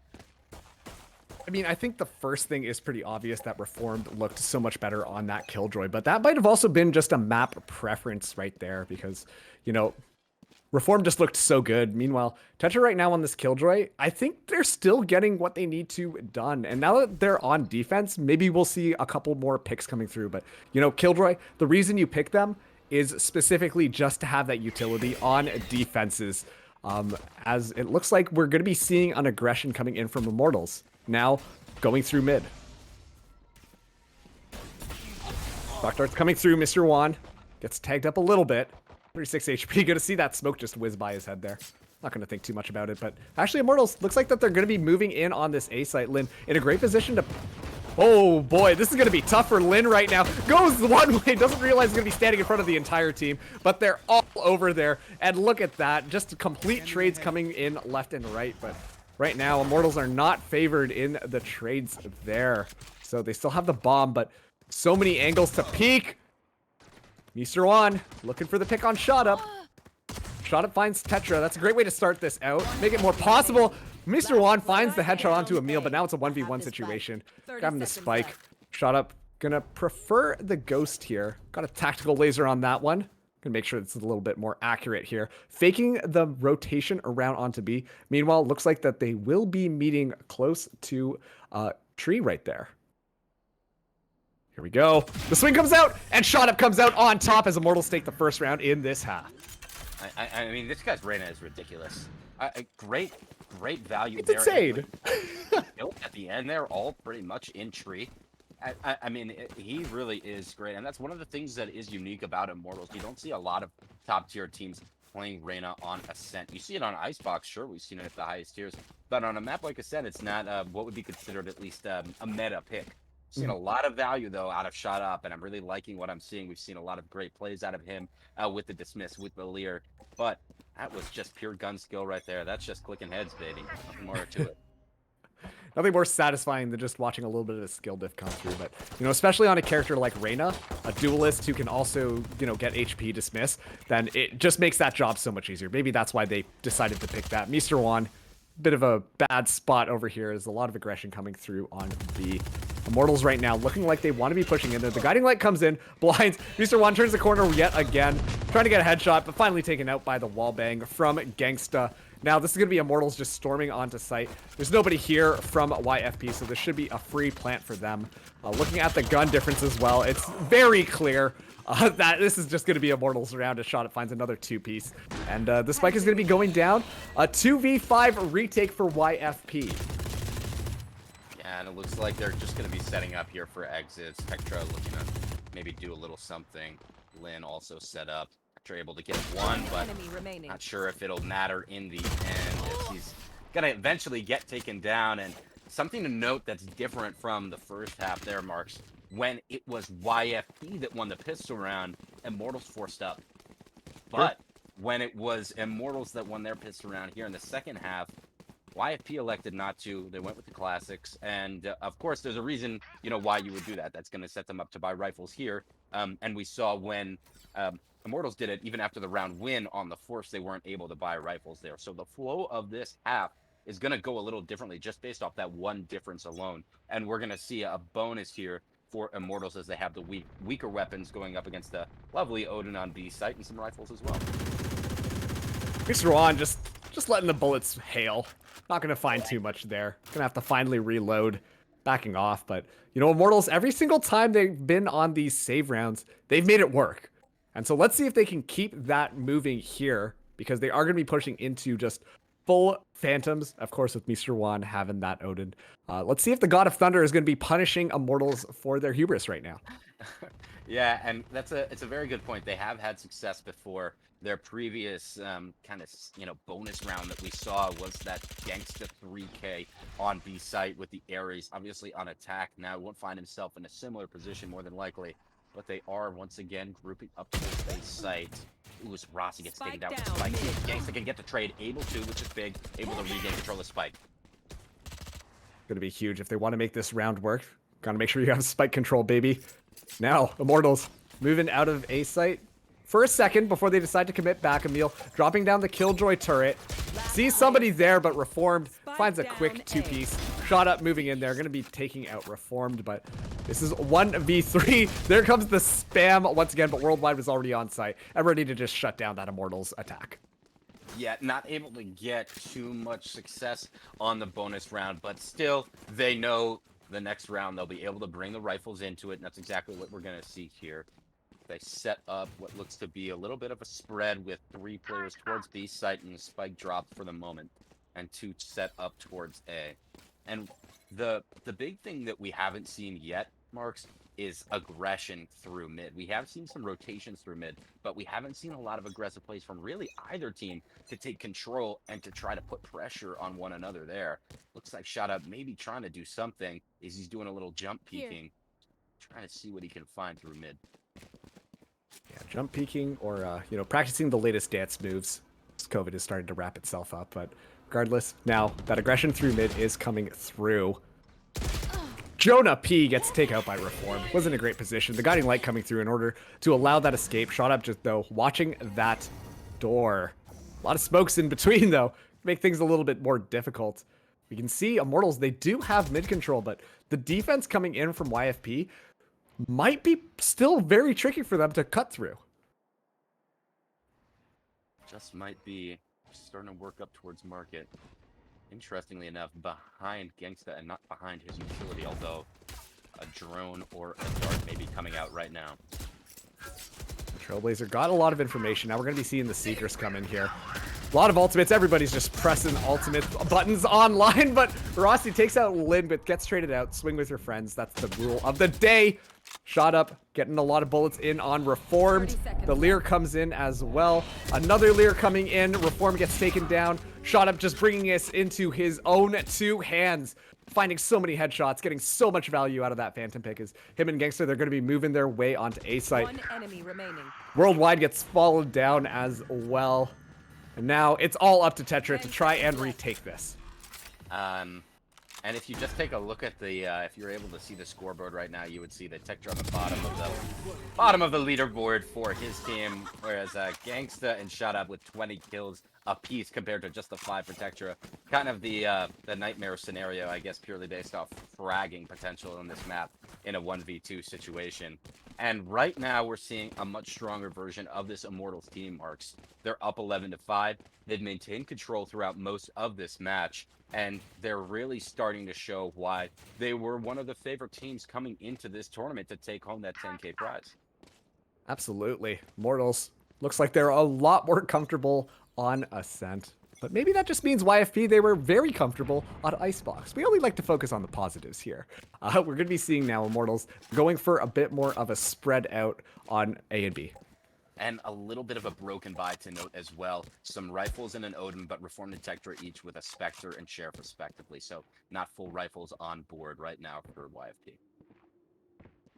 S7: I mean, I think the first thing is pretty obvious that Reformed looked so much better on that Killjoy, but that might have also been just a map preference right there because, you know, Reformed just looked so good. Meanwhile, Tetra right now on this Killjoy, I think they're still getting what they need to done. And now that they're on defense, maybe we'll see a couple more picks coming through. But, you know, Killjoy, the reason you pick them is specifically just to have that utility on defenses. As it looks like we're going to be seeing an aggression coming in from Immortals. Now, going through mid. Dark Dart's coming through. Mr. Juan gets tagged up a little bit. 36 HP. Gonna see that smoke just whiz by his head there. Not gonna think too much about it, but actually Immortals looks like that they're gonna be moving in on this A site. Lin in a great position to... Oh boy, this is gonna be tough for Lin right now. Goes one way, doesn't realize he's gonna be standing in front of the entire team, but they're all over there. And look at that, just complete trades coming in left and right, but right now, Immortals are not favored in the trades there. So they still have the bomb, but so many angles to peek. Mr. Juan looking for the pick on Shot Up. Shot Up finds Tetra. That's a great way to start this out. Make it more possible. Mr. Juan finds the headshot onto Emil, but now it's a 1v1 situation. Grabbing the spike. Shot Up gonna prefer the ghost here. Got a tactical laser on that one. Gonna make sure it's a little bit more accurate here. Faking the rotation around onto B. Meanwhile, looks like that they will be meeting close to tree right there. Here we go. The swing comes out, and Shot Up comes out on top as Immortals take the first round in this half.
S8: I mean, this guy's Reyna is ridiculous. Great value
S7: It's
S8: there.
S7: insane.
S8: At the end, they're all pretty much in tree. I mean, he really is great, and that's one of the things that is unique about Immortals. You don't see a lot of top-tier teams playing Reyna on Ascent. You see it on Icebox, sure, we've seen it at the highest tiers, but on a map like Ascent, it's not what would be considered at least a meta pick. Seen a lot of value, though, out of Shot Up, and I'm really liking what I'm seeing. We've seen a lot of great plays out of him with the Dismiss, with the Leer, but that was just pure gun skill right there. That's just clicking heads, baby. Nothing more to it.
S7: Nothing more satisfying than just watching a little bit of the skill diff come through, but, you know, especially on a character like Reyna, a duelist who can also, you know, get HP dismiss, then it just makes that job so much easier. Maybe that's why they decided to pick that. Mr. Juan, bit of a bad spot over here. There's a lot of aggression coming through on B. Immortals right now looking like they want to be pushing in there. The guiding light comes in, blinds. Mr. One turns the corner yet again, trying to get a headshot, but finally taken out by the wall bang from Gangsta. Now this is going to be Immortals just storming onto site. There's nobody here from YFP, so this should be a free plant for them. Looking at the gun difference as well, it's very clear that this is just going to be Immortals round. A shot, it finds another 2-piece. And the spike is going to be going down. A 2v5 retake for YFP.
S8: Yeah, and it looks like they're just going to be setting up here for exits. Spectra looking to maybe do a little something. Lynn also set up. Spectra able to get one, but not sure if it'll matter in the end, as he's going to eventually get taken down. And something to note that's different from the first half there, Marks, when it was YFP that won the pistol round, Immortals forced up. But when it was Immortals that won their pistol round here in the second half, YFP elected not to. They went with the classics, and of course, there's a reason, you know, why you would do that. That's going to set them up to buy rifles here. And we saw when Immortals did it, even after the round win on the Force, they weren't able to buy rifles there. So the flow of this half is going to go a little differently just based off that one difference alone. And we're going to see a bonus here for Immortals as they have the weaker weapons going up against the lovely Odin on B site and some rifles as well.
S7: Mr. Juan just letting the bullets hail. Not going to find too much there. Going to have to finally reload, backing off. But, you know, Immortals, every single time they've been on these save rounds, they've made it work. And so let's see if they can keep that moving here, because they are going to be pushing into just full Phantoms, of course, with Mr. Juan having that Odin. Let's see if the God of Thunder is going to be punishing Immortals for their hubris right now.
S8: Yeah, and it's a very good point. They have had success before. Their previous kind of, you know, bonus round that we saw was that Gangsta 3K on B site with the Ares, obviously on attack. Now won't find himself in a similar position more than likely, but they are once again grouping up towards A site. Ooh, as Rossi gets taken down with Spike. Gangsta can get the trade, able to, which is big, able to regain control of Spike.
S7: Gonna be huge if they want to make this round work. Gotta make sure you have Spike control, baby. Now, Immortals moving out of A site for a second before they decide to commit back. Emil dropping down the Killjoy turret. Sees somebody there, but Reformed finds a quick 2-piece. Shot up, moving in there. Going to be taking out Reformed, but this is 1v3. There comes the spam once again, but Worldwide was already on site and ready to just shut down that Immortals attack.
S8: Yeah, not able to get too much success on the bonus round, but still, they know the next round they'll be able to bring the rifles into it, and that's exactly what we're going to see here. They set up what looks to be a little bit of a spread with 3 players towards B site and the Spike drop for the moment, and 2 set up towards A. And the big thing that we haven't seen yet, Marks, is aggression through mid. We have seen some rotations through mid, but we haven't seen a lot of aggressive plays from really either team to take control and to try to put pressure on one another there. Looks like Shot Up maybe trying to do something, is he's doing a little jump peeking, trying to see what he can find through mid.
S7: Yeah, jump peeking or, you know, practicing the latest dance moves. COVID is starting to wrap itself up, but regardless, now that aggression through mid is coming through. Jonah P gets taken out by Reform. Wasn't a great position. The guiding light coming through in order to allow that escape. Shot Up just, though, watching that door. A lot of smokes in between, though, make things a little bit more difficult. We can see Immortals, they do have mid control, but the defense coming in from YFP might be still very tricky for them to cut through.
S8: Just might be starting to work up towards market. Interestingly enough, behind Gangsta and not behind his utility, although a drone or a dart may be coming out right now.
S7: Trailblazer got a lot of information. Now we're going to be seeing the Seekers come in here. A lot of ultimates. Everybody's just pressing ultimate buttons online, but Rossi takes out Lin, but gets traded out. Swing with your friends. That's the rule of the day. Shot Up, getting a lot of bullets in on Reformed. The Lear comes in as well. Another Lear coming in. Reformed gets taken down. Shot Up just bringing us into his own 2 hands. Finding so many headshots, getting so much value out of that Phantom pick. Is him and Gangster, they're going to be moving their way onto A site.
S4: 1 enemy remaining.
S7: Worldwide gets followed down as well. And now it's all up to Tetra to try and retake this.
S8: And if you just take a look at the, if you're able to see the scoreboard right now, you would see that Tetra on the bottom of the leaderboard for his team, whereas Gangsta and Shot Up with 20 kills a piece compared to just the 5 for Tectra. Kind of the nightmare scenario, I guess, purely based off fragging potential in this map in a 1v2 situation. And right now, we're seeing a much stronger version of this Immortals team, Marks. They're up 11-5. They've maintained control throughout most of this match, and they're really starting to show why they were one of the favorite teams coming into this tournament to take home that 10K prize.
S7: Absolutely. Immortals looks like they're a lot more comfortable on Ascent. But maybe that just means YFP, they were very comfortable on Icebox. We only like to focus on the positives here. We're going to be seeing now Immortals going for a bit more of a spread out on A and B.
S8: And a little bit of a broken buy to note as well. Some rifles and an Odin, but Reformed and Tectra each with a Spectre and Sheriff respectively. So not full rifles on board right now for YFP.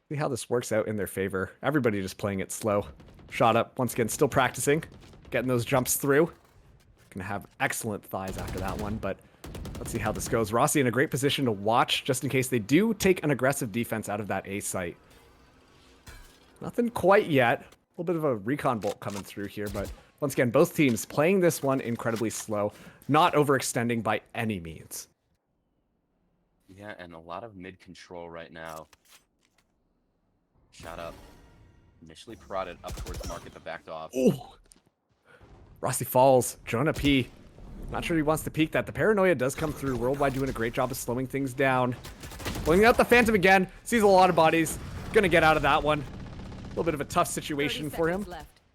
S7: See how this works out in their favor. Everybody just playing it slow. Shot up, once again, still practicing. Getting those jumps through. Gonna have excellent thighs after that one, but let's see how this goes. Rossi in a great position to watch, just in case they do take an aggressive defense out of that A site. Nothing quite yet. A little bit of a recon bolt coming through here, but once again, both teams playing this one incredibly slow, not overextending by any means.
S8: Yeah, and a lot of mid control right now. Shot up. Initially prodded up towards market, but backed off.
S7: Ooh. Rossi falls. Jonah P. Not sure he wants to peek that. The paranoia does come through. Worldwide doing a great job of slowing things down. Pulling out the Phantom again. Sees a lot of bodies. Gonna get out of that one. A little bit of a tough situation for him.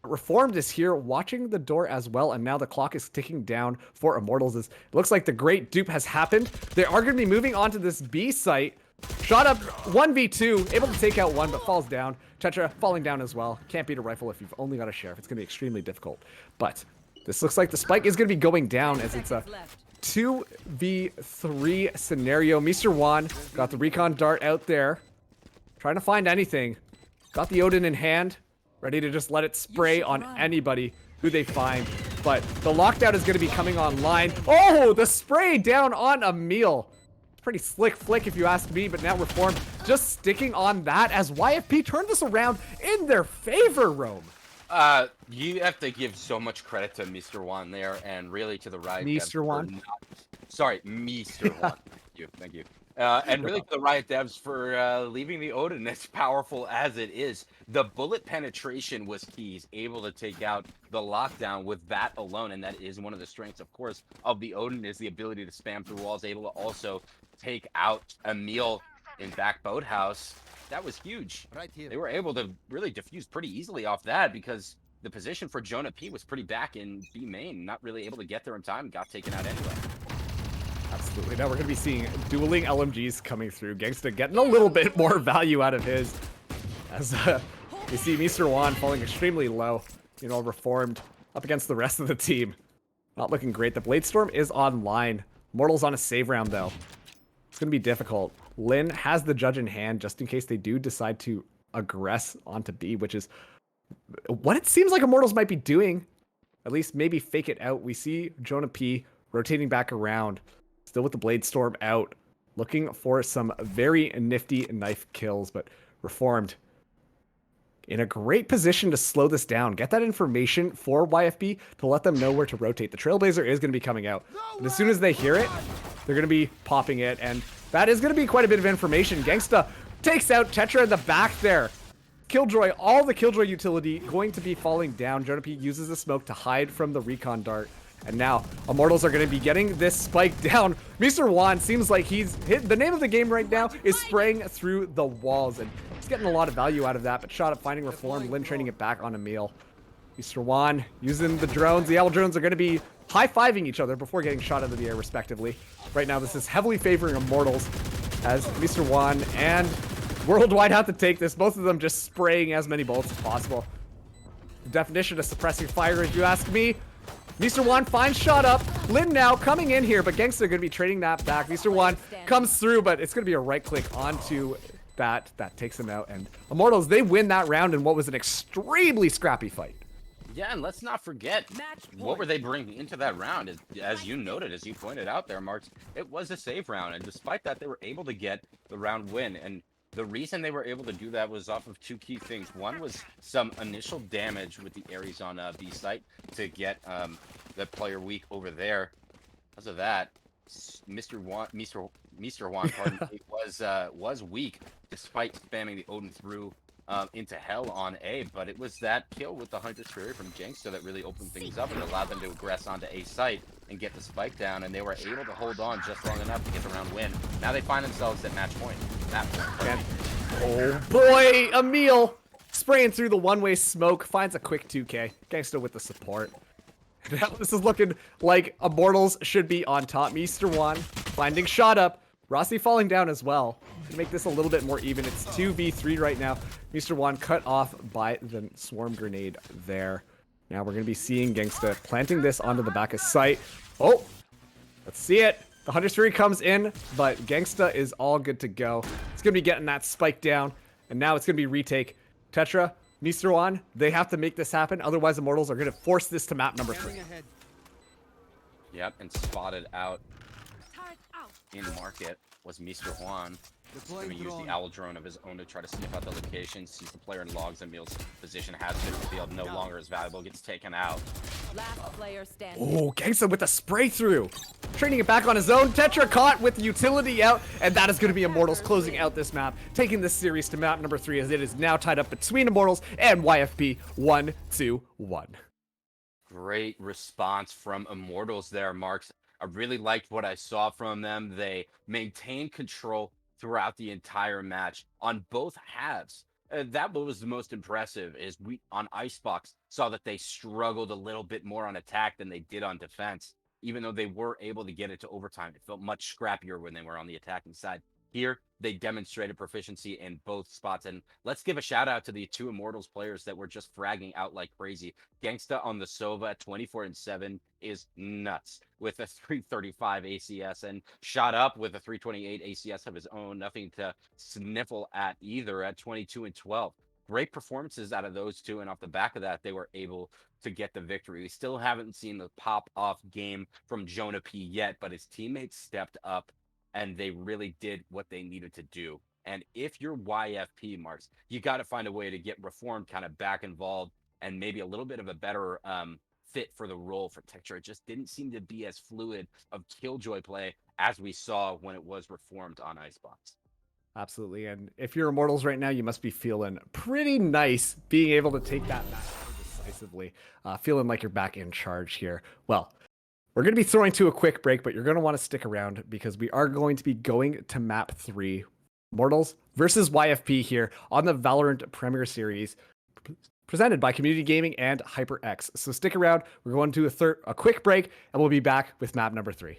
S7: Reformed is here watching the door as well, and now the clock is ticking down for Immortals. It looks like the great dupe has happened. They are going to be moving on to this B site. Shot up 1v2, able to take out one, but falls down. Tetra falling down as well. Can't beat a rifle if you've only got a Sheriff. It's going to be extremely difficult. But this looks like the spike is going to be going down as it's a 2v3 scenario. Mr. Juan got the recon dart out there. Trying to find anything. Got the Odin in hand. Ready to just let it spray on anybody who they find. But the lockdown is going to be coming online. Oh, the spray down on Emil. Pretty slick flick if you ask me, but now Reformed just sticking on that as YFP turned this around in their favor, Rome.
S8: You have to give so much credit to Mr. Juan there, and really to the Riot devs.
S7: Mr. Juan?
S8: Sorry, Mr. Juan. Thank you. And really to the Riot devs for leaving the Odin as powerful as it is. The bullet penetration was key. He's able to take out the lockdown with that alone, and that is one of the strengths, of course, of the Odin is the ability to spam through walls, able to also take out Emil in back boathouse. That was huge.
S5: Right here.
S8: They were able to really diffuse pretty easily off that because the position for Jonah P was pretty back in B main, not really able to get there in time, got taken out anyway.
S7: Absolutely. Now we're going to be seeing dueling LMGs coming through. Gangsta getting a little bit more value out of his. As you see Mr. Juan falling extremely low. You know, Reformed up against the rest of the team. Not looking great. The Bladestorm is online. Immortals on a save round, though. It's going to be difficult. Lin has the judge in hand just in case they do decide to aggress onto B, which is what it seems like Immortals might be doing. At least maybe fake it out. We see Jonah P rotating back around. Still with the Bladestorm out. Looking for some very nifty knife kills, but Reformed in a great position to slow this down. Get that information for YFB to let them know where to rotate. The Trailblazer is going to be coming out. But as soon as they hear it, they're going to be popping it. And that is going to be quite a bit of information. Gangsta takes out Tetra in the back there. Killjoy, all the Killjoy utility going to be falling down. Jonah P uses the smoke to hide from the recon dart. And now, Immortals are going to be getting this spike down. Mr. Juan seems like he's hit. The name of the game right now is spraying through the walls. And he's getting a lot of value out of that. But shot up, finding Reform. Lin training it back on Emil. Mr. Juan using the drones. The Owl drones are going to be high-fiving each other before getting shot out of the air, respectively. Right now, this is heavily favoring Immortals as Mr. Juan and Worldwide have to take this. Both of them just spraying as many bullets as possible. The definition of suppressing fire, if you ask me. Mr. Juan finds shot up. Lin now coming in here, but Gangsta going to be trading that back. Mr. Juan comes through, but it's going to be a right click onto that. That takes him out. And Immortals, they win that round in what was an extremely scrappy fight.
S8: Yeah, and let's not forget, what were they bringing into that round? As you noted, as you pointed out there, Marks, it was a save round. And despite that, they were able to get the round win. And the reason they were able to do that was off of two key things. One was some initial damage with the Ares on B site to get the player weak over there. Because of that, Mr. Juan, pardon me, was weak despite spamming the Odin through into hell on A, but it was that kill with the Hunter's Fury from Gangsta that really opened things up and allowed them to aggress onto A site and get the spike down, and they were able to hold on just long enough to get the round win. Now they find themselves at match point.
S7: Oh boy, Emil spraying through the one-way smoke, finds a quick 2K. Gangsta with the support. Now this is looking like Immortals should be on top. Mr. Juan finding shot up. Rossi falling down as well. To make this a little bit more even, it's 2v3 right now. Mr. Juan cut off by the swarm grenade there. Now we're going to be seeing Gangsta planting this onto the back of site. Oh, let's see it. The Hunter's Fury comes in, but Gangsta is all good to go. It's going to be getting that spike down, and now it's going to be retake. Tetra, Mr. Juan, they have to make this happen, otherwise Immortals are going to force this to map number 3.
S8: Yep, and spotted out
S4: Turret out.
S8: in market was Mr. Juan. He's going to use the owl drone of his own to try to sniff out the location. Sees the player in logs, and Emil's position has been revealed. No longer as valuable. Gets taken out.
S9: Last player standing.
S7: Oh, Gangsta with a spray through. Training it back on his own. Tetra caught with the utility out, and that is going to be Immortals closing out this map, taking this series to map number 3 as it is now tied up between Immortals and YFP 1-1.
S8: Great response from Immortals there, Marks. I really liked what I saw from them. They maintained control throughout the entire match on both halves. That was the most impressive, is we on Icebox saw that they struggled a little bit more on attack than they did on defense. Even though they were able to get it to overtime, it felt much scrappier when they were on the attacking side. Here, they demonstrated proficiency in both spots. And let's give a shout out to the 2 Immortals players that were just fragging out like crazy. Gangsta on the Sova at 24-7 is nuts with a 335 ACS, and shot up with a 328 ACS of his own. Nothing to sniffle at either at 22-12. Great performances out of those 2, and off the back of that, they were able to get the victory. We still haven't seen the pop-off game from Jonah P yet, but his teammates stepped up and they really did what they needed to do. And if you're YFP, Marks, you got to find a way to get Reformed kind of back involved and maybe a little bit of a better fit for the role for Texture. It just didn't seem to be as fluid of Killjoy play as we saw when it was Reformed on Icebox.
S7: Absolutely, and if you're Immortals right now, you must be feeling pretty nice being able to take that match so decisively, feeling like you're back in charge here. Well, we're going to be throwing to a quick break, but you're going to want to stick around because we are going to be going to map 3, Immortals versus YFP here on the Valorant Premier Series, presented by Community Gaming and HyperX. So stick around. We're going to do a quick break, and we'll be back with map number 3.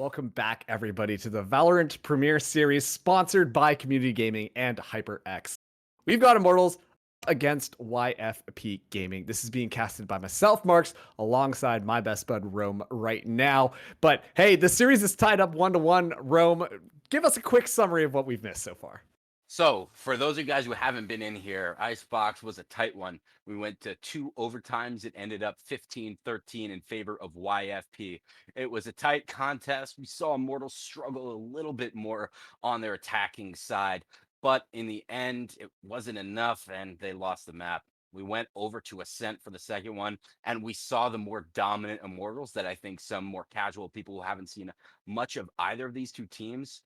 S7: Welcome back, everybody, to the Valorant Premier Series, sponsored by Community Gaming and HyperX. We've got Immortals against YFPGaming. This is being casted by myself, Marks, alongside my best bud, Rome, right now. But hey, the series is tied up 1-1. Rome, give us a quick summary of what we've missed so far.
S8: So, for those of you guys who haven't been in here, Icebox was a tight one. We went to 2 overtimes. It ended up 15-13 in favor of YFP. It was a tight contest. We saw Immortals struggle a little bit more on their attacking side, but in the end, it wasn't enough, and they lost the map. We went over to Ascent for the second one, and we saw the more dominant Immortals that I think some more casual people who haven't seen much of either of these two teams,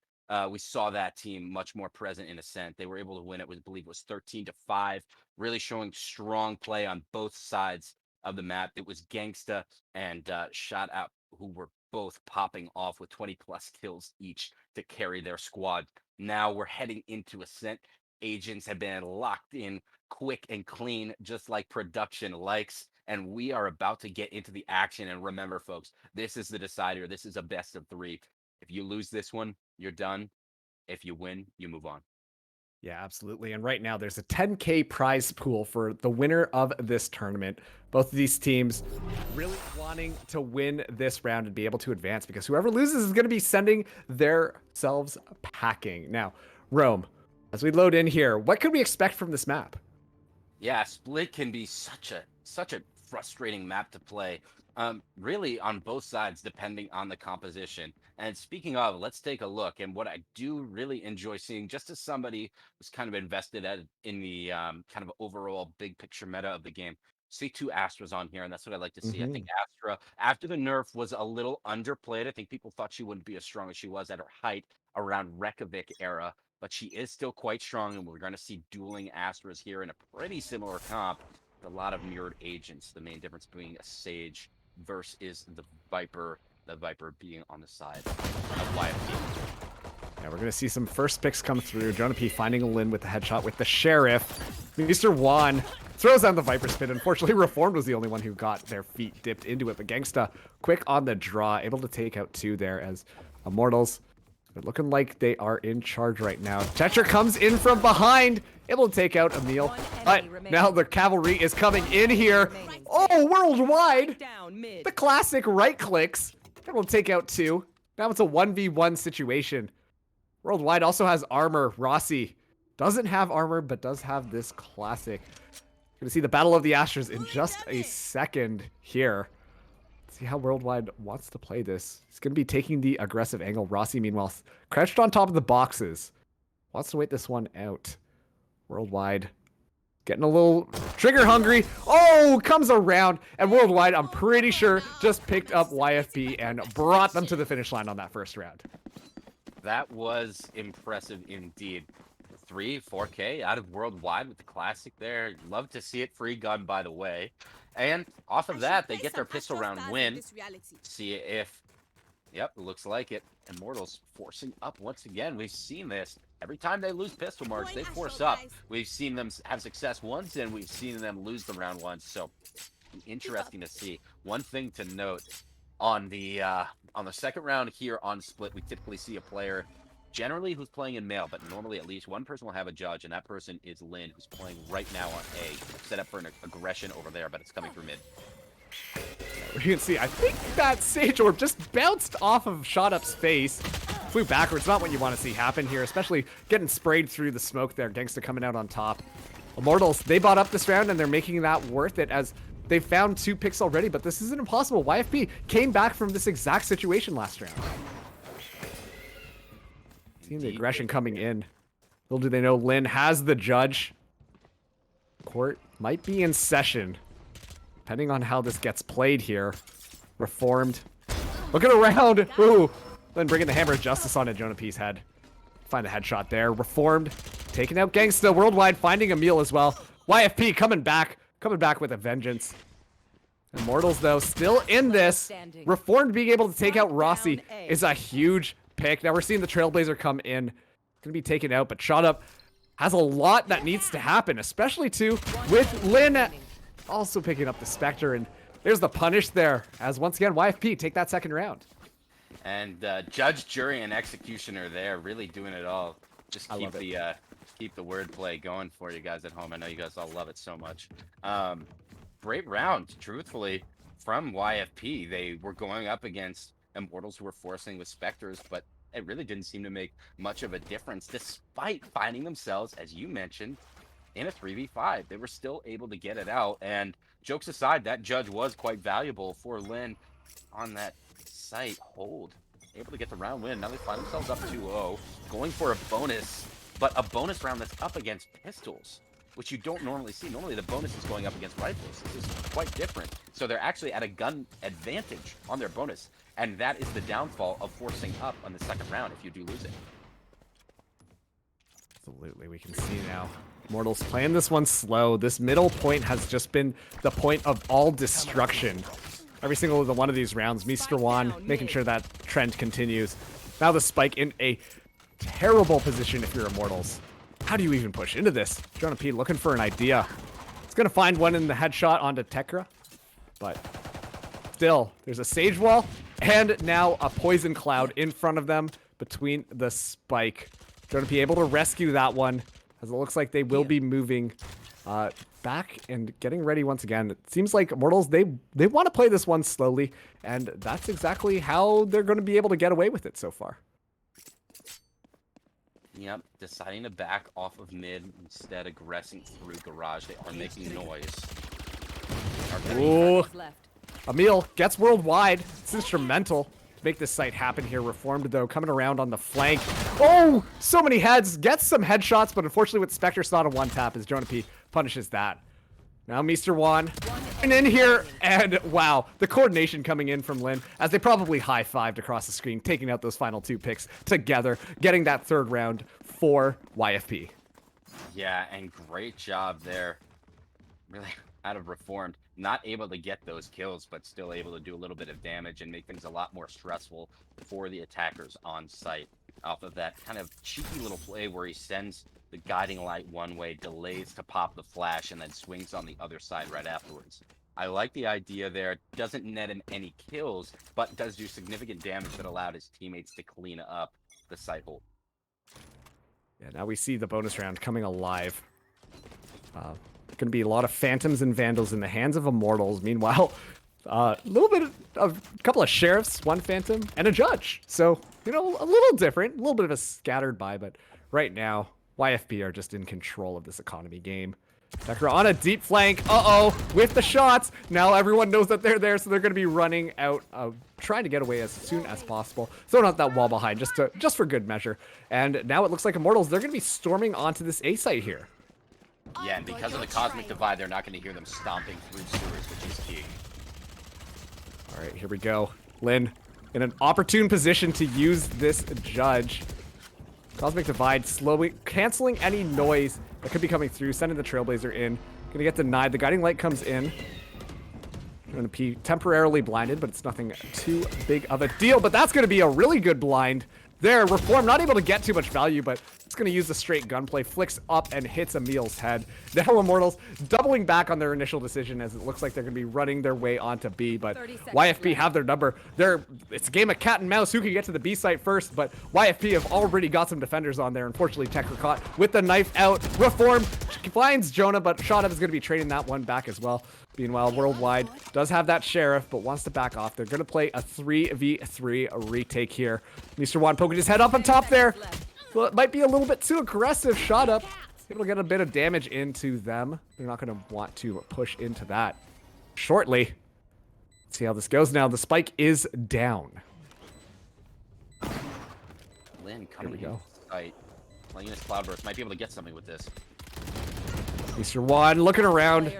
S8: we saw that team much more present in Ascent. They were able to win it, I believe it was 13-5, really showing strong play on both sides of the map. It was Gangsta and Shot Out, who were both popping off with 20 plus kills each to carry their squad. Now we're heading into Ascent. Agents have been locked in quick and clean, just like production likes. And we are about to get into the action. And remember, folks, this is the decider. This is a best of 3. If you lose this one, you're done. If you win, you move on.
S7: Yeah, absolutely. And right now there's a 10K prize pool for the winner of this tournament. Both of these teams really wanting to win this round and be able to advance, because whoever loses is going to be sending themselves packing. Now, Rome, as we load in here, what could we expect from this map?
S8: Yeah, Split can be such a frustrating map to play. Really on both sides, depending on the composition. And speaking of, let's take a look. And what I do really enjoy seeing, just as somebody who's kind of invested in the kind of overall big picture meta of the game, see 2 Astras on here, and that's what I like to see. I think Astra, after the nerf, was a little underplayed. I think people thought she wouldn't be as strong as she was at her height around Reykjavik era, but she is still quite strong, and we're going to see dueling Astras here in a pretty similar comp with a lot of mirrored agents. The main difference being a Sage versus the Viper being on the side of YFP.
S7: Yeah, we're going to see some first picks come through. Jonah P finding a Lin with the headshot with the Sheriff. Mr. Juan throws down the Viper spin. Unfortunately, Reformed was the only one who got their feet dipped into it, but Gangsta quick on the draw, able to take out 2 there as Immortals. They're looking like they are in charge right now. Tetra comes in from behind, able to take out Emil. But now the cavalry is coming in here. Oh, Worldwide! The classic right clicks. Able to take out 2. Now it's a 1v1 situation. Worldwide also has armor. Rossi doesn't have armor, but does have this classic. Gonna see the Battle of the Astras in just a second here. See how Worldwide wants to play this. He's going to be taking the aggressive angle. Rossi, meanwhile, crouched on top of the boxes. Wants to wait this one out. Worldwide getting a little trigger hungry. Oh, comes around. And Worldwide, I'm pretty sure, just picked up YFP and brought them to the finish line on that first round.
S8: That was impressive indeed. 4K out of Worldwide with the classic there. Love to see it. Free gun, by the way. And off of that, they get their pistol round win. See if... Yep, looks like it. Immortals forcing up once again. We've seen this. Every time they lose pistol marks, they force up. We've seen them have success once, and we've seen them lose the round once. So, interesting to see. One thing to note, on the second round here on Split, we typically see a player generally who's playing in male, but normally at least one person will have a judge, and that person is Lin, who's playing right now on A. Set up for an aggression over there, but it's coming through mid.
S7: You can see, I think that Sage Orb just bounced off of Shot Up's face. Flew backwards, not what you want to see happen here, especially getting sprayed through the smoke there. Gangsta coming out on top. Immortals, they bought up this round, and they're making that worth it as they found 2 picks already, but this isn't impossible. YFP came back from this exact situation last round. Seeing the aggression coming in. Little do they know, Lin has the judge. Court might be in session, depending on how this gets played here. Reformed. Looking around. Ooh. Lin bringing the hammer of justice onto Jonah P's head. Find the headshot there. Reformed. Taking out Gangsta. Worldwide finding Emil as well. YFP coming back. Coming back with a vengeance. Immortals, though, still in this. Reformed being able to take out Rossi is a huge pick. Now we're seeing the Trailblazer come in. Gonna be taken out, but Shot Up has a lot that needs to happen, especially too with Lin also picking up the Spectre, and there's the punish there as once again YFP take that second round.
S8: And judge, jury, and executioner there, really doing it all. Just keep the wordplay going for you guys at home. I know you guys all love it so much. Great round, truthfully, from YFP. They were going up against Immortals who were forcing with Spectres, but it really didn't seem to make much of a difference, despite finding themselves, as you mentioned, in a 3v5. They were still able to get it out, and jokes aside, that judge was quite valuable for Lynn on that site hold. Able to get the round win. Now they find themselves up 2-0, going for a bonus, but a bonus round that's up against pistols, which you don't normally see. Normally the bonus is going up against rifles. This is quite different. So they're actually at a gun advantage on their bonus, and that is the downfall of forcing up on the second round if you do lose it.
S7: Absolutely, we can see now. Immortals playing this one slow. This middle point has just been the point of all destruction. Every single one of these rounds, Mr. Juan making sure that trend continues. Now the spike in a terrible position if you're Immortals. How do you even push into this? Jonah P looking for an idea. It's going to find one in the headshot onto Tekra. But still, there's a Sage Wall and now a Poison Cloud in front of them between the spike. Jonah P able to rescue that one, as it looks like they will be moving back and getting ready once again. It seems like Immortals, they want to play this one slowly, and that's exactly how they're going to be able to get away with it so far.
S8: Yep, deciding to back off of mid, instead aggressing through garage. They are making noise.
S7: Ooh. Emil gets worldwide. It's instrumental to make this site happen here. Reformed, though, coming around on the flank. Oh, so many heads. Gets some headshots, but unfortunately with Spectre, it's not a one-tap as Jonah P punishes that. Now Mr. Juan in here, and wow, the coordination coming in from Lynn as they probably high-fived across the screen, taking out those final two picks together, getting that third round for YFP.
S8: Yeah, and great job there. Really out of Reformed. Not able to get those kills, but still able to do a little bit of damage and make things a lot more stressful for the attackers on site. Off of that kind of cheeky little play where he sends the guiding light one way, delays to pop the flash, and then swings on the other side right afterwards. I like the idea there. Doesn't net him any kills, but does do significant damage that allowed his teammates to clean up the site hold.
S7: Yeah, now we see the bonus round coming alive. Going to be a lot of Phantoms and Vandals in the hands of Immortals. Meanwhile, a little bit of a couple of Sheriffs, one Phantom, and a Judge. So, you know, a little different, a little bit of a scattered by, but right now, YFP are just in control of this economy game. Tekra on a deep flank. Uh-oh, with the shots. Now everyone knows that they're there, so they're going to be running out, trying to get away as soon as possible. Throwing out that wall behind just for good measure. And now it looks like Immortals, they're going to be storming onto this A site here.
S8: Yeah, and because of the Cosmic Divide, they're not going to hear them stomping through sewers, which is key.
S7: All right, here we go. Lynn in an opportune position to use this Judge. Cosmic Divide slowly canceling any noise that could be coming through, sending the Trailblazer in. Gonna get denied. The Guiding Light comes in. Gonna be temporarily blinded, but it's nothing too big of a deal. But that's gonna be a really good blind. There, Reform not able to get too much value, but it's going to use the straight gunplay, flicks up and hits Emil's head. Now Immortals doubling back on their initial decision as it looks like they're going to be running their way onto B, but YFP have their number. It's a game of cat and mouse who can get to the B site first, but YFP have already got some defenders on there. Unfortunately, Tekra caught with the knife out. Reform finds Jonah, but Shot is going to be trading that one back as well. Meanwhile, Worldwide does have that Sheriff, but wants to back off. They're going to play a 3v3 retake here. Mr. Juan poking his head up on top there. Well, it might be a little bit too aggressive. Shot up. Able to get a bit of damage into them. They're not going to want to push into that shortly. Let's see how this goes now. The spike is down.
S8: Lynn coming in sight. Playing his Cloudburst. Might be able to get something with this.
S7: Mr. Juan looking around.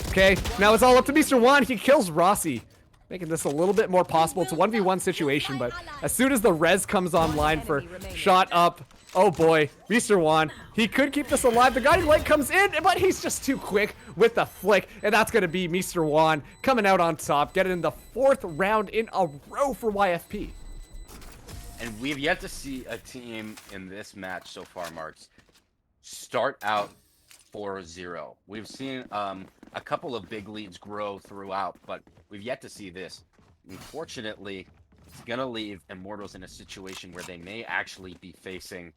S7: Okay, now it's all up to Mr. Juan. He kills Rossi, making this a little bit more possible. It's a 1v1 situation, but as soon as the res comes online for Shot up, oh boy, Mr. Juan, he could keep this alive. The Guiding Light comes in, but he's just too quick with the flick, and that's going to be Mr. Juan coming out on top, getting in the 4th round in a row for YFP.
S8: And we've yet to see a team in this match so far, Marks, start out 4-0. We've seen a couple of big leads grow throughout, but we've yet to see this. Unfortunately, It's going to leave Immortals in a situation where they may actually be facing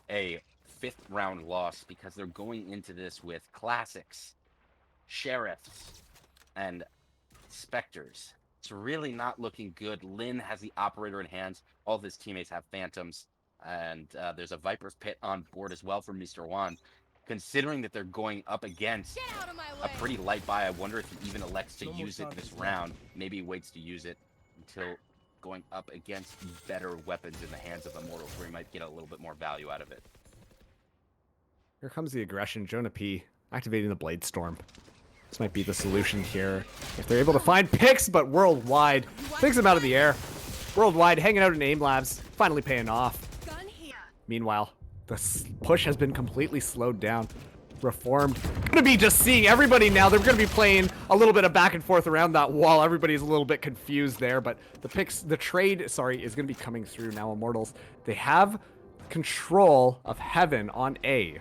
S8: a 5th round loss because they're going into this with Classics, Sheriffs, and Spectres. It's really not looking good. Lin has the Operator in hands. All of his teammates have Phantoms. And there's a Viper's Pit on board as well for Mr. Wan. Considering that they're going up against a pretty light buy, I wonder if he even elects to use it this round. Maybe he waits to use it until going up against better weapons in the hands of Immortals, where he might get a little bit more value out of it.
S7: Here comes the aggression. Jonah P activating the Blade Storm. This might be the solution here. If they're able to find picks, but Worldwide picks him out of the air. Worldwide hanging out in aim labs, finally paying off. Meanwhile, the push has been completely slowed down. Reformed. Gonna be just seeing everybody now. They're gonna be playing a little bit of back and forth around that wall. Everybody's a little bit confused there, but the trade, is gonna be coming through now. Immortals, they have control of Heaven on A,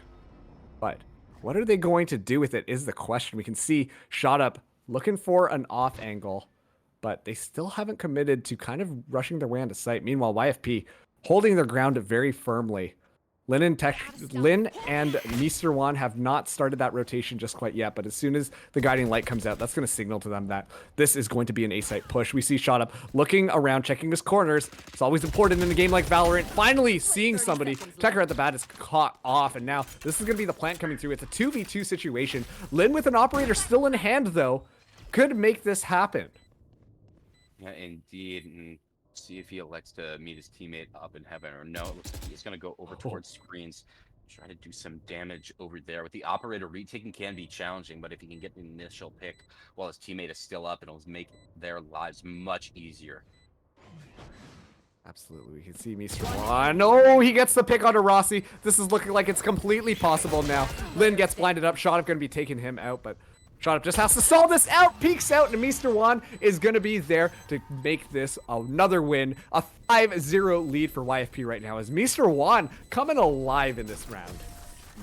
S7: but what are they going to do with it is the question. We can see Shot Up looking for an off angle, but they still haven't committed to kind of rushing their way onto site. Meanwhile, YFP holding their ground very firmly. Lin and Mr. Wan have not started that rotation just quite yet, but as soon as the guiding light comes out, that's going to signal to them that this is going to be an A-site push. We see Shot Up looking around, checking his corners. It's always important in a game like Valorant. Finally seeing somebody. Tekker at the bat is caught off, and now this is going to be the plant coming through. It's a 2v2 situation. Lin with an operator still in hand, though, could make this happen.
S8: Yeah, indeed. And see if he elects to meet his teammate up in Heaven, or no, it looks like he's going to go over towards screens, try to do some damage over there. With the operator, retaking can be challenging, but if he can get the initial pick while his teammate is still up, it'll make their lives much easier.
S7: Absolutely, we can see Mr. Wan. No, he gets the pick onto Rossi. This is looking like it's completely possible now. Lin gets blinded up. Shot Up going to be taking him out, but Shot Up just has to solve this out, peeks out, and Mr. Wan is going to be there to make this another win. A 5-0 lead for YFP right now as Mr. Wan coming alive in this round.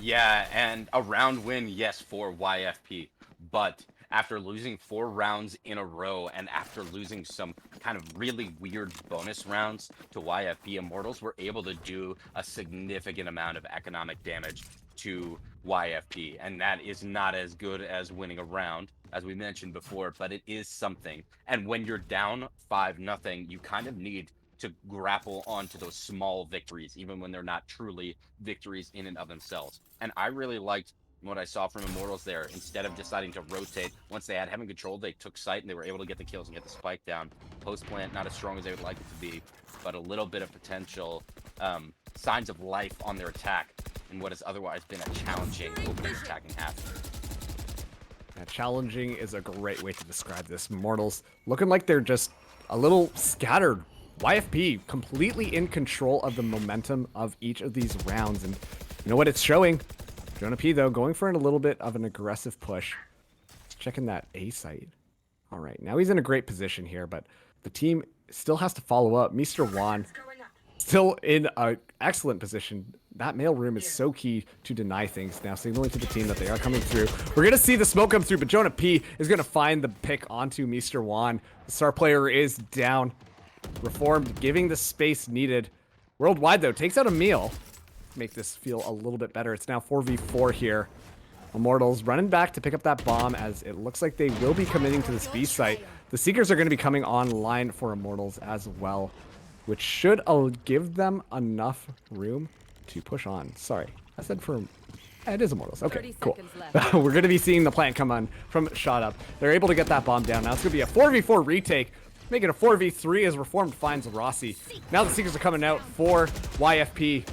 S8: Yeah, and a round win, yes, for YFP, but after losing 4 rounds in a row and after losing some kind of really weird bonus rounds to YFP, Immortals were able to do a significant amount of economic damage to YFP, and that is not as good as winning a round, as we mentioned before, but it is something. And when you're down 5-0, you kind of need to grapple onto those small victories, even when they're not truly victories in and of themselves. And I really liked what I saw from Immortals there. Instead of deciding to rotate, once they had Heaven control, they took sight and they were able to get the kills and get the spike down. Post plant, not as strong as they would like it to be, but a little bit of potential signs of life on their attack in what has otherwise been a challenging opening attacking half.
S7: Yeah, challenging is a great way to describe this. Immortals looking like they're just a little scattered. YFP completely in control of the momentum of each of these rounds, and you know what it's showing? Jonah P, though, going for a little bit of an aggressive push. Checking that A site. All right, now he's in a great position here, but the team still has to follow up. Mr. Wan still in an excellent position. That mailroom is so key to deny things now, signaling to the team that they are coming through. We're going to see the smoke come through, but Jonah P is going to find the pick onto Mr. Wan. The star player is down. Reformed, giving the space needed. Worldwide, though, takes out a meal. Make this feel a little bit better. It's now 4v4 here. Immortals running back to pick up that bomb as it looks like they will be committing to this B site. The Seekers are going to be coming online for Immortals as well, which should give them enough room to push on. Sorry, I said for... It is Immortals. Okay, cool. We're going to be seeing the plant come on from Shot Up. They're able to get that bomb down. Now it's going to be a 4v4 retake. Making a 4v3 as Reformed finds Rossi. Now the Seekers are coming out for YFP.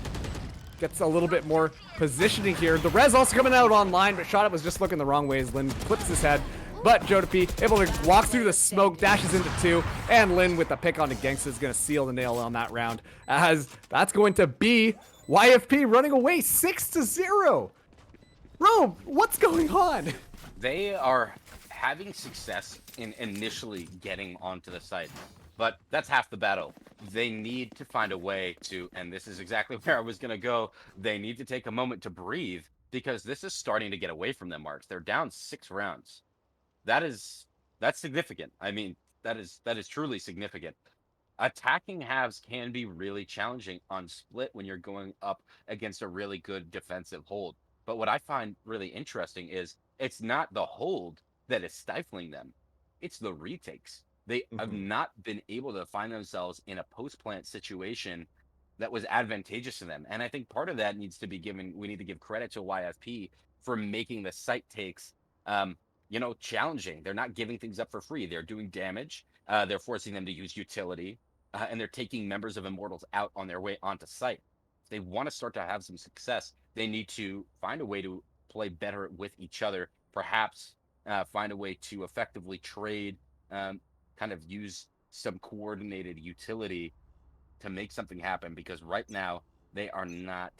S7: Gets a little bit more positioning here. The res also coming out online, but Shot Up was just looking the wrong way as Lin flips his head. But Jonah P able to walk through the smoke, dashes into 2, and Lin with the pick on the Gangsta is going to seal the nail on that round, as that's going to be YFP running away 6-0. Bro, what's going on?
S8: They are having success in initially getting onto the site, but that's half the battle. They need to find a way to, and this is exactly where I was going to go, they need to take a moment to breathe, because this is starting to get away from them, Marks. They're down 6 rounds. That's significant. I mean, that is truly significant. attacking halves can be really challenging on split when you're going up against a really good defensive hold. But what I find really interesting is it's not the hold that is stifling them, it's the retakes. They have not been able to find themselves in a post plant situation that was advantageous to them. And I think part of that needs to be given, we need to give credit to YFP for making the site takes, challenging. They're not giving things up for free. They're doing damage. They're forcing them to use utility, and they're taking members of Immortals out on their way onto site. If they want to start to have some success, they need to find a way to play better with each other, perhaps find a way to effectively trade, kind of use some coordinated utility to make something happen, because right now they are not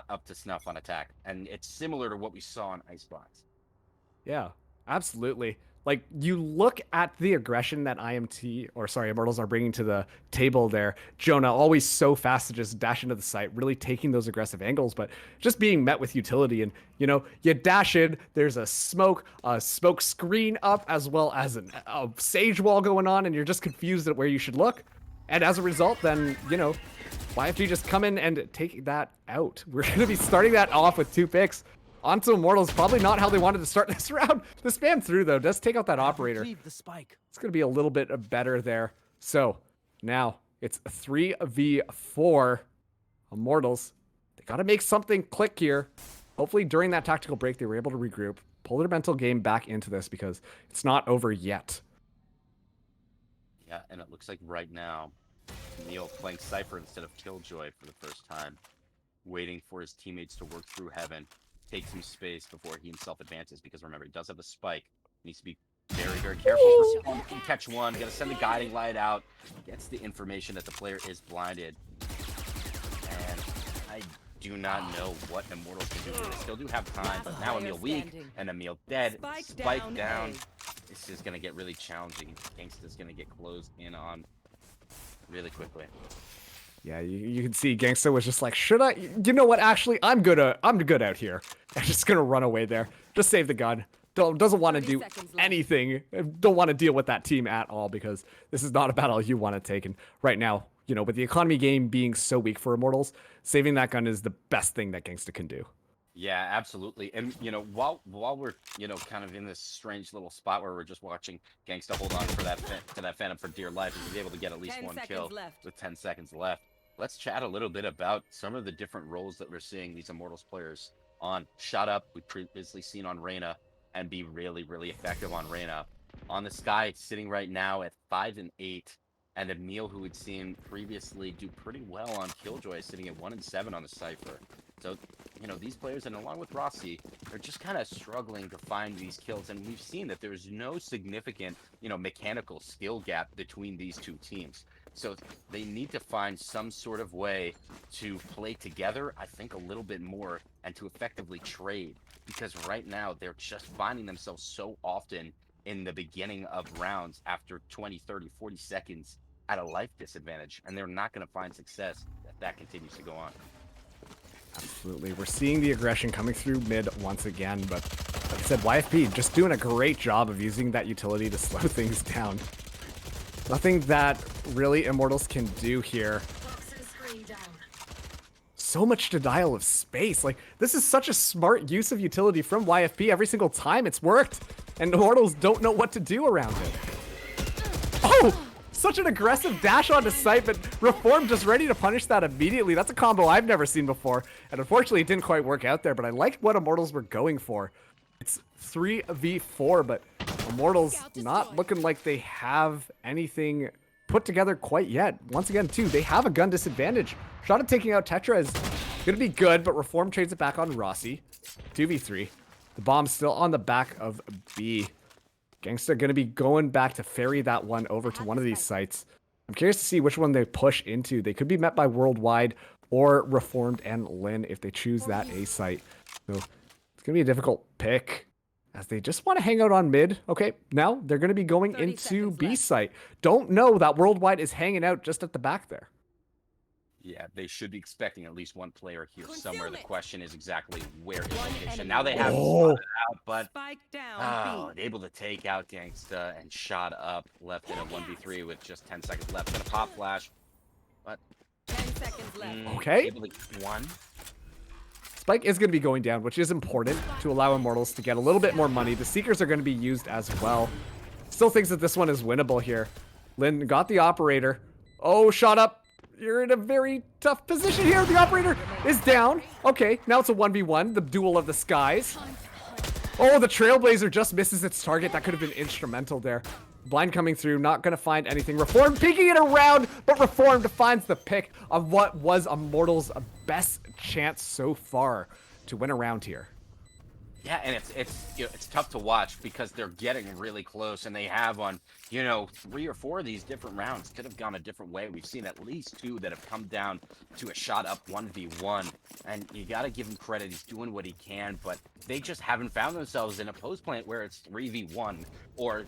S8: up to snuff on attack. And it's similar to what we saw on Icebox.
S7: Yeah, absolutely. Like, you look at the aggression that Immortals are bringing to the table there. Jonah, always so fast to just dash into the site, really taking those aggressive angles, but just being met with utility. And, you dash in, there's a smoke screen up, as well as a sage wall going on, and you're just confused at where you should look. And as a result, then, YFG just come in and take that out. We're going to be starting that off with 2 picks. Onto Immortals, probably not how they wanted to start this round. The spam through, though, does take out that operator.
S5: The spike.
S7: It's going to be a little bit better there. So, now, it's 3v4. Immortals, they got to make something click here. Hopefully, during that tactical break, they were able to regroup, pull their mental game back into this, because it's not over yet.
S8: Yeah, and it looks like right now, Neil playing Cypher instead of Killjoy for the first time, waiting for his teammates to work through Heaven, take some space before he himself advances, because remember, he does have the spike. He needs to be very, very careful. You can catch one, gotta send the guiding light out, gets the information that the player is blinded. And I do not know what Immortals can do. They still do have time, but now Emil weak and Emil dead. Spike down. This is gonna get really challenging. Gangsta's gonna get closed in on really quickly.
S7: Yeah, you can see Gangsta was just like, should I? You know what? Actually, I'm good out here. I'm just gonna run away there. Just save the gun. Doesn't want to do anything. Don't want to deal with that team at all, because this is not a battle you want to take. And right now, with the economy game being so weak for Immortals, saving that gun is the best thing that Gangsta can do.
S8: Yeah, absolutely. And while we're kind of in this strange little spot where we're just watching Gangsta hold on for that Phantom for dear life, and be able to get at least 1 kill with 10 seconds left. Let's chat a little bit about some of the different roles that we're seeing these Immortals players on. Shot Up, we've previously seen on Reyna, and be really, really effective on Reyna. On the Sky, sitting right now at 5 and 8, and Emil, who we'd seen previously do pretty well on Killjoy, sitting at 1 and 7 on the Cypher. So, these players, and along with Rossi, they're just kind of struggling to find these kills, and we've seen that there's no significant, mechanical skill gap between these two teams. So they need to find some sort of way to play together, I think, a little bit more, and to effectively trade, because right now they're just finding themselves so often in the beginning of rounds after 20, 30, 40 seconds at a life disadvantage, and they're not going to find success if that continues to go on.
S7: Absolutely. We're seeing the aggression coming through mid once again, but like I said, YFP just doing a great job of using that utility to slow things down. Nothing that really Immortals can do here. So much denial of space. Like, this is such a smart use of utility from YFP. Every single time it's worked, and Immortals don't know what to do around it. Oh! Such an aggressive dash onto site, but Reform just ready to punish that immediately. That's a combo I've never seen before, and unfortunately it didn't quite work out there, but I liked what Immortals were going for. It's 3v4, but Immortals not looking like they have anything put together quite yet. Once again, too, they have a gun disadvantage. Shot at taking out Tetra is going to be good, but Reform trades it back on Rossi. 2v3. The bomb's still on the back of B. Gangsta going to be going back to ferry that one over to one of these sites. I'm curious to see which one they push into. They could be met by Worldwide or Reformed and Lin if they choose that A site. So it's going to be a difficult pick, as they just want to hang out on mid. Okay, now they're going to be going into B site. Don't know that Worldwide is hanging out just at the back there.
S8: Yeah, they should be expecting at least one player here somewhere. The question is exactly where his location. Now they have it spotted out, but
S9: Spike down B.
S8: able to take out Gangsta and shot up, left in a 1v3 with just 10 seconds left. Gonna pop flash, but
S9: 10 seconds left.
S7: Okay.
S8: able to get one.
S7: Spike is going to be going down, which is important to allow Immortals to get a little bit more money. The Seekers are going to be used as well. Still thinks that this one is winnable here. Lin got the operator. Oh, shot up. You're in a very tough position here. The operator is down. Okay, now it's a 1v1, the duel of the skies. Oh, the Trailblazer just misses its target. That could have been instrumental there. Blind coming through, not going to find anything. Reformed peeking it around, but Reformed finds the pick of what was Immortals' best chance so far to win a round here.
S8: Yeah, and it's tough to watch because they're getting really close, and they have on 3 or 4 of these different rounds could have gone a different way. We've seen at least 2 that have come down to a shot up 1v1, and you got to give him credit. He's doing what he can, but they just haven't found themselves in a post plant where it's 3v1 or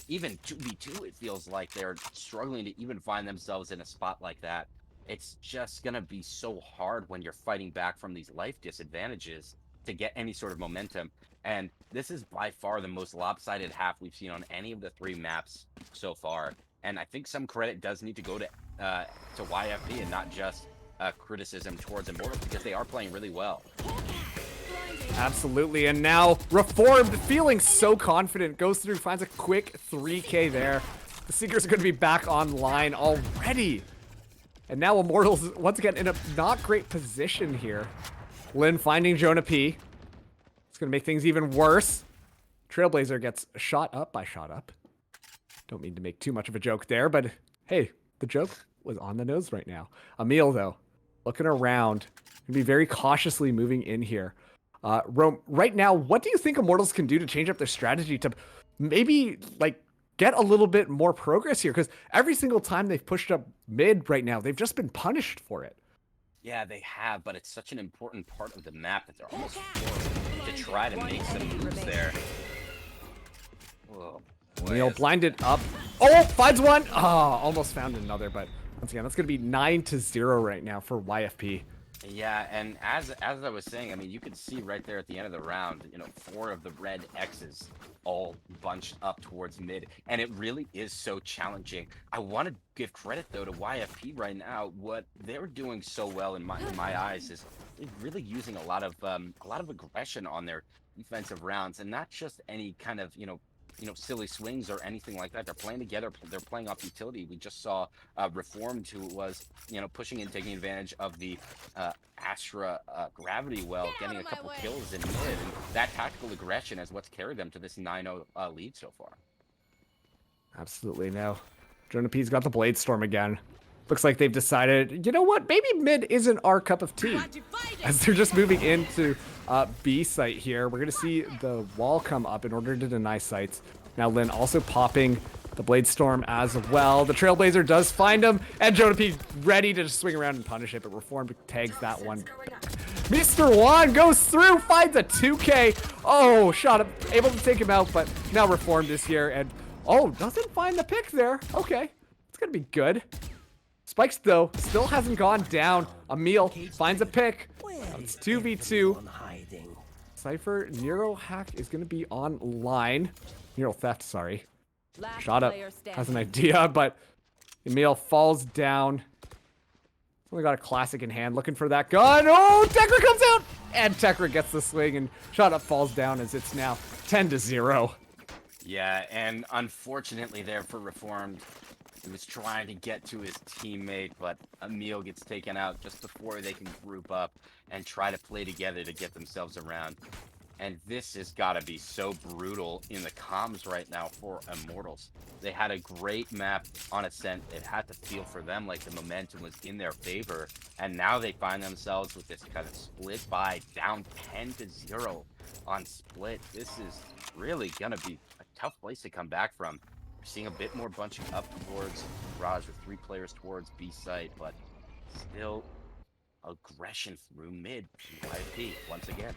S8: even 2v2. It feels like they're struggling to even find themselves in a spot like that. It's just gonna be so hard when you're fighting back from these life disadvantages to get any sort of momentum. And this is by far the most lopsided half we've seen on any of the 3 maps so far. And I think some credit does need to go to YFP and not just criticism towards Immortals, because they are playing really well.
S7: Absolutely, and now Reformed, feeling so confident, goes through, finds a quick 3K there. The Seekers are going to be back online already. And now Immortals, once again, in a not great position here. Lin finding Jonah P. It's going to make things even worse. Trailblazer gets shot up by shot up. Don't mean to make too much of a joke there, but hey, the joke was on the nose right now. Emil, though, looking around, going to be very cautiously moving in here. Rome, right now, what do you think Immortals can do to change up their strategy to maybe, get a little bit more progress here? Because every single time they've pushed up mid right now, they've just been punished for it.
S8: Yeah, they have, but it's such an important part of the map that they're almost forced to try to make some moves there. Whoa.
S7: Neil blinded up. Oh, finds one. Oh, almost found another, but once again, that's going to be 9-0 right now for YFP.
S8: Yeah, and as I was saying, I mean, you could see right there at the end of the round, 4 of the red X's all bunched up towards mid, and it really is so challenging. I want to give credit though to YFP right now. What they're doing so well in my eyes is they're really using a lot of aggression on their defensive rounds, and not just any kind of silly swings or anything like that. They're playing together. They're playing off utility. We just saw Reformed, who was pushing and taking advantage of the Astra gravity well, getting a couple kills in mid, and that tactical aggression is what's carried them to this 9-0 lead so far.
S7: Absolutely. Now Jonah P's got the Blade Storm again. Looks like they've decided, you know what, maybe mid isn't our cup of tea, as they're just moving into B site here. We're going to see the wall come up in order to deny sites. Now Lin also popping the Blade Storm as well. The Trailblazer does find him, and Jonah P ready to just swing around and punish it, but Reformed tags that one. Mr. Juan goes through, finds a 2K. Oh, shot up, able to take him out, but now Reformed is here, and doesn't find the pick there. Okay, it's going to be good. Spikes, though, still hasn't gone down. Emil finds a pick. It's 2v2. Cypher, Nero Hack is going to be online. Nero Theft, sorry. Shot up, has an idea, but Emil falls down. Only got a classic in hand, looking for that gun. Oh, Tekra comes out! And Tekra gets the swing, and Shot up falls down as it's now 10-0.
S8: Yeah, and unfortunately there for Reformed, he was trying to get to his teammate, but Emil gets taken out just before they can group up and try to play together to get themselves around. And this has got to be so brutal in the comms right now for Immortals. They had a great map on Ascent. It had to feel for them like the momentum was in their favor. And now they find themselves with this kind of split by down 10-0 on split. This is really going to be a tough place to come back from. We're seeing a bit more bunching up towards Raj with 3 players towards B site, but still aggression through mid. YFP once again.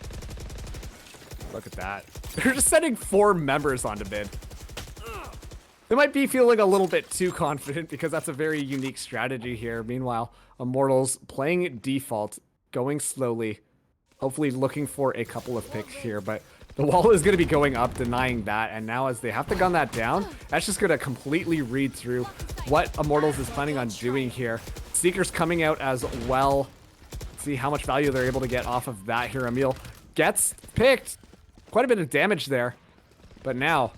S7: Look at that. They're just sending 4 members onto mid. They might be feeling a little bit too confident because that's a very unique strategy here. Meanwhile, Immortals playing default, going slowly, hopefully looking for a couple of picks here, but The wall is going to be going up, denying that, and now as they have to gun that down, that's just going to completely read through what Immortals is planning on doing here. Seeker's coming out as well. See how much value they're able to get off of that here. Emil gets picked. Quite a bit of damage there. But now,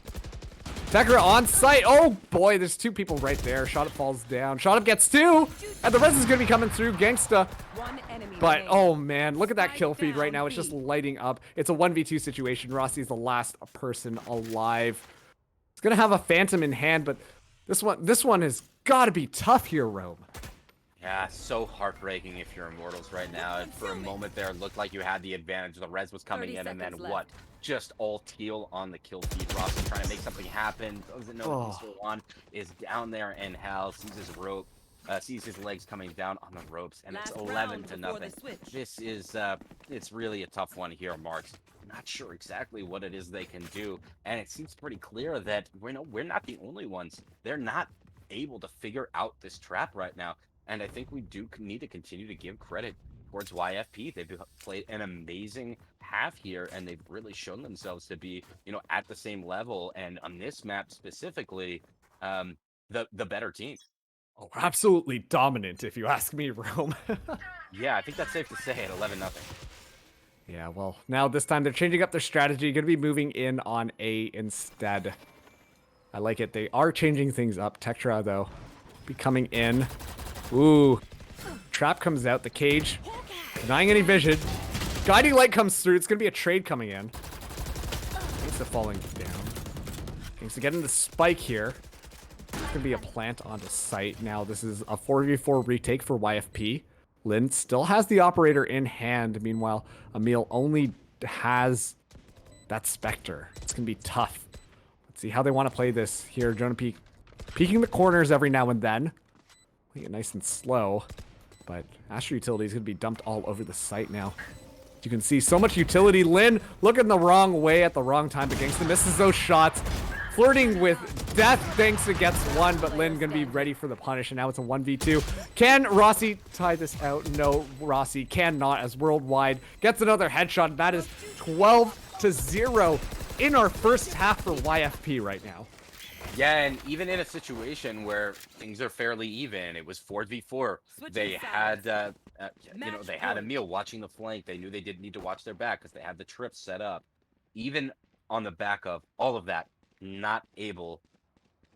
S7: Tekra on site. Oh boy, there's two people right there. Shot Up falls down. Shot Up gets two. And the rest is going to be coming through. Gangsta. But oh man, look at that kill feed right now. It's just lighting up. It's a 1v2 situation. Rossi's the last person alive. He's going to have a Phantom in hand, but this one has got to be tough here, Rome.
S8: Yeah, so heartbreaking if you're Immortals right now. And for a moment there, it looked like you had the advantage. The res was coming in, and then what? Just all teal on the kill feed. Rossi trying to make something happen. Doesn't know Mr. Juan is down there in hell. Sees his rope, sees his legs coming down on the ropes, and it's 11-0. This is, it's really a tough one here, Marks. Not sure exactly what it is they can do, and it seems pretty clear that we're not the only ones. They're not able to figure out this trap right now. And I think we do need to continue to give credit towards YFP. They've played an amazing half here, and they've really shown themselves to be, you know, at the same level. And on this map specifically, the better team.
S7: Oh, absolutely dominant, if you ask me, Rome.
S8: Yeah, I think that's safe to say at 11-0.
S7: Yeah, well, now this time they're changing up their strategy. Going to be moving in on A instead. I like it. They are changing things up. Tektra, though, be coming in. Ooh. Trap comes out. The cage. Denying any vision. Guiding light comes through. It's going to be a trade coming in. Gangsta falling down. Gangsta getting the spike here. It's going to be a plant onto site. Now, this is a 4v4 retake for YFP. Lin still has the operator in hand. Meanwhile, Emil only has that Spectre. It's going to be tough. Let's see how they want to play this here. Jonah peeking the corners every now and then. Playing it nice and slow, but Astro Utility is going to be dumped all over the site now. You can see so much utility. Lin looking the wrong way at the wrong time, but Gangsta misses those shots. Flirting with death. Gangsta gets one, but Lin going to be ready for the punish, and now it's a 1v2. Can Rossi tie this out? No, Rossi cannot, as Worldwide gets another headshot. That is 12-0 in our first half for YFP right now.
S8: Yeah, and even in a situation where things are fairly even, it was 4v4. They had, you know, they had Emil watching the flank. They knew they didn't need to watch their back because they had the trip set up. Even on the back of all of that, not able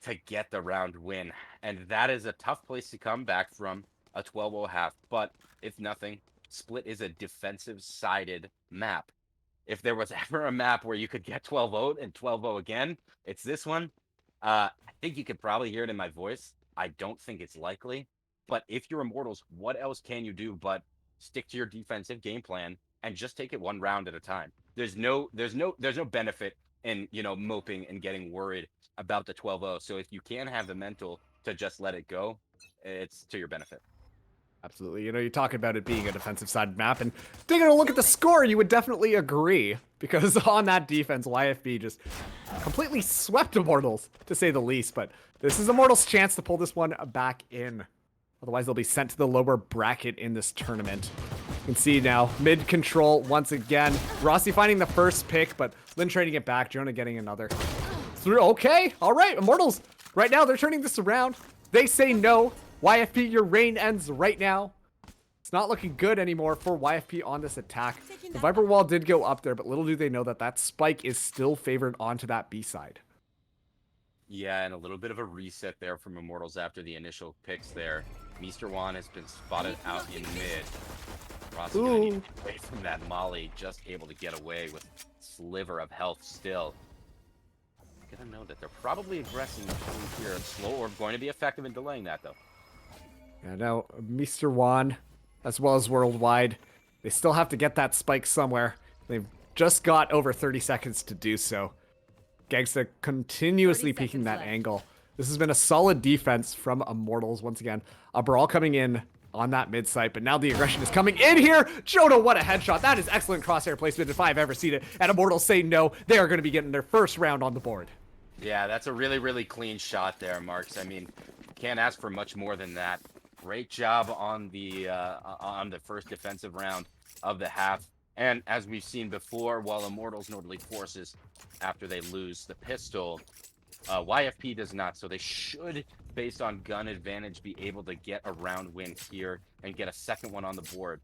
S8: to get the round win. And that is a tough place to come back from a 12-0 half. But if nothing, Split is a defensive-sided map. If there was ever a map where you could get 12-0 and 12-0 again, it's this one. I think you could probably hear it in my voice. I don't think it's likely, but if you're Immortals, what else can you do but stick to your defensive game plan and just take it one round at a time? There's no benefit in, you know, moping and getting worried about the 12-0. So if you can have the mental to just let it go, it's to your benefit.
S7: Absolutely. You know, you're talking about it being a defensive side map, and taking a look at the score, you would definitely agree. Because on that defense, YFB just completely swept Immortals, to say the least. But this is Immortals' chance to pull this one back in. Otherwise, they'll be sent to the lower bracket in this tournament. You can see now, mid control once again. Rossi finding the first pick, but Lin trading it back. Jonah getting another. Through. Okay. All right. Immortals, right now, they're turning this around. They say no. YFP, your reign ends right now. It's not looking good anymore for YFP on this attack. The Viper Wall did go up there, but little do they know that that spike is still favored onto that B side.
S8: Yeah, and a little bit of a reset there from Immortals after the initial picks there. Mr. Juan has been spotted out in mid. Rossi gonna need to get away from that molly, just able to get away with sliver of health still. Gonna know that they're probably aggressing here. Slow or going to be effective in delaying that though.
S7: Yeah, now Mr. Juan, as well as Worldwide, they still have to get that spike somewhere. They've just got over 30 seconds to do so. Gangsta continuously peeking that angle. This has been a solid defense from Immortals once again. A brawl coming in on that mid site, but now the aggression is coming in here. Jonah, what a headshot. That is excellent crosshair placement if I've ever seen it. And Immortals say no. They are going to be getting their first round on the board.
S8: Yeah, that's a really, really clean shot there, Marks. I mean, can't ask for much more than that. Great job on the first defensive round of the half. And as we've seen before, while Immortals normally forces after they lose the pistol, YFP does not. So they should, based on gun advantage, be able to get a round win here and get a second one on the board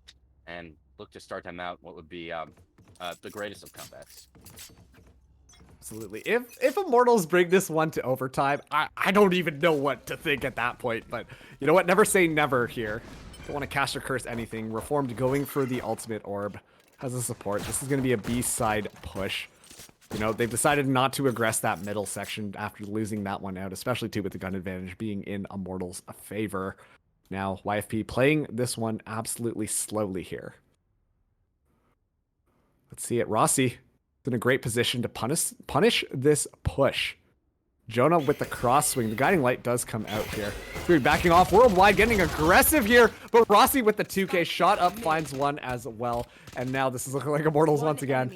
S8: and look to start them out what would be the greatest of comebacks.
S7: Absolutely. If Immortals bring this one to overtime, I don't even know what to think at that point. But you know what? Never say never here. Don't want to cast or curse anything. Reformed going for the ultimate orb. Has a support. This is going to be a B-side push. You know, they've decided not to aggress that middle section after losing that one out, especially too with the gun advantage being in Immortals' favor. Now, YFP playing this one absolutely slowly here. Let's see it. Rossi in a great position to punish this push. Jonah with the cross swing. The guiding light does come out here. Three backing off. Worldwide getting aggressive here, but Rossi with the 2K shot up finds one as well. And now this is looking like Immortals once again.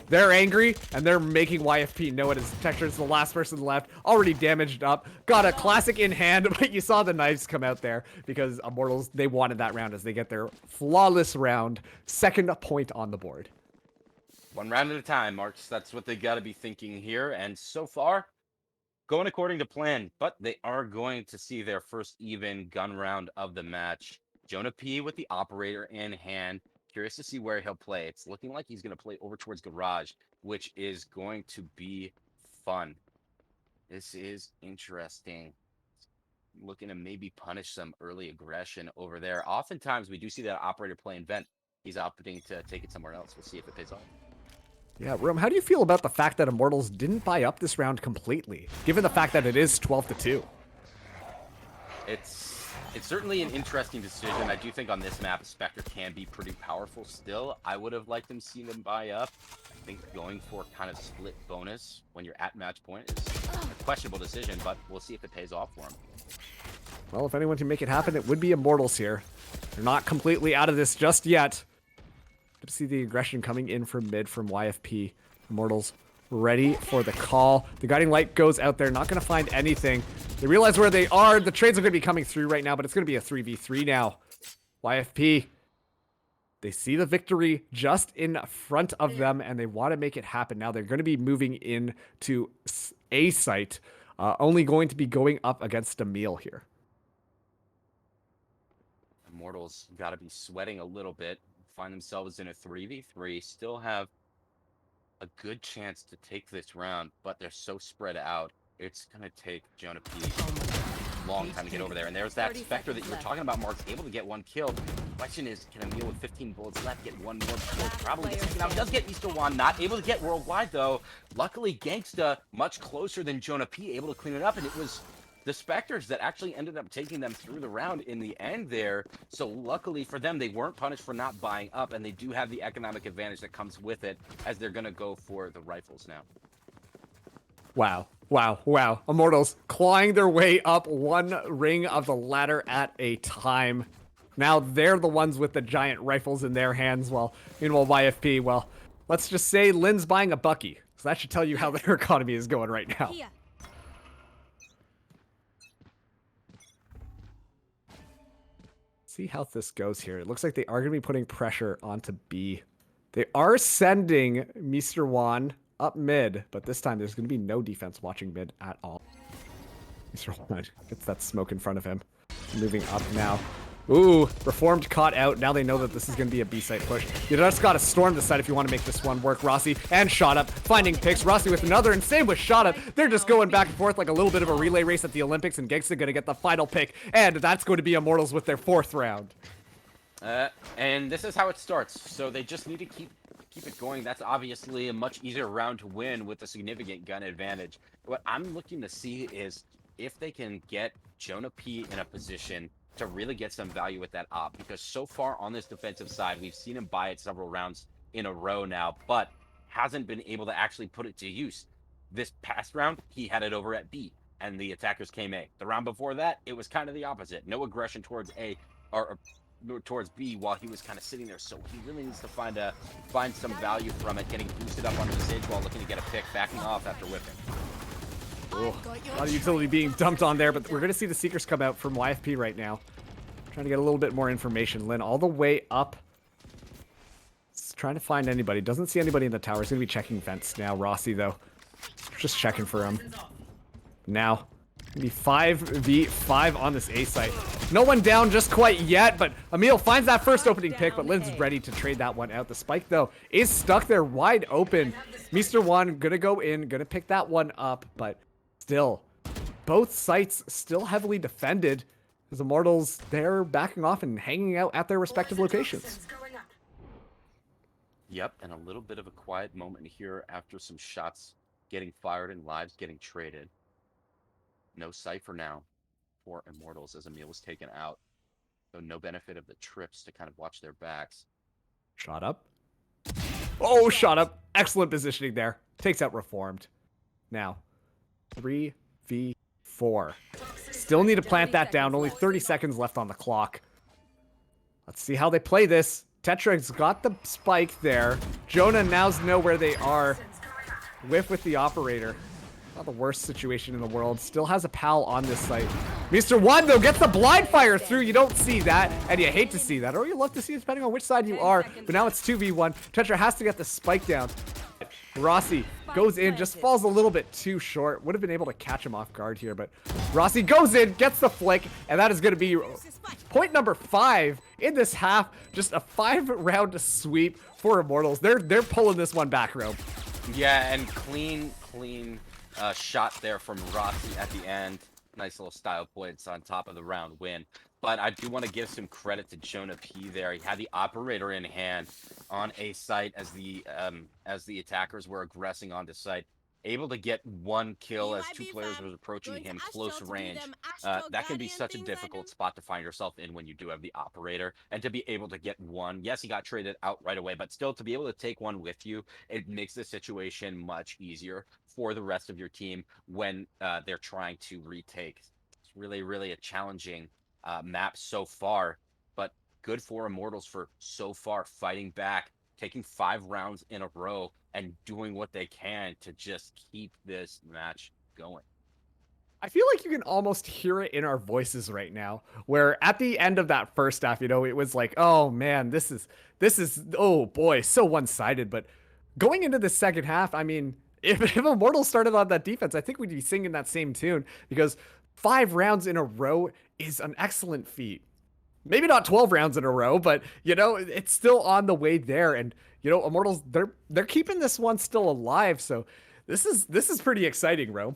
S7: They're angry and they're making YFP know it is Texture's the last person left. Already damaged up. Got a classic in hand, but you saw the knives come out there because Immortals, they wanted that round as they get their flawless round. Second point on the board.
S8: One round at a time, Marks. That's what they got to be thinking here. And so far, going according to plan, but they are going to see their first even gun round of the match. Jonah P with the operator in hand. Curious to see where he'll play. It's looking like he's going to play over towards Garage, which is going to be fun. This is interesting. Looking to maybe punish some early aggression over there. Oftentimes, we do see that operator play in vent. He's opting to take it somewhere else. We'll see if it pays off.
S7: Yeah, Rome, how do you feel about the fact that Immortals didn't buy up this round completely, given the fact that it is 12-2?
S8: It's certainly an interesting decision. I do think on this map, Spectre can be pretty powerful still. I would have liked them see them buy up. I think going for kind of split bonus when you're at match point is a questionable decision, but we'll see if it pays off for them.
S7: Well, if anyone can make it happen, it would be Immortals here. They're not completely out of this just yet. Good to see the aggression coming in from mid from YFP. Immortals ready for the call. The guiding light goes out there, not going to find anything. They realize where they are. The trades are going to be coming through right now, but it's going to be a 3v3 now. YFP, they see the victory just in front of them, and they want to make it happen. Now they're going to be moving into A site, only going to be going up against Emil here.
S8: Immortals got to be sweating a little bit. Find themselves in a 3v3, still have a good chance to take this round, but they're so spread out. It's going to take Jonah P a long time to get over there. And there's that Spectre that you were talking about, Mark, able to get one kill. Question is, can Emil with 15 bullets left get one more kill? Probably gets taken out. Does get Easter Wand, not able to get Worldwide, though. Luckily, Gangsta, much closer than Jonah P, able to clean it up, and it was the Spectres that actually ended up taking them through the round in the end there. So luckily for them, they weren't punished for not buying up, and they do have the economic advantage that comes with it as they're going to go for the rifles now.
S7: Wow. Wow. Wow. Immortals clawing their way up one ring of the ladder at a time. Now they're the ones with the giant rifles in their hands. Well, meanwhile, YFP, well, let's just say Lynn's buying a Bucky. So that should tell you how their economy is going right now.
S4: Here.
S7: See how this goes here. It looks like they are going to be putting pressure onto B. They are sending Mr. Juan up mid, but this time there's going to be no defense watching mid at all. Mr. Juan gets that smoke in front of him. Moving up now. Ooh, Reformed caught out. Now they know that this is going to be a B-site push. You just got to storm the site if you want to make this one work. Rossi and Shot Up finding picks. Rossi with another, and same with Shot Up. They're just going back and forth like a little bit of a relay race at the Olympics, and Gangsta going to get the final pick, and that's going to be Immortals with their 4th round.
S8: And this is how it starts. So they just need to keep it going. That's obviously a much easier round to win with a significant gun advantage. What I'm looking to see is if they can get Jonah P in a position to really get some value with that op, because so far on this defensive side, we've seen him buy it several rounds in a row now, but hasn't been able to actually put it to use. This past round, he had it over at B, and the attackers came A. The round before that, it was kind of the opposite. No aggression towards A, or towards B while he was kind of sitting there, so he really needs to find some value from it, getting boosted up onto the stage while looking to get a pick, backing off after whipping.
S7: Ooh, a lot of utility being dumped on there, but we're going to see the Seekers come out from YFP right now. Trying to get a little bit more information. Lynn all the way up. trying to find anybody. Doesn't see anybody in the tower. He's going to be checking fence now. Rossi, though, just checking for him. Now, gonna be 5v5 on this A site. No one down just quite yet, but Emil finds that first opening pick, but Lin's ready to trade that one out. The spike, though, is stuck there wide open. Mr. One gonna go in, gonna pick that one up, but still, both sites still heavily defended. As Immortals, they're backing off and hanging out at their respective locations.
S8: Yep, and a little bit of a quiet moment here after some shots getting fired and lives getting traded. No Cypher now for Immortals as Emil was taken out. So no benefit of the trips to kind of watch their backs.
S7: Shot up. Oh, shot up. Excellent positioning there. Takes out Reformed. Now, 3v4. Still need to plant that down. Only 30 seconds left on the clock. Let's see how they play this. Tetra's got the spike there. Jonah nows know where they are. Whiff with the operator. Not the worst situation in the world. Still has a pal on this site. Mr. One, though, gets the blind fire through. You don't see that, and you hate to see that. Or you love to see it, depending on which side you are. But now it's 2v1. Tetra has to get the spike down. Rossi goes in, just falls a little bit too short. Would have been able to catch him off guard here, but Rossi goes in, gets the flick, and that is going to be point number 5 in this half. Just a 5-round sweep for Immortals. They're pulling this one back, Robe.
S8: Yeah, and clean shot there from Rossi at the end. Nice little style points on top of the round win. But I do want to give some credit to Jonah P there. He had the operator in hand on a site as the attackers were aggressing onto site. Able to get one kill as 2 players were approaching him close range. That can be such a difficult spot to find yourself in when you do have the operator. And to be able to get one, yes, he got traded out right away, but still to be able to take one with you, it makes the situation much easier for the rest of your team when they're trying to retake. It's really, really a challenging map so far, but good for Immortals for so far fighting back, taking 5 rounds in a row and doing what they can to just keep this match going.
S7: I feel like you can almost hear it in our voices right now, where at the end of that first half, it was like, oh man, this is, oh boy, so one-sided. But going into the second half, I mean, if Immortals started on that defense, I think we'd be singing that same tune, because 5 rounds in a row is an excellent feat. Maybe not 12 rounds in a row, but it's still on the way there. And Immortals, they're keeping this one still alive. So this is pretty exciting, Ro.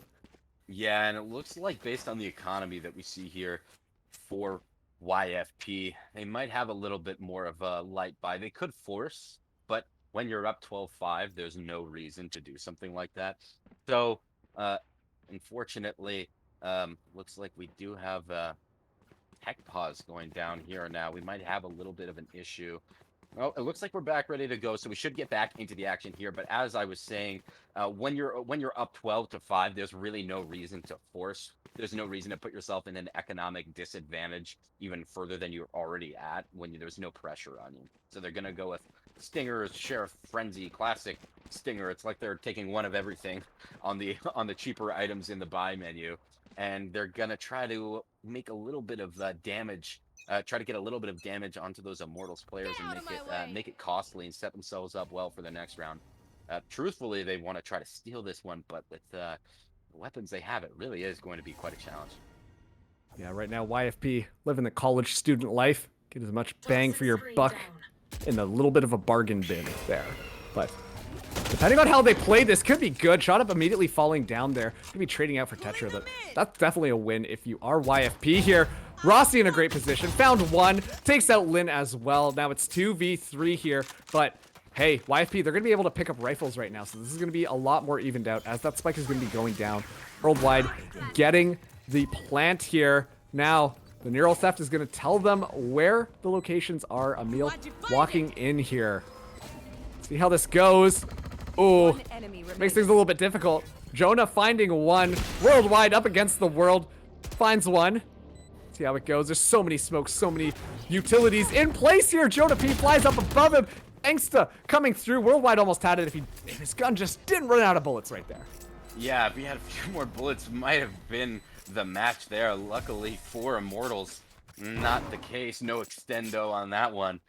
S8: Yeah, and it looks like based on the economy that we see here for YFP, they might have a little bit more of a light buy. They could force, but when you're up 12-5, there's no reason to do something like that. So, unfortunately, looks like we do have tech pause going down here now. We might have a little bit of an issue. Well, it looks like we're back ready to go, so we should get back into the action here. But as I was saying, when you're up 12-5, there's really no reason to force. There's no reason to put yourself in an economic disadvantage even further than you're already at when there's no pressure on you. So they're gonna go with Stinger, Sheriff Frenzy, classic Stinger. It's like they're taking one of everything on the cheaper items in the buy menu, and they're gonna try to make a little bit of damage. Try to get a little bit of damage onto those Immortals players and make it costly and set themselves up well for the next round. Truthfully, they want to try to steal this one, but with the weapons they have, it really is going to be quite a challenge.
S7: Yeah, right now YFP living the college student life. Get as much bang for your buck in a little bit of a bargain bin there. But depending on how they play, this could be good. Shot up immediately falling down there. Could be trading out for Tetra, but that's definitely a win if you are YFP here. Rossi in a great position. Found one. Takes out Lin as well. Now it's 2v3 here. But hey, YFP, they're going to be able to pick up rifles right now. So this is going to be a lot more evened out as that spike is going to be going down. Worldwide getting the plant here. Now the neural theft is going to tell them where the locations are. Emil walking in here. See how this goes. Ooh, makes things a little bit difficult. Jonah finding one. Worldwide up against the world. Finds one. See how it goes. There's so many smokes, so many utilities in place here. Jonah P flies up above him. Angsta coming through. Worldwide almost had it if his gun just didn't run out of bullets right there.
S8: Yeah, if he had a few more bullets, might have been the match there. Luckily for Immortals, not the case. No extendo on that one.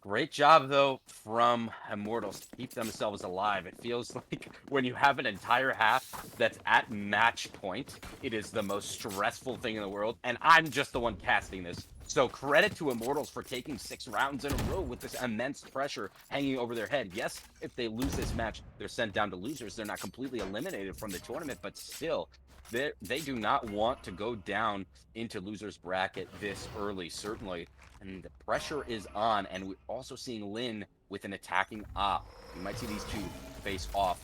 S8: Great job, though, from Immortals to keep themselves alive. It feels like when you have an entire half that's at match point, it is the most stressful thing in the world, and I'm just the one casting this. So credit to Immortals for taking 6 rounds in a row with this immense pressure hanging over their head. Yes, if they lose this match, they're sent down to losers. They're not completely eliminated from the tournament, but still, they do not want to go down into losers bracket this early, certainly. And the pressure is on, and we're also seeing Lin with an attacking op. We might see these two face off.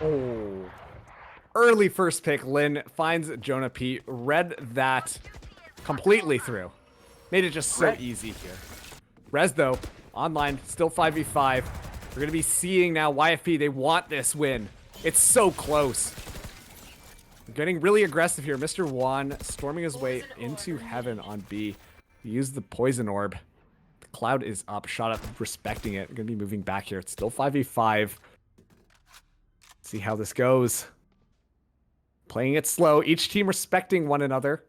S7: Oh. Early first pick, Lin finds Jonah P. Read that completely through. Made it just so easy here. Rez, though, online, still 5v5. We're going to be seeing now YFP. They want this win. It's so close. Getting really aggressive here. Mr. Juan storming his way into heaven on B. He used the poison orb. The cloud is up. Shot up, respecting it. Going to be moving back here. It's still 5v5. See how this goes. Playing it slow. Each team respecting one another.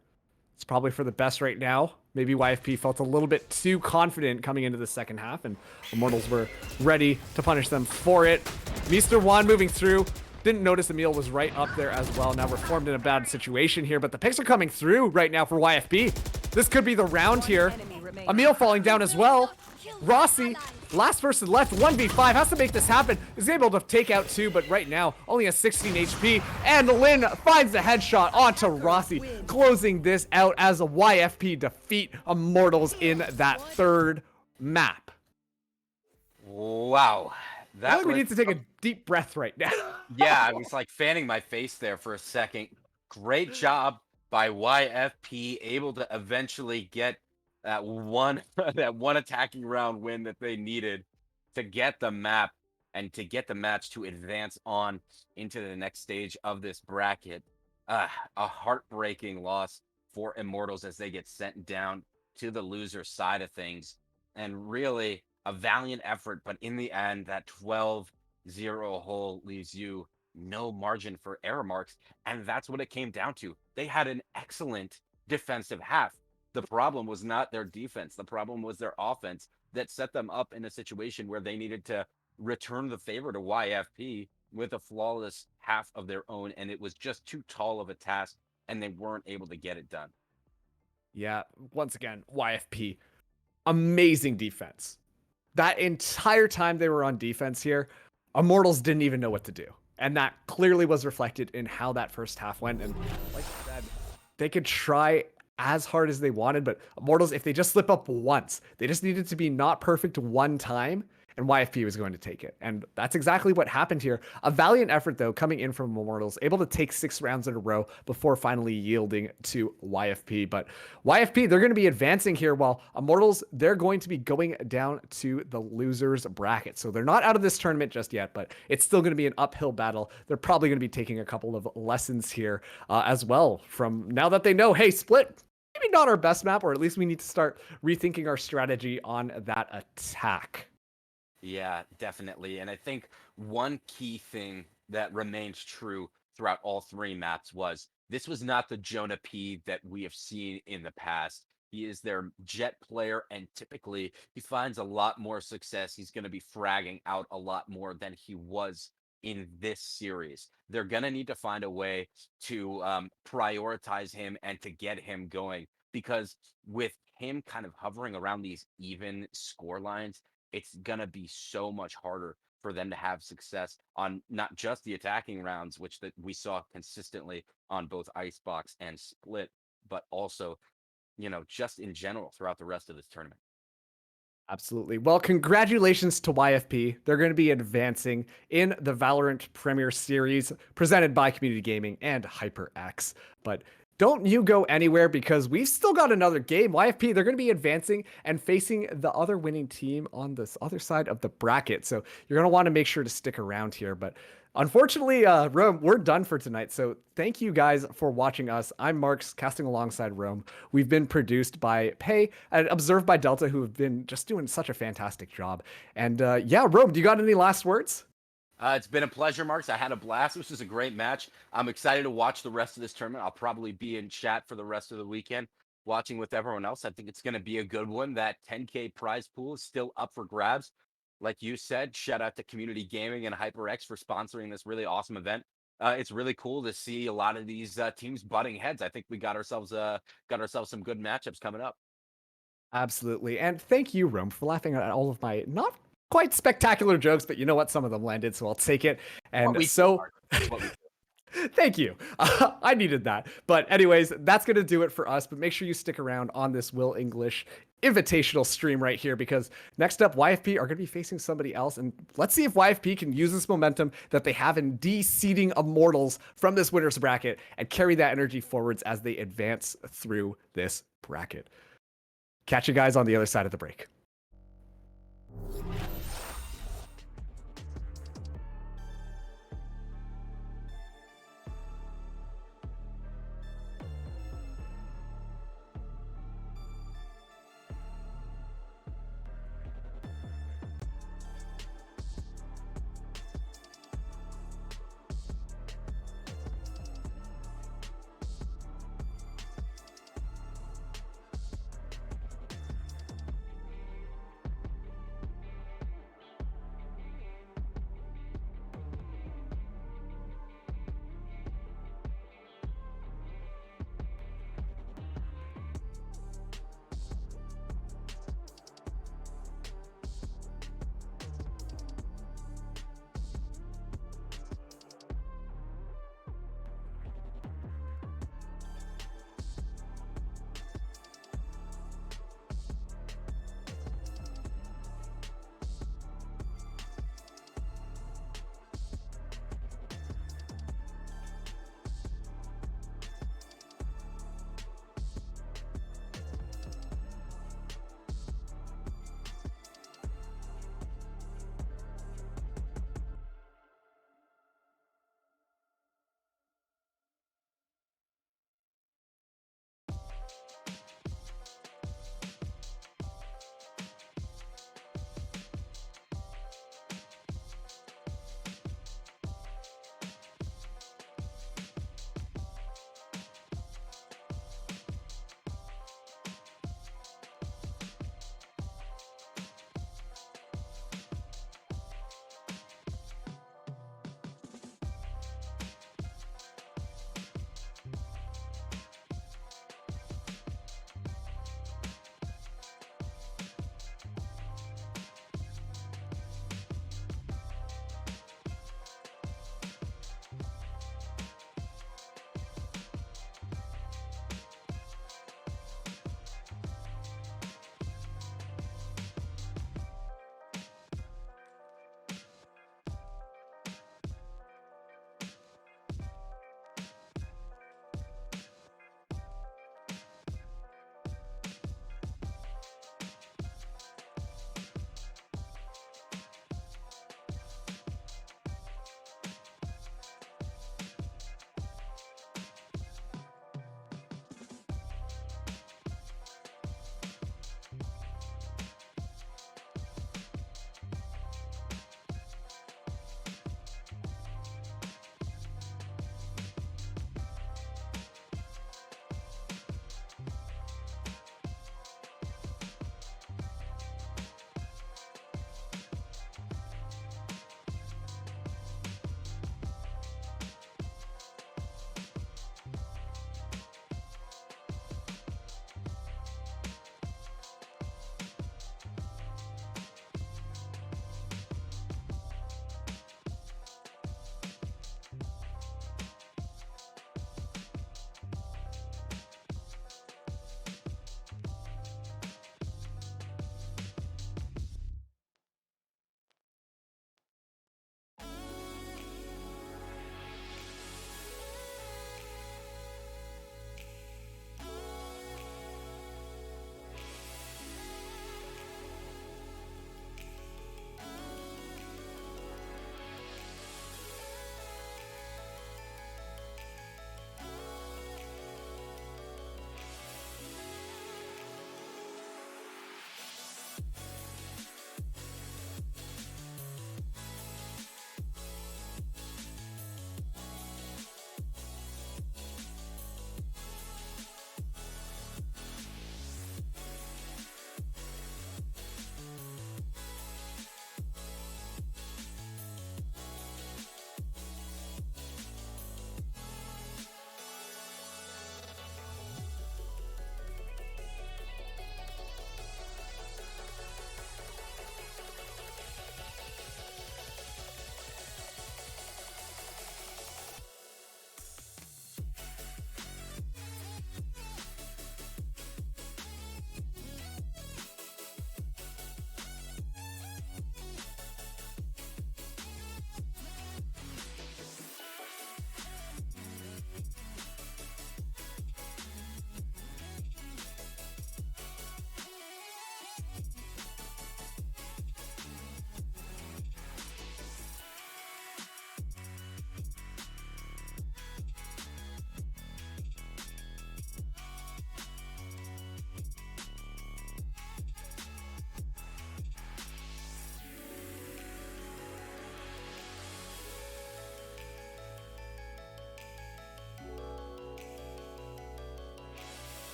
S7: It's probably for the best right now. Maybe YFP felt a little bit too confident coming into the second half, and Immortals were ready to punish them for it. Mr. Juan moving through. Didn't notice Emil was right up there as well. Now we're formed in a bad situation here, but the picks are coming through right now for YFP. This could be the round here. Emil falling down as well. Rossi, last person left, 1v5, has to make this happen. Is able to take out 2, but right now, only a 16 HP. And Lin finds the headshot onto Rossi, closing this out as a YFP defeat Immortals in that third map.
S8: Wow.
S7: I think we need to take a deep breath right now.
S8: Yeah, I was like fanning my face there for a second. Great job by YFP, able to eventually get that one attacking round win that they needed to get the map and to get the match to advance on into the next stage of this bracket. A heartbreaking loss for Immortals as they get sent down to the loser side of things. And really a valiant effort, but in the end, that 12-0 hole leaves you no margin for error marks. And that's what it came down to. They had an excellent defensive half. The problem was not their defense. The problem was their offense that set them up in a situation where they needed to return the favor to YFP with a flawless half of their own. And it was just too tall of a task, and they weren't able to get it done.
S7: Yeah, once again, YFP, amazing defense. That entire time they were on defense here, Immortals didn't even know what to do. And that clearly was reflected in how that first half went. And like I said, they could try as hard as they wanted, but Immortals, if they just slip up once, they just needed to be not perfect one time, and YFP was going to take it. And that's exactly what happened here. A valiant effort, though, coming in from Immortals, able to take 6 rounds in a row before finally yielding to YFP. But YFP, they're going to be advancing here, while Immortals, they're going to be going down to the losers bracket. So they're not out of this tournament just yet, but it's still going to be an uphill battle. They're probably going to be taking a couple of lessons here as well, from now that they know, hey, Split, maybe not our best map, or at least we need to start rethinking our strategy on that attack.
S8: Yeah, definitely. And I think one key thing that remains true throughout all 3 maps was this was not the Jonah P that we have seen in the past. He is their jet player, and typically he finds a lot more success. He's going to be fragging out a lot more than he was in this series. They're going to need to find a way to prioritize him and to get him going, because with him kind of hovering around these even score lines, it's going to be so much harder for them to have success on not just the attacking rounds, which that we saw consistently on both Icebox and Split, but also, just in general throughout the rest of this tournament.
S7: Absolutely. Well, congratulations to YFP. They're going to be advancing in the Valorant Premier Series presented by Community Gaming and HyperX. But don't you go anywhere, because we've still got another game. YFP, they're going to be advancing and facing the other winning team on this other side of the bracket. So you're going to want to make sure to stick around here. But unfortunately, Rome, we're done for tonight. So thank you guys for watching us. I'm Marks, casting alongside Rome. We've been produced by Pay and observed by Delta, who have been just doing such a fantastic job. And yeah, Rome, do you got any last words?
S8: It's been a pleasure, Marks. I had a blast. This was a great match. I'm excited to watch the rest of this tournament. I'll probably be in chat for the rest of the weekend. watching with everyone else. I think it's going to be a good one. That 10K prize pool is still up for grabs. Like you said, shout out to Community Gaming and HyperX for sponsoring this really awesome event. It's really cool to see a lot of these teams butting heads. I think we got ourselves some good matchups coming up.
S7: Absolutely. And thank you, Rome, for laughing at all of my not quite spectacular jokes, but you know what? Some of them landed, so I'll take it. And so thank you. I needed that. But anyways, that's going to do it for us. But make sure you stick around on this Will English invitational stream right here, because next up, YFP are going to be facing somebody else. And let's see if YFP can use this momentum that they have in de-seeding Immortals from this winner's bracket and carry that energy forwards as they advance through this bracket. Catch you guys on the other side of the break.